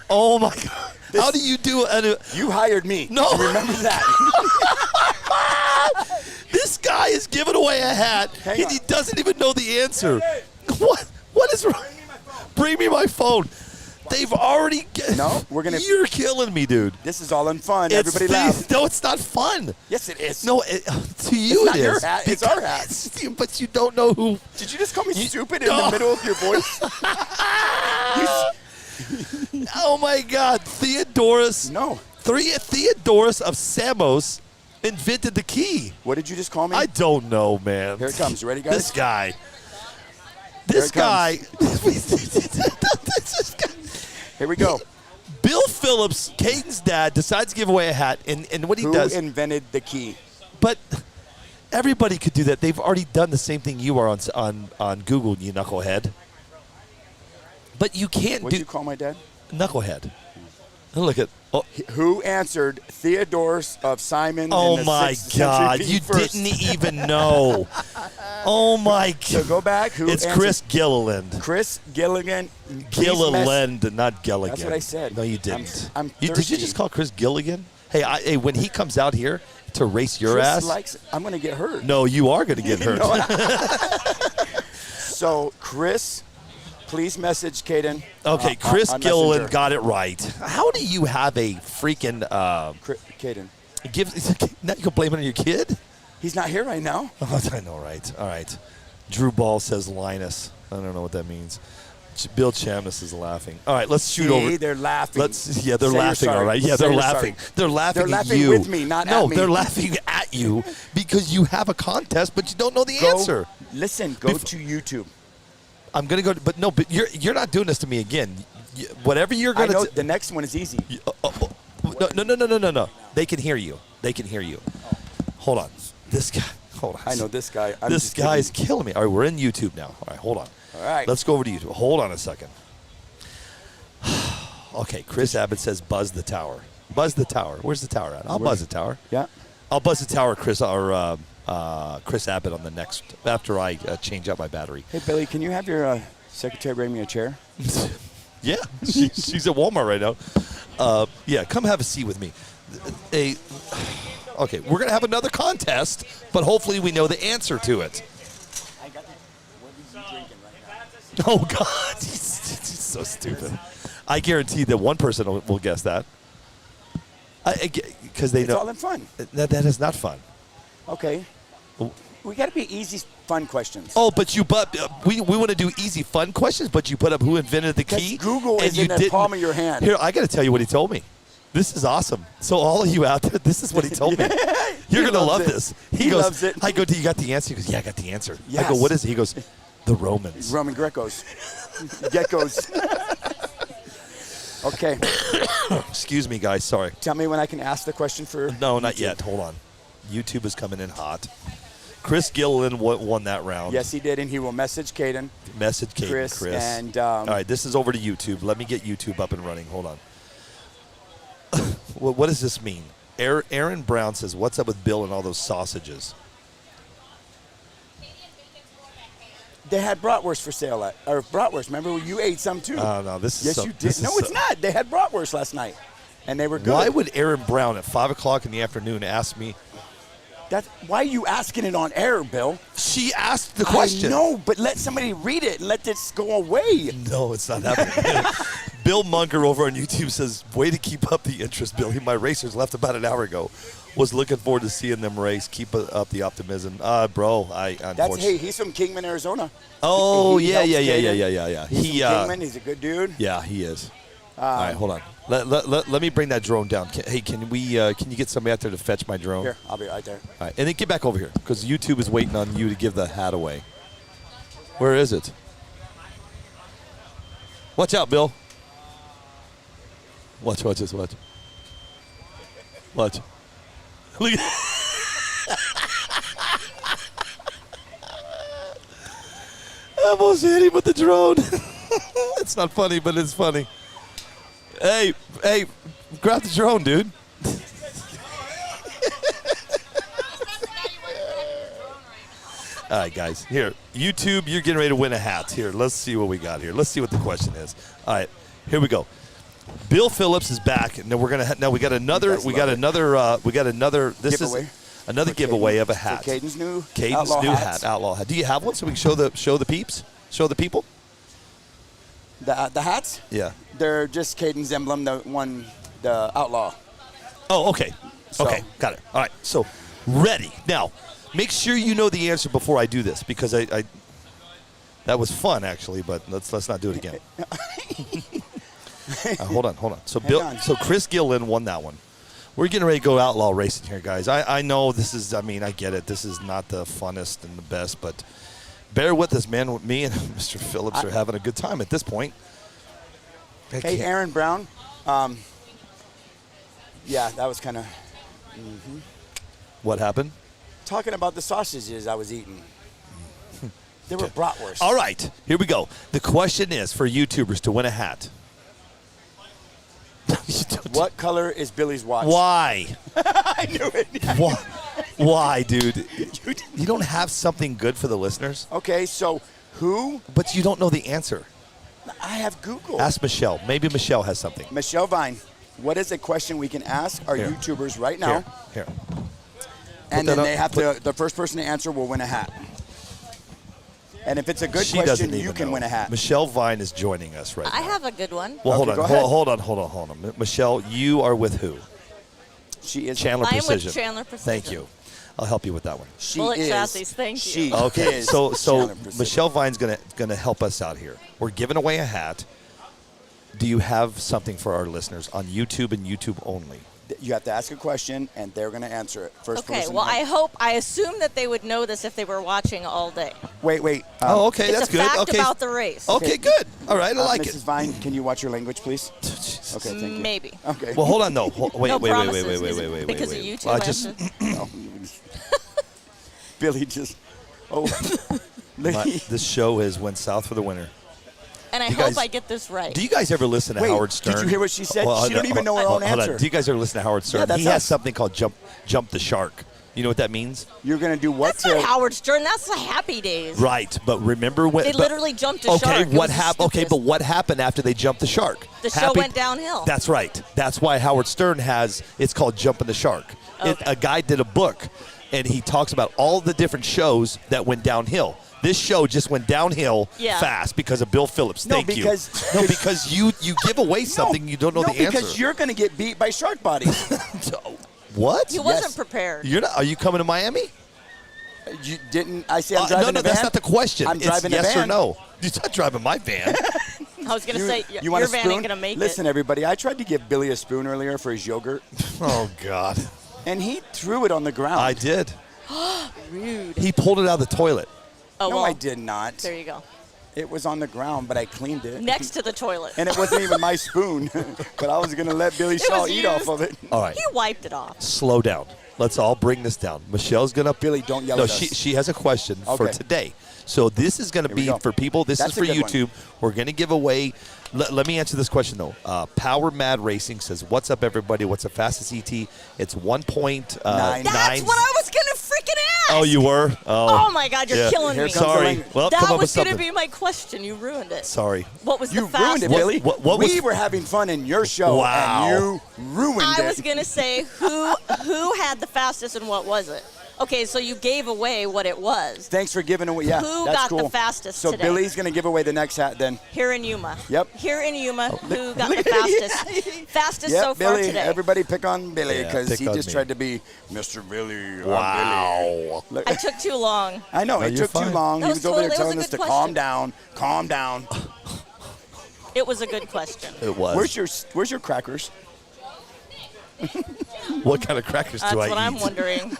Oh my God. How do you do it? You hired me. No. Remember that. This guy is giving away a hat, and he doesn't even know the answer. What is wrong? Bring me my phone. They've already. No, we're gonna. You're killing me, dude. This is all in fun. Everybody laugh. No, it's not fun. Yes, it is. No, to you It's not it is. your hat. It's our hat. But you don't know who. Did you just call me stupid in the middle of your voice? Oh my God, Theodorus. No. Theodorus of Samos invented the key. What did you just call me? I don't know, man. Here it comes. You ready, guys? This guy. Here it comes. Here we go. Bill Phillips, Caden's dad, decides to give away a hat, and what he Who does. invented the key? But everybody could do that. They've already done the same thing you are on Google, you knucklehead. But you can't What'd do. you call my dad? Knucklehead. Look at. Oh, Who answered Theodorus of Simon? oh in the my 6th God! century You first? didn't even know. Oh my God! So go back. Who It's answered? Chris Gilliland. Chris Gilligan. Gilliland, not Gilligan. That's what I said. No, you didn't. I'm Did you thirsty. just call Chris Gilligan? Hey, hey, when he comes out here to race your Chris ass. likes it. I'm going to get hurt. No, you are going to get hurt. So, Chris, please message Caden. Okay, Chris on Gilliland Messenger. got it right. How do you have a freaking Caden. Now you can blame it on your kid? He's not here right now. Oh, I know, right? All right. Drew Ball says Linus. I don't know what that means. Bill Chamness is laughing. All right, let's shoot over. They're laughing. They're Say you're laughing. sorry. All right. Yeah, Say they're you're laughing. sorry. They're laughing They're at laughing you. with me, not no, at me. they're laughing at you because you have a contest, but you don't know the answer. Listen, go to YouTube. I'm gonna go, but you're not doing this to me again. Whatever you're I gonna. know the next one is easy. No. They can hear you. They can hear you. Hold on. This guy. Hold on. I know this guy. This guy's killing me. All right, we're in YouTube now. All right, hold on. All right. Let's go over to YouTube. Hold on a second. Okay, Chris Abbott says buzz the tower. Buzz the tower. Where's the tower at? I'll buzz the tower. Yeah. I'll buzz the tower, Chris, or Chris Abbott on the next after I change out my battery. Hey, Billy, can you have your secretary bring me a chair? Yeah, she's at Walmart right now. Yeah, come have a seat with me. Okay, we're going to have another contest, but hopefully we know the answer to it. Oh, God. He's so stupid. I guarantee that one person will guess that. Because they It's know. all in fun. That is not fun. Okay. We got to be easy, fun questions. Oh, but we want to do easy, fun questions, but you put up who invented the key. Google and is you in the didn't. palm of your hand. Here, I got to tell you what he told me. This is awesome. So all of you out there, this is what he told me. You're going to love this. He goes, loves it. I go, do you got the answer? He goes, yeah, I got the answer. Yes. I go, what is it? He goes, the Romans. Roman Grecos. Geckos. Okay. Excuse me, guys. Sorry. Tell me when I can ask the question for. No, not YouTube. yet. Hold on. YouTube is coming in hot. Chris Gilliland won that round. Yes, he did, and he will message Caden. Message Caden, Chris. And all right, this is over to YouTube. Let me get YouTube up and running. Hold on. What does this mean? Aaron Brown says, "What's up with Bill and all those sausages?" They had bratwurst for sale or bratwurst. Remember, you ate some too. Oh no, this is yes, so, you did. this is No, so- it's not. They had bratwurst last night, and they were good. Why would Aaron Brown at 5 o'clock in the afternoon ask me? Why are you asking it on air, Bill? She asked the question. No, but let somebody read it and let this go away. No, it's not happening. Bill Munker over on YouTube says, "Way to keep up the interest, Billy. My racers left about an hour ago. Was looking forward to seeing them race. Keep up the optimism." Bro, Hey, he's from Kingman, Arizona. Oh, He yeah. helps He's from Kingman. He's a good dude. Yeah, he is. All right, hold on. Let me bring that drone down. Can you get somebody out there to fetch my drone? Here, I'll be right there. All right, and then get back over here because YouTube is waiting on you to give the hat away. Where is it? Watch out, Bill. Watch this. Watch. Look at I almost hit him with the drone. It's not funny, but it's funny. Hey, grab the drone, dude. All right, guys. Here, YouTube, you're getting ready to win a hat. Here, let's see what we got here. Let's see what the question is. All right, here we go. Bill Phillips is back, and then we're gonna. We got another. This Giveaway. is another giveaway of a hat. For Caden's new Outlaw hat. Do you have one so we can show the peeps? Show the people? The hats? Yeah. They're just Caden's emblem, the outlaw. Oh, okay. So- Okay, got it. All right, so ready. Now, make sure you know the answer before I do this because I that was fun actually, but let's not do it again. Hold on. So Chris Gillen won that one. We're getting ready to go outlaw racing here, guys. I know this is. I get it. This is not the funnest and the best, but bear with us, man. Me and Mr. Phillips are having a good time at this point. Hey, Aaron Brown. Yeah, that was kind of. What happened? Talking about the sausages I was eating. They were bratwurst. All right, here we go. The question is for YouTubers to win a hat. What color is Billy's watch? Why? I knew it. Why, dude? You don't have something good for the listeners? Okay, so who? But you don't know the answer. I have Google. Ask Michelle. Maybe Michelle has something. Michelle Vine, what is a question we can ask our YouTubers right now? Here. And then they have to, the first person to answer will win a hat. And if it's a good question, you can win a hat. Michelle Vine is joining us right now. I have a good one. Well, hold on. Michelle, you are with who? She is Chandler I am Precision. with Chandler Precision. Thank you. I'll help you with that one. Bullet chassis, thank you. Okay, so Michelle Vine's gonna help us out here. We're giving away a hat. Do you have something for our listeners on YouTube and YouTube only? You have to ask a question, and they're going to answer it. First Okay, person. well, I assume that they would know this if they were watching all day. Wait. Okay, it's that's a good. fact Okay. about the race. Okay, good. All right, I like Mrs. it. Vine, can you watch your language, please? Okay, thank you. Maybe. Okay. Well, hold on, no. Wait. No promises. Because of YouTube. I just Billy just. Oh. this show has went south for the winter. And I You hope guys- I get this right. Do you guys ever listen to Wait, Howard Stern? did you hear what she said? She don't even know her own hold answer. on. Do you guys ever listen to Howard Stern? Yeah, that's he has us. something called jump the shark. You know what that means? You're going to do what? That's not Howard Stern. That's the Happy Days. Right, but remember when They literally jumped a okay, shark. It what was the happened? Okay, stupidest. but what happened after they jumped the shark? The show went downhill. That's right. That's why Howard Stern has. It's called Jumping the Shark. A guy did a book, and he talks about all the different shows that went downhill. This show just went downhill fast because of Bill Phillips. Thank you. No, because you give away something you don't know the answer. because you're going to get beat by shark bodies. What? He wasn't prepared. You're not. Are you coming to Miami? You didn't. I say I'm driving a van. that's not the question. I'm driving it's a yes van. or no. You're not driving my van. I was going to say, You your want a van spoon? ain't going to make Listen, it. everybody, I tried to give Billy a spoon earlier for his yogurt. Oh, God. And he threw it on the ground. I did. Rude. He pulled it out of the toilet. Oh, No, well, I did not. There you go. It was on the ground, but I cleaned it. Next to the toilet. And it wasn't even my spoon, but I was going to let Billy Shaw eat off of it. All right. He wiped it off. Slow down. Let's all bring this down. Michelle's going to. Billy, don't yell no, at us. she has a question for Okay. today. So this is going to be for people. This That's is a for good one. YouTube. We're going to give away. Let me answer this question, though. Power Mad Racing says, what's up, everybody? What's the fastest ET? It's 1.9. That's what I was going to freaking ask. Oh, you were? Oh, my God, you're killing me. Sorry. Well, that come up with was going to something. be my question. You ruined it. Sorry. What was You the fastest? ruined it, Billy. What we was- were having fun in your show, Wow. and you ruined it. I was going to say who had the fastest and what was it? Okay, so you gave away what it was. Thanks for giving away. Yeah, Who that's got the cool. fastest So today? Billy's going to give away the next hat then. Here in Yuma. Yep. Here in Yuma, who got the fastest? Fastest Yep, so far Billy. today. Everybody pick on Billy Yeah, because pick he on just me. tried to be Mr. Billy. Wow. Billy. I took too long. I know, No, it you're took too fine. long. That He was was over there totally- telling it us was to a good calm down, calm down. It was a good question. It was. Where's your crackers? What kind of crackers That's do I what eat? I'm wondering.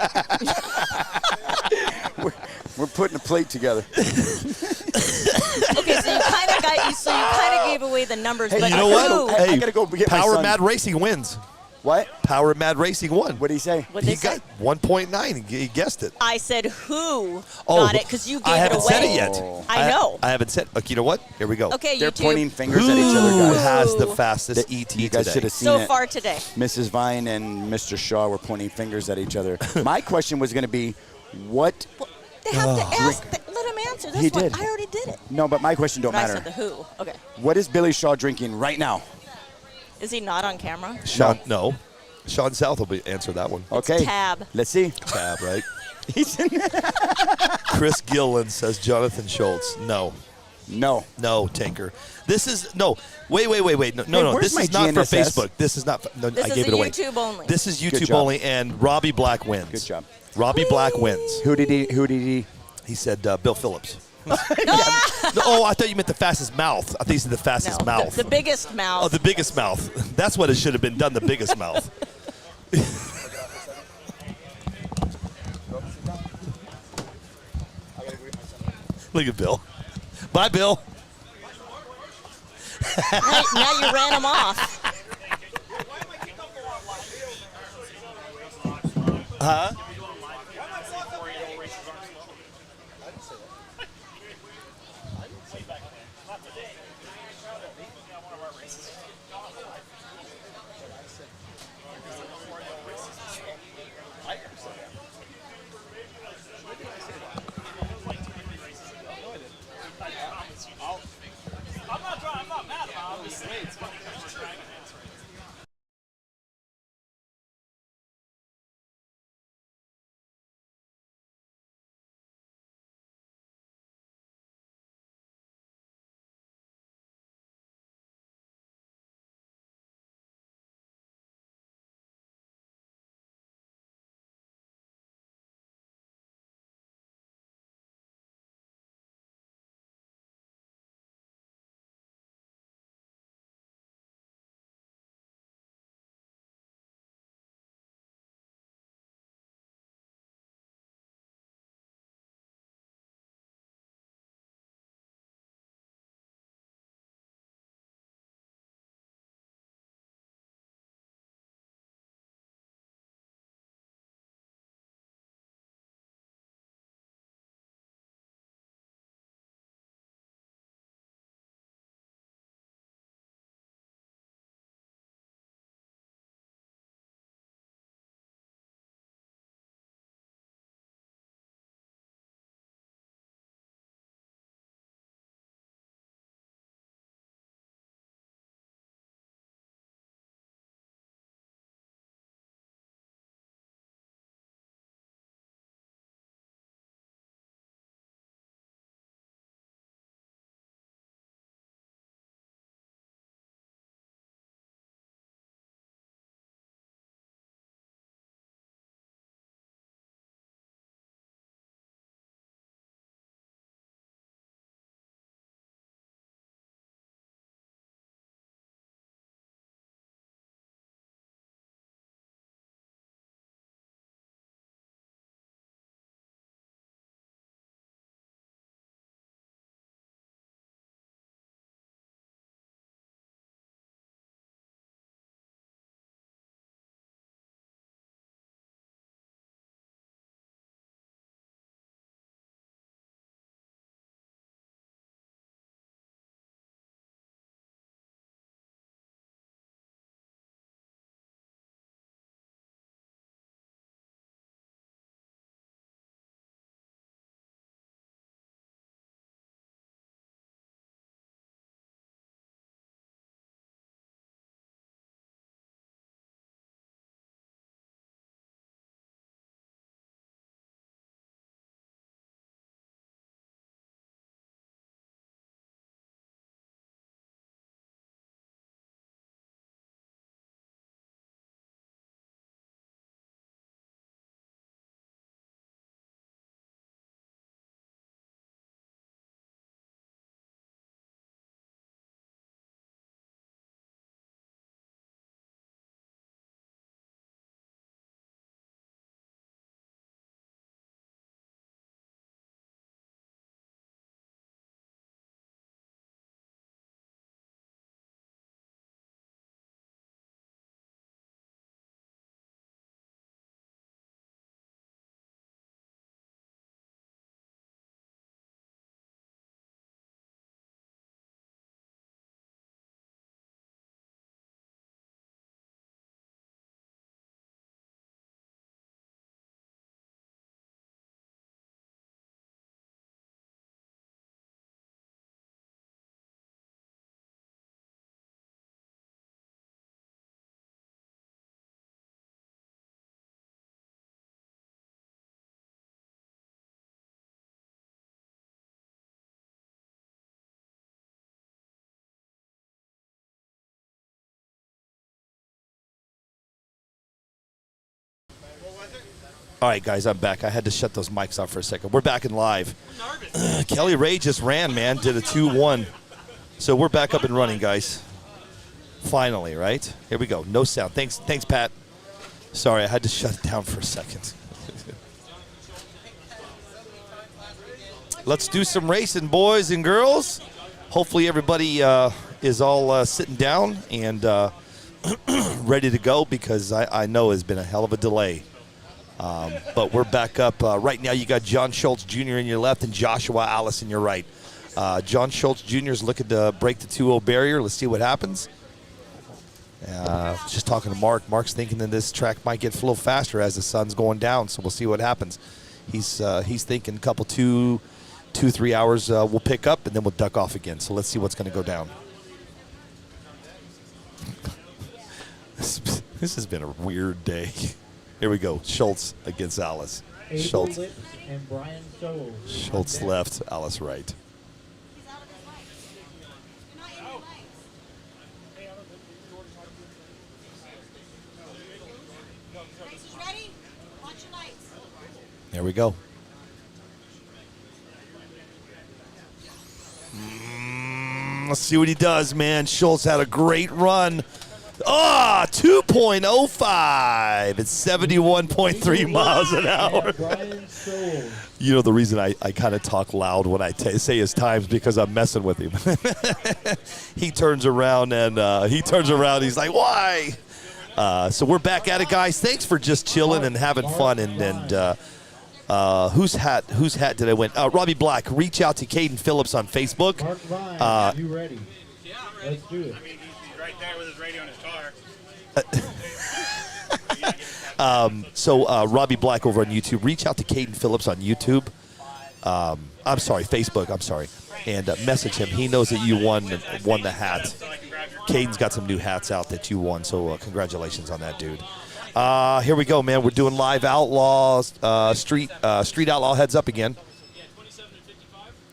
We're putting a plate together. Okay, so you kind of gave away the numbers, Hey, but You know who? what? I Hey, gotta go get my Power son. Mad Racing wins. What? Power Mad Racing won. What did he say? What'd they He got say? 1.9. He guessed it. I said who Oh, got it because you gave I it haven't away. said it yet. I know. I haven't said. Look, you know what? Here we go. Okay, They're YouTube. pointing fingers at each other, Who guys. has the fastest That- ET you guys today? should have seen So it. far today. Mrs. Vine and Mr. Shaw were pointing fingers at each other. My question was going to be, what? They have to ask. Let him answer this He one. did. I already did it. No, but my question don't But I matter. said the who. Okay. What is Billy Shaw drinking right now? Is he not on camera? Sean, no. Sean South will answer that one. Okay. Tab. Let's see. Tab, right? He's in Chris Gillen says Jonathan Schultz. No. No. No, Tinker. This is no. Wait. No, Hey, no. where's This my is not for GNSS? Facebook. This is not. No, This I is gave a it away. YouTube only. This is Good YouTube job. only, and Robbie Black wins. Good job. Robbie Black wins. Who did he? He said Bill Phillips. No, oh, I thought you meant the fastest mouth. I think you said the fastest No, mouth. the biggest mouth. Oh, the biggest mouth. That's what it should have been done. The biggest mouth. Look at Bill. Bye, Bill. now you ran him off. Huh? All right, guys, I'm back. I had to shut those mics off for a second. We're back in live. Kelly Ray just ran, man, did a 2-1. So we're back up and running, guys. Finally, right? Here we go. No sound. Thanks, Pat. Sorry, I had to shut it down for a second. Let's do some racing, boys and girls. Hopefully everybody is all sitting down and ready to go, because I know it's been a hell of a delay. But we're back up. Right now you got John Schultz Jr. in your left and Joshua Alice in your right. John Schultz Jr. is looking to break the 2-0 barrier. Let's see what happens. Just talking to Mark. Mark's thinking that this track might get a little faster as the sun's going down, so we'll see what happens. He's thinking a couple 2-3 hours we'll pick up, and then we'll duck off again. So let's see what's going to go down. This has been a weird day. Here we go. Schultz against Alice. Schultz. And Brian Soul. Schultz left, Alice right. There we go. Let's see what he does, man. Schultz had a great run. 2.05. It's 71.3 miles an hour. You know, the reason I kind of talk loud when I say his times, because I'm messing with him. He turns around and he's like, why? So we're back at it, guys. Thanks for just chilling and having fun. And whose hat did I win? Robbie Black. Reach out to Caden Phillips on Facebook. Mark Vine, are you ready? Yeah, I'm ready. Let's do it. I mean, he's right there with his radio in his car. So Robbie Black over on YouTube. Reach out to Caden Phillips on YouTube. I'm sorry, Facebook. I'm sorry, and message him. He knows that you won the hat. Caden's got some new hats out that you won. So congratulations on that, dude. Here we go, man. We're doing live Outlaws, Street Outlaw heads up again.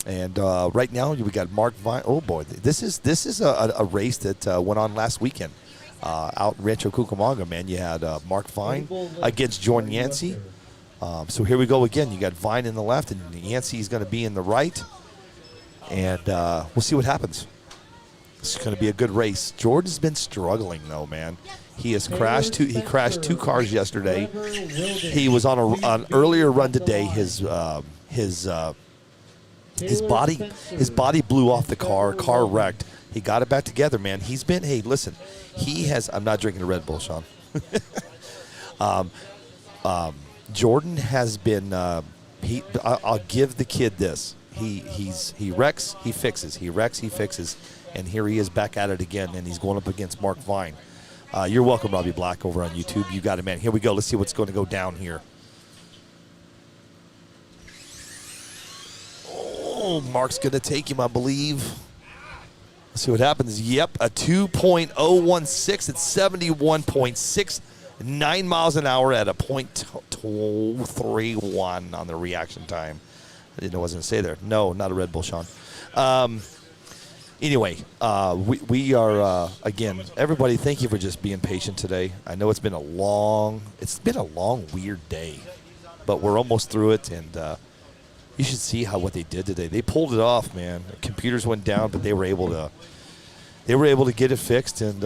And right now we got Mark Vine. Oh boy, this is a race that went on last weekend out in Rancho Cucamonga. Man, you had Mark Vine against Jordan Yancey. So here we go again. You got Vine in the left, and Yancey's going to be in the right. And we'll see what happens. It's going to be a good race. Jordan's been struggling though, man. He has crashed two cars yesterday. He was on an earlier run today. His body blew off the car. Car wrecked. He got it back together, man. He's been. Hey, listen. He has. I'm not drinking a Red Bull, Sean. Jordan has been. I'll give the kid this. He wrecks. He fixes. He wrecks. He fixes. And here he is back at it again. And he's going up against Mark Vine. You're welcome, Robbie Black, over on YouTube. You got it, man. Here we go. Let's see what's going to go down here. Oh, Mark's going to take him, I believe. Let's see what happens. Yep, a 2.016. It's 71.69 miles an hour at a 0.231 on the reaction time. I didn't know what I was going to say there. No, not a Red Bull, Sean. Anyway, we are, again, everybody, thank you for just being patient today. I know it's been a long, weird day, but we're almost through it, and you should see what they did today. They pulled it off, man. The computers went down, but they were able to get it fixed, and,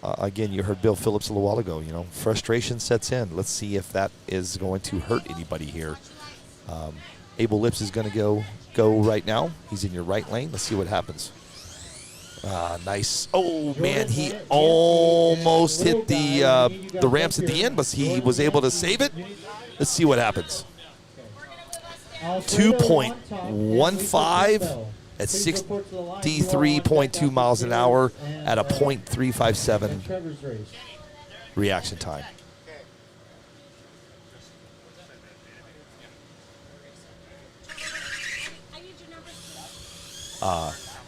again, you heard Bill Phillips a little while ago, frustration sets in. Let's see if that is going to hurt anybody here. Abel Lips is going to go right now. He's in your right lane. Let's see what happens. Nice. Oh, man, he almost hit the ramps at the end, but he was able to save it. Let's see what happens. 2.15 at 63.2 miles an hour at a 0.357 reaction time.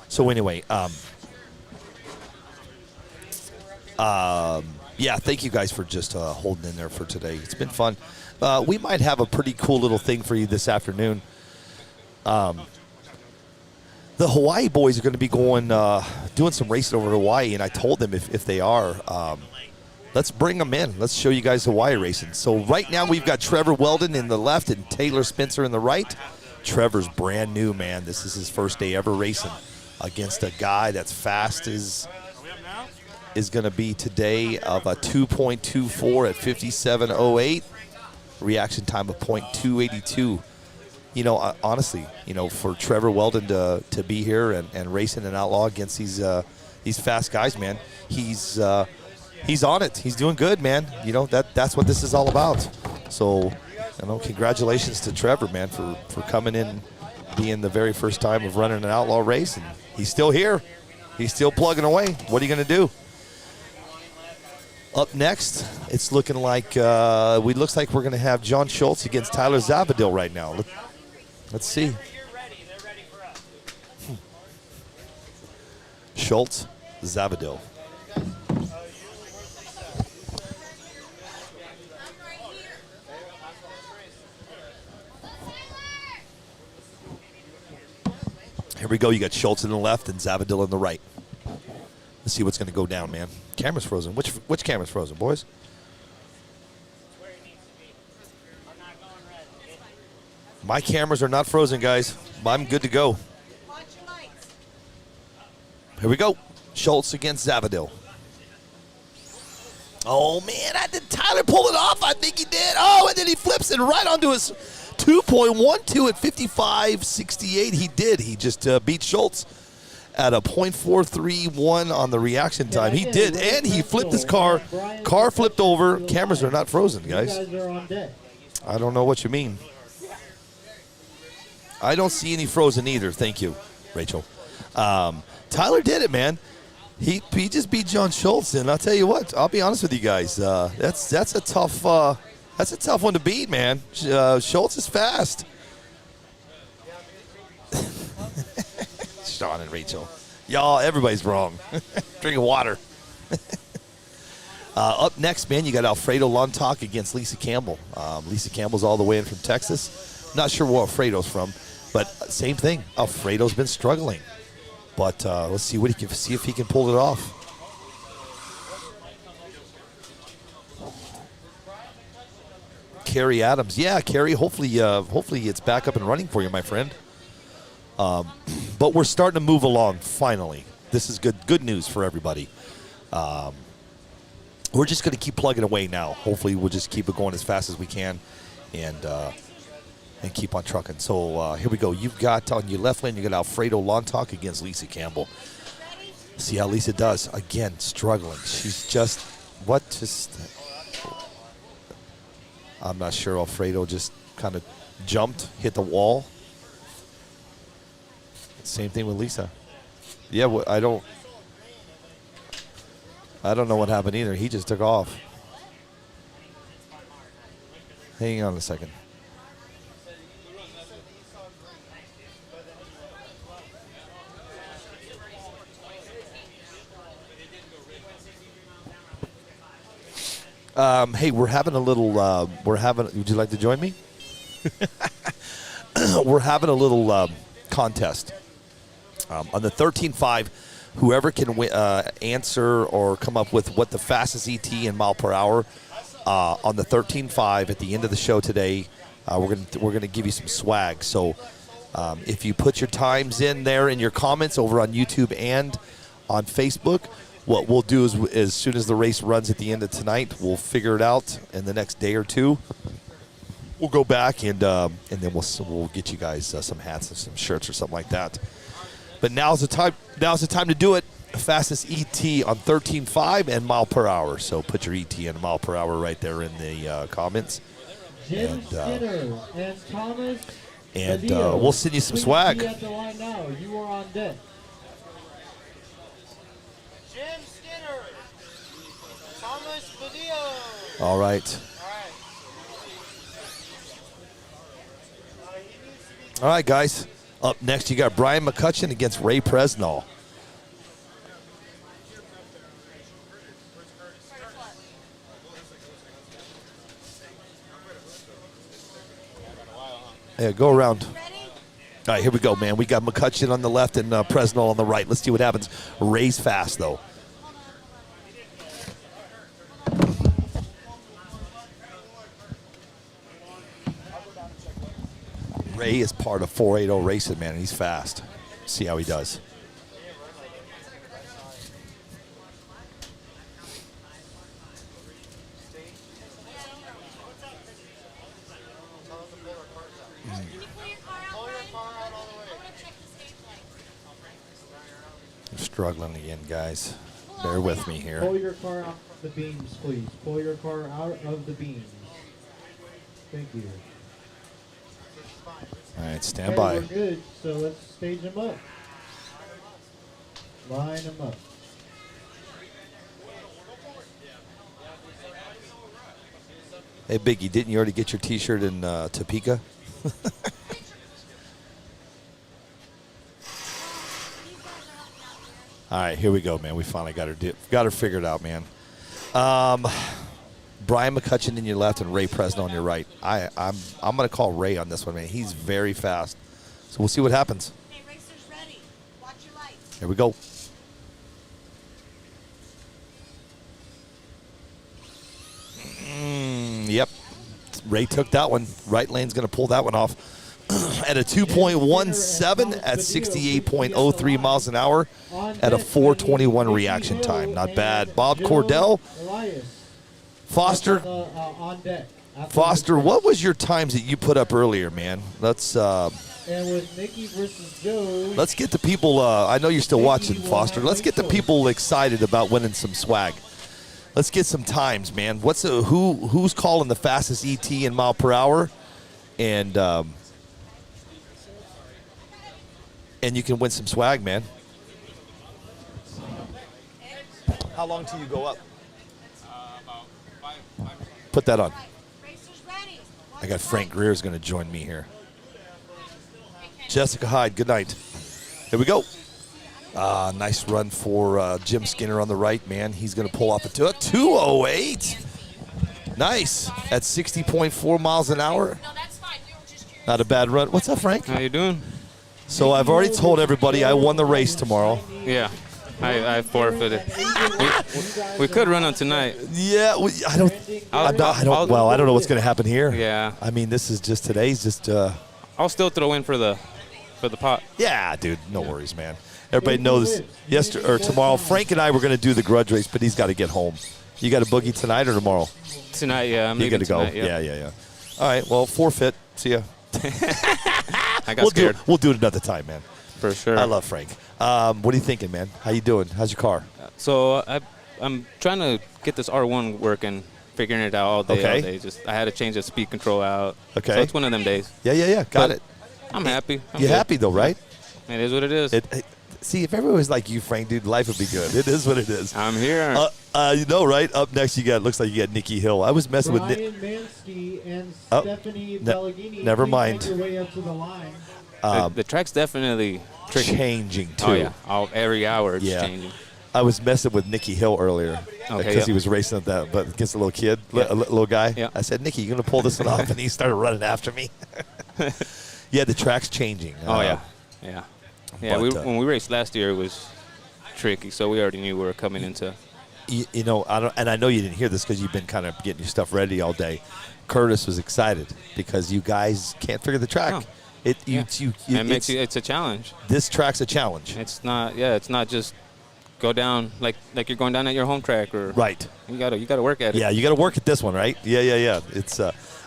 So anyway, yeah, thank you guys for just holding in there for today. It's been fun. We might have a pretty cool little thing for you this afternoon. The Hawaii boys are going to be going doing some racing over to Hawaii, and I told them if they are, let's bring them in. Let's show you guys the wire racing. So right now we've got Trevor Weldon in the left and Taylor Spencer in the right. Trevor's brand new, man. This is his first day ever racing against a guy that's fast as is going to be today of a 2.24 at 57.08. Reaction time of 0.282. You know, honestly, you know, for Trevor Weldon to be here and racing an outlaw against these fast guys, man, he's on it. He's doing good, man. You know, that's what this is all about. So, you know, congratulations to Trevor, man, for coming in, being the very first time of running an outlaw race, and he's still here. He's still plugging away. What are you going to do? Up next, it's looking like looks like we're going to have John Schultz against Tyler Zavadil right now. Let's see. Schultz, Zavadil. Here we go. You got Schultz in the left and Zavadil in the right. Let's see what's going to go down, man. Camera's frozen. Which camera's frozen, boys? My cameras are not frozen, guys. I'm good to go. Here we go. Schultz against Zavadil. Oh, man. Did Tyler pull it off? I think he did. Oh, and then he flips it right onto his 2.12 at 55.68. He did. He just beat Schultz at a 0.431 on the reaction time. He did, and he flipped his car. Car flipped over. Cameras are not frozen, guys. I don't know what you mean. I don't see any frozen either. Thank you, Rachel. Tyler did it, man. He just beat John Schultz, and I'll tell you what. I'll be honest with you guys. That's a tough one to beat, man. Schultz is fast. Sean and Rachel. Y'all, everybody's wrong. Drinking water. Up next, man, you got Alfredo Lontoc against Lisa Campbell. Lisa Campbell's all the way in from Texas. Not sure where Alfredo's from, but same thing. Alfredo's been struggling. But let's see if he can pull it off. Kerry Adams. Yeah, Kerry, hopefully it's back up and running for you, my friend. But we're starting to move along, finally. This is good news for everybody. We're just going to keep plugging away now. Hopefully we'll just keep it going as fast as we can and keep on trucking. So here we go. You've got on your left lane, you got Alfredo Lontoc against Lisa Campbell. See how Lisa does. Again, struggling. She's just, I'm not sure. Alfredo just kind of jumped, hit the wall. Same thing with Lisa. Yeah, I don't know what happened either. He just took off. Hang on a second. Hey, we're having a little. Would you like to join me? We're having a little contest. On the 13.5, whoever can answer or come up with what the fastest ET in mile per hour on the 13.5 at the end of the show today, we're gonna give you some swag. So if you put your times in there in your comments over on YouTube and on Facebook, what we'll do is as soon as the race runs at the end of tonight, we'll figure it out in the next day or two. We'll go back and then we'll get you guys some hats and some shirts or something like that. But now's the time to do it. Fastest ET on 13.5 and mile per hour. So put your ET and mile per hour right there in the comments. Jim Skinner and Thomas. And we'll send you some swag. Be at the line now. You are on deck. Jim Skinner. Thomas Badillo. All right. All right, guys. Up next, you got Brian McCutcheon against Ray Presnall. Yeah, go around. All right, here we go, man. We got McCutcheon on the left and Presnall on the right. Let's see what happens. Ray's fast, though. Ray is part of 480 Racing, man, and he's fast. See how he does. I'm struggling again, guys. Bear with me here. Pull your car out the beams, please. Pull your car out of the beams. Thank you. All right, stand Okay, by. we're good, so let's stage them up. Line them up. Hey, Biggie, didn't you already get your T-shirt in Topeka? All right, here we go, man. We finally got her figured out, man. Brian McCutcheon in your left and Ray Presno on your right. I'm going to call Ray on this one, man. He's very fast. So we'll see what happens. Okay, racers ready. Watch your lights. Here we go. Yep. Ray took that one. Right lane's going to pull that one off. At a 2.17 at 68.03 miles an hour at a 4:21 reaction time. Not bad. Bob Cordell. Foster. Foster, what was your times that you put up earlier, man? Let's And with Nikki versus Joe. let's get the people. I know you're still watching, Foster. Let's get the people excited about winning some swag. Let's get some times, man. Who's calling the fastest ET in mile per hour, and you can win some swag, man. How long till you go up? About 5. Put that on. I got Frank Greer's going to join me here. Jessica Hyde, good night. Here we go. Nice run for Jim Skinner on the right, man. He's going to pull off a 2:08. Nice. At 60.4 miles an hour. Not a bad run. What's up, Frank? How you doing? So I've already told everybody I won the race tomorrow. Yeah, I forfeited. We could run on tonight. Yeah, I don't know what's going to happen here. Yeah. I mean, this is just today's just. I'll still throw in for the pot. Yeah, dude, no worries, man. Everybody knows tomorrow. Frank and I were going to do the grudge race, but he's got to get home. You got a boogie tonight or tomorrow? Tonight, yeah. I'm you got to go. Tonight, Yeah. All right, well, forfeit. See ya. I got scared. We'll do it another time, man. For sure. I love Frank. What are you thinking, man? How you doing? How's your car? So I'm trying to get this R1 working, figuring it out all day. Okay. I had to change the speed control out. Okay. So it's one of them days. Yeah. Got it. I'm happy. You're happy though, right? It is what it is. See, if everyone was like you, Frank, dude, life would be good. It is what it is. I'm here. You know, right? Up next, looks like you got Nikki Hill. I was messing with Brian Mansky and Stephanie Pellegrini. Never Please mind. make your way up to the line. The track's definitely tricky. Changing too. Oh yeah. Every hour it's changing. I was messing with Nikki Hill earlier because he was racing at that, but against a little kid, a little guy. Yeah. I said, Nikki, you're gonna pull this one off, and he started running after me. Yeah, the track's changing. Yeah. But, when we raced last year, it was tricky, so we already knew we were coming into. You know, I know you didn't hear this because you've been kind of getting your stuff ready all day. Curtis was excited because you guys can't figure the track. No. It's a challenge. This track's a challenge. It's not. Yeah, it's not just go down like you're going down at your home track or. Right. You gotta work at it. Yeah, you gotta work at this one, right? Yeah. It's.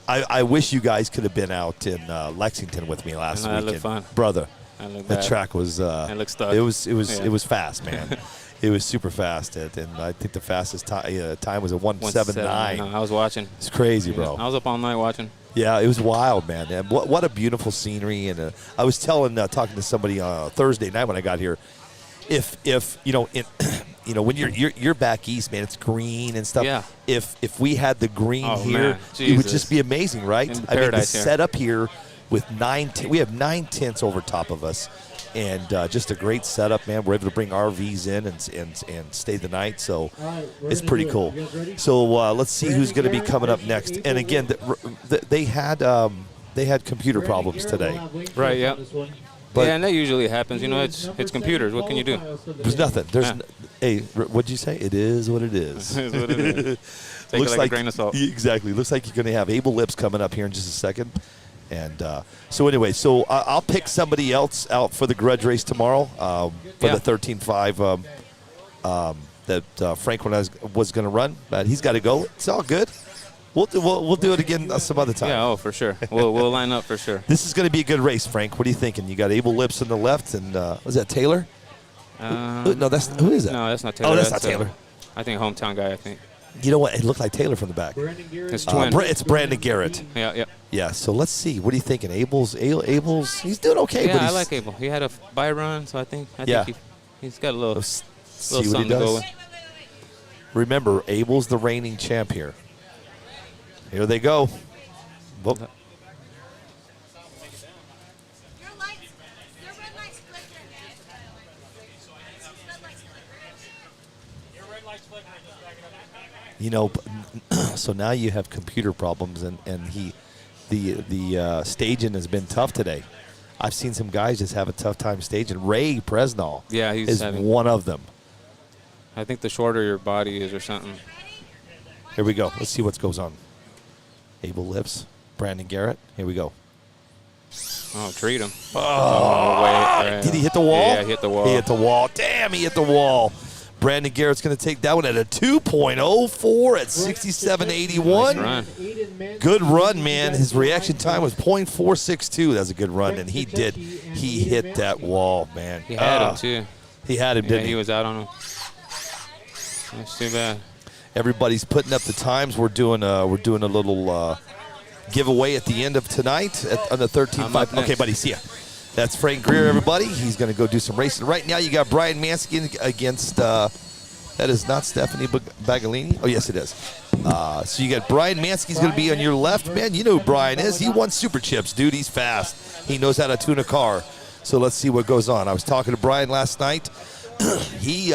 I wish you guys could have been out in Lexington with me last weekend, looked fun. brother. The track was. It looked stuck. It was fast, man. It was super fast, and I think the fastest time was a 1:79. I was watching. It's crazy, bro. I was up all night watching. Yeah, it was wild, man. And what a beautiful scenery. And I was talking to somebody Thursday night when I got here. If you know, when you're back east, man, it's green and stuff. Yeah. If we had the green here, man. it would just be amazing, right? I mean, the here. setup here with we have 9 tents over top of us, and just a great setup, man. We're able to bring RVs in and stay the night, so it's pretty cool. So let's see who's going to be coming up next. And again, they had computer problems today. Right. Yeah. But and that usually happens. You know, it's computers. What can you do? There's nothing. Hey, what'd you say? It is what it is. It is what it is. Take Looks it like a grain of salt. Exactly. Looks like you're going to have Abel Lips coming up here in just a second. And so anyway, I'll pick somebody else out for the grudge race tomorrow for the 13.5 that Frank was going to run. But he's got to go. It's all good. We'll do it again some other time. Yeah, for sure. We'll line up for sure. This is going to be a good race, Frank. What are you thinking? You got Abel Lips on the left, and was that Taylor? No, who is that? No, that's not Taylor. Oh, that's not Taylor. I think hometown guy. I think. You know what? It looked like Taylor from the back. It's twin. It's Brandon Garrett. Yeah. Yeah. So let's see. What are you thinking? Abel's. He's doing okay. Yeah, but I like Abel. He had a bye run, so I think he's got a little see what he something to go does. with. Remember, Abel's the reigning champ here. Here they go. Whoop. You know, so now you have computer problems, and the staging has been tough today. I've seen some guys just have a tough time staging. Ray Presnall is one of them. I think the shorter your body is or something. Here we go. Let's see what goes on. Abel Lips, Brandon Garrett. Here we go. Oh, treat him. Oh, did he hit the wall? Yeah, he hit the wall. He hit the wall. Damn, he hit the wall. Brandon Garrett's going to take that one at a 2.04 at 67.81. Nice run. Good run, man. His reaction time was .462. That's a good run, and he did. He hit that wall, man. He had him, too. He had him, didn't he? He was out on him. That's too bad. Everybody's putting up the times. We're doing a little giveaway at the end of tonight on the 13.5. Okay, buddy, see ya. That's Frank Greer, everybody. He's going to go do some racing. Right now, you got Brian Mansky against, that is not Stephanie Bagalini. Oh, yes, it is. So you got Brian Mansky's going to be on your left. Man, you know who Brian is. He won Super Chips, dude. He's fast. He knows how to tune a car. So let's see what goes on. I was talking to Brian last night. He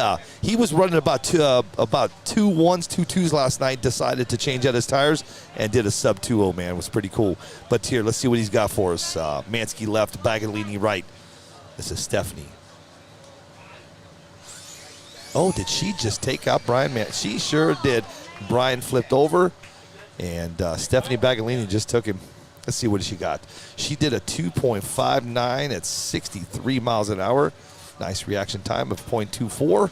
was running about two 1s, 2 2s last night, decided to change out his tires, and did a sub 2.0, man. It was pretty cool. But here, let's see what he's got for us. Mansky left, Bagalini right. This is Stephanie. Oh, did she just take out Brian Mansky? She sure did. Brian flipped over, and Stephanie Bagalini just took him. Let's see what she got. She did a 2.59 at 63 miles an hour. Nice reaction time of .24.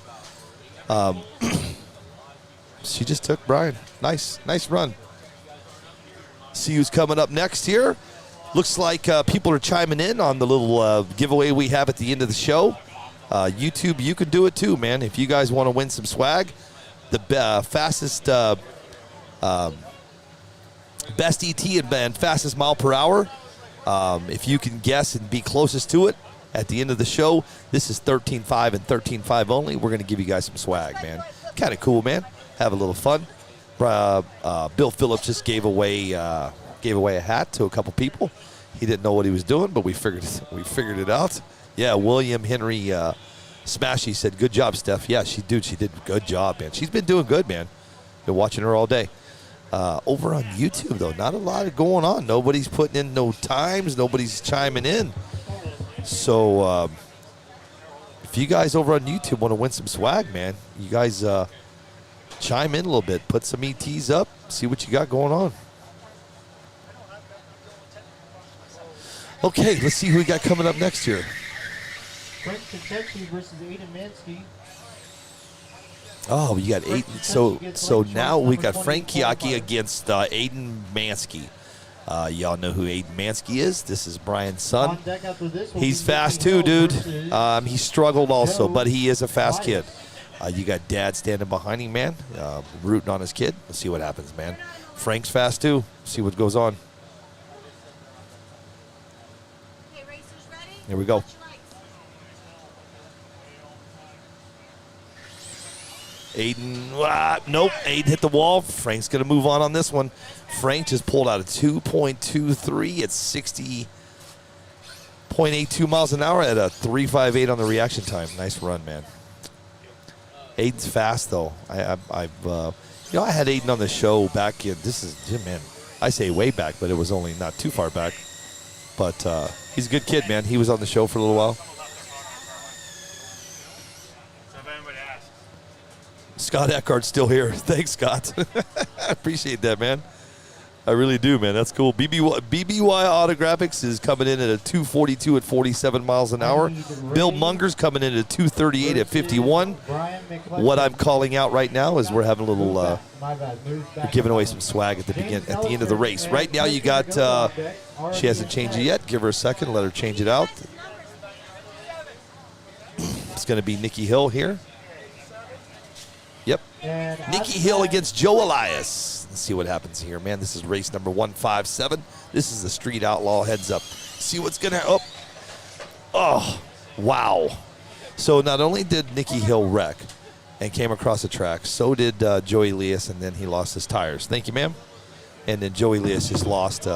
She just took Brian. Nice run. See who's coming up next here. Looks like people are chiming in on the little giveaway we have at the end of the show. YouTube, you can do it too, man. If you guys want to win some swag, the fastest, best ET and fastest mile per hour. If you can guess and be closest to it, at the end of the show, this is 13.5 and 13.5 only. We're going to give you guys some swag, man. Kind of cool, man. Have a little fun. Bill Phillips just gave away a hat to a couple people. He didn't know what he was doing, but we figured it out. Yeah, William Henry Smashy said, "Good job, Steph." Yeah, she did a good job, man. She's been doing good, man. Been watching her all day. Over on YouTube, though, not a lot going on. Nobody's putting in no times. Nobody's chiming in. So if you guys over on YouTube want to win some swag, man, you guys chime in a little bit. Put some ETs up. See what you got going on. Okay, let's see who we got coming up next here. Frank Kentucky versus Aiden Mansky. Oh, you got Aiden. So now we got Frank Kiaki against Aiden Mansky. Y'all know who Aiden Mansky is. This is Brian's son. He's fast too, dude. He struggled also, but he is a fast kid. You got Dad standing behind him, man, rooting on his kid. Let's see what happens, man. Frank's fast too. See what goes on. Here we go. Aiden, nope. Aiden hit the wall. Frank's going to move on this one. Frank just pulled out a 2.23 at 60.82 miles an hour at a 3.58 on the reaction time. Nice run, man. Aiden's fast, though. I had Aiden on the show back in, I say way back, but it was only not too far back. But he's a good kid, man. He was on the show for a little while. Scott Eckhart's still here. Thanks, Scott. I appreciate that, man. I really do, man. That's cool. BBY Autographics is coming in at a 242 at 47 miles an hour. Bill Munger's coming in at 238 at 51. What I'm calling out right now is we're having a little, we're giving away some swag at the end of the race. Right now you got, she hasn't changed it yet. Give her a second. Let her change it out. It's going to be Nikki Hill here. Yep. Nikki Hill against Joe Elias. Let's see what happens here, man. This is race number 157. This is the Street Outlaw heads up. See what's going to, oh, wow. So not only did Nikki Hill wreck and came across the track, so did Joey Elias, and then he lost his tires. Thank you, ma'am. And then Joey Elias just lost,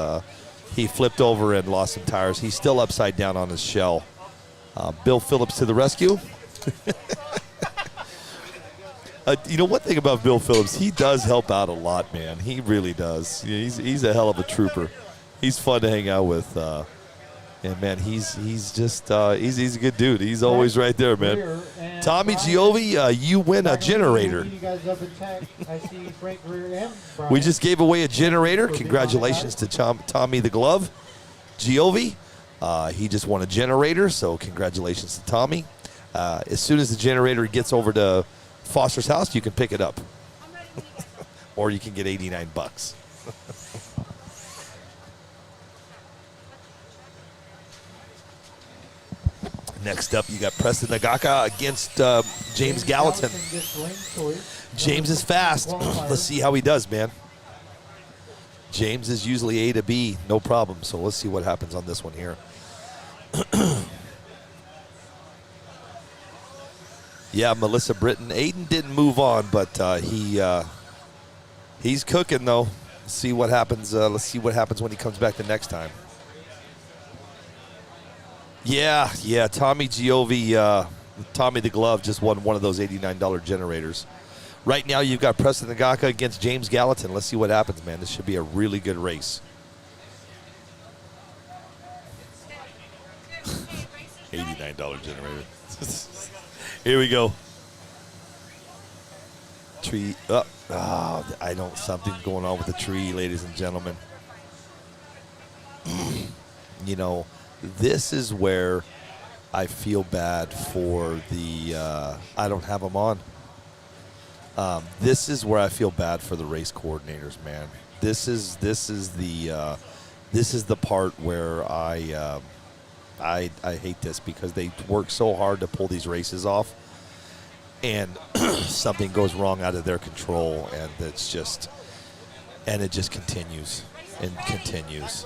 he flipped over and lost some tires. He's still upside down on his shell. Bill Phillips to the rescue. You know, one thing about Bill Phillips, he does help out a lot, man. He really does. He's a hell of a trooper. He's fun to hang out with. And, man, he's just he's a good dude. He's always right there, man. Tommy Giovi, you win a generator. We just gave away a generator. Congratulations to Tommy the Glove. Giovi, he just won a generator, so congratulations to Tommy. As soon as the generator gets over to Foster's house, you can pick it up. Or you can get $89. Next up, you got Preston Nagaka against James Gallatin. James is fast. Let's see how he does, man. James is usually A to B, no problem. So let's see what happens on this one here. Yeah, Melissa Britton. Aiden didn't move on, but he's cooking, though. Let's see what happens. Let's see what happens when he comes back the next time. Yeah, Tommy Giovi, Tommy the Glove just won one of those $89 generators. Right now you've got Preston Nagaka against James Gallatin. Let's see what happens, man. This should be a really good race. $89 generator. Here we go. Tree up. Oh, something's going on with the tree, ladies and gentlemen. You know, this is where I feel bad for the, I don't have them on. This is where I feel bad for the race coordinators, man. This is the part where I hate this because they work so hard to pull these races off, and something goes wrong out of their control, and it just continues and continues.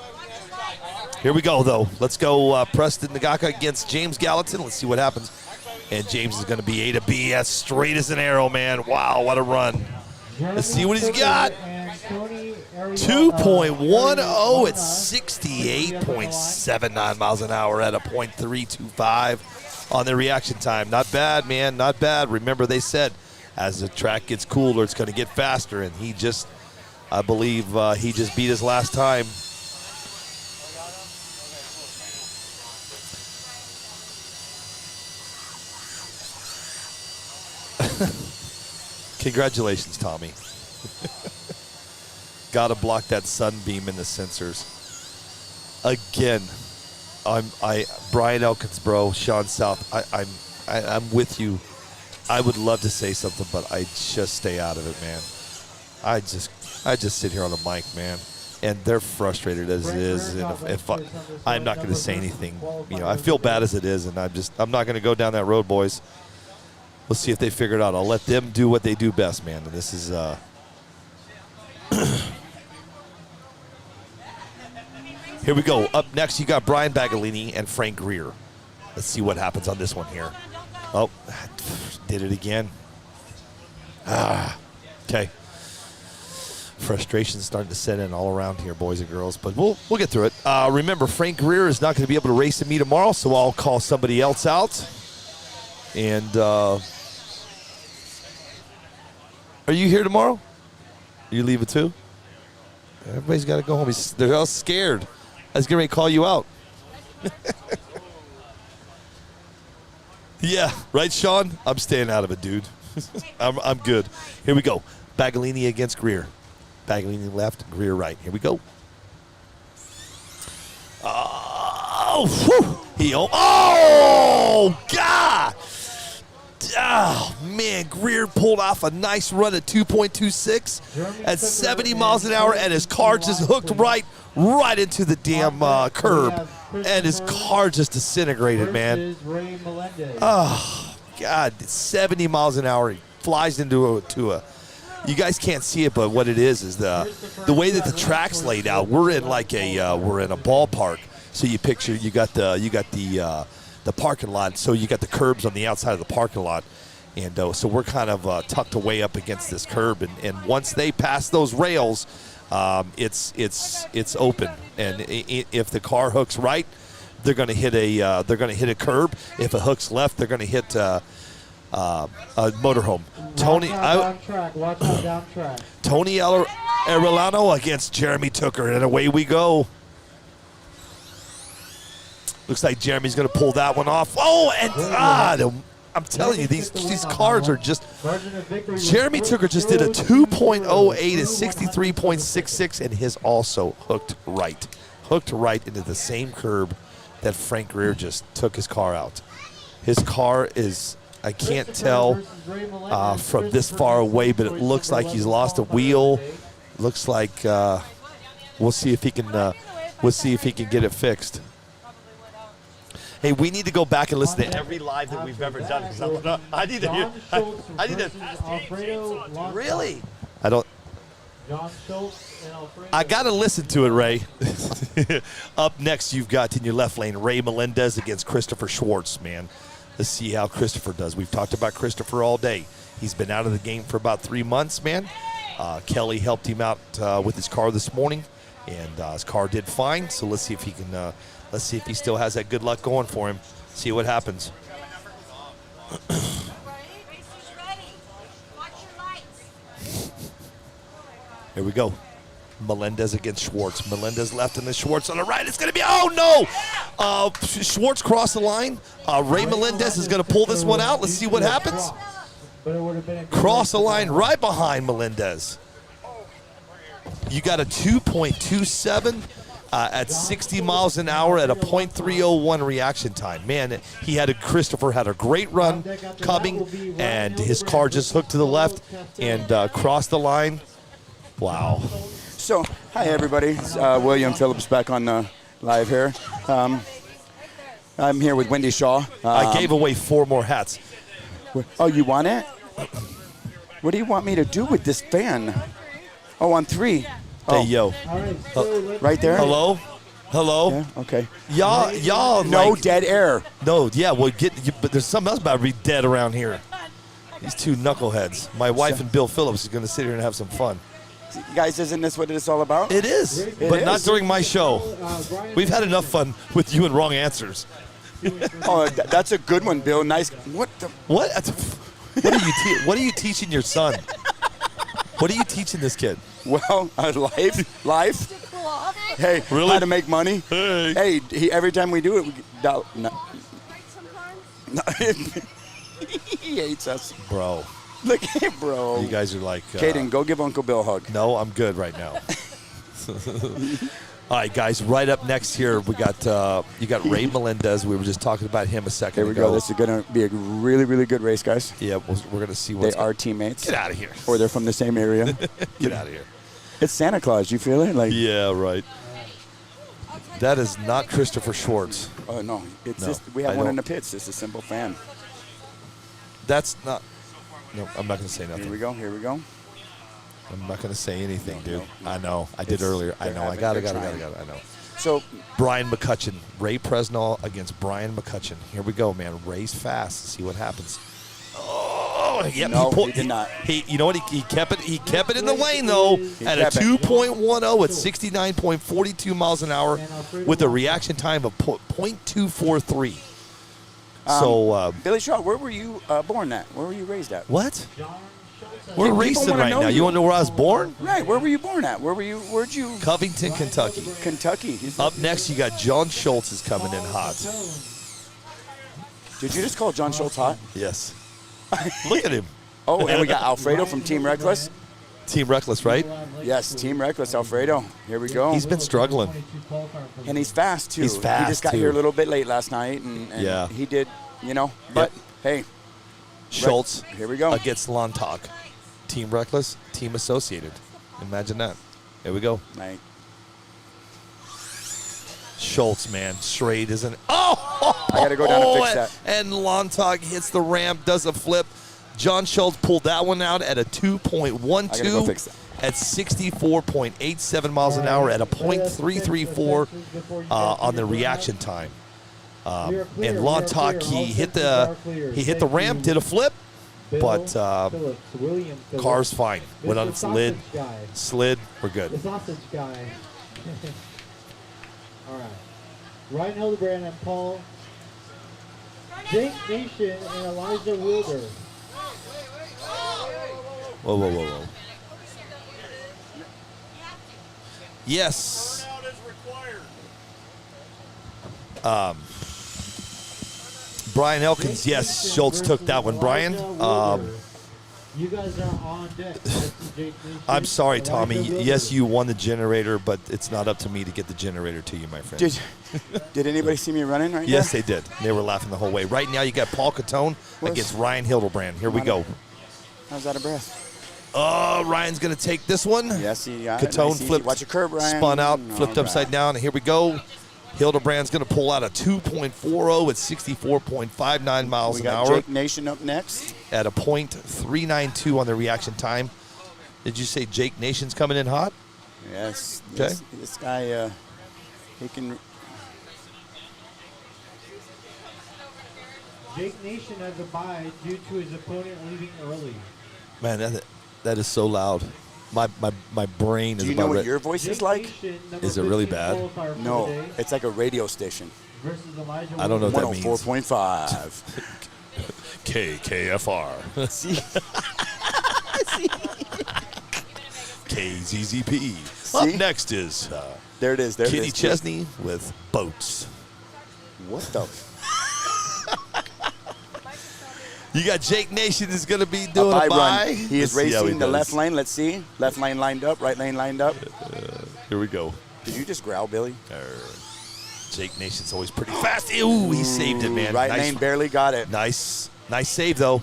Here we go, though. Let's go Preston Nagaka against James Gallatin. Let's see what happens. And James is going to be A to B as straight as an arrow, man. Wow, what a run. Let's see what he's got. 2.10 at 68.79 miles an hour at a .325 on the reaction time. Not bad, man, not bad. Remember, they said as the track gets cooler, it's going to get faster, and he just, I believe he just beat his last time. Congratulations, Tommy. Got to block that sunbeam in the sensors. Again, Brian Elkins, bro, Sean South. I'm with you. I would love to say something, but I just stay out of it, man. I just sit here on the mic, man, and they're frustrated as it is. And if I'm not going to say anything, you know, I feel bad as it is, and I'm not going to go down that road, boys. Let's see if they figure it out. I'll let them do what they do best, man. And this is here we go. Up next, you got Brian Bagalini and Frank Greer. Let's see what happens on this one here. Oh, did it again. Okay. Frustration's starting to set in all around here, boys and girls, but we'll get through it. Remember, Frank Greer is not going to be able to race with me tomorrow, so I'll call somebody else out. And are you here tomorrow? You leave it too? Everybody's got to go home. They're all scared. I was getting ready to call you out. Yeah, right, Sean? I'm staying out of it, dude. I'm good. Here we go. Bagalini against Greer. Bag leaning left, rear right. Here we go. Oh, whew. Oh, God. Oh, man. Greer pulled off a nice run at 2.26 at 70 miles an hour, and his car just hooked right into the damn curb. And his car just disintegrated, man. Oh, God. 70 miles an hour. He flies into a you guys can't see it, but what it is the way that the track's laid out. We're in like we're in a ballpark. So you picture you got the parking lot. So you got the curbs on the outside of the parking lot, and so we're kind of tucked away up against this curb. And once they pass those rails, it's open. And if the car hooks right, they're going to hit a curb. If it hooks left, they're going to hit a motorhome. Tony Arellano against Jeremy Tooker, and away we go. Looks like Jeremy's going to pull that one off. Oh, and I'm telling you, these cars are just. Jeremy Tooker just did a 2.08 at 63.66, and his also hooked right into the same curb that Frank Greer just took his car out. His car is. I can't tell from this far away, but it looks like he's lost a wheel. Looks like we'll see if he can get it fixed. Hey, we need to go back and listen to every live that we've ever done. I need to hear. I need to. Really? I don't. I got to listen to it, Ray. Up next, you've got in your left lane Ray Melendez against Christopher Schwartz, man. Let's see how Christopher does. We've talked about Christopher all day. He's been out of the game for about 3 months, man. Kelly helped him out with his car this morning, and his car did fine. So let's see if he can. Let's see if he still has that good luck going for him. See what happens. Here we go. Melendez against Schwartz. Melendez left and then Schwartz on the right. It's going to be, oh no! Schwartz crossed the line. Ray Melendez is going to pull this one out. Let's see what happens. Cross the line right behind Melendez. You got a 2.27 at 60 miles an hour at a .301 reaction time. Man, Christopher had a great run coming, and his car just hooked to the left and crossed the line. Wow. So, hi everybody. It's, William Phillips back on the live here. I'm here with Wendy Shaw. I gave away 4 more hats. Oh, you want it? What do you want me to do with this fan? Oh, on 3. Hey, yo. Right there? Hello? Yeah, okay. Y'all. No like, dead air. No, yeah, but there's something else about to be dead around here. These 2 knuckleheads. My wife and Bill Phillips is going to sit here and have some fun. Guys, isn't this what it's all about? It is, but not during my show. We've had enough fun with you and wrong answers. Oh, that's a good one, Bill. Nice. What? What are you teaching your son? What are you teaching this kid? Well, life. Hey, really? How to make money. Hey, every time we do it, he hates us. Bro. Look at him, bro. You guys are like... Caden, go give Uncle Bill a hug. No, I'm good right now. All right, guys, right up next here, we got you got Ray Melendez. We were just talking about him a second ago. Here we go. This is going to be a really, really good race, guys. Yeah, we're going to see what's They are teammates. Get out of here. Or they're from the same area. Get out of here. It's Santa Claus. You feel it? Yeah, right. That is not Christopher Schwartz. Oh, no. It's just, we have one in the pits. It's a simple fan. That's not... No, I'm not going to say nothing. Here we go. I'm not going to say anything, dude. I know. I did earlier. I know. I got it. I know. So, Brian McCutcheon. Ray Presnell against Brian McCutcheon. Here we go, man. Ray's fast. See what happens. Oh, yep. No, he did not. You know what? He kept it in the lane, though, at a 2.10 at 69.42 miles an hour with a reaction time of .243. So, Billy Shaw, where were you born at? Where were you raised at? What? We're racing right now. You want to know where I was born? Right. Where were you born at? Where'd you? Covington, Kentucky. Kentucky. Up next, you got John Schultz is coming in hot. Did you just call John Schultz hot? Yes. Look at him. Oh, and we got Alfredo from Team Reckless. Team Reckless, right? Yes, Team Reckless, Alfredo. Here we go. He's been struggling. And he's fast, too. He's fast, He just got too. here a little bit late last night, and Yeah. he did, But, hey. Schultz Here we go. against Lontok. Team Reckless, Team Associated. Imagine that. Here we go. Right. Schultz, man, straight isn't. Oh! I got to go down and fix that. And Lontok hits the ramp, does a flip. John Schultz pulled that one out at a 2.12 I gotta go fix that. at 64.87 miles an hour at a .334 on the reaction time. And Lontok, he hit the ramp, did a flip, but car's fine. Went on its lid, slid, we're good. The sausage guy. All right. Ryan Hildebrand and Paul. Jake Nation and Elijah Wilder. Whoa, whoa, whoa, whoa. Yes. Brian Elkins, yes, Schultz took that one. Brian, You guys are on deck. Jake Nation, I'm sorry, Tommy. Elijah Wilder. Yes, you won the generator, but it's not up to me to get the generator to you, my friend. Did anybody see me running right Yes, there? they did. They were laughing the whole way. Right now, you got Paul Catone against Ryan Hildebrand. Here we go. I was out of breath. Oh, Ryan's going to take this one. Yes, he got it. Catone Nice, easy. flipped, Watch your curve, Ryan. spun out, All flipped right. upside down, and here we go. Hildebrand's going to pull out a 2.40 at 64.59 miles We an got hour Jake Nation up next. at a .392 on the reaction time. Did you say Jake Nation's coming in hot? Yes. Okay. This guy, he can. Jake Nation has a bye due to his opponent leaving early. Man, that is so loud. My brain is Do you about know what ready. your voice is like? Is it really bad? No, it's like a radio station. Versus Elijah I don't know what that means. 104.5. KKFR. See? KZZP. Up See? next is There it is. There Kitty it is. Chesney with Boats. What the? You got Jake Nation is going to be A doing bye a bye. run. He is Let's see how racing the does. left lane. Let's see. Left lane lined up. Right lane lined up. Here we go. Did you just growl, Billy? Jake Nation's always pretty fast. Ooh, he saved it, man. Right Nice. lane barely got it. Nice save, though.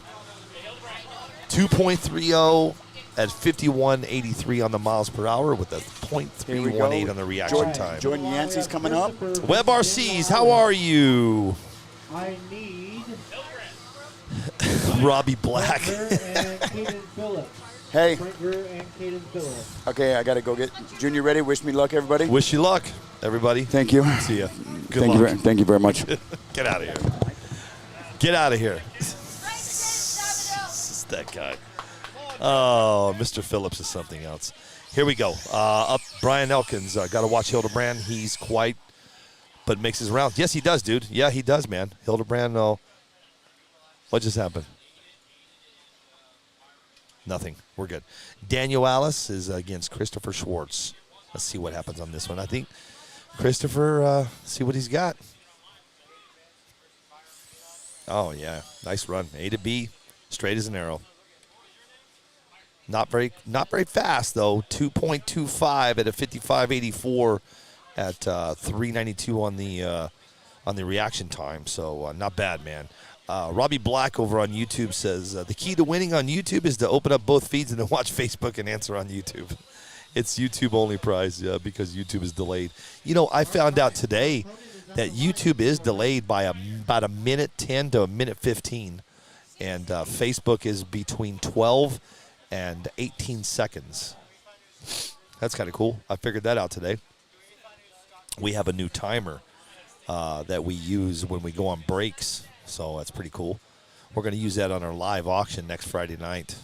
2.30 at 51.83 on the miles per hour with a Here we go. .318 on the reaction time. Jordan Yancey's coming up. Web RCs, how are you? I need Robbie Black. and Caden Phillips. Hey. Springer and Caden Phillips. Okay, I got to go get Junior ready. Wish me luck, everybody. Wish you luck, everybody. Thank you. See ya. Good Thank luck. you. Thank you very much. Get out of here. Get out of here. This is that guy. Oh, Mr. Phillips is something else. Here we go. Up Brian Elkins. Got to watch Hildebrand. He's quite, but makes his rounds. Yes, he does, dude. Yeah, he does, man. Hildebrand, what just happened? Nothing. We're good. Daniel Alice is against Christopher Schwartz. Let's see what happens on this one. I think Christopher, see what he's got. Oh, yeah. Nice run. A to B, straight as an arrow. Not very fast, though. 2.25 at a 55.84 at 3.92 on the reaction time. So not bad, man. Robbie Black over on YouTube says, the key to winning on YouTube is to open up both feeds and then watch Facebook and answer on YouTube. It's YouTube only prize because YouTube is delayed. You know, I found out today that YouTube is delayed by about a minute 10 to a minute 15. And Facebook is between 12 and 18 seconds. That's kind of cool. I figured that out today. We have a new timer that we use when we go on breaks. So that's pretty cool. We're going to use that on our live auction next Friday night.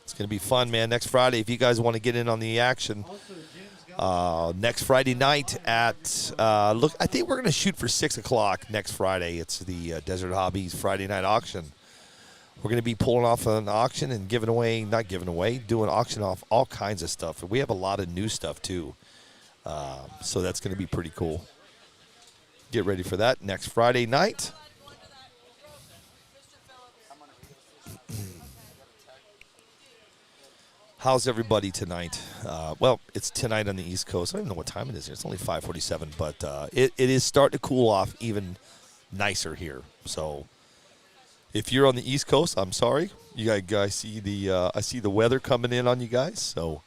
It's going to be fun, man. Next Friday, if you guys want to get in on the action, next Friday night at, I think we're going to shoot for 6 o'clock next Friday. It's the Desert Hobbies Friday night auction. We're going to be pulling off an auction and doing auction off all kinds of stuff. We have a lot of new stuff, too. So that's going to be pretty cool. Get ready for that next Friday night. How's everybody tonight? Well, it's tonight on the East Coast. I don't even know what time it is here. It's only 5:47, but it is starting to cool off even nicer here. So if you're on the East Coast, I'm sorry. You guys see I see the weather coming in on you guys. So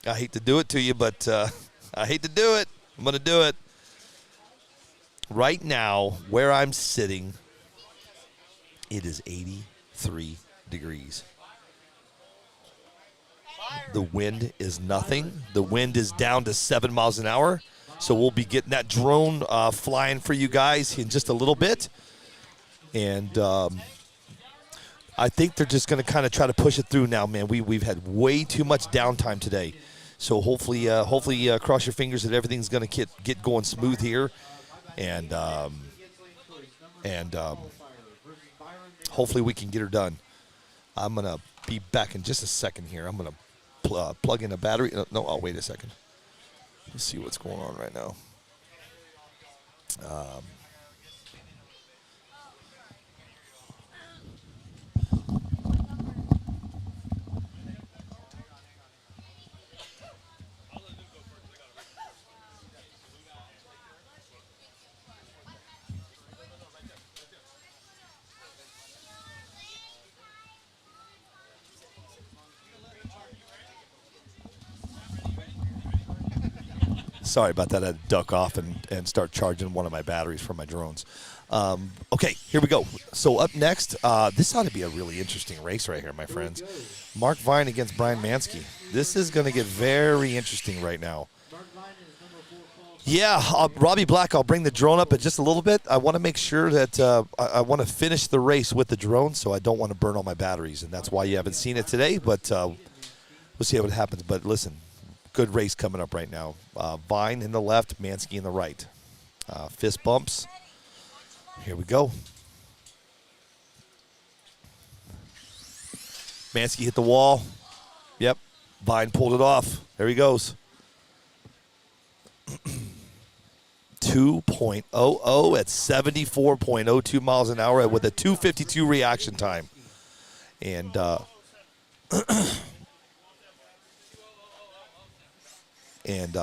I hate to do it to you, but I hate to do it. I'm going to do it. Right now, where I'm sitting, it is 83 degrees. The wind is nothing. The wind is down to 7 miles an hour. So we'll be getting that drone flying for you guys in just a little bit. And I think they're just going to kind of try to push it through now, man. We've had way too much downtime today. So hopefully cross your fingers that everything's going to get going smooth here. And hopefully we can get her done. I'm going to be back in just a second here. I'm going to plug in a battery. No, I'll wait a second. Let's see what's going on right now. Sorry about that. I had to duck off and start charging one of my batteries for my drones. Okay, here we go. So up next, this ought to be a really interesting race right here, my friends. Mark Vine against Brian Mansky. This is going to get very interesting right now. Yeah, Robbie Black, I'll bring the drone up in just a little bit. I want to make sure that I want to finish the race with the drone, so I don't want to burn all my batteries, and that's why you haven't seen it today, but we'll see what happens. But listen, good race coming up right now. Vine in the left, Mansky in the right. Fist bumps. Here we go. Mansky hit the wall. Yep. Vine pulled it off. There he goes. 2.00 at 74.02 miles an hour with a 2:52 reaction time. And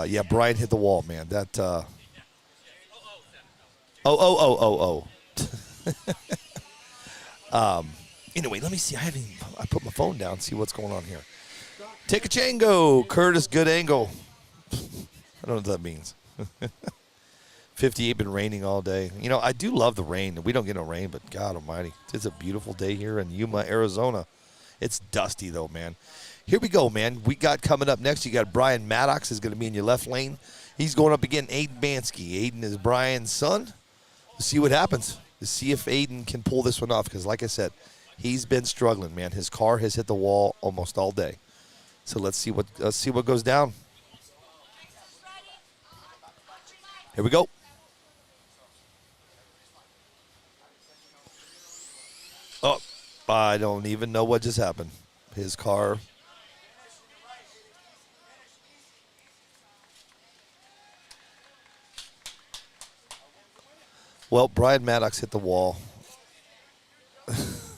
yeah, Brian hit the wall, man. That anyway, let me see. I put my phone down, see what's going on here. Take a chango, Curtis, good angle. I don't know what that means. 58, been raining all day. You know, I do love the rain. We don't get no rain, but God almighty. It's a beautiful day here in Yuma, Arizona. It's dusty, though, man. Here we go, man. We got coming up next, you got Brian Maddox is going to be in your left lane. He's going up against Aiden Mansky. Aiden is Brian's son. Let's see what happens. Let's see if Aiden can pull this one off because, like I said, he's been struggling, man. His car has hit the wall almost all day. So let's see what goes down. Here we go. Oh, I don't even know what just happened. His car. Well, Brian Maddox hit the wall. James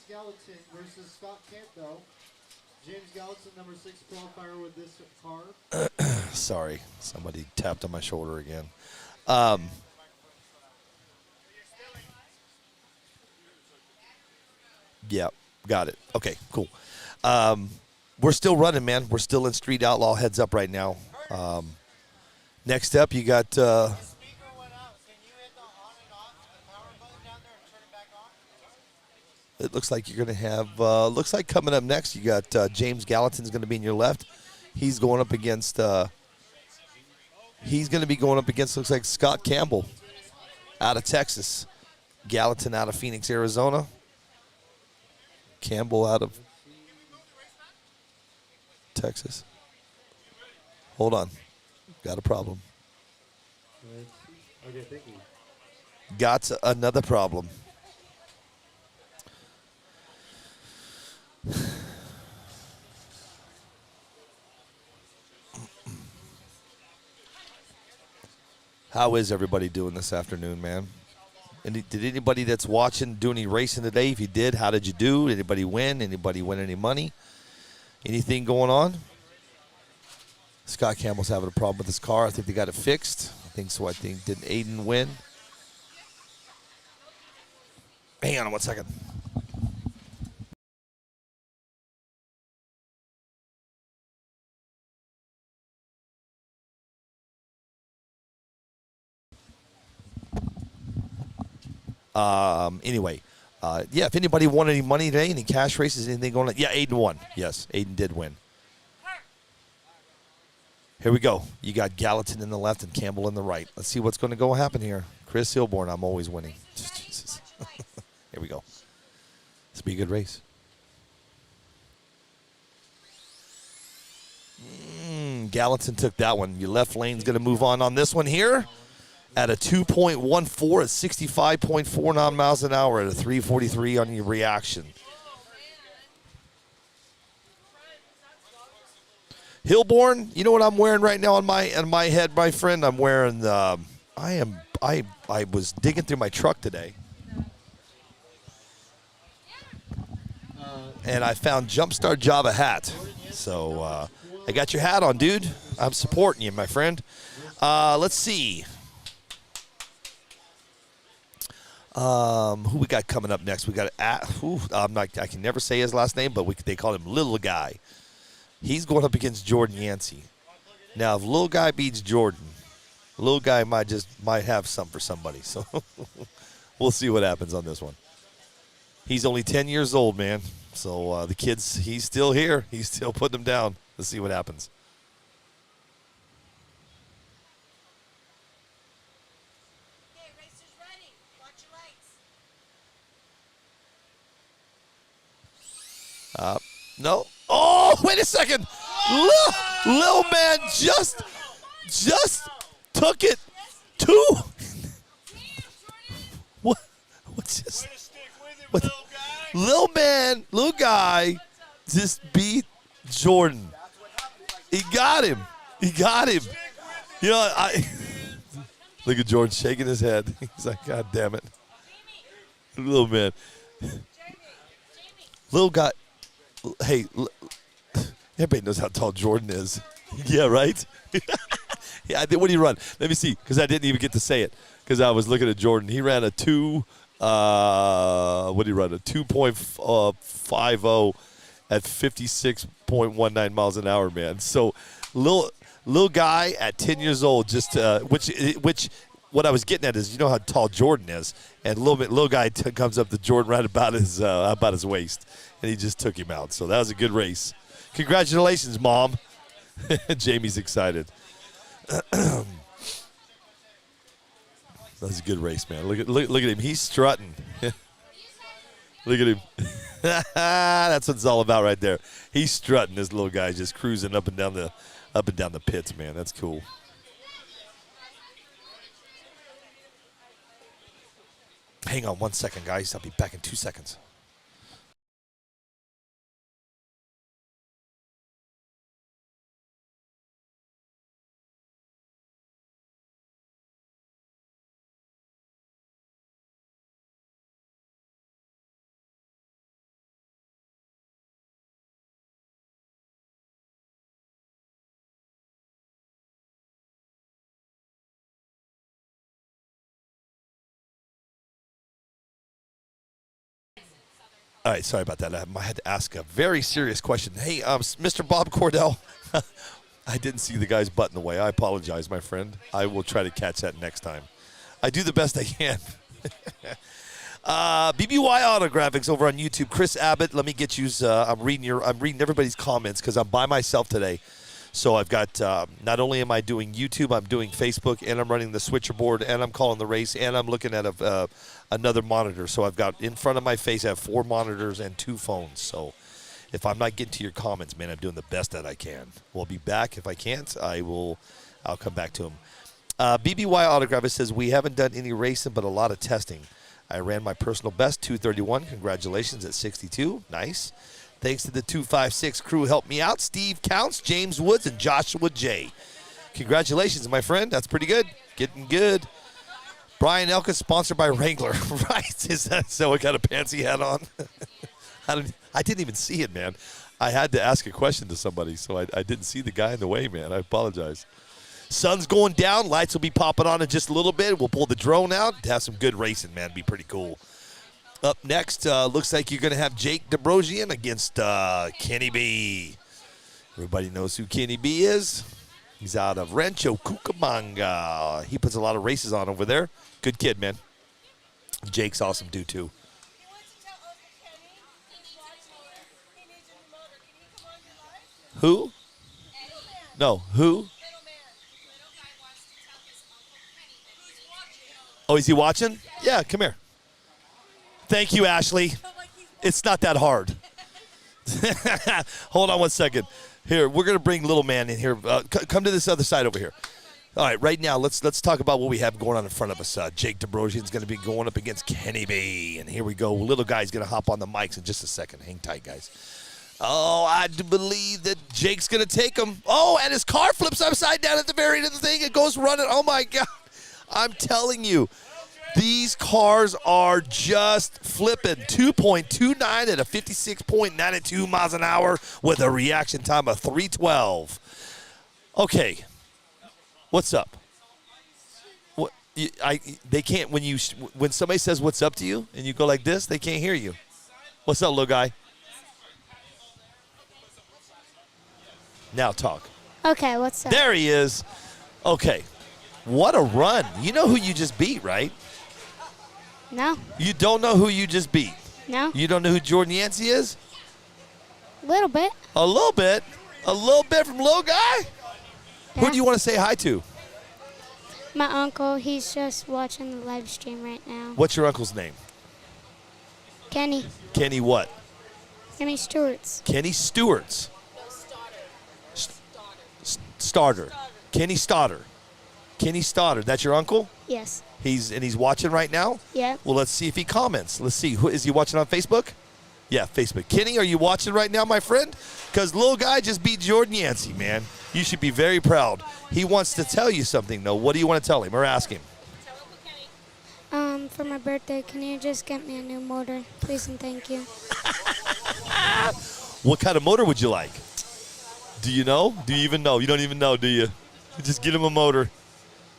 Gallatin versus Scott Campbell. James Gallatin, number 6 qualifier with this car. Sorry, somebody tapped on my shoulder again. Yeah, got it. Okay, cool. We're still running, man. We're still in Street Outlaw heads up right now. Next up, you got. It looks like you're going to have. Looks like coming up next, you got James Gallatin's going to be in your left. He's going up against. He's going to be going up against. Looks like Scott Campbell, out of Texas. Gallatin out of Phoenix, Arizona. Campbell out of Texas. Hold on. Got a problem. Okay, thank you. Got another problem. How is everybody doing this afternoon, man? And did anybody that's watching do any racing today? If you did, how did you do? Anybody win? Anybody win any money? Anything going on? Scott Campbell's having a problem with his car. I think they got it fixed. I think so. I think, did Aiden win? Hang on 1 second. Anyway, yeah, if anybody won any money today, any cash races, anything going on? Yeah, Aiden won. Yes, Aiden did win. Here we go. You got Gallatin in the left and Campbell in the right. Let's see what's going to go happen here. Chris Hilborn, I'm always winning. Jesus. Here we go. This will be a good race. Gallatin took that one. Your left lane's going to move on this one here at a 2.14 at 65.49 miles an hour at a 343 on your reaction. Hilborn, you know what I'm wearing right now on my head, my friend? I'm wearing I was digging through my truck today. And I found Jumpstart Java hat. So I got your hat on, dude. I'm supporting you, my friend. Let's see. Who we got coming up next? We got I can never say his last name, but they call him Little Guy. He's going up against Jordan Yancey. Now, if Little Guy beats Jordan, Little Guy might have some for somebody. So we'll see what happens on this one. He's only 10 years old, man. So the kid's, he's still here. He's still putting them down. Let's see what happens. Okay, racers ready. Watch your lights. No. Oh, wait a second. Lil man just took it to. What's this? What? Lil guy just beat Jordan. He got him. You know, look at Jordan shaking his head. He's like, God damn it. Little man. Little guy. Hey, everybody knows how tall Jordan is. Yeah, right? Yeah, what did he run? Let me see, because I didn't even get to say it, because I was looking at Jordan. He ran a 2.50 at 56.19 miles an hour, man. So, little guy at 10 years old, just which what I was getting at is, you know how tall Jordan is, and little guy comes up to Jordan right about his waist, and he just took him out. So that was a good race. Congratulations, Mom. Jamie's excited. That was a good race, man. Look at him. He's strutting. Look at him. That's what it's all about right there. He's strutting. This little guy just cruising up and down the pits, man. That's cool. Hang on 1 second, guys. I'll be back in 2 seconds. All right, sorry about that. I had to ask a very serious question. Hey, Mr. Bob Cordell, I didn't see the guy's butt in the way. I apologize, my friend. I will try to catch that next time. I do the best I can. BBY Auto Graphics over on YouTube. Chris Abbott, let me get you. I'm reading everybody's comments because I'm by myself today. So I've got, not only am I doing YouTube, I'm doing Facebook, and I'm running the switcher board, and I'm calling the race, and I'm looking at another monitor. So I've got, in front of my face, I have 4 monitors and 2 phones. So if I'm not getting to your comments, man, I'm doing the best that I can. We'll be back. If I can't, I'll come back to them. BBY Autograph says, we haven't done any racing, but a lot of testing. I ran my personal best, 231. Congratulations at 62. Nice. Thanks to the 256 crew helped me out. Steve Counts, James Woods, and Joshua J. Congratulations, my friend. That's pretty good. Getting good. Brian Elkins, sponsored by Wrangler. Right? Is that so? What kind of pants he had on? I didn't even see it, man. I had to ask a question to somebody, so I didn't see the guy in the way, man. I apologize. Sun's going down. Lights will be popping on in just a little bit. We'll pull the drone out to have some good racing, man. Be pretty cool. Up next, looks like you're going to have Jake Dobrosian against Kenny B. Everybody knows who Kenny B is. He's out of Rancho Cucamonga. He puts a lot of races on over there. Good kid, man. Jake's awesome dude, too. Who? No, who? Oh, is he watching? Yeah, come here. Thank you, Ashley. It's not that hard. Hold on one second. Here, we're going to bring little man in here. Come to this other side over here. All right, right now, let's talk about what we have going on in front of us. Jake Dobrosian is going to be going up against Kenny B. And here we go. Little guy's going to hop on the mics in just a second. Hang tight, guys. Oh, I do believe that Jake's going to take him. Oh, and his car flips upside down at the very end of the thing. It goes running. Oh, my God. I'm telling you, these cars are just flipping. 2.29 at a 56.92 miles an hour with a reaction time of 312. Okay, what's up? What they can't when somebody says what's up to you and you go like this, they can't hear you. What's up, little guy? Now talk. Okay, what's up? There he is. Okay. What a run. You know who you just beat, right? No. You don't know who you just beat? No. You don't know who Jordan Yancey is? A little bit. A little bit? A little bit from little guy? Yeah. Who do you want to say hi to? My uncle, he's just watching the live stream right now. What's your uncle's name? Kenny. Kenny what? Kenny Stewart's. Kenny Stewart's. Starter. Kenny Stoddard. Kenny Stoddard. That's your uncle? Yes. He's watching right now? Yeah. Well, let's see if he comments. Let's see. Is he watching on Facebook? Yeah, Facebook. Kenny, are you watching right now, my friend? Because little guy just beat Jordan Yancey, man. You should be very proud. He wants to tell you something, though. What do you want to tell him or ask him? For my birthday, can you just get me a new motor? Please and thank you. What kind of motor would you like? Do you know? Do you even know? You don't even know, do you? Just get him a motor.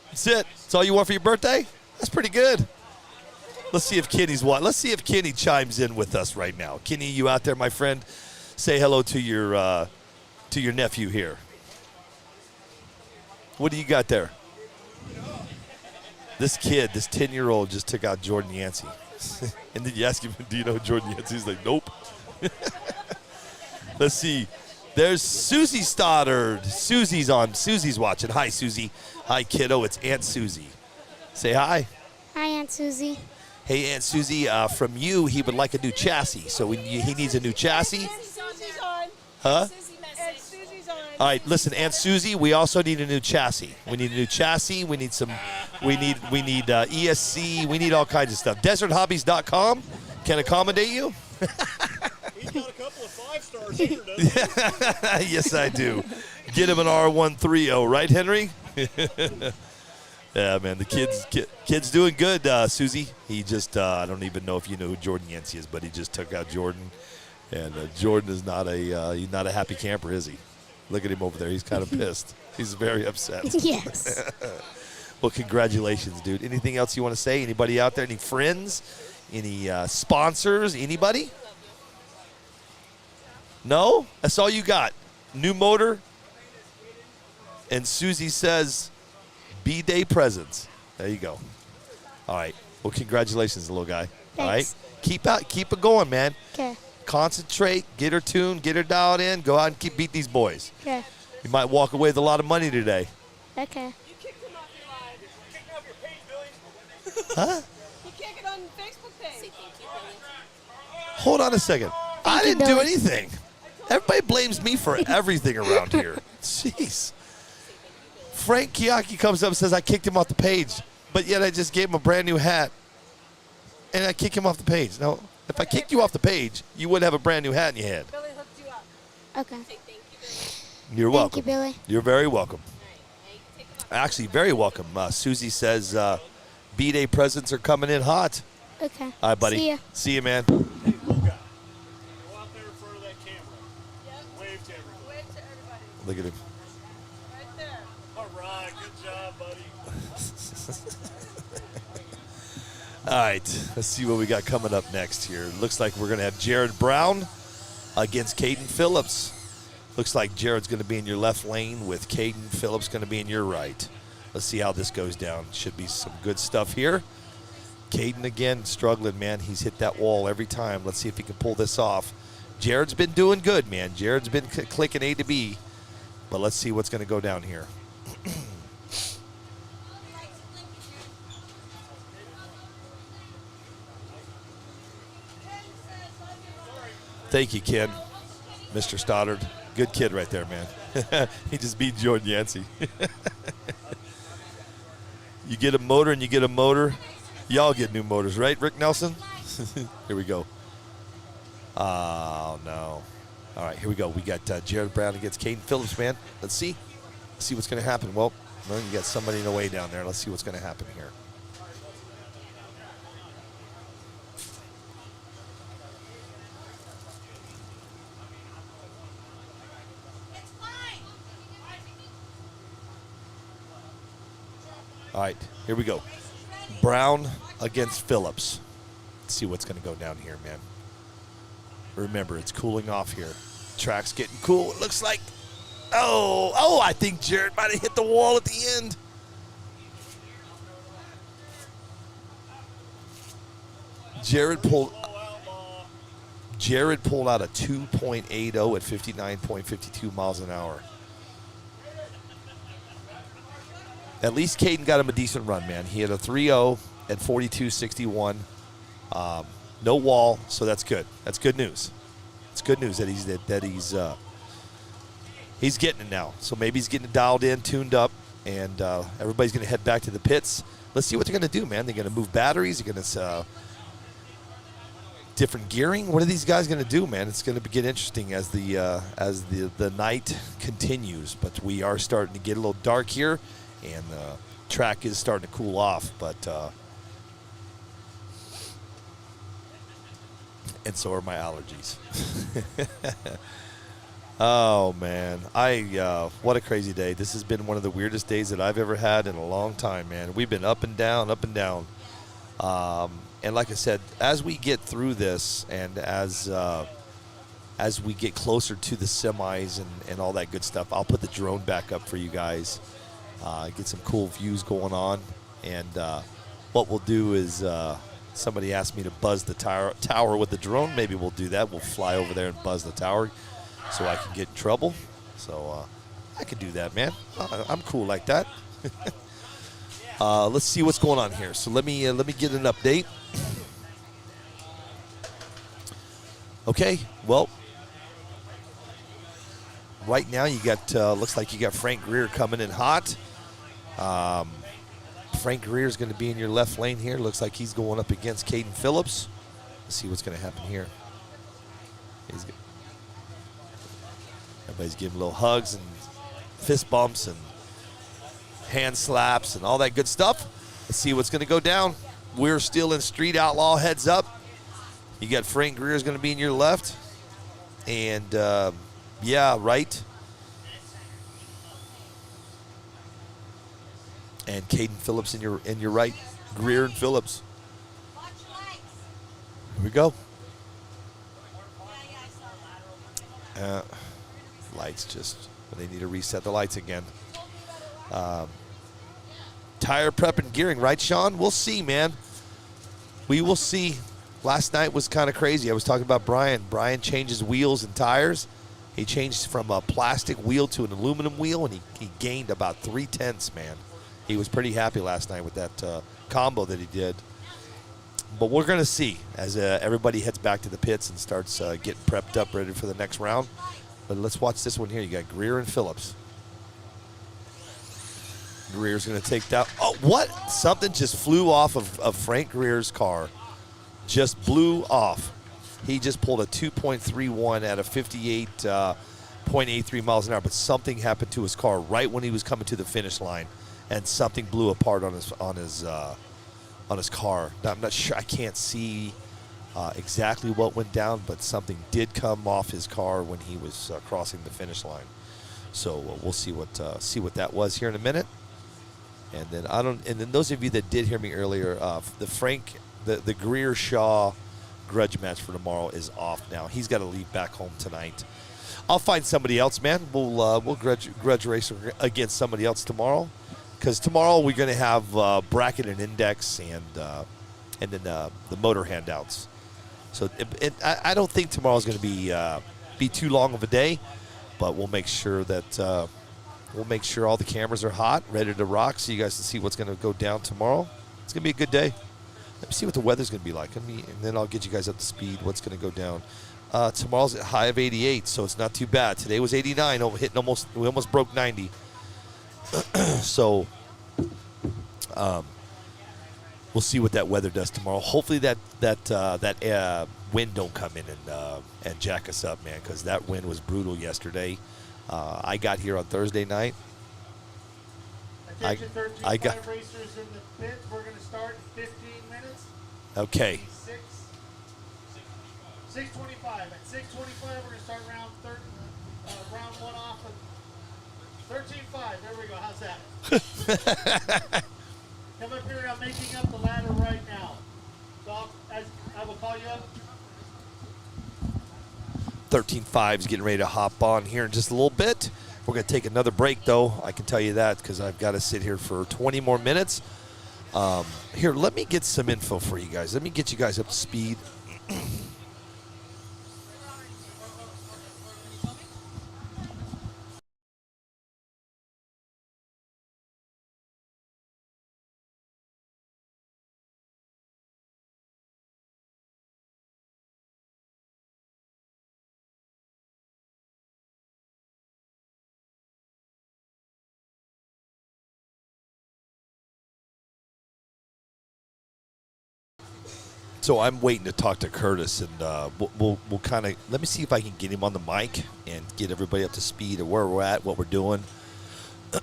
That's it. That's all you want for your birthday? That's pretty good. Let's see if Kenny's what. Let's see if Kenny chimes in with us right now. Kenny, you out there, my friend? Say hello to your nephew here. What do you got there? This kid, this 10-year-old, just took out Jordan Yancey. And then you ask him, do you know who Jordan Yancey is? He's like, nope. Let's see. There's Susie Stoddard. Susie's on. Susie's watching. Hi, Susie. Hi, kiddo. It's Aunt Susie. Say hi. Hi, Aunt Susie. Hey, Aunt Susie, from you, he would like a new chassis. So he needs a new chassis. Susie's on. Huh? And Susie's on. All right, listen, Aunt Susie, we also need a new chassis. We need a new chassis. We need ESC. We need all kinds of stuff. DesertHobbies.com can accommodate you. He's got a couple of 5-stars here, doesn't he? Yes, I do. Get him an R130, right, Henry? Yeah, man, the kid's doing good, Susie. He just, I don't even know if you know who Jordan Yancey is, but he just took out Jordan. And Jordan is he's not a happy camper, is he? Look at him over there. He's kind of pissed. He's very upset. Yes. Well, congratulations, dude. Anything else you want to say? Anybody out there? Any friends? Any sponsors? Anybody? No? That's all you got. New motor. And Susie says, B-Day presents. There you go. All right. Well, congratulations, little guy. Thanks. All right. Keep it going, man. Okay. Concentrate, get her tuned, get her dialed in, go out and beat these boys. Okay. You might walk away with a lot of money today. Okay. You kicked him off your live. You kicked him off your page, Billy. Huh? You can't get on the Facebook page. Hold on a second. I didn't do anything. Everybody blames me for everything around here. Jeez. Frank Kiaki comes up and says I kicked him off the page, but yet I just gave him a brand new hat, and I kick him off the page. Now, if I kicked you off the page, you wouldn't have a brand new hat in your head. Billy hooked you up. Okay. You're welcome. Thank you, Billy. You're very welcome. Actually, very welcome. Susie says, B-Day presents are coming in hot. Okay. All right, buddy. See ya. See you, man. Hey, Luca, go out there in front of that camera. Wave to everybody. Wave to everybody. Look at him. Right there. All right, good job, buddy. All right, let's see what we got coming up next here. Looks like we're going to have Jared Brown against Caden Phillips. Looks like Jared's going to be in your left lane with Caden Phillips going to be in your right. Let's see how this goes down. Should be some good stuff here. Caden again struggling, man. He's hit that wall every time. Let's see if he can pull this off. Jared's been doing good, man. Jared's been clicking A to B. But let's see what's going to go down here. Thank you, Ken. Mr. Stoddard. Good kid right there, man. He just beat Jordan Yancey. You get a motor and you get a motor. Y'all get new motors, right, Rick Nelson? Here we go. Oh, no. All right, here we go. We got Jared Brown against Caden Phillips, man. Let's see. Let's see what's going to happen. Well, you got somebody in the way down there. Let's see what's going to happen here. All right, here we go. Brown against Phillips. Let's see what's going to go down here, man. Remember, it's cooling off here. Track's getting cool. It looks like, I think Jared might have hit the wall at the end. Jared pulled out a 2.80 at 59.52 miles an hour. At least Caden got him a decent run, man. He had a 3.0 at 42.61. No wall, so that's good. That's good news. It's good news that he's getting it now. So maybe he's getting it dialed in, tuned up, and everybody's going to head back to the pits. Let's see what they're going to do, man. They're going to move batteries. They're going to different gearing. What are these guys going to do, man? It's going to get interesting as the night continues. But we are starting to get a little dark here. And the track is starting to cool off, but and so are my allergies. Oh man, what a crazy day! This has been one of the weirdest days that I've ever had in a long time, man. We've been up and down, and like I said, as we get through this, and as we get closer to the semis and all that good stuff, I'll put the drone back up for you guys. Get some cool views going on, and what we'll do is somebody asked me to buzz the tower with the drone. Maybe we'll do that. We'll fly over there and buzz the tower so I can get in trouble. So I can do that, man. I'm cool like that. Let's see what's going on here. So let me get an update. Okay, well, right now you got looks like you got Frank Greer coming in hot. Frank Greer is going to be in your left lane here. Looks like he's going up against Caden Phillips. Let's see what's going to happen here. Everybody's giving little hugs and fist bumps and hand slaps and all that good stuff. Let's see what's going to go down. We're still in Street Outlaw heads up. You got Frank Greer is going to be in your left. And, right. And Caden Phillips in your right. Greer and Phillips. Here we go. Lights just, they need to reset the lights again. Tire prep and gearing, right, Sean? We'll see, man. We will see. Last night was kind of crazy. I was talking about Brian. Brian changes wheels and tires. He changed from a plastic wheel to an aluminum wheel, and he gained about 0.3, man. He was pretty happy last night with that combo that he did. But we're going to see as everybody heads back to the pits and starts getting prepped up, ready for the next round. But let's watch this one here. You got Greer and Phillips. Greer's going to take that. Oh, what? Something just flew off of Frank Greer's car. Just blew off. He just pulled a 2.31 at a 58.83 miles an hour. But something happened to his car right when he was coming to the finish line. And something blew apart on his his car. Now, I'm not sure. I can't see exactly what went down, but something did come off his car when he was crossing the finish line. So we'll see what that was here in a minute. And then And then those of you that did hear me earlier, the Greer Shaw grudge match for tomorrow is off now. He's got to leave back home tonight. I'll find somebody else, man. We'll grudge race against somebody else tomorrow, because tomorrow we're going to have bracket and index and then the motor handouts. So I don't think tomorrow's going to be too long of a day, but we'll make sure that all the cameras are hot, ready to rock, so you guys can see what's going to go down tomorrow. It's going to be a good day. Let me see what the weather's going to be like, and then I'll get you guys up to speed. What's going to go down? Tomorrow's at high of 88, so it's not too bad. Today was 89, we almost broke 90. So we'll see what that weather does tomorrow. Hopefully that wind don't come in and jack us up, man, because that wind was brutal yesterday. I got here on Thursday night. Attention 13-5 racers in the pit. We're going to start in 15 minutes. Okay. 6:25. At 6:25, we're going to start round one off of 13-5. There we go. How's that? Come up here. I'm making up the ladder right now. So I will call you up. 13.5 is getting ready to hop on here in just a little bit. We're going to take another break, though. I can tell you that, because I've got to sit here for 20 more minutes. Here, let me get some info for you guys. Let me get you guys up to speed. So I'm waiting to talk to Curtis, and we'll kind of let me see if I can get him on the mic and get everybody up to speed of where we're at, what we're doing.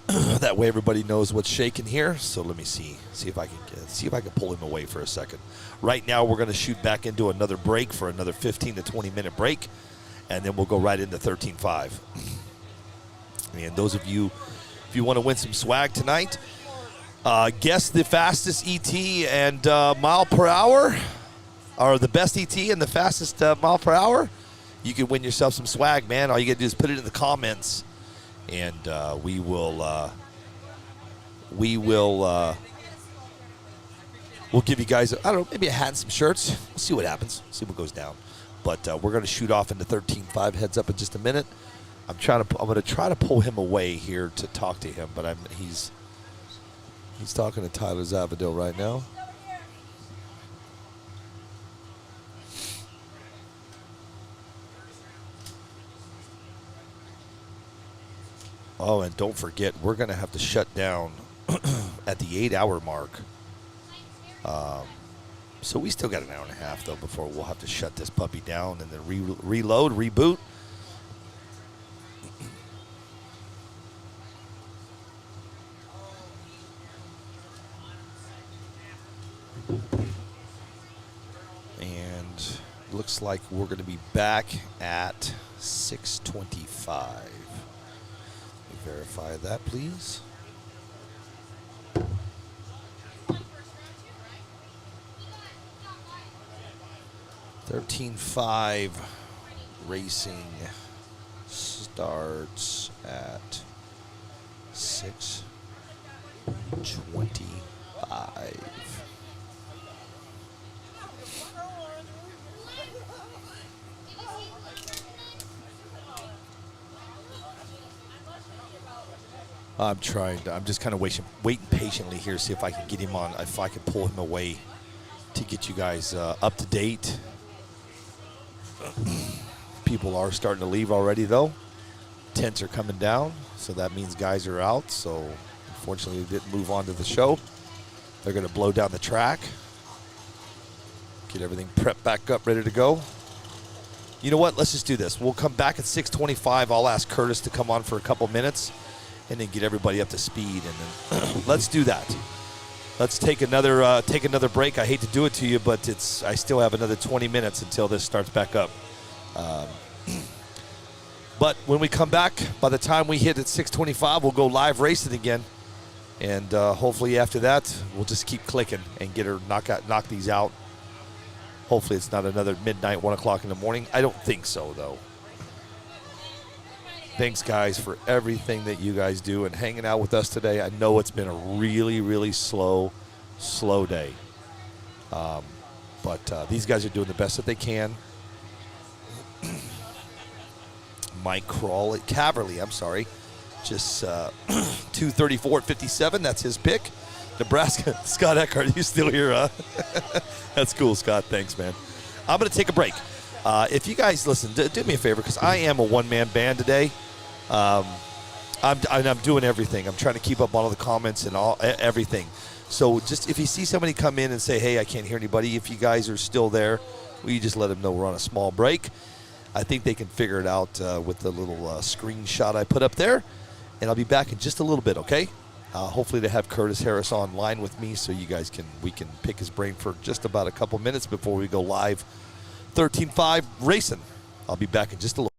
That way, everybody knows what's shaking here. So let me see if I can pull him away for a second. Right now, we're going to shoot back into another break for another 15 to 20 minute break, and then we'll go right into 13.5. And those of you, if you want to win some swag tonight, guess the fastest ET and mile per hour. Or the best ET and the fastest mile per hour, you can win yourself some swag, man. All you got to do is put it in the comments, and we'll give you guys, I don't know, maybe a hat and some shirts. We'll see what happens. See what goes down. But we're going to shoot off into 13.5. Heads up in just a minute. I'm going to try to pull him away here to talk to him, but he's talking to Tyler Zavadil right now. Oh, and don't forget, we're going to have to shut down at the 8-hour mark. So we still got an hour and a half, though, before we'll have to shut this puppy down and then reload, reboot. And looks like we're going to be back at 6:25. Verify that, please. $13.5 racing starts at 6:25. I'm just kind of waiting patiently here, see if I can get him on, if I can pull him away to get you guys up to date. People are starting to leave already, though. Tents are coming down, so that means guys are out. So unfortunately, we didn't move on to the show. They're going to blow down the track, get everything prepped back up, ready to go. You know what? Let's just do this. We'll come back at 6:25. I'll ask Curtis to come on for a couple minutes and then get everybody up to speed, and then let's do that. let's take another break. I hate to do it to you, but I still have another 20 minutes until this starts back up. But when we come back, by the time we hit at 6:25, we'll go live racing again. And hopefully after that, we'll just keep clicking and get her knock these out. Hopefully it's not another midnight, 1 o'clock in the morning. I don't think so, though. Thanks, guys, for everything that you guys do and hanging out with us today. I know it's been a really, really slow day. But these guys are doing the best that they can. Mike Caverly, I'm sorry. Just 234 at 57. That's his pick. Nebraska. Scott Eckhart, you still here, huh? That's cool, Scott. Thanks, man. I'm going to take a break. If you guys listen, do me a favor, because I am a one-man band today. I'm doing everything. I'm trying to keep up on all the comments and everything. So just if you see somebody come in and say, hey, I can't hear anybody, if you guys are still there, will you just let them know we're on a small break? I think they can figure it out with the little screenshot I put up there. And I'll be back in just a little bit, okay? Hopefully to have Curtis Harris online with me so we can pick his brain for just about a couple minutes before we go live 13.5 racing. I'll be back in just a little.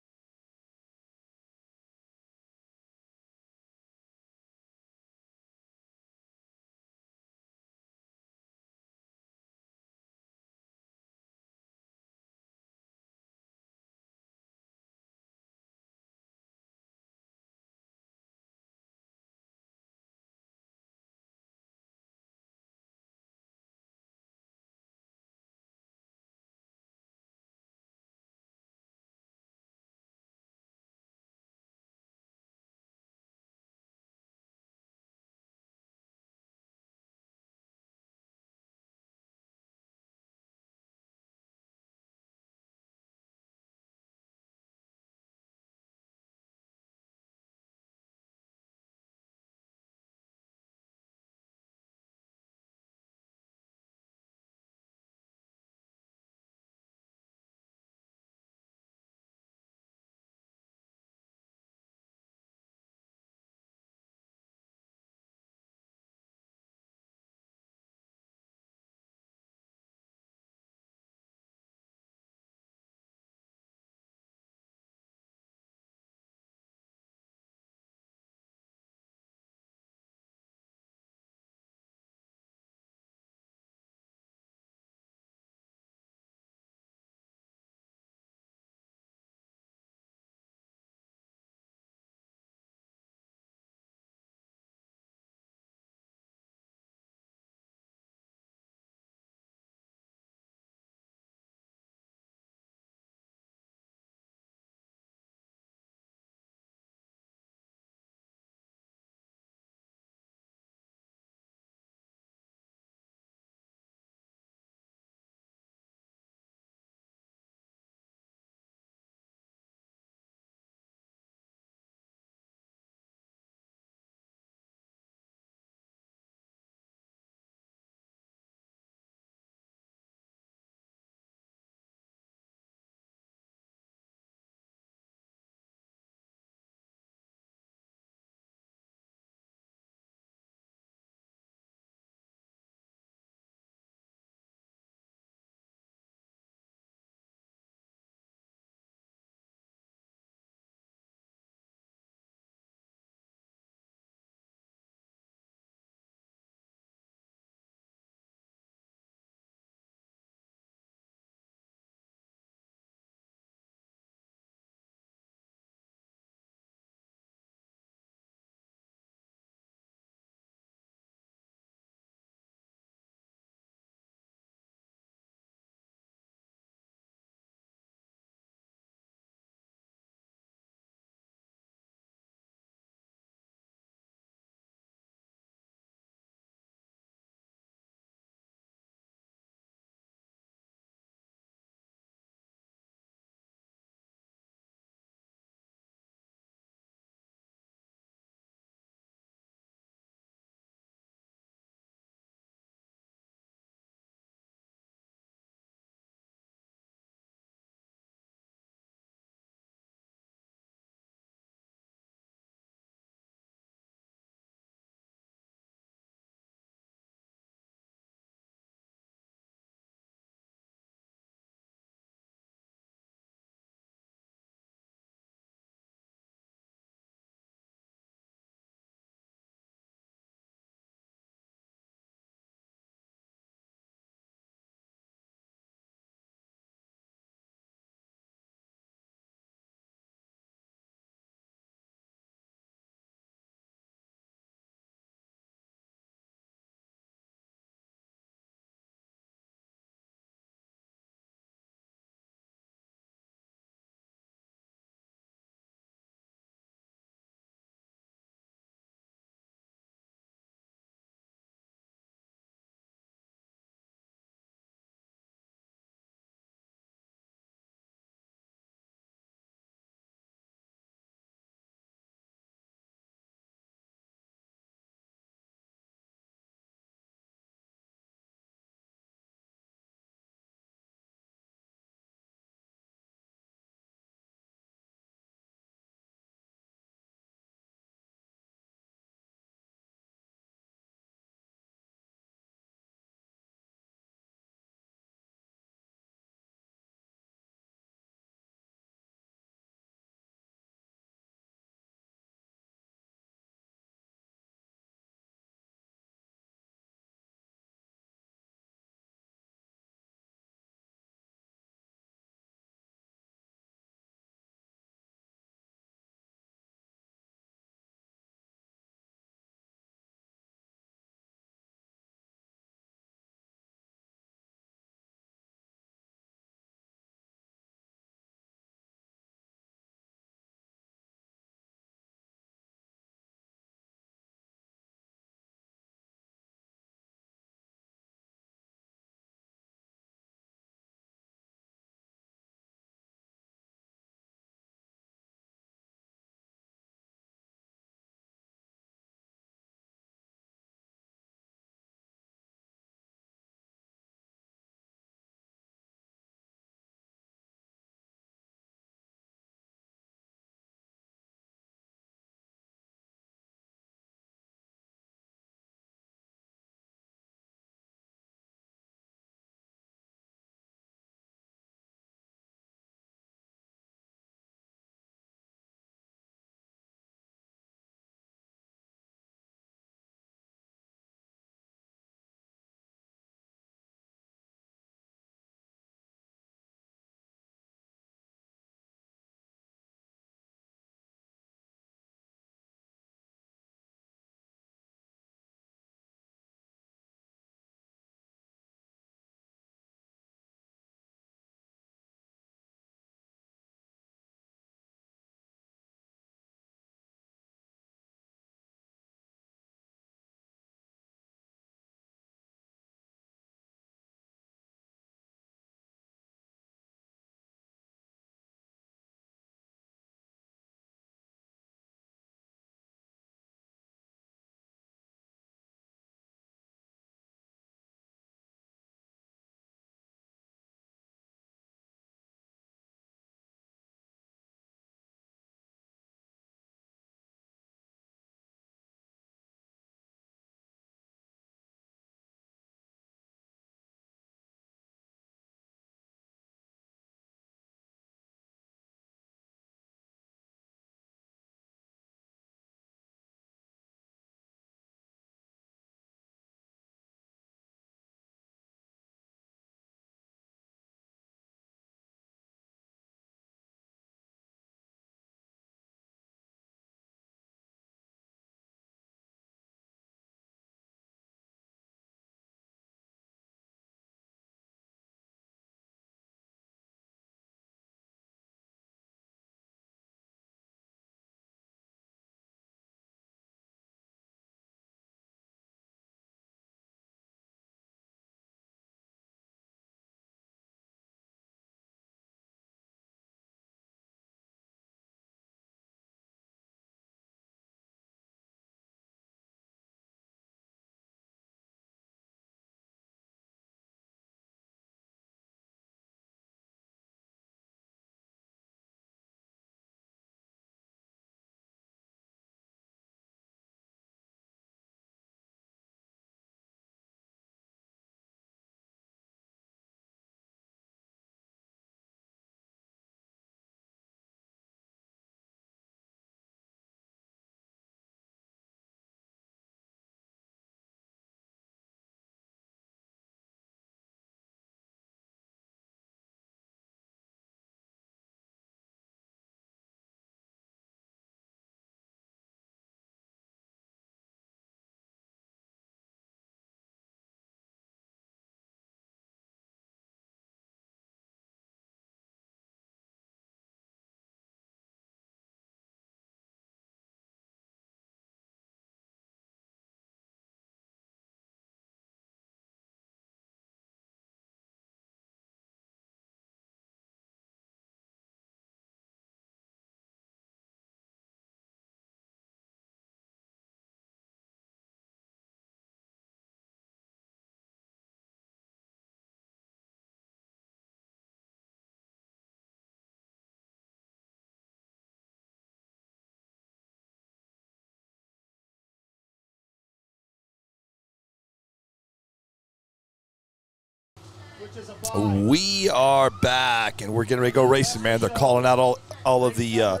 We are back, and we're getting ready to go racing, man. They're calling out all of the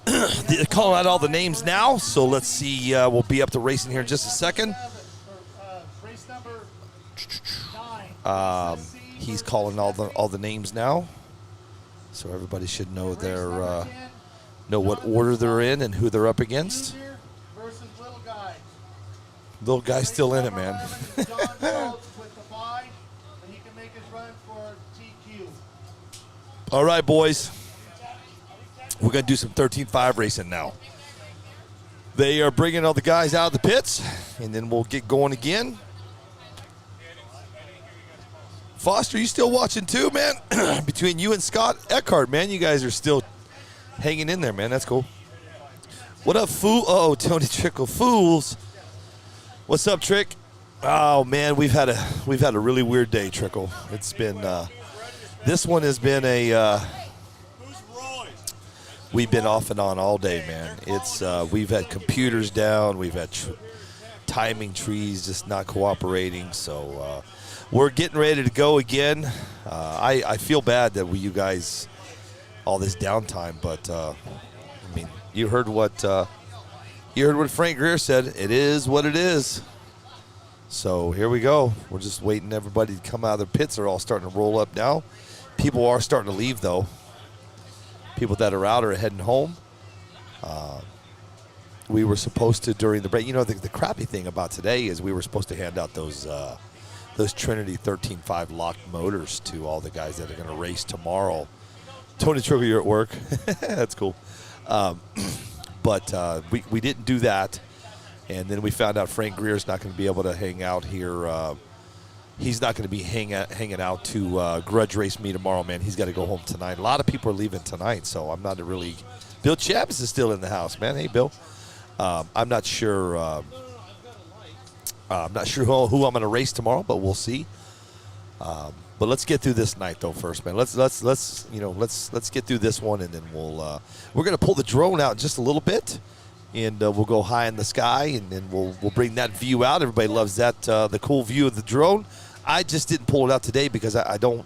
they're calling out all the names now. So let's see. We'll be up to racing here in just a second. He's calling all the names now, so everybody should know their know what order they're in and who they're up against. Little guy's still in it, man. All right, boys. We're going to do some 13.5 racing now. They are bringing all the guys out of the pits, and then we'll get going again. Foster, you still watching too, man? Between you and Scott Eckhart, man, you guys are still hanging in there, man. That's cool. What up, fool? Oh, Tony Trickle. Fools. What's up, Trick? Oh, man, we've had a really weird day, Trickle. It's been this one has been we've been off and on all day, man. It's we've had computers down, we've had timing trees just not cooperating, so we're getting ready to go again. I feel bad that you guys all this downtime, but I mean, you heard what Frank Greer said. It is what it is. So here we go. We're just waiting everybody to come out of their pits. They're all starting to roll up now. People are starting to leave, though. People that are out are heading home. We were supposed to, during the break, you know, the crappy thing about today is we were supposed to hand out those Trinity 13.5 locked motors to all the guys that are going to race tomorrow. Tony Trigger, you're at work. That's cool. But we didn't do that. And then we found out Frank Greer's not going to be able to hang out here. He's not going to be hanging out to grudge race me tomorrow, man. He's got to go home tonight. A lot of people are leaving tonight, so I'm not really. Bill Chavis is still in the house, man. Hey, Bill. I'm not sure. I'm not sure who I'm going to race tomorrow, but we'll see. But let's get through this night though first, man. Let's get through this one, and then we're going to pull the drone out just a little bit. And we'll go high in the sky, and then we'll bring that view out. Everybody loves that, the cool view of the drone. I just didn't pull it out today because I don't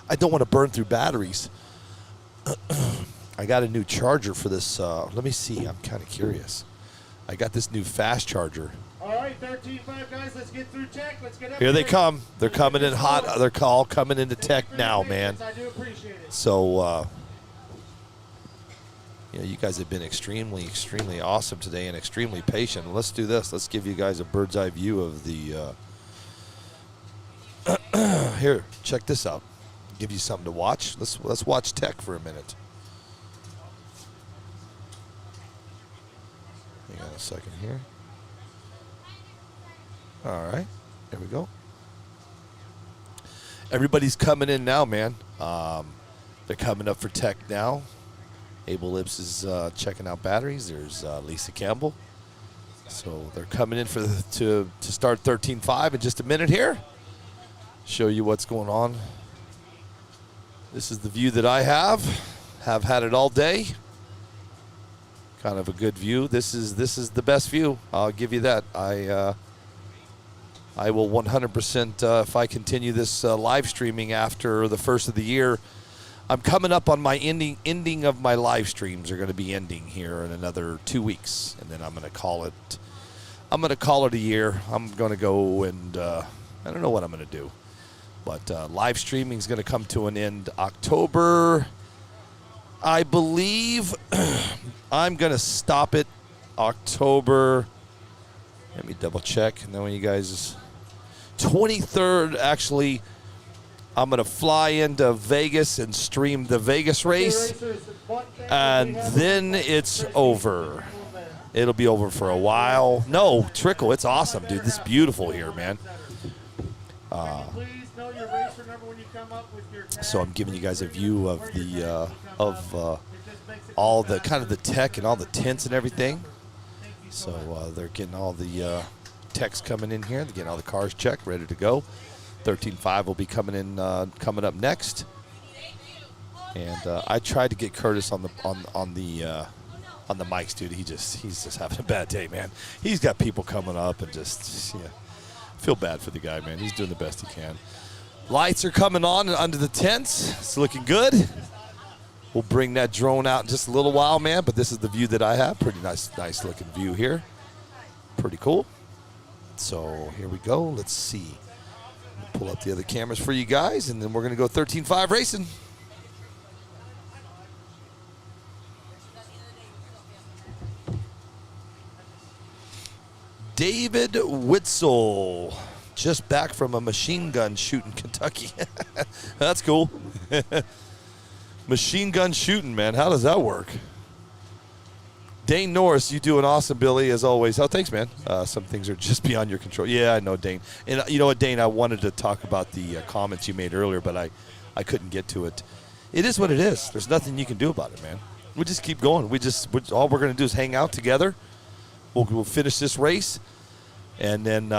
want to burn through batteries. I got a new charger for this. Let me see. I'm kind of curious. I got this new fast charger. All right, 13.5 guys. Let's get through tech. Let's get up Here they come. They're coming in hot. They're all coming into tech now, man. I do appreciate it. So. You guys have been extremely, extremely awesome today and extremely patient. Let's do this. Let's give you guys a bird's eye view of the. Here, check this out. Give you something to watch. Let's watch tech for a minute. Hang on a second here. All right, there we go. Everybody's coming in now, man. They're coming up for tech now. Abel Lips is checking out batteries. There's Lisa Campbell. So they're coming in to start 13.5 in just a minute here. Show you what's going on. This is the view that I have. Have had it all day. Kind of a good view. This is the best view. I'll give you that. I will 100% if I continue this live streaming after the first of the year. I'm coming up on my ending of my live streams are going to be ending here in another 2 weeks, and then I'm going to call it a year. I'm going to go and I don't know what I'm going to do, but live streaming is going to come to an end October. I believe I'm going to stop it October. Let me double check, and then when you guys 23rd actually. I'm going to fly into Vegas and stream the Vegas race, and then it's over. It'll be over for a while. No, Trickle, it's awesome, dude. This is beautiful here, man. So I'm giving you guys a view of the all the kind of the tech and all the tents and everything. So they're getting all the techs coming in here. They're getting all the cars checked, ready to go. 13.5 will be coming up next, and I tried to get Curtis on the mics, dude. He's just having a bad day, man. He's got people coming up and just feel bad for the guy, man. He's doing the best he can. Lights are coming on under the tents. It's looking good. We'll bring that drone out in just a little while, man, but this is the view that I have. Pretty nice looking view here. Pretty cool. So here we go. Let's see. We'll pull up the other cameras for you guys, and then we're going to go 13.5 racing. David Witzel, just back from a machine gun shoot in Kentucky. That's cool. Machine gun shooting, man. How does that work? Dane Norris, you do an awesome, Billy, as always. Oh, thanks, man. Some things are just beyond your control. Yeah, I know, Dane. And you know what, Dane, I wanted to talk about the comments you made earlier, but I couldn't get to it. It is what it is. There's nothing you can do about it, man. We just keep going. All we're going to do is hang out together. We'll finish this race, and then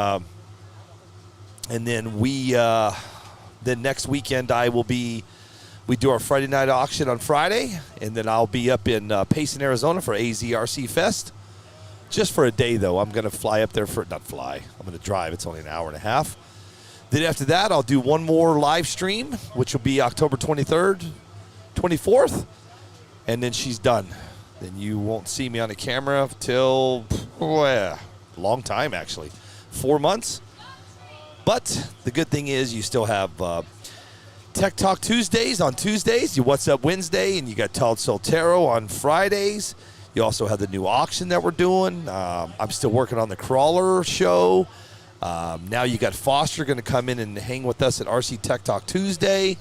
next weekend we do our Friday night auction on Friday, and then I'll be up in Payson, Arizona for AZRC Fest. Just for a day, though. I'm going to fly up there I'm going to drive. It's only an hour and a half. Then after that, I'll do one more live stream, which will be October 23rd, 24th, and then she's done. Then you won't see me on the camera till, a long time, actually. 4 months. But the good thing is you still have Tech Talk Tuesdays on Tuesdays. You What's Up Wednesday, and you got Todd Soltero on Fridays. You also have the new auction that we're doing. I'm still working on the Crawler show. Now you got Foster going to come in and hang with us at RC Tech Talk Tuesday.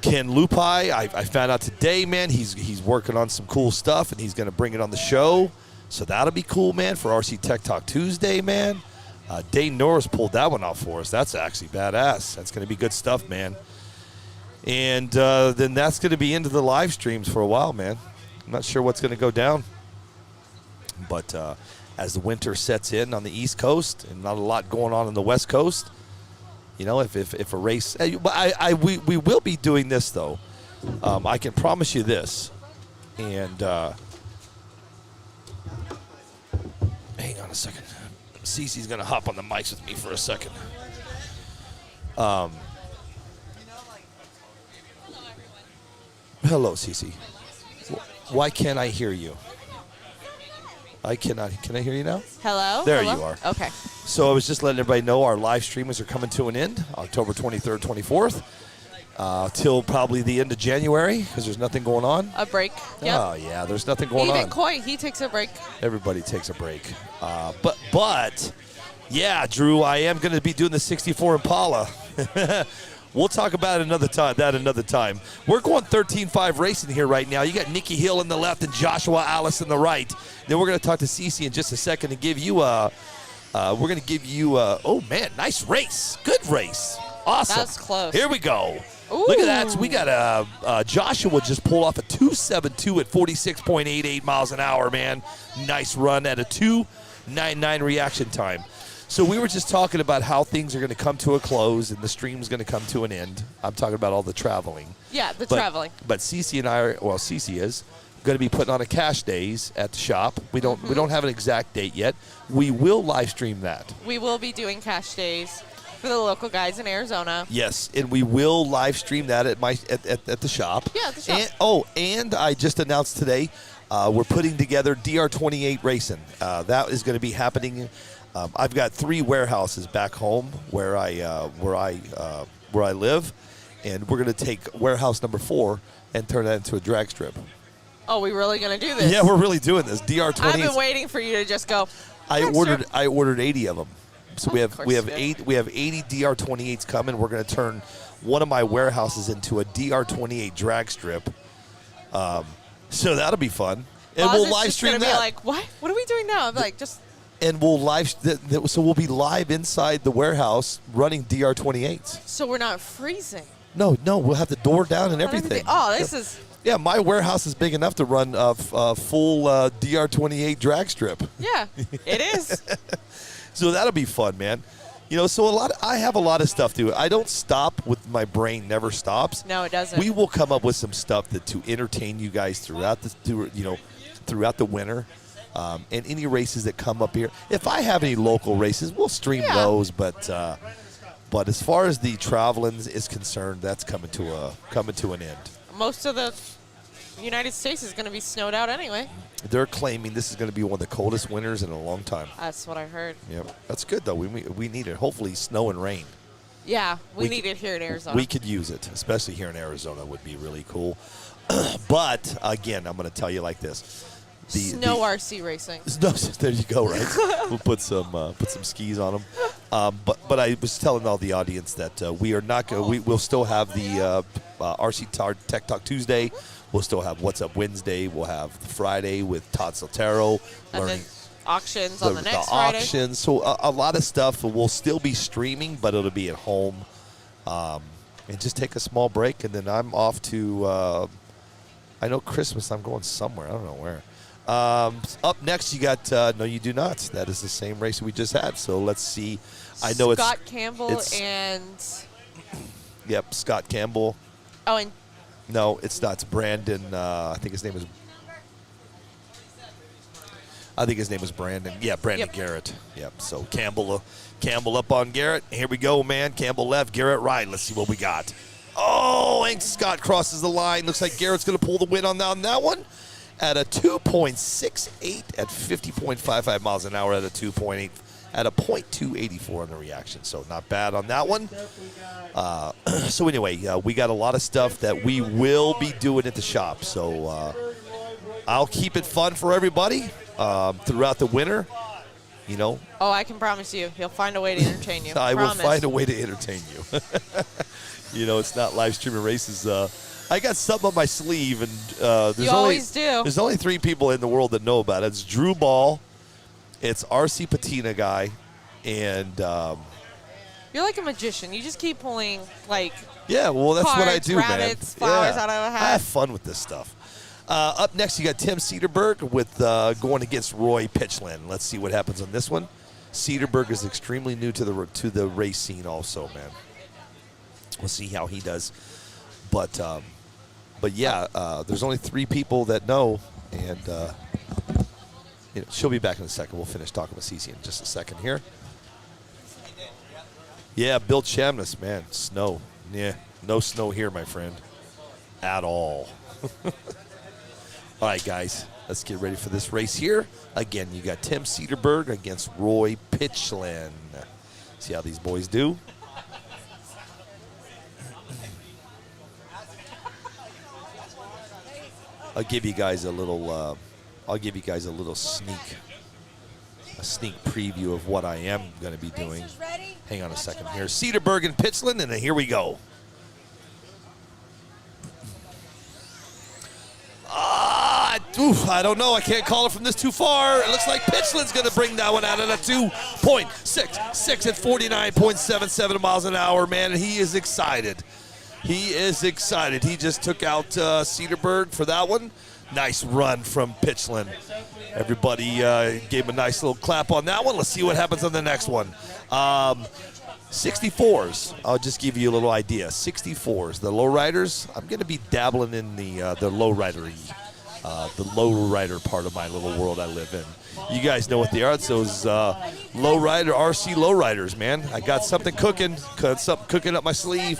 Ken Lupai, I found out today, man, he's working on some cool stuff, and he's going to bring it on the show. So that'll be cool, man, for RC Tech Talk Tuesday, man. Dane Norris pulled that one out for us. That's actually badass. That's going to be good stuff, man. And then that's going to be into the live streams for a while, man. I'm not sure what's going to go down. But as the winter sets in on the East Coast and not a lot going on the West Coast, you know, if a race, we will be doing this, though. I can promise you this. And hang on a second. Cece's going to hop on the mics with me for a second. Hello, Cece. Why can't I hear you? I cannot. Can I hear you now? Hello? There Hello? you are. Okay. So I was just letting everybody know our live streamers are coming to an end, October 23rd, 24th, till probably the end of January, because there's nothing going on. A break. Yep. Oh, yeah, there's nothing going on. Even Coy, he takes a break. Everybody takes a break. But, yeah, Drew, I am going to be doing the 64 Impala. We'll talk about it another time. We're going 13.5 racing here right now. You got Nikki Hill in the left and Joshua Alice in the right. Then we're going to talk to Cece in just a second and give you oh, man, nice race. Good race. Awesome. That's close. Here we go. Ooh. Look at that. So we got Joshua just pulled off a 2.72 at 46.88 miles an hour, man. Nice run at a 2.99 reaction time. So we were just talking about how things are going to come to a close and the stream's going to come to an end. I'm talking about all the traveling. Yeah, traveling. But Cece and I Cece is going to be putting on a cash days at the shop. We don't have an exact date yet. We will live stream that. We will be doing cash days for the local guys in Arizona. Yes, and we will live stream that at the shop. Yeah, at the shop. And I just announced today we're putting together DR28 Racing. That is going to be happening. I've got 3 warehouses back home where I live, and we're going to take warehouse number 4 and turn that into a drag strip. Oh, we really going to do this? Yeah, we're really doing this. DR28. I've been waiting for you to just go. I ordered 80 of them. So we have 80 DR28s coming. We're going to turn one of my warehouses into a DR28 drag strip. So that'll be fun. And we'll live stream that. Be like, what? What are we doing now? I'm like, just. And we'll so we'll be live inside the warehouse running DR28s. So we're not freezing. No, we'll have the door down and everything. Oh, this is. Yeah, my warehouse is big enough to run a full DR28 drag strip. Yeah, it is. So that'll be fun, man. You know, so I have a lot of stuff to do. I don't stop with my brain. Never stops. No, it doesn't. We will come up with some stuff to entertain you guys throughout the winter. And any races that come up here. If I have any local races, we'll stream those. But But as far as the traveling is concerned, that's coming to an end. Most of the United States is going to be snowed out anyway. They're claiming this is going to be one of the coldest winters in a long time. That's what I heard. Yep, that's good though. We need it. Hopefully, snow and rain. Yeah, we need it here in Arizona. We could use it, especially here in Arizona. Would be really cool. But again, I'm going to tell you like this: snow RC racing. There you go. Right, we'll put some skis on them. But I was telling all the audience that we are not going. We'll still have the RC Tech Talk Tuesday. We'll still have What's Up Wednesday. We'll have Friday with Todd Soltero learning auctions on the next Friday. Auctions. So a lot of stuff will still be streaming, but it'll be at home. And just take a small break, and then I'm off to. I know Christmas. I'm going somewhere. I don't know where. Up next, you got no, you do not. That is the same race we just had. So let's see. I know Scott Campbell and. Yep, Scott Campbell. Oh, and. No, it's not. It's Brandon. I think his name is Brandon. Yeah, Brandon Garrett. Yep. So Campbell up on Garrett. Here we go, man. Campbell left, Garrett right. Let's see what we got. Oh, and Scott crosses the line. Looks like Garrett's going to pull the win on that one at a 2.68 at 50.55 miles an hour at a 2.8 at a .284 on the reaction. So not bad on that one. So anyway, we got a lot of stuff that we will be doing at the shop. So I'll keep it fun for everybody throughout the winter. You know. Oh, I can promise you, he'll find a way to entertain you. I will find a way to entertain you. You know, it's not live streaming races. I got something up my sleeve, and there's only 3 people in the world that know about it. It's Drew Ball, it's RC Patina guy, and you're like a magician. You just keep pulling that's what I do, rabbits, flowers out of a hat. I have fun with this stuff. Up next, you got Tim Cedarberg with going against Roy Pitchland. Let's see what happens on this one. Cedarberg is extremely new to the race scene, also, man. We'll see how he does, but yeah, there's only 3 people that know, and she'll be back in a second. We'll finish talking with Cece in just a second here. Yeah, Bill Chamness, man, snow. Yeah, no snow here, my friend, at all. All right, guys, let's get ready for this race here. Again, you got Tim Cedarberg against Roy Pitchland. See how these boys do. I'll give you guys a little sneak preview of what I am going to be doing. Hang on a second here. Cedarberg and Pitchland, and then here we go. I don't know. I can't call it from this too far. It looks like Pitchland's going to bring that one out at a 2.66 at 49.77 miles an hour, man, and he is excited. He is excited. He just took out Cedarberg for that one. Nice run from Pitchland. Everybody gave him a nice little clap on that one. Let's see what happens on the next one. 64s. I'll just give you a little idea. 64s. The lowriders. I'm going to be dabbling in the lowrider-y. The lowrider part of my little world I live in. You guys know what they are. It's those lowrider RC lowriders, man. I got something cooking up my sleeve.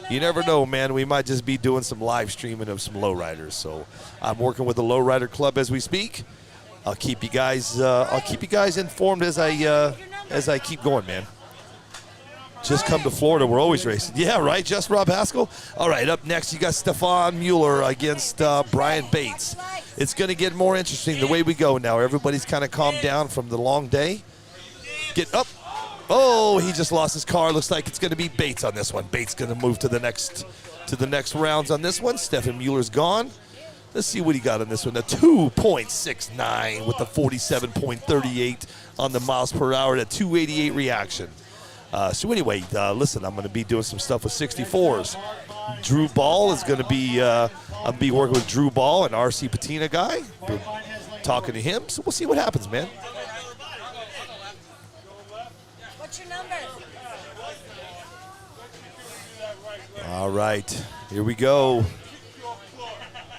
You never know, man. We might just be doing some live streaming of some lowriders. So I'm working with the Lowrider Club as we speak. I'll keep you guys informed as I keep going, man. Just come to Florida. We're always racing. Yeah, right, just Rob Haskell? All right, up next, you got Stefan Mueller against Brian Bates. It's going to get more interesting the way we go now. Everybody's kind of calmed down from the long day. Get up. Oh, he just lost his car. Looks like it's going to be Bates on this one. Bates going to move to the next rounds on this one. Stefan Mueller's gone. Let's see what he got on this one. A 2.69 with the 47.38 on the miles per hour at a 288 reaction. So anyway, listen, I'm going to be doing some stuff with 64s. Drew Ball is going to be, I'll be working with Drew Ball, an RC Patina guy. Been talking to him, so we'll see what happens, man. What's your number? All right, here we go.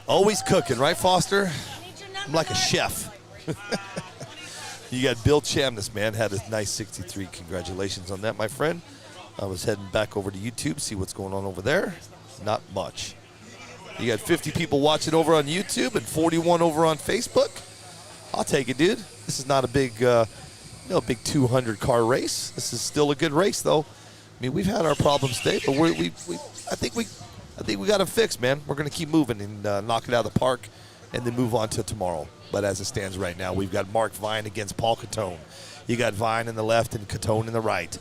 Always cooking, right, Foster? I'm like a chef. You got Bill Chamness, man, had a nice 63. Congratulations on that, my friend. I was heading back over to YouTube, see what's going on over there. Not much. You got 50 people watching over on YouTube and 41 over on Facebook. I'll take it, dude. This is not a big, big 200 car race. This is still a good race, though. I mean, we've had our problems today, but I think we got them fixed, man. We're gonna keep moving and knock it out of the park, and then move on to tomorrow. But as it stands right now, we've got Mark Vine against Paul Catone. You got Vine in the left and Catone in the right.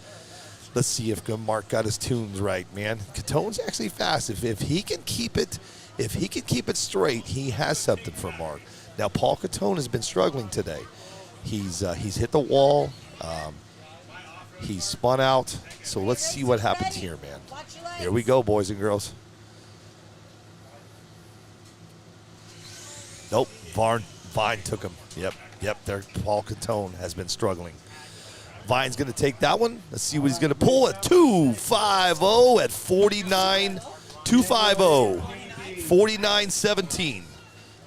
Let's see if Mark got his tunes right, man. Catone's actually fast. If he can keep it. If he can keep it straight, he has something for Mark. Now, Paul Catone has been struggling today. He's hit the wall. He's spun out. So let's see what happens here, man. Here we go, boys and girls. Nope, Vine took him. Yep, there. Paul Catone has been struggling. Vine's going to take that one. Let's see what he's going to pull at 2.50 at 49. 2.50. 49.17.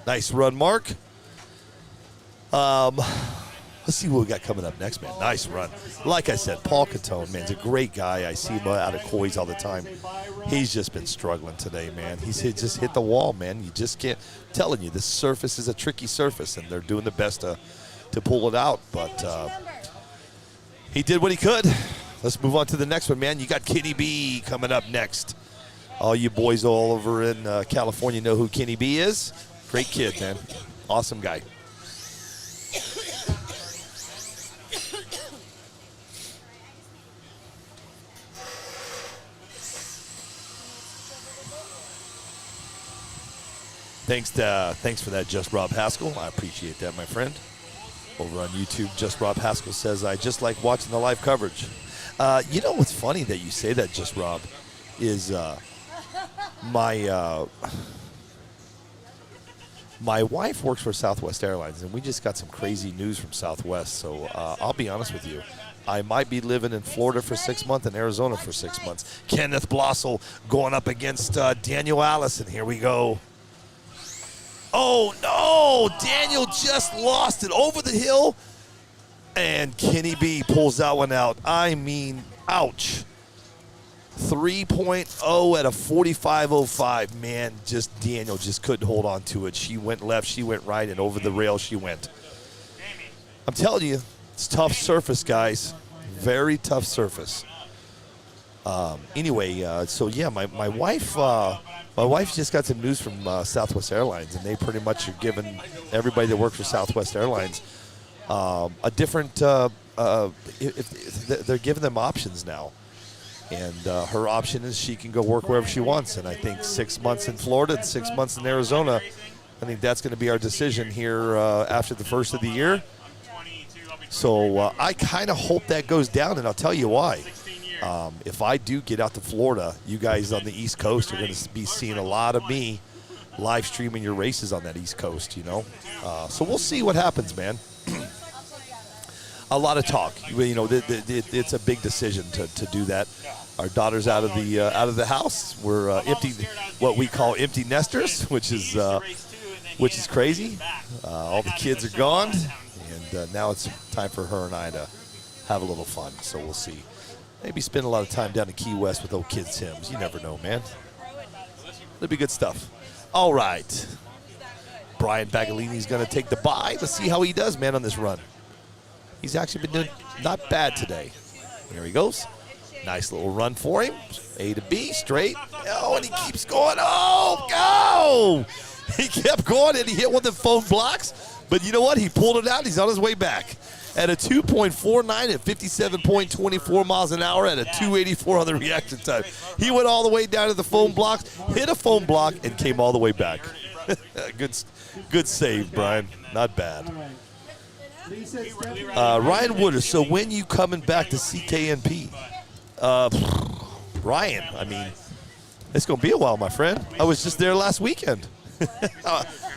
Nice run, Mark. Let's see what we got coming up next, man. Nice run. Like I said, Paul Catone, man, he's a great guy. I see him out of Coys all the time. He's just been struggling today, man. He's just hit the wall, man. You just can't. I'm telling you, this surface is a tricky surface, and they're doing the best to pull it out. But he did what he could. Let's move on to the next one, man. You got Kenny B coming up next. All you boys all over in California know who Kenny B is. Great kid, man. Awesome guy. Thanks for that, Just Rob Haskell. I appreciate that, my friend. Over on YouTube, Just Rob Haskell says, I just like watching the live coverage. You know what's funny that you say that, Just Rob, is my wife works for Southwest Airlines, and we just got some crazy news from Southwest. So I'll be honest with you. I might be living in Florida for 6 months and Arizona for 6 months. Kenneth Blossel going up against Daniel Allison. Here we go. Oh, no. Daniel just lost it over the hill, and Kenny B pulls that one out. I mean, ouch. 3.0 at a 45.05. Man, Daniel just couldn't hold on to it. She went left, she went right, and over the rail she went. I'm telling you, it's tough surface, guys. Very tough surface. Anyway, so yeah, my wife just got some news from Southwest Airlines, and they pretty much are giving everybody that works for Southwest Airlines a different. If they're giving them options now. And her option is she can go work wherever she wants. And I think 6 months in Florida and 6 months in Arizona, I think that's going to be our decision here after the first of the year. So I kind of hope that goes down, and I'll tell you why. If I do get out to Florida, you guys on the East Coast are going to be seeing a lot of me live streaming your races on that East Coast, you know. So we'll see what happens, man. A lot of talk. You know, it's a big decision to do that. Our daughter's out of the house. We're empty, what we call empty nesters, which is crazy. All the kids are gone, and now it's time for her and I to have a little fun. So we'll see. Maybe spend a lot of time down in Key West with old kids' hymns. You never know, man. It'll be good stuff. All right. Brian Bagalini's going to take the bye. Let's see how he does, man, on this run. He's actually been doing not bad today. Here he goes. Nice little run for him. A to B, straight. Oh, and he keeps going. Oh, go! He kept going, and he hit one of the foam blocks. But you know what? He pulled it out. He's on his way back. At a 2.49 at 57.24 miles an hour at a 2.84 on the reaction time. He went all the way down to the foam blocks, hit a foam block, and came all the way back. Good save, Brian. Not bad. Ryan Woodard, so when you coming back to CKNP? Ryan, I mean, it's going to be a while, my friend. I was just there last weekend.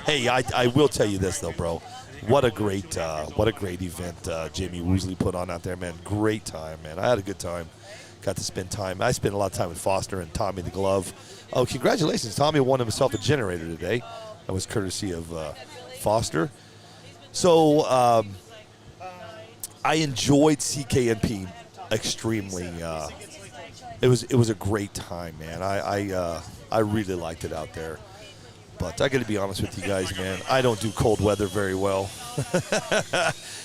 Hey, I will tell you this, though, bro. What a great event Jamie Woosley put on out there, man. Great time, man. I had a good time. Got to spend time. I spent a lot of time with Foster and Tommy the Glove. Oh, congratulations. Tommy won himself a generator today. That was courtesy of Foster. So I enjoyed CKNP extremely. It was a great time, man. I really liked it out there. But I got to be honest with you guys, man. I don't do cold weather very well.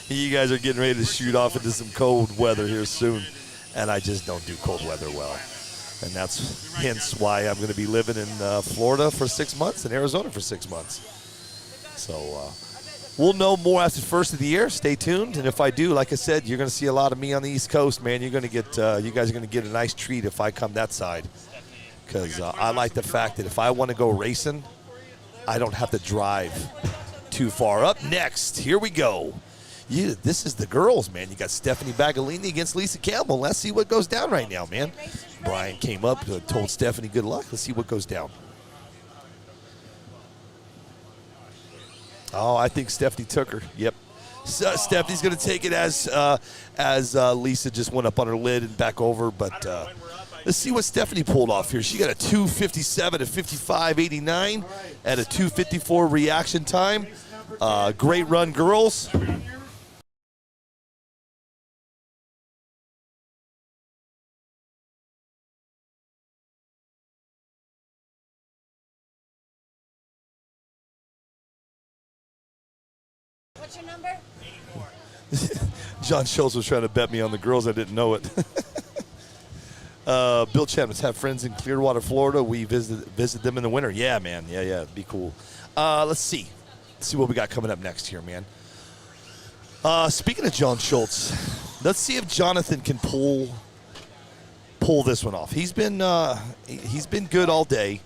You guys are getting ready to shoot off into some cold weather here soon, and I just don't do cold weather well. And that's hence why I'm going to be living in Florida for 6 months and Arizona for 6 months. So we'll know more after the first of the year. Stay tuned. And if I do, like I said, you're going to see a lot of me on the East Coast, man. You're going to get, you guys are going to get a nice treat if I come that side. Because I like the fact that if I want to go racing, I don't have to drive too far. Up next, here we go. This is the girls, man. You got Stephanie Bagalini against Lisa Campbell. Let's see what goes down right now, man. Brian came up, told Stephanie good luck. Let's see what goes down. Oh, I think Stephanie took her. Yep. So Stephanie's going to take it as Lisa just went up on her lid and back over. But let's see what Stephanie pulled off here. She got a 2:57 at 55.89 at a 2:54 reaction time. Great run, girls. What's your number? 84. John Schultz was trying to bet me on the girls. I didn't know it. Bill Chapman's have friends in Clearwater, Florida. We visit them in the winter. Yeah, man. Yeah, it'd be cool. Let's see. Let's see what we got coming up next here, man. Speaking of John Schultz, let's see if Jonathan can pull this one off. He's been good all day.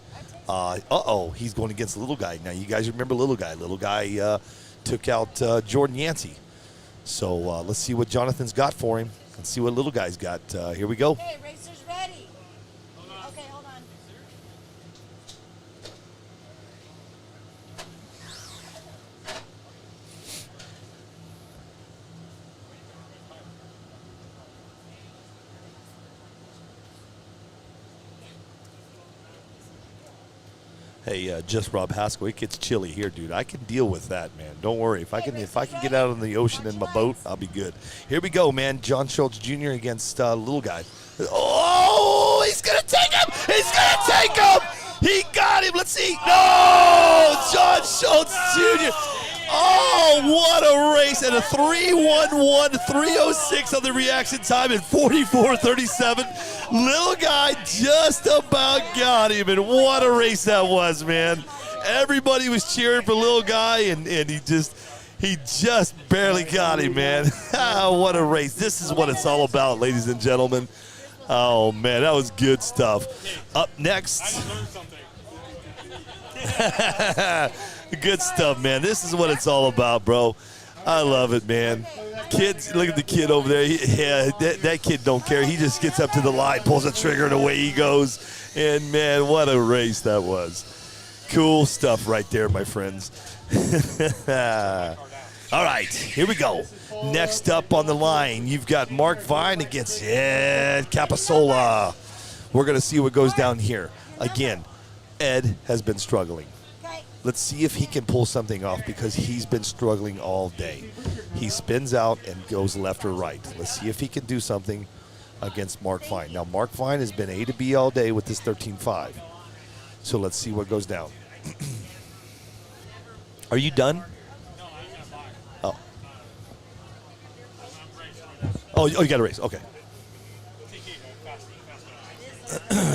He's going against the little guy. Now, you guys remember little guy. Little guy took out Jordan Yancey. So let's see what Jonathan's got for him. Let's see what little guy's got. Here we go. Hey, racer's ready. Okay, hold on. Hey, just Rob Haskell. It gets chilly here, dude. I can deal with that, man. Don't worry. If I can get out on the ocean in my boat, I'll be good. Here we go, man. John Schultz Jr. against little guy. Oh, he's gonna take him! He's gonna take him! He got him. Let's see. No, John Schultz Jr. Oh, what a race! And a 3:11, 3:06 on the reaction time in 44:37. Little guy just about got him, and what a race that was, man. Everybody was cheering for little guy, and he just barely got him, man. What a race. This is what it's all about, ladies and gentlemen. Oh, man, that was good stuff. Up next. Good stuff, man. This is what it's all about, bro. I love it, man. Kids, look at the kid over there. That kid don't care. He just gets up to the line, pulls the trigger, and away he goes. And, man, what a race that was. Cool stuff right there, my friends. All right, here we go. Next up on the line, you've got Mark Vine against Ed Capasola. We're going to see what goes down here. Again, Ed has been struggling. Let's see if he can pull something off because he's been struggling all day. He spins out and goes left or right. Let's see if he can do something against Mark Vine. Now, Mark Vine has been A to B all day with this 13.5. So let's see what goes down. Are you done? Oh, you got to race. Okay.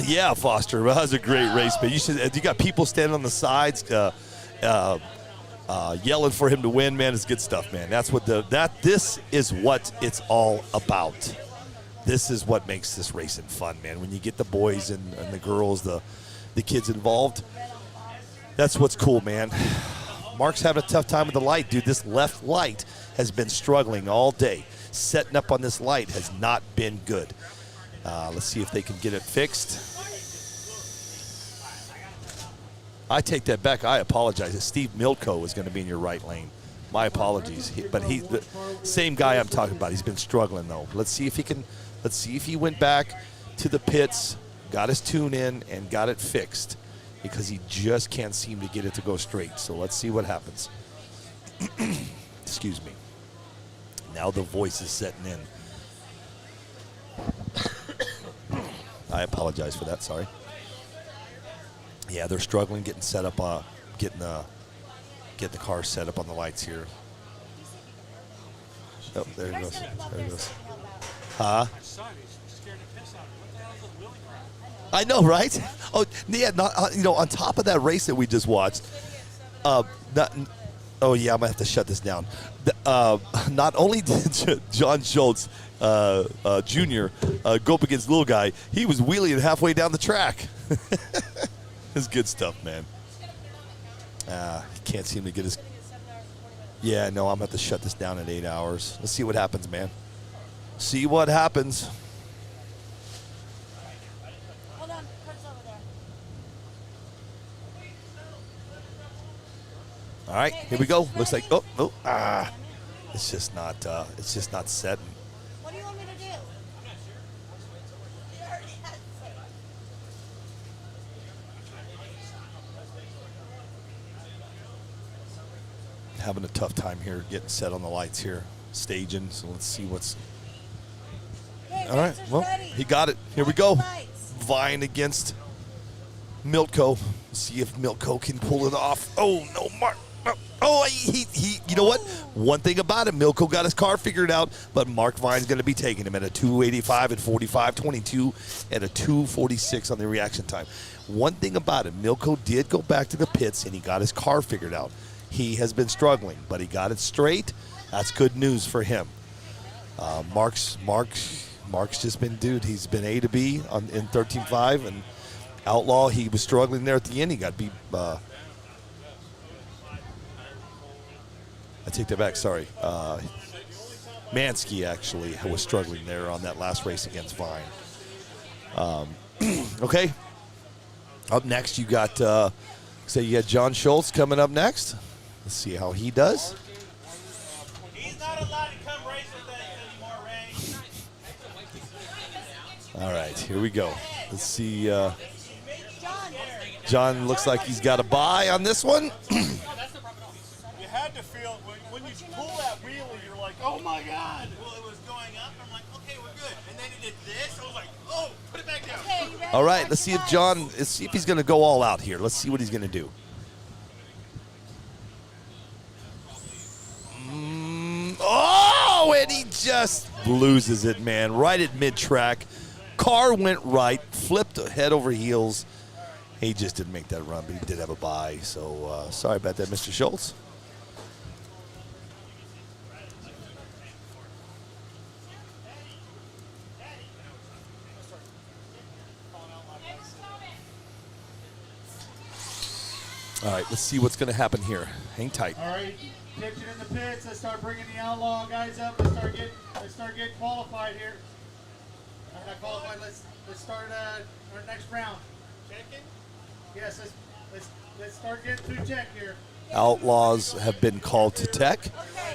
Yeah, Foster. Well, that was a great race, man. You got people standing on the sides, yelling for him to win, man. It's good stuff, man. This is what it's all about. This is what makes this racing fun, man. When you get the boys and the girls, the kids involved, that's what's cool, man. Mark's having a tough time with the light, dude. This left light has been struggling all day. Setting up on this light has not been good. Let's see if they can get it fixed. I take that back. I apologize. Steve Milko is going to be in your right lane. My apologies. But he's the same guy I'm talking about. He's been struggling, though. Let's see if he can. Let's see if he went back to the pits, got his tune in, and got it fixed because he just can't seem to get it to go straight. So let's see what happens. Excuse me. Now the voice is setting in. I apologize for that. Sorry. Yeah, they're struggling getting set up, getting the car set up on the lights here. Oh, there it goes. There it goes. Huh? I know, right? Oh, yeah. Not, on top of that race that we just watched. Oh yeah, I'm gonna have to shut this down. Not only did John Schultz Jr. Go up against little guy, he was wheeling halfway down the track. It's good stuff, man. He can't seem to get his. Yeah, no, I'm gonna have to shut this down in 8 hours. Let's see what happens, man. See what happens. Hold on, Kurt's over there. All right, here we go. Looks like it's just not setting. What do you want me to do? Having a tough time here getting set on the lights here, staging. So let's see what's. All right, well, he got it. Here we go. Vying against Milko. See if Milko can pull it off. Oh no, Mark. Oh, he. You know what? One thing about it, Milko got his car figured out, but Mark Vine's going to be taking him at a 2:85 and 45.22 and a 2:46 on the reaction time. One thing about it, Milko did go back to the pits and he got his car figured out. He has been struggling, but he got it straight. That's good news for him. Mark's just been, dude, he's been A to B in 13.5, and Outlaw, he was struggling there at the end. He got beat. I take that back, sorry. Mansky actually was struggling there on that last race against Vine. Okay. Up next, you got, you got John Schultz coming up next. Let's see how he does. He's not allowed to come race with us anymore, Ray. All right, here we go. Let's see. John looks like he's got a bye on this one. You had to feel, when you pull that wheelie, you're like, oh my God. Well, it was going up. I'm like, okay, we're good. And then he did this. I was like, oh, put it back down. All right, let's see if he's going to go all out here. Let's see what he's going to do. Oh, and he just loses it, man, right at mid-track. Car went right, flipped head over heels. He just didn't make that run, but he did have a bye. So sorry about that, Mr. Schultz. All right, let's see what's going to happen here. Hang tight. All right, pitching in the pits. Let's start bringing the Outlaw guys up. Let's start getting qualified here. Not qualified. Let's start our next round. Checking. Yes, let's start getting through tech here. Outlaws have been called to tech,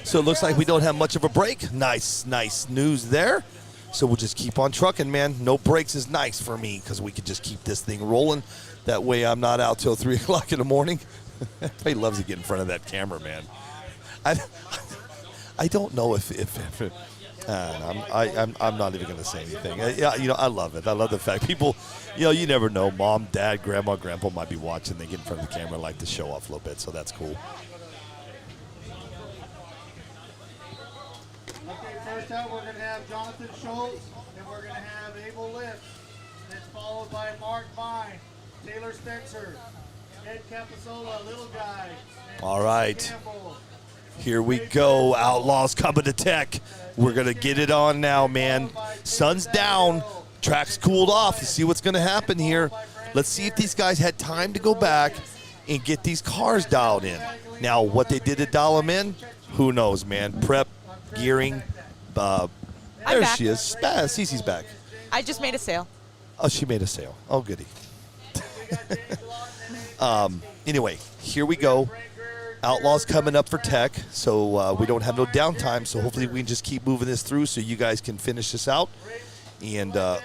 so it looks like we don't have much of a break. Nice news there. So we'll just keep on trucking, man. No breaks is nice for me because we could just keep this thing rolling. That way I'm not out till 3 o'clock in the morning. He loves to get in front of that camera, man. I don't know if I'm not even going to say anything. Yeah, I love it. I love the fact people, you never know. Mom, dad, grandma, grandpa might be watching. They get in front of the camera, like to show off a little bit, so that's cool. Okay, first out we're going to have Jonathan Schultz, and we're going to have Abel Lift. Then followed by Mark Vine, Taylor Spencer, Ed Capisola, Little Guy. All right. Here we go. Outlaws coming to tech. We're going to get it on now, man. Sun's down. Track's cooled off. Let's see what's going to happen here. Let's see if these guys had time to go back and get these cars dialed in. Now, what they did to dial them in, who knows, man. Prep, gearing. There she is. Cece's back. I just made a sale. Oh, she made a sale. Oh, goody. Anyway, here we go. Outlaws coming up for tech, so we don't have no downtime, so hopefully we can just keep moving this through so you guys can finish this out. And that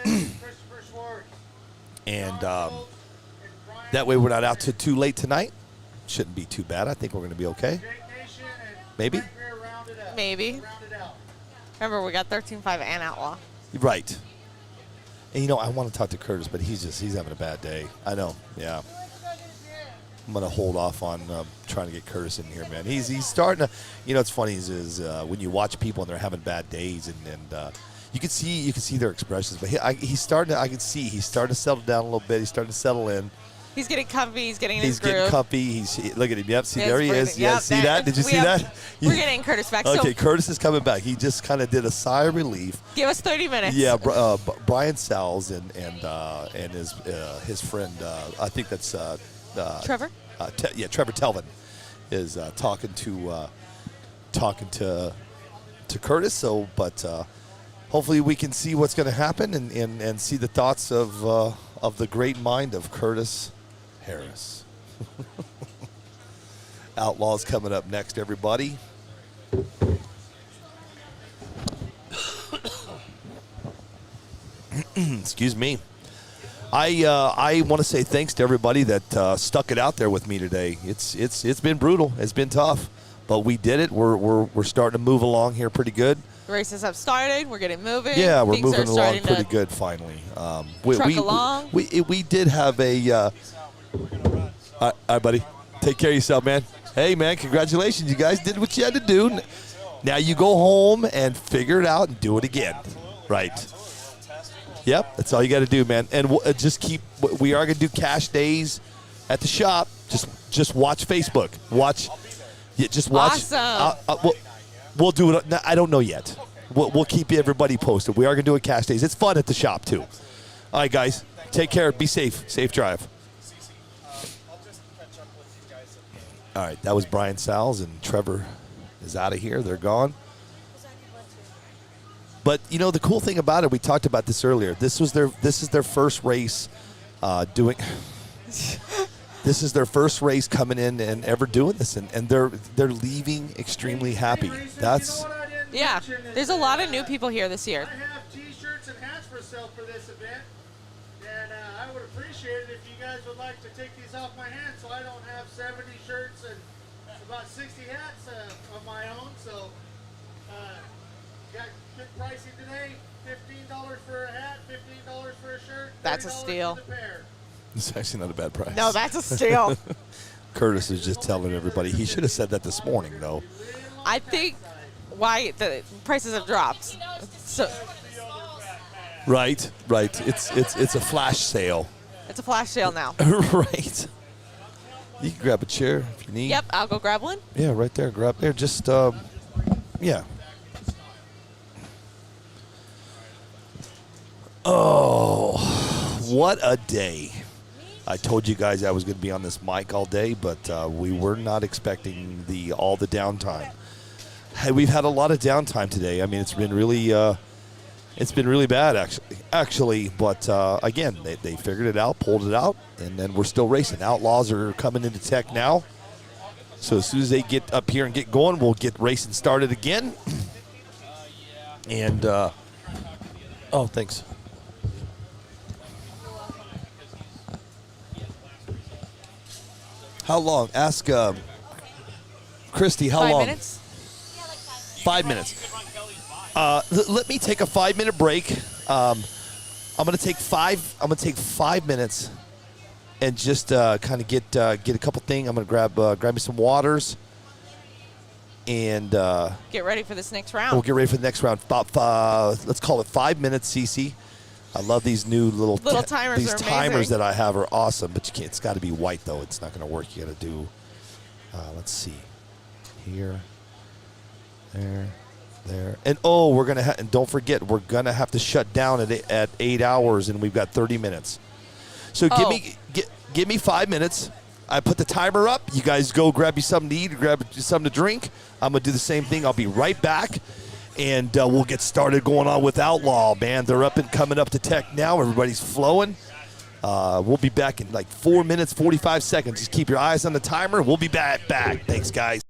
way we're not out too late tonight. Shouldn't be too bad. I think we're going to be okay. Maybe? Maybe. Remember, we got 13.5 and Outlaw. Right. And, I want to talk to Curtis, but he's having a bad day. I know, yeah. I'm going to hold off on trying to get Curtis in here, man. He's starting to, it's funny is when you watch people and they're having bad days and you can see their expressions, but he's starting to he's starting to settle down a little bit. He's starting to settle in. He's getting comfy. He's getting in his He's getting groove. comfy. Look at him. Yep, see, there he is. Yep, Yeah, see that? Did you see that? We're getting Curtis back. Okay, So Curtis is coming back. He just kind of did a sigh of relief. give us 30 minutes. Yeah, Brian Salz and his friend, I think that's Trevor. Trevor Telvin is talking to Curtis. So, but hopefully we can see what's going to happen and see the thoughts of the great mind of Curtis Harris. Outlaws coming up next, everybody. Excuse me. I want to say thanks to everybody that stuck it out there with me today. It's been brutal. It's been tough, but we did it. We're starting to move along here pretty good. The races have started. We're getting moving. Yeah, we're Things moving are along starting pretty to good finally. truck along. We did have a. All right, buddy. Take care of yourself, man. Hey, man, congratulations. You guys did what you had to do. Now you go home and figure it out and do it again. Right. Yep, that's all you got to do, man. And we'll, we are going to do cash days at the shop. Just watch Facebook. Just watch. Awesome. We'll do it. I don't know yet. We'll keep everybody posted. We are going to do a cash days. It's fun at the shop, too. All right, guys. Take care. Be safe. Safe drive. All right, that was Brian Salz, and Trevor is out of here. They're gone. But the cool thing about it, we talked about this earlier. This is their first race doing. This is their first race coming in and ever doing this, and they're leaving extremely happy. Yeah. There's a lot of new people here this year. I have T-shirts and hats for sale for this event, and I would appreciate it if you guys would like to take these off my hands, so I don't have 70 shirts and about 60 hats of my own. So, got good pricing today. $15 for a hat, $15 for a shirt. That's a steal. For the pair. It's actually not a bad price. No, that's a steal. Curtis is just telling everybody. He should have said that this morning, though. I think why the prices have dropped. So Right. It's a flash sale. it's a flash sale now. Right. You can grab a chair if you need. Yep, I'll go grab one. Yeah, right there. Grab there. Just yeah. Oh, what a day. I told you guys I was going to be on this mic all day, but we were not expecting all the downtime. Hey, we've had a lot of downtime today. I mean, it's been really bad, actually. But again, they figured it out, pulled it out, and then we're still racing. Outlaws are coming into tech now. So as soon as they get up here and get going, we'll get racing started again. And, oh, thanks. How long? Ask Christy, how 5 long? minutes? 5 minutes. Let me take a 5-minute break. I'm gonna take 5 minutes and just kind of get a couple things. I'm gonna grab me some waters and Get ready for this next round. we'll get ready for the next round. About let's call it 5 minutes, Cece. I love these new little timers. These Are timers amazing. that I have are awesome, but you can't. It's got to be white though. It's not going to work. You got to do. Let's see. Here. There. And we're gonna and don't forget, we're gonna have to shut down at 8 hours, and we've got 30 minutes. So give me 5 minutes. I put the timer up. You guys go grab you something to eat, grab something to drink. I'm gonna do the same thing. I'll be right back, and we'll get started going on with Outlaw. Man, they're coming up to tech now. Everybody's flowing. We'll be back in like 4 minutes, 45 seconds. Just keep your eyes on the timer. We'll be back. Thanks, guys.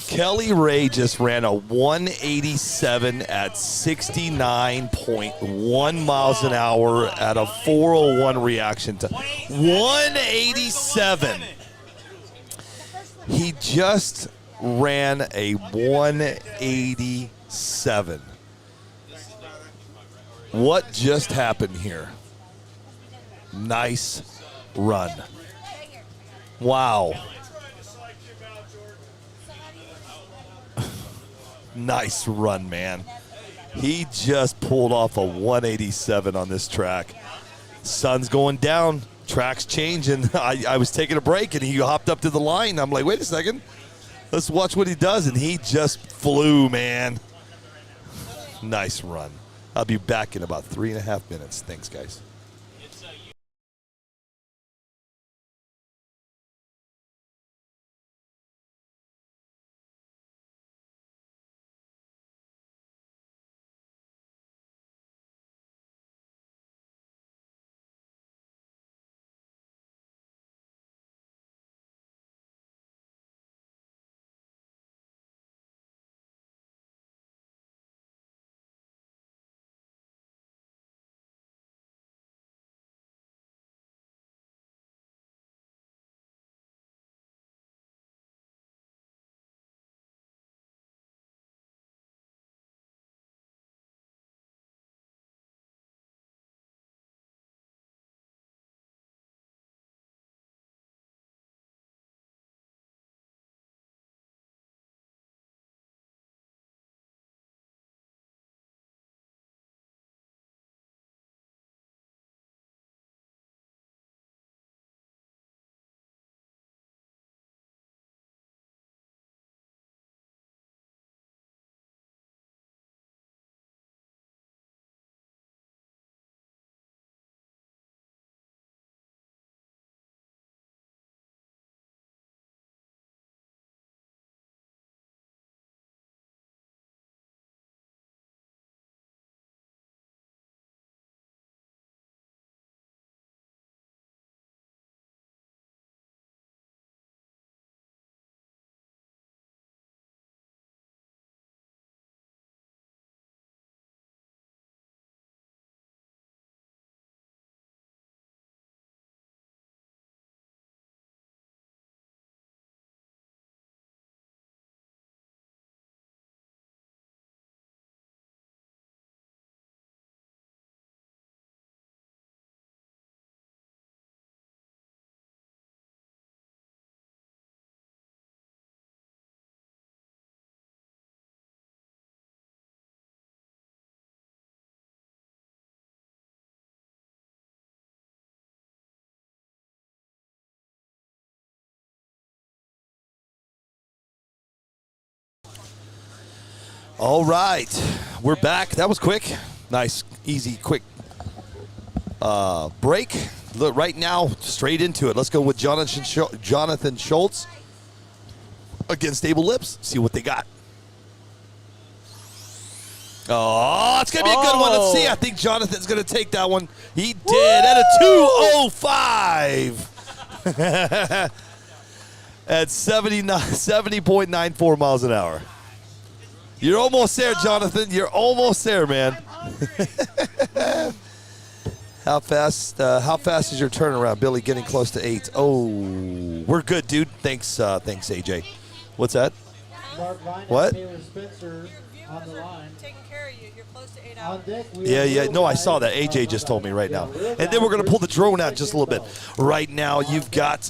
Kelly Ray just ran a 187 at 69.1 miles an hour at a 401 reaction time. 187. He just ran a 187. What just happened here? Nice run. Wow. Nice run, man. He just pulled off a 187 on this track. Sun's going down. Track's changing. I was taking a break, and he hopped up to the line. I'm like, wait a second. Let's watch what he does. And he just flew, man. Nice run. I'll be back in about 3.5 minutes. Thanks, guys. All right, we're back. That was quick. Nice, easy, quick break. Look, right now, straight into it. Let's go with Jonathan Schultz against Stable Lips. See what they got. Oh, it's going to be a good one. Let's see. I think Jonathan's going to take that one. He did at a 2:05 at 70.94 miles an hour. You're almost there, Jonathan. You're almost there, man. How fast is your turnaround, Billy? Getting close to 8. Oh, we're good, dude. Thanks, AJ. What's that? What? On the line. Taking care of you. You're close to 8 hours. Yeah. No, I saw that. AJ just told me right now. And then we're going to pull the drone out just a little bit. Right now, you've got,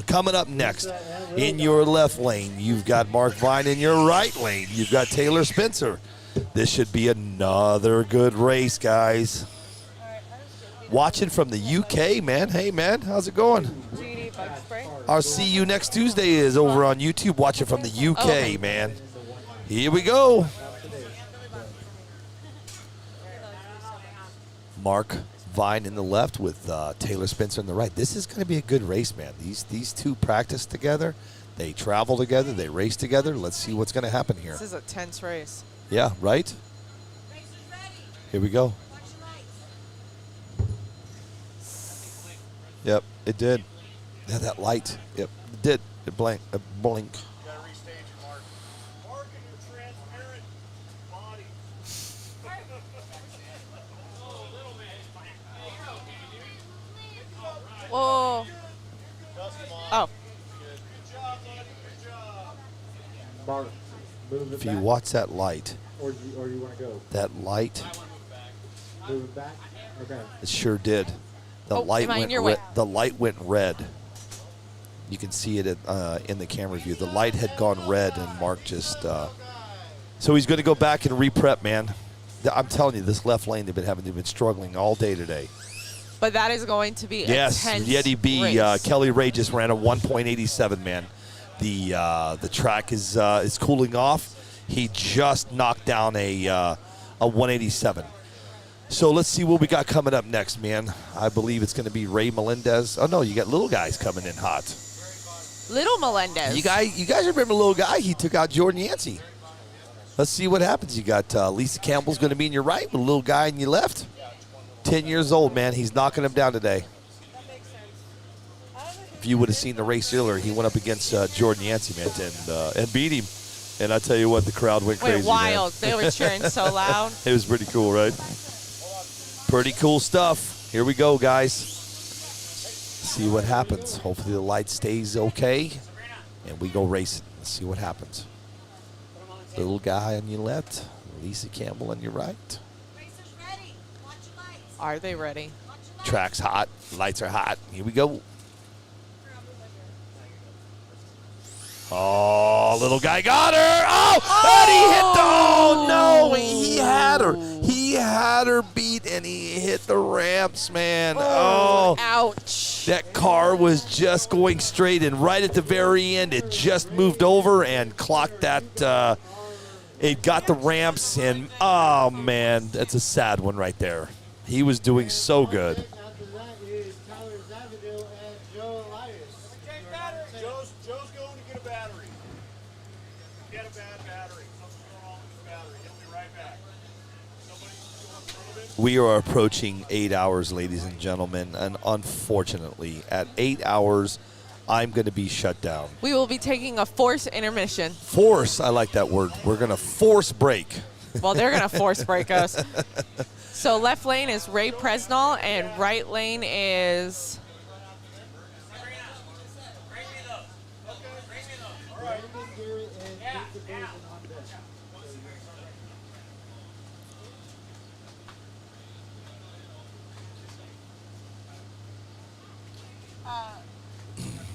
coming up next, in your left lane, you've got Mark Vine. In your right lane, you've got Taylor Spencer. This should be another good race, guys. Watching from the UK, man. Hey, man, how's it going? Our See You Next Tuesday is over on YouTube. Watching from the UK, man. Here we go. Mark Vine in the left with Taylor Spencer in the right. This is going to be a good race, man. These two practice together. They travel together. They race together. Let's see what's going to happen here. This is a tense race. Yeah, right? Here we go. Yep, it did. Yeah, that light. Yep, it did. It blinked. Whoa. Oh. Mark, move it If you back. watch that light, Or you want to go? that light, Move it back? Okay. it sure did. The Oh, light am I in went your way? the light went red. You can see it in the camera view. The light had gone red, and Mark just. So he's going to go back and re-prep, man. I'm telling you, this left lane they've been struggling all day today. But that is going to be Yes, a tense Yeti B. race. Kelly Ray just ran a 1.87, man. The track is cooling off. He just knocked down a 187. So let's see what we got coming up next, man. I believe it's going to be Ray Melendez. Oh no, you got little guys coming in hot. Little Melendez. You guys remember little guy? He took out Jordan Yancey. Let's see what happens. You got Lisa Campbell's going to be in your right with a little guy in your left. 10 years old, man. He's knocking him down today. If you would have seen the race earlier, he went up against Jordan Yancey, man, and beat him. And I tell you what, the crowd went crazy, wild. man. They were cheering so loud. It was pretty cool, right? Pretty cool stuff. Here we go, guys. See what happens. Hopefully the light stays okay, and we go racing. Let's see what happens. Little guy on your left, Lisa Campbell on your right. Are they ready? Track's hot. Lights are hot. Here we go. Oh, little guy got her. Oh, and he hit the. Oh, no. He had her. He had her beat, and he hit the ramps, man. Oh. Ouch. That car was just going straight, and right at the very end, it just moved over and clocked that. It got the ramps, and, oh, man, that's a sad one right there. He was doing so good. After that is Tyler Zavadil and Joe Elias. Joe's going to get a battery. Get a bad battery. Something's going on with the battery. He'll be right back. Somebody's going through it. We are approaching 8 hours, ladies and gentlemen, and unfortunately, at 8 hours, I'm going to be shut down. We will be taking a forced intermission. Force, I like that word. We're going to force break. Well, they're going to force break us. So left lane is Ray Presnall, and right lane is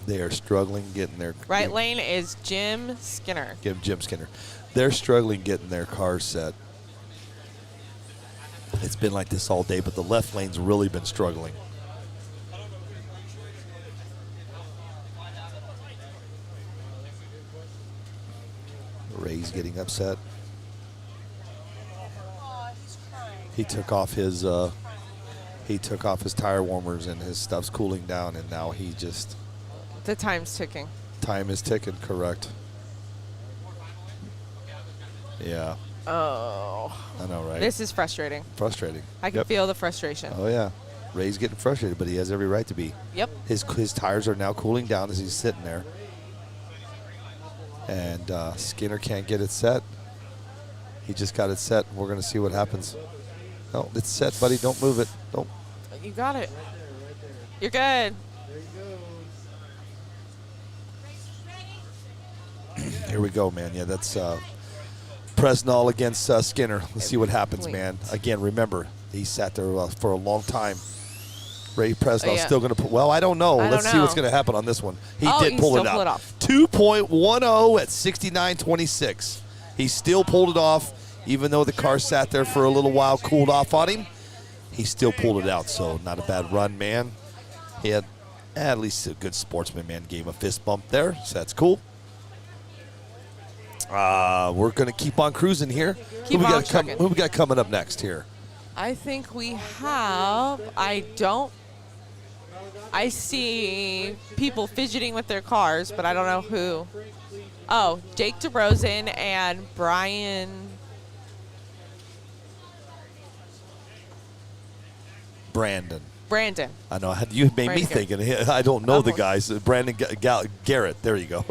They are struggling getting their right lane is Jim Skinner. Give Jim Skinner. They're struggling getting their cars set. It's been like this all day, but the left lane's really been struggling. Ray's getting upset. He took off his tire warmers, and his stuff's cooling down, and now he just. The time's ticking. Time is ticking, correct. Yeah. Oh. I know, right? This is frustrating. Frustrating. I can feel the frustration. Oh, yeah. Ray's getting frustrated, but he has every right to be. Yep. His tires are now cooling down as he's sitting there. And Skinner can't get it set. He just got it set. We're going to see what happens. No, it's set, buddy. Don't move it. Don't. You got it. You're good. Here we go, man. Yeah, that's Presnall against Skinner. Let's see what happens, man. Again, remember, he sat there for a long time. Ray Presnall's still going to put. Well, I don't know. Let's see what's going to happen on this one. He did pull it out. 2.10 at 69.26. He still pulled it off, even though the car sat there for a little while, cooled off on him. He still pulled it out, so not a bad run, man. He had at least a good sportsman, man. Gave him a fist bump there, so that's cool. We're going to keep on cruising here. Who we got coming up next here? I think we have. I see people fidgeting with their cars, but I don't know who. Oh, Jake DeRozan and Brandon. I know. You made me thinking. I don't know the guys. Brandon Garrett. There you go.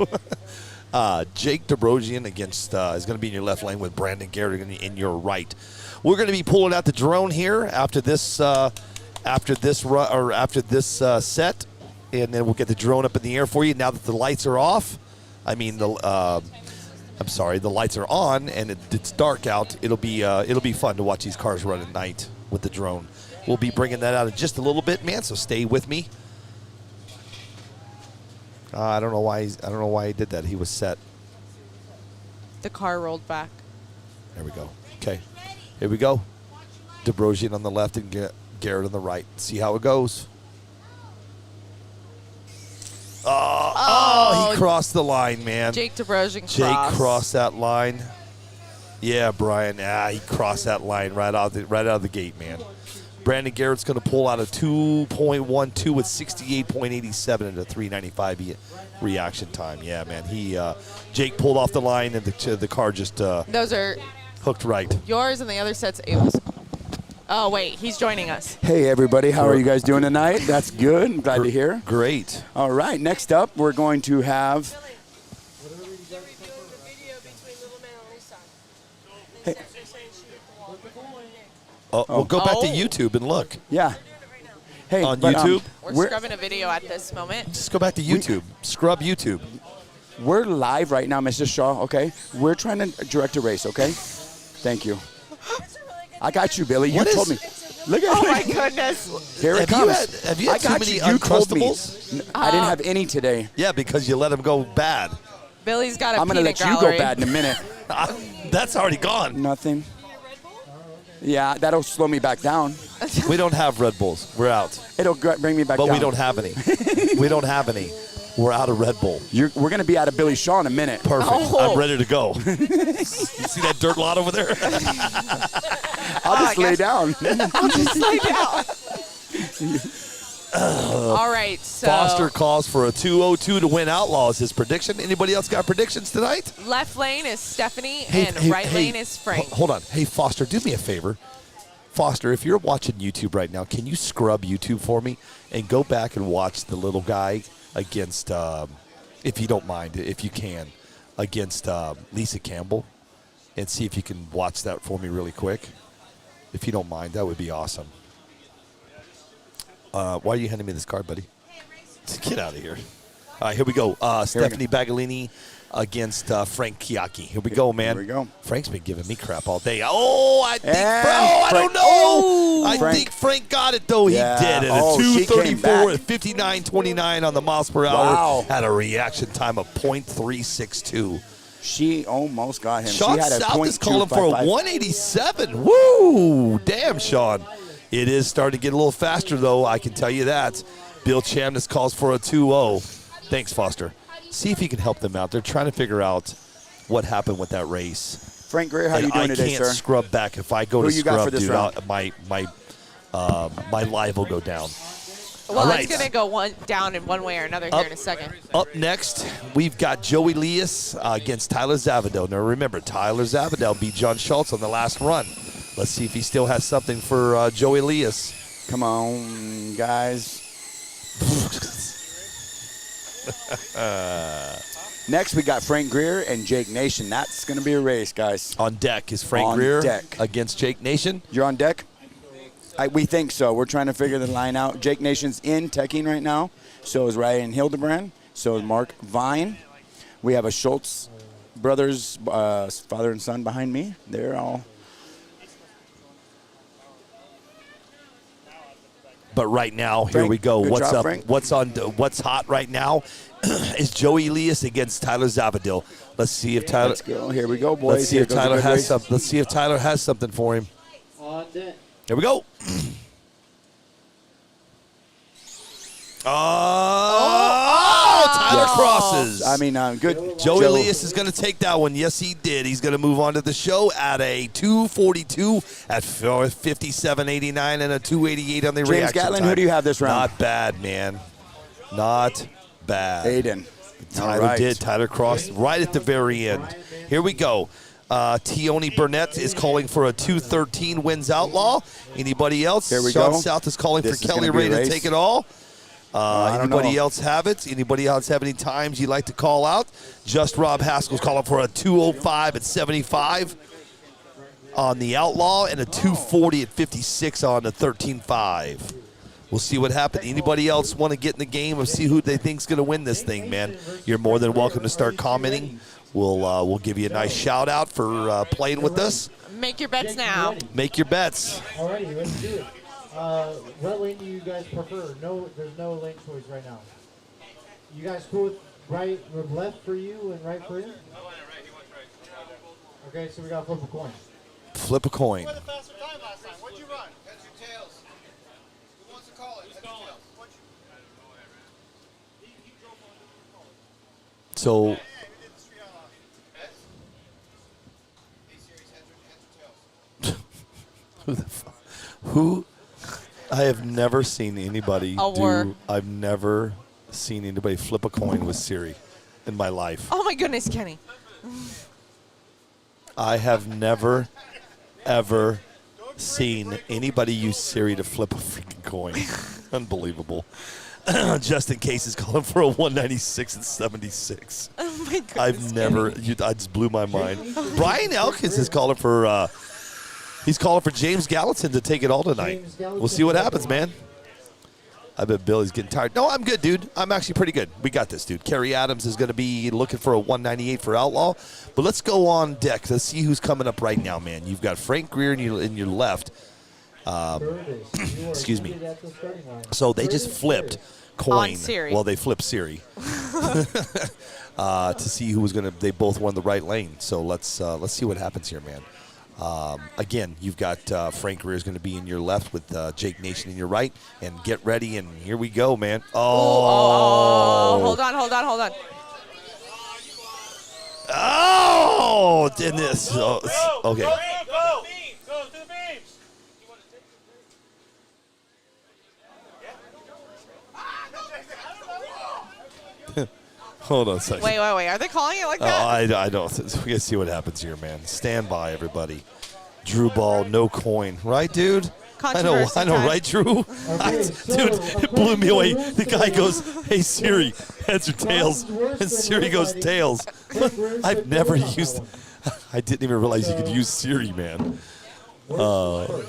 Jake Dobrosian against is going to be in your left lane with Brandon Garrett in your right. We're going to be pulling out the drone here after this set, and then we'll get the drone up in the air for you. Now that the lights are off, the lights are on and it's dark out. It'll be fun to watch these cars run at night with the drone. We'll be bringing that out in just a little bit, man. So stay with me. I don't know why he did that. He was set. The car rolled back. There we go. Okay, here we go. Dobrosian on the left and Garrett on the right. See how it goes. He crossed the line, man. Jake Dobrosian Jake crossed that line. Yeah, Brian. He crossed that line right out of the gate, man. Brandon Garrett's going to pull out a 2.12 with 68.87 and a 395 reaction time. Yeah, man. Jake pulled off the line and the car just those are hooked right. Yours and the other set's Ava's. Oh wait, he's joining us. Hey everybody, how are you guys doing tonight? That's good. I'm glad to hear. Great. All right, next up we're going to have. Hey. We'll go back to YouTube and look. Yeah. Hey, on YouTube. We're scrubbing a video at this moment. Just go back to YouTube. Scrub YouTube. We're live right now, Mr. Shaw. Okay, we're trying to direct a race. Okay, thank you. I got you, Billy. You told me. Look at Oh my goodness. Here it comes. Have you had too many You told me. Uncrustables? I didn't have any today. Yeah, because you let them go bad. Billy's got a I'm gonna peanut let you gallery. go bad in a minute. That's already gone. Nothing. Yeah, that'll slow me back down. We don't have Red Bulls. We're out. It'll bring me back But down. we don't have any. We don't have any. We're out of Red Bull. We're going to be out of Billy Shaw in a minute. Perfect. Oh. I'm ready to go. You see that dirt lot over there? I'll just lay down. I'll just lay down. All right, so Foster calls for a 202 to win Outlaws. His prediction. Anybody else got predictions tonight? left lane is Stephanie Hey, and hey, right hey, lane is Frank. Hold on. Hey, Foster, do me a favor. Foster, if you're watching YouTube right now, can you scrub YouTube for me and go back and watch the little guy against, if you don't mind, if you can, against Lisa Campbell, and see if you can watch that for me really quick. If you don't mind, that would be awesome. Why are you handing me this card, buddy? Get out of here. All right, here we go. Stephanie Bagalini against Frank Chiaki. Here we go, man. Here we go. Frank's been giving me crap all day. Oh, I think, I don't know. I think Frank got it, though. Yeah. He did it. Oh, she came 234 back. at 59.29 on the miles per hour. Wow. Had a reaction time of .362. She almost got him. Sean she had a South is calling for a 0.255. 187. Woo! Damn, Sean. It is starting to get a little faster, though. I can tell you that. Bill Chamness calls for a 2-0. Thanks, Foster. See if you can help them out. They're trying to figure out what happened with that race. Frank Greer, how you doing today, I can't sir? scrub back. If I go Who to you got scrub, for this dude, round? my live will go down. Well, All right. it's going to go down in one way or another here in a second. Up next, we've got Joey Elias against Tyler Zavadell. Now, remember, Tyler Zavadell beat John Schultz on the last run. Let's see if he still has something for Joey Elias. Come on, guys. Next, we got Frank Greer and Jake Nation. That's going to be a race, guys. On deck is Frank On Greer deck. against Jake Nation. You're on deck? We think so. We're trying to figure the line out. Jake Nation's in teching right now. So is Ryan Hildebrand. So is Mark Vine. We have a Schultz brothers, father and son behind me. They're all. But right now, here Frank, we go. good What's job, up? Frank. What's hot right now is Joey Elias against Tyler Zavadil. Let's see if Tyler. Let's go. Here we go, boys. Let's see Here if goes a Tyler good has race. something. Let's see if Tyler has something for him. On deck. Here we go. Tyler Yes. crosses. I mean, good. Joe Joe. Elias is going to take that one. Yes, he did. He's going to move on to the show at a 242 at 57.89 and a 288 on the James reaction Gatlin, time. who do you have this round? Not bad, man. Not bad. Aiden. Tyler All right. did. Tyler crossed right at the very end. Here we go. Tioni Burnett is calling for a 213 wins Outlaw. Anybody else? Here we Sean go. South is calling This for is Kelly gonna be Ray a to race. take it all. Anybody else have it? Anybody else have any times you'd like to call out? Just Rob Haskell's calling for a 2:05 at 75 on the Outlaw and a 2:40 at 56 on the 13.5. We'll see what happens. Anybody else want to get in the game and see who they think's going to win this thing, man? You're more than welcome to start commenting. We'll give you a nice shout out for playing with us. Make your bets now. Make your bets. Alrighty, let's do it. What lane do you guys prefer? No, there's no lane choice right now. You guys cool with right or left for you and right for him? Okay, so we got to flip a coin. Flip a coin. What'd you run? Heads or tails? Who wants to call it? Heads or tails? So who I have never seen anybody do. I've never seen anybody flip a coin with Siri in my life. Oh my goodness, Kenny. I have never, ever seen anybody use Siri to flip a freaking coin. Unbelievable. Just in case is calling for a 196 and 76. Oh my goodness. I've never. I just blew my mind. Brian Elkins is calling for. He's calling for James Gallatin to take it all tonight. We'll see what happens, man. I bet Billy's getting tired. No, I'm good, dude. I'm actually pretty good. We got this, dude. Kerry Adams is going to be looking for a 198 for Outlaw. But let's go on deck. Let's see who's coming up right now, man. You've got Frank Greer in your left. Excuse me. So they just flipped coin. On Siri. Well, they flipped Siri to see who was going to. They both won the right lane. So let's see what happens here, man. Again, you've got Frank Greer is going to be in your left with Jake Nation in your right. And get ready, and here we go, man. Oh, hold on. Oh, in this. Okay. Go to the beams. Hold on a second. Wait. Are they calling it like that? I don't. We gotta see what happens here, man. Stand by, everybody. Drew ball, no coin, right, dude? I know, right, Drew? Dude, it blew me away. The guy goes, "Hey Siri, heads or tails?" And Siri goes, "Tails." I've never used. I didn't even realize you could use Siri, man. So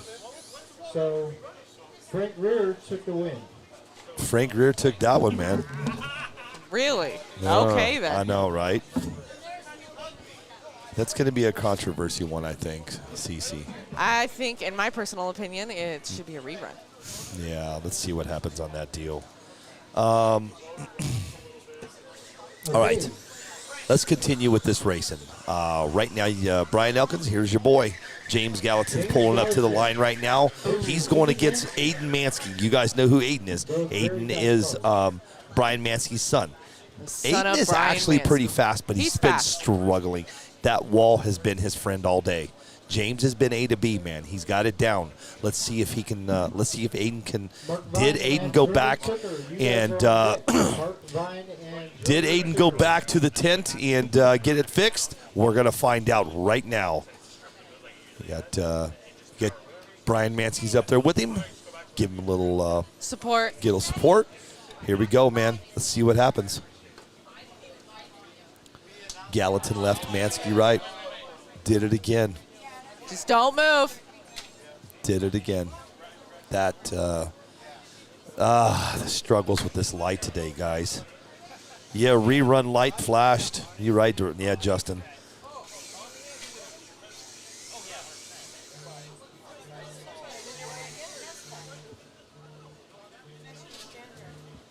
Frank Greer took the win. Frank Greer took that one, man. Really? Okay, then. I know, right? That's going to be a controversy one, I think, Cece. I think, in my personal opinion, it should be a rerun. Yeah, let's see what happens on that deal. All right. Let's continue with this racing. Right now, Brian Elkins, here's your boy. James Gallatin's pulling up to the line right now. He's going against Aiden Mansky. You guys know who Aiden is. Aiden is Brian Mansky's son. Aiden is actually pretty fast, but he's been struggling. That wall has been his friend all day. James has been A to B, man. He's got it down. Let's see if he can. Let's see if Aiden can. Did Aiden go back and did Aiden go back to the tent and get it fixed? We're gonna find out right now. We got Brian Mansky's up there with him. Give him a little support. Get a little support. Here we go, man. Let's see what happens. Gallatin left, Mansky right. Did it again. Just don't move. Did it again. That, the struggles with this light today, guys. Yeah, rerun light flashed. You're right, yeah, Justin.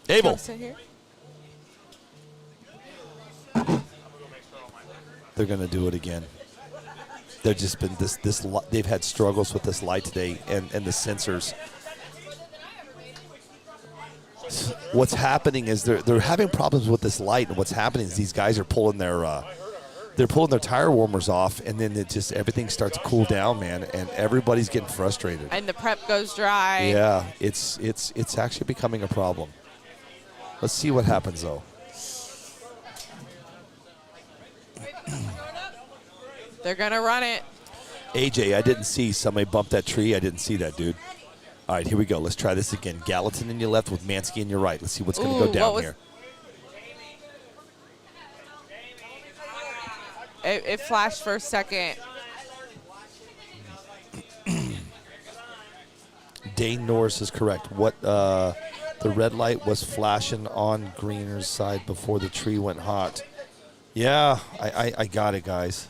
Abel. They're going to do it again. They've just been they've had struggles with this light today and the sensors. What's happening is they're having problems with this light, and what's happening is these guys are pulling their tire warmers off, and then everything starts to cool down, man, and everybody's getting frustrated. And the prep goes dry. Yeah, it's actually becoming a problem. Let's see what happens though. They're going to run it. AJ, I didn't see somebody bump that tree. I didn't see that, dude. All right, here we go. Let's try this again. Gallatin in your left with Mansky in your right. Let's see what's going to go down here. It flashed for a second. Dane Norris is correct. What the red light was flashing on Greener's side before the tree went hot. Yeah, I got it, guys.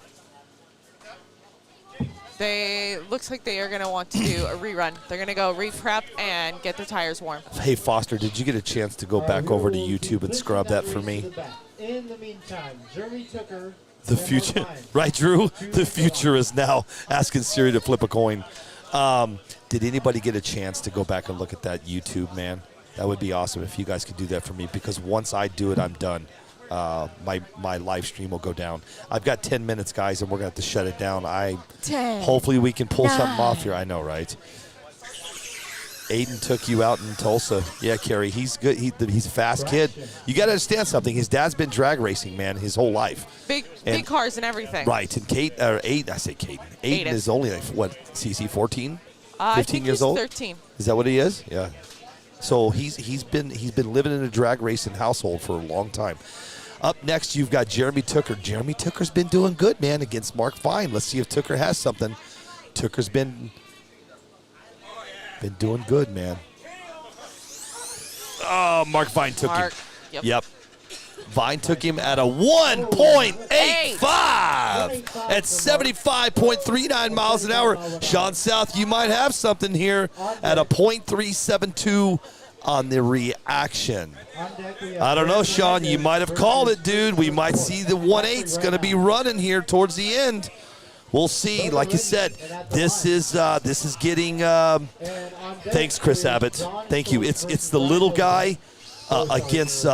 Looks like they are going to want to do a rerun. They're going to go re-prep and get the tires warm. Hey, Foster, did you get a chance to go back over to YouTube and scrub that for me? In the meantime, Jeremy Tucker. The future, right, Drew? The future is now asking Siri to flip a coin. Did anybody get a chance to go back and look at that YouTube, man? That would be awesome if you guys could do that for me, because once I do it, I'm done. My live stream will go down. I've got 10 minutes, guys, and we're going to have to shut it down. 10, hopefully we can pull something off here. I know, right? Aiden took you out in Tulsa. Yeah, Kerry, he's good. He's a fast kid. You got to understand something. His dad's been drag racing, man, his whole life. Big cars and everything. Right, and Aiden is only like, what, CC 14? 15 years old? 13. Is that what he is? Yeah. So he's been living in a drag racing household for a long time. Up next, you've got Jeremy Tucker. Jeremy Tucker's been doing good, man, against Mark Vine. Let's see if Tucker has something. Tucker's been doing good, man. Oh, Mark Vine took him. Yep. Vine took him at a 1.85 at 75.39 miles an hour. Sean South, you might have something here at a .372 on the reaction. I don't know, Sean. You might have called it, dude. We might see the 1.8's going to be running here towards the end. We'll see. Like you said, this is getting. Thanks, Chris Abbott. Thank you. It's the little guy against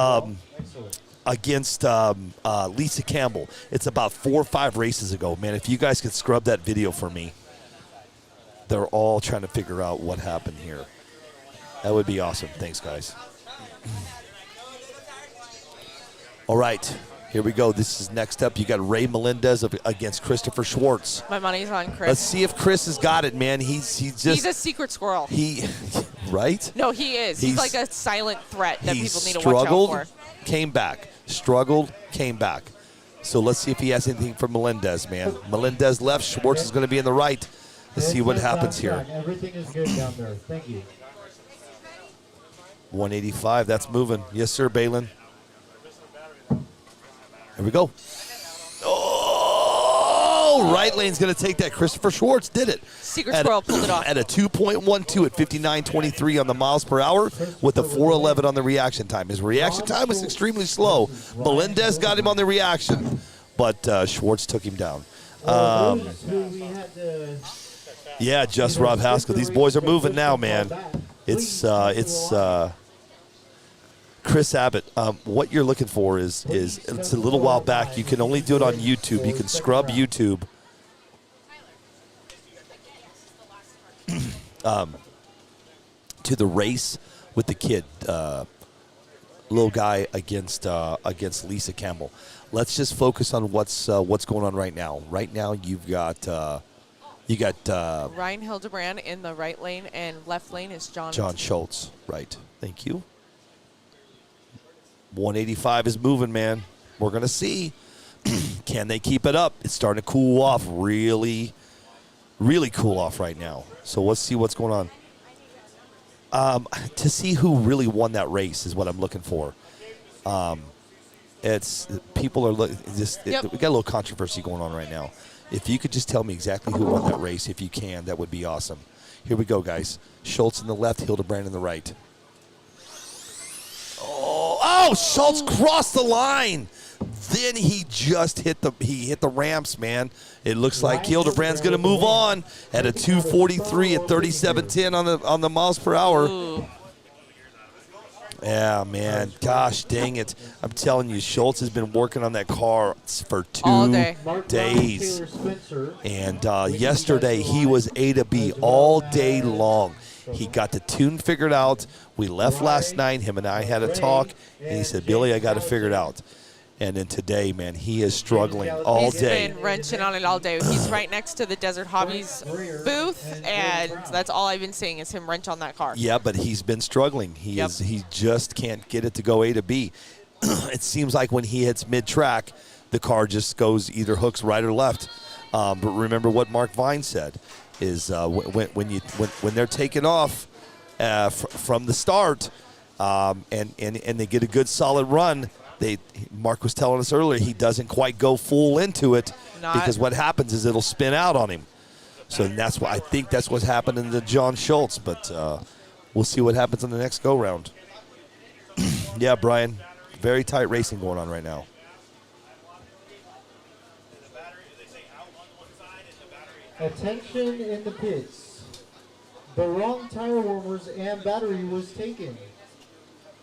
Lisa Campbell. It's about 4 or 5 races ago, man. If you guys could scrub that video for me, they're all trying to figure out what happened here. That would be awesome. Thanks, guys. All right. Here we go. This is next up. You got Ray Melendez against Christopher Schwartz. My money's on Chris. Let's see if Chris has got it, man. He's a secret squirrel. Right? No, he is. He's like a silent threat that people need to watch out struggled, for. came back. Struggled, came back. So let's see if he has anything for Melendez, man. Melendez left. Schwartz is going to be in the right. Let's see what happens here. Everything is good down there. Thank you. 185. That's moving. Yes, sir, Balin. Here we go. Oh, right lane's going to take that. Christopher Schwartz did it. Secret Squirrel pulled it off. At a 2.12 at 59.23 on the miles per hour with a 4.11 on the reaction time. His reaction time was extremely slow. Melendez got him on the reaction, but Schwartz took him down. Yeah, just Rob Haskell. These boys are moving now, man. It's Chris Abbott. What you're looking for is it's a little while back. You can only do it on YouTube. You can scrub YouTube. To the race with the kid, little guy against Lisa Campbell. Let's just focus on what's going on right now. Right now, you've got Ryan Hildebrand in the right lane, and left lane is John Schultz. Right. Thank you. 185 is moving, man. We're gonna see. Can they keep it up? It's starting to cool off. Really, really cool off right now. So let's see what's going on. To see who really won that race is what I'm looking for. It's people are we got a little controversy going on right now. If you could just tell me exactly who won that race, if you can, that would be awesome. Here we go, guys. Schultz in the left, Hildebrand in the right. Oh, Schultz crossed the line. Then he just hit the ramps, man. It looks like Hildebrand's going to move on at a 2:43 at 37.10 on the miles per hour. Ooh. Yeah, man. Gosh dang it. I'm telling you, Schultz has been working on that car for 2 days. And yesterday he was A to B all day long. He got the tune figured out. We left last night. Him and I had a talk, and he said, Billy, I got to figure it out. And then today, man, he is struggling all day. He's been wrenching on it all day. He's right next to the Desert Hobbies booth, and that's all I've been seeing is him wrench on that car. Yeah, but he's been struggling. He just can't get it to go A to B. It seems like when he hits mid-track, the car just goes either hooks right or left. But remember what Mark Vine said is when they're taking off from the start and they get a good solid run. Mark was telling us earlier he doesn't quite go full into it because what happens is it'll spin out on him. So that's why I think that's what's happening to John Schultz. But we'll see what happens in the next go round. Yeah, Brian, very tight racing going on right now. Attention in the pits. The wrong tire warmers and battery was taken.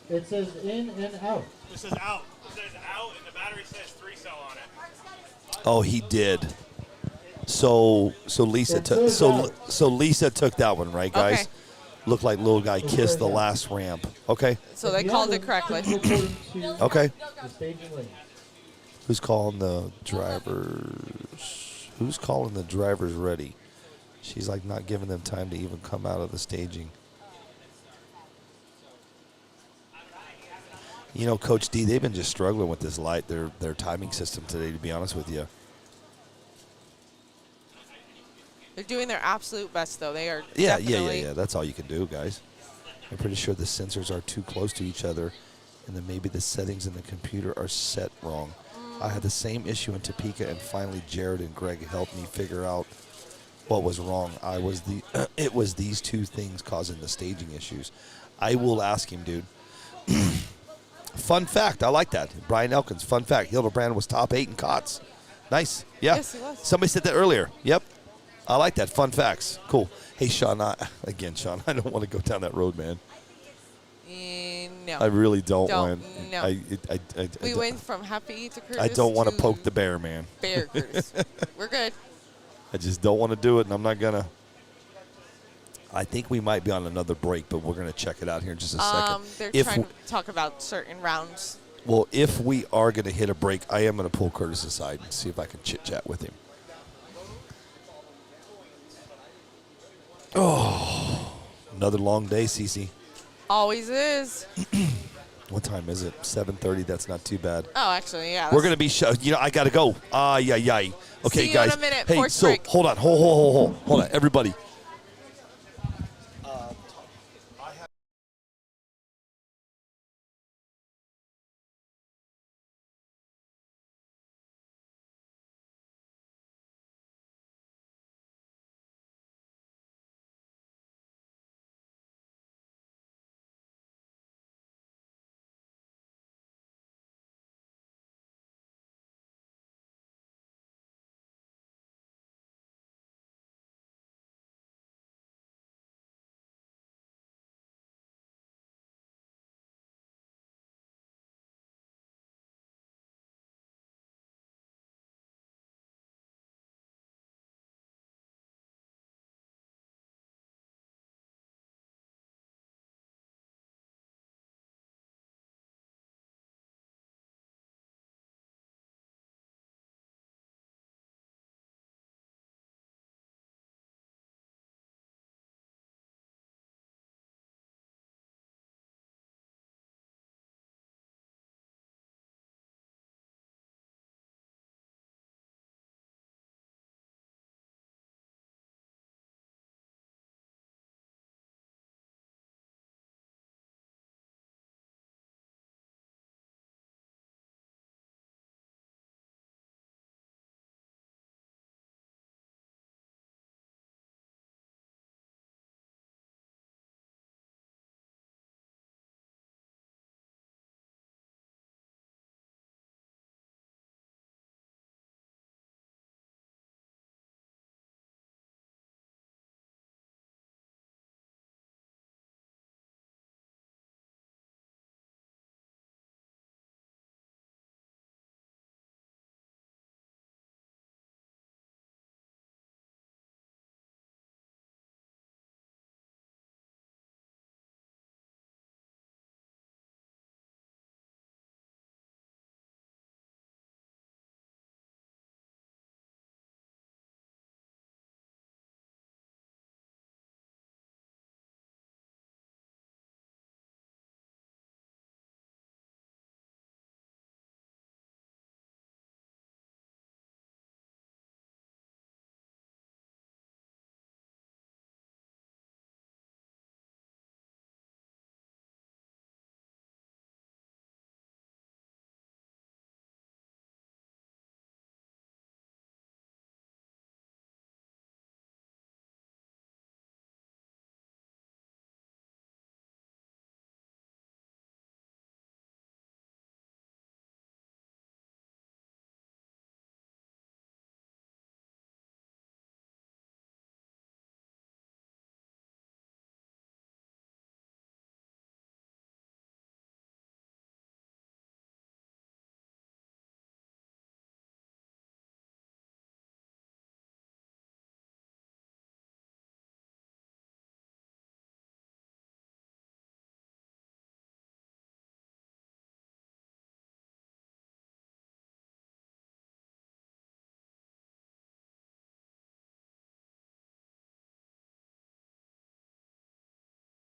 It says in and out. It says out. It says out, and the battery says 3-cell on it. Oh, he did. So Lisa took that one, right, guys? Okay. Looked like little guy kissed the last ramp. Okay. So they called it correctly. Okay. Who's calling the drivers ready? She's like not giving them time to even come out of the staging. You know, Coach D, they've been just struggling with this their timing system today, to be honest with you. They're doing their absolute best, though. They are Yeah. definitely That's all you can do, guys. I'm pretty sure the sensors are too close to each other, and then maybe the settings in the computer are set wrong. I had the same issue in Topeka, and finally Jared and Greg helped me figure out what was wrong. It was these two things causing the staging issues. I will ask him, dude. Fun fact, I like that. Brian Elkins, fun fact. Hildebrand was top 8 in COTS. Nice. Yeah. Yes, he was. Somebody said that earlier. Yep. I like that. Fun facts. Cool. Hey, Sean, Sean, I don't want to go down that road, man. No. I really don't want. No. We don't- went from Happy to Curtis. I don't want to poke the bear, man. Bear Curtis. We're good. I just don't want to do it, and I'm not going to. I think we might be on another break, but we're going to check it out here in just a second. They're trying to talk about certain rounds. Well, if we are going to hit a break, I am going to pull Curtis aside and see if I can chit-chat with him. Oh, another long day, Cece. Always is. What time is it? 7:30. That's not too bad. Oh, actually, yeah. We're going to be I got to go. Okay, See you guys. in a minute. Hey, Force so break. hold on. Hold on, everybody.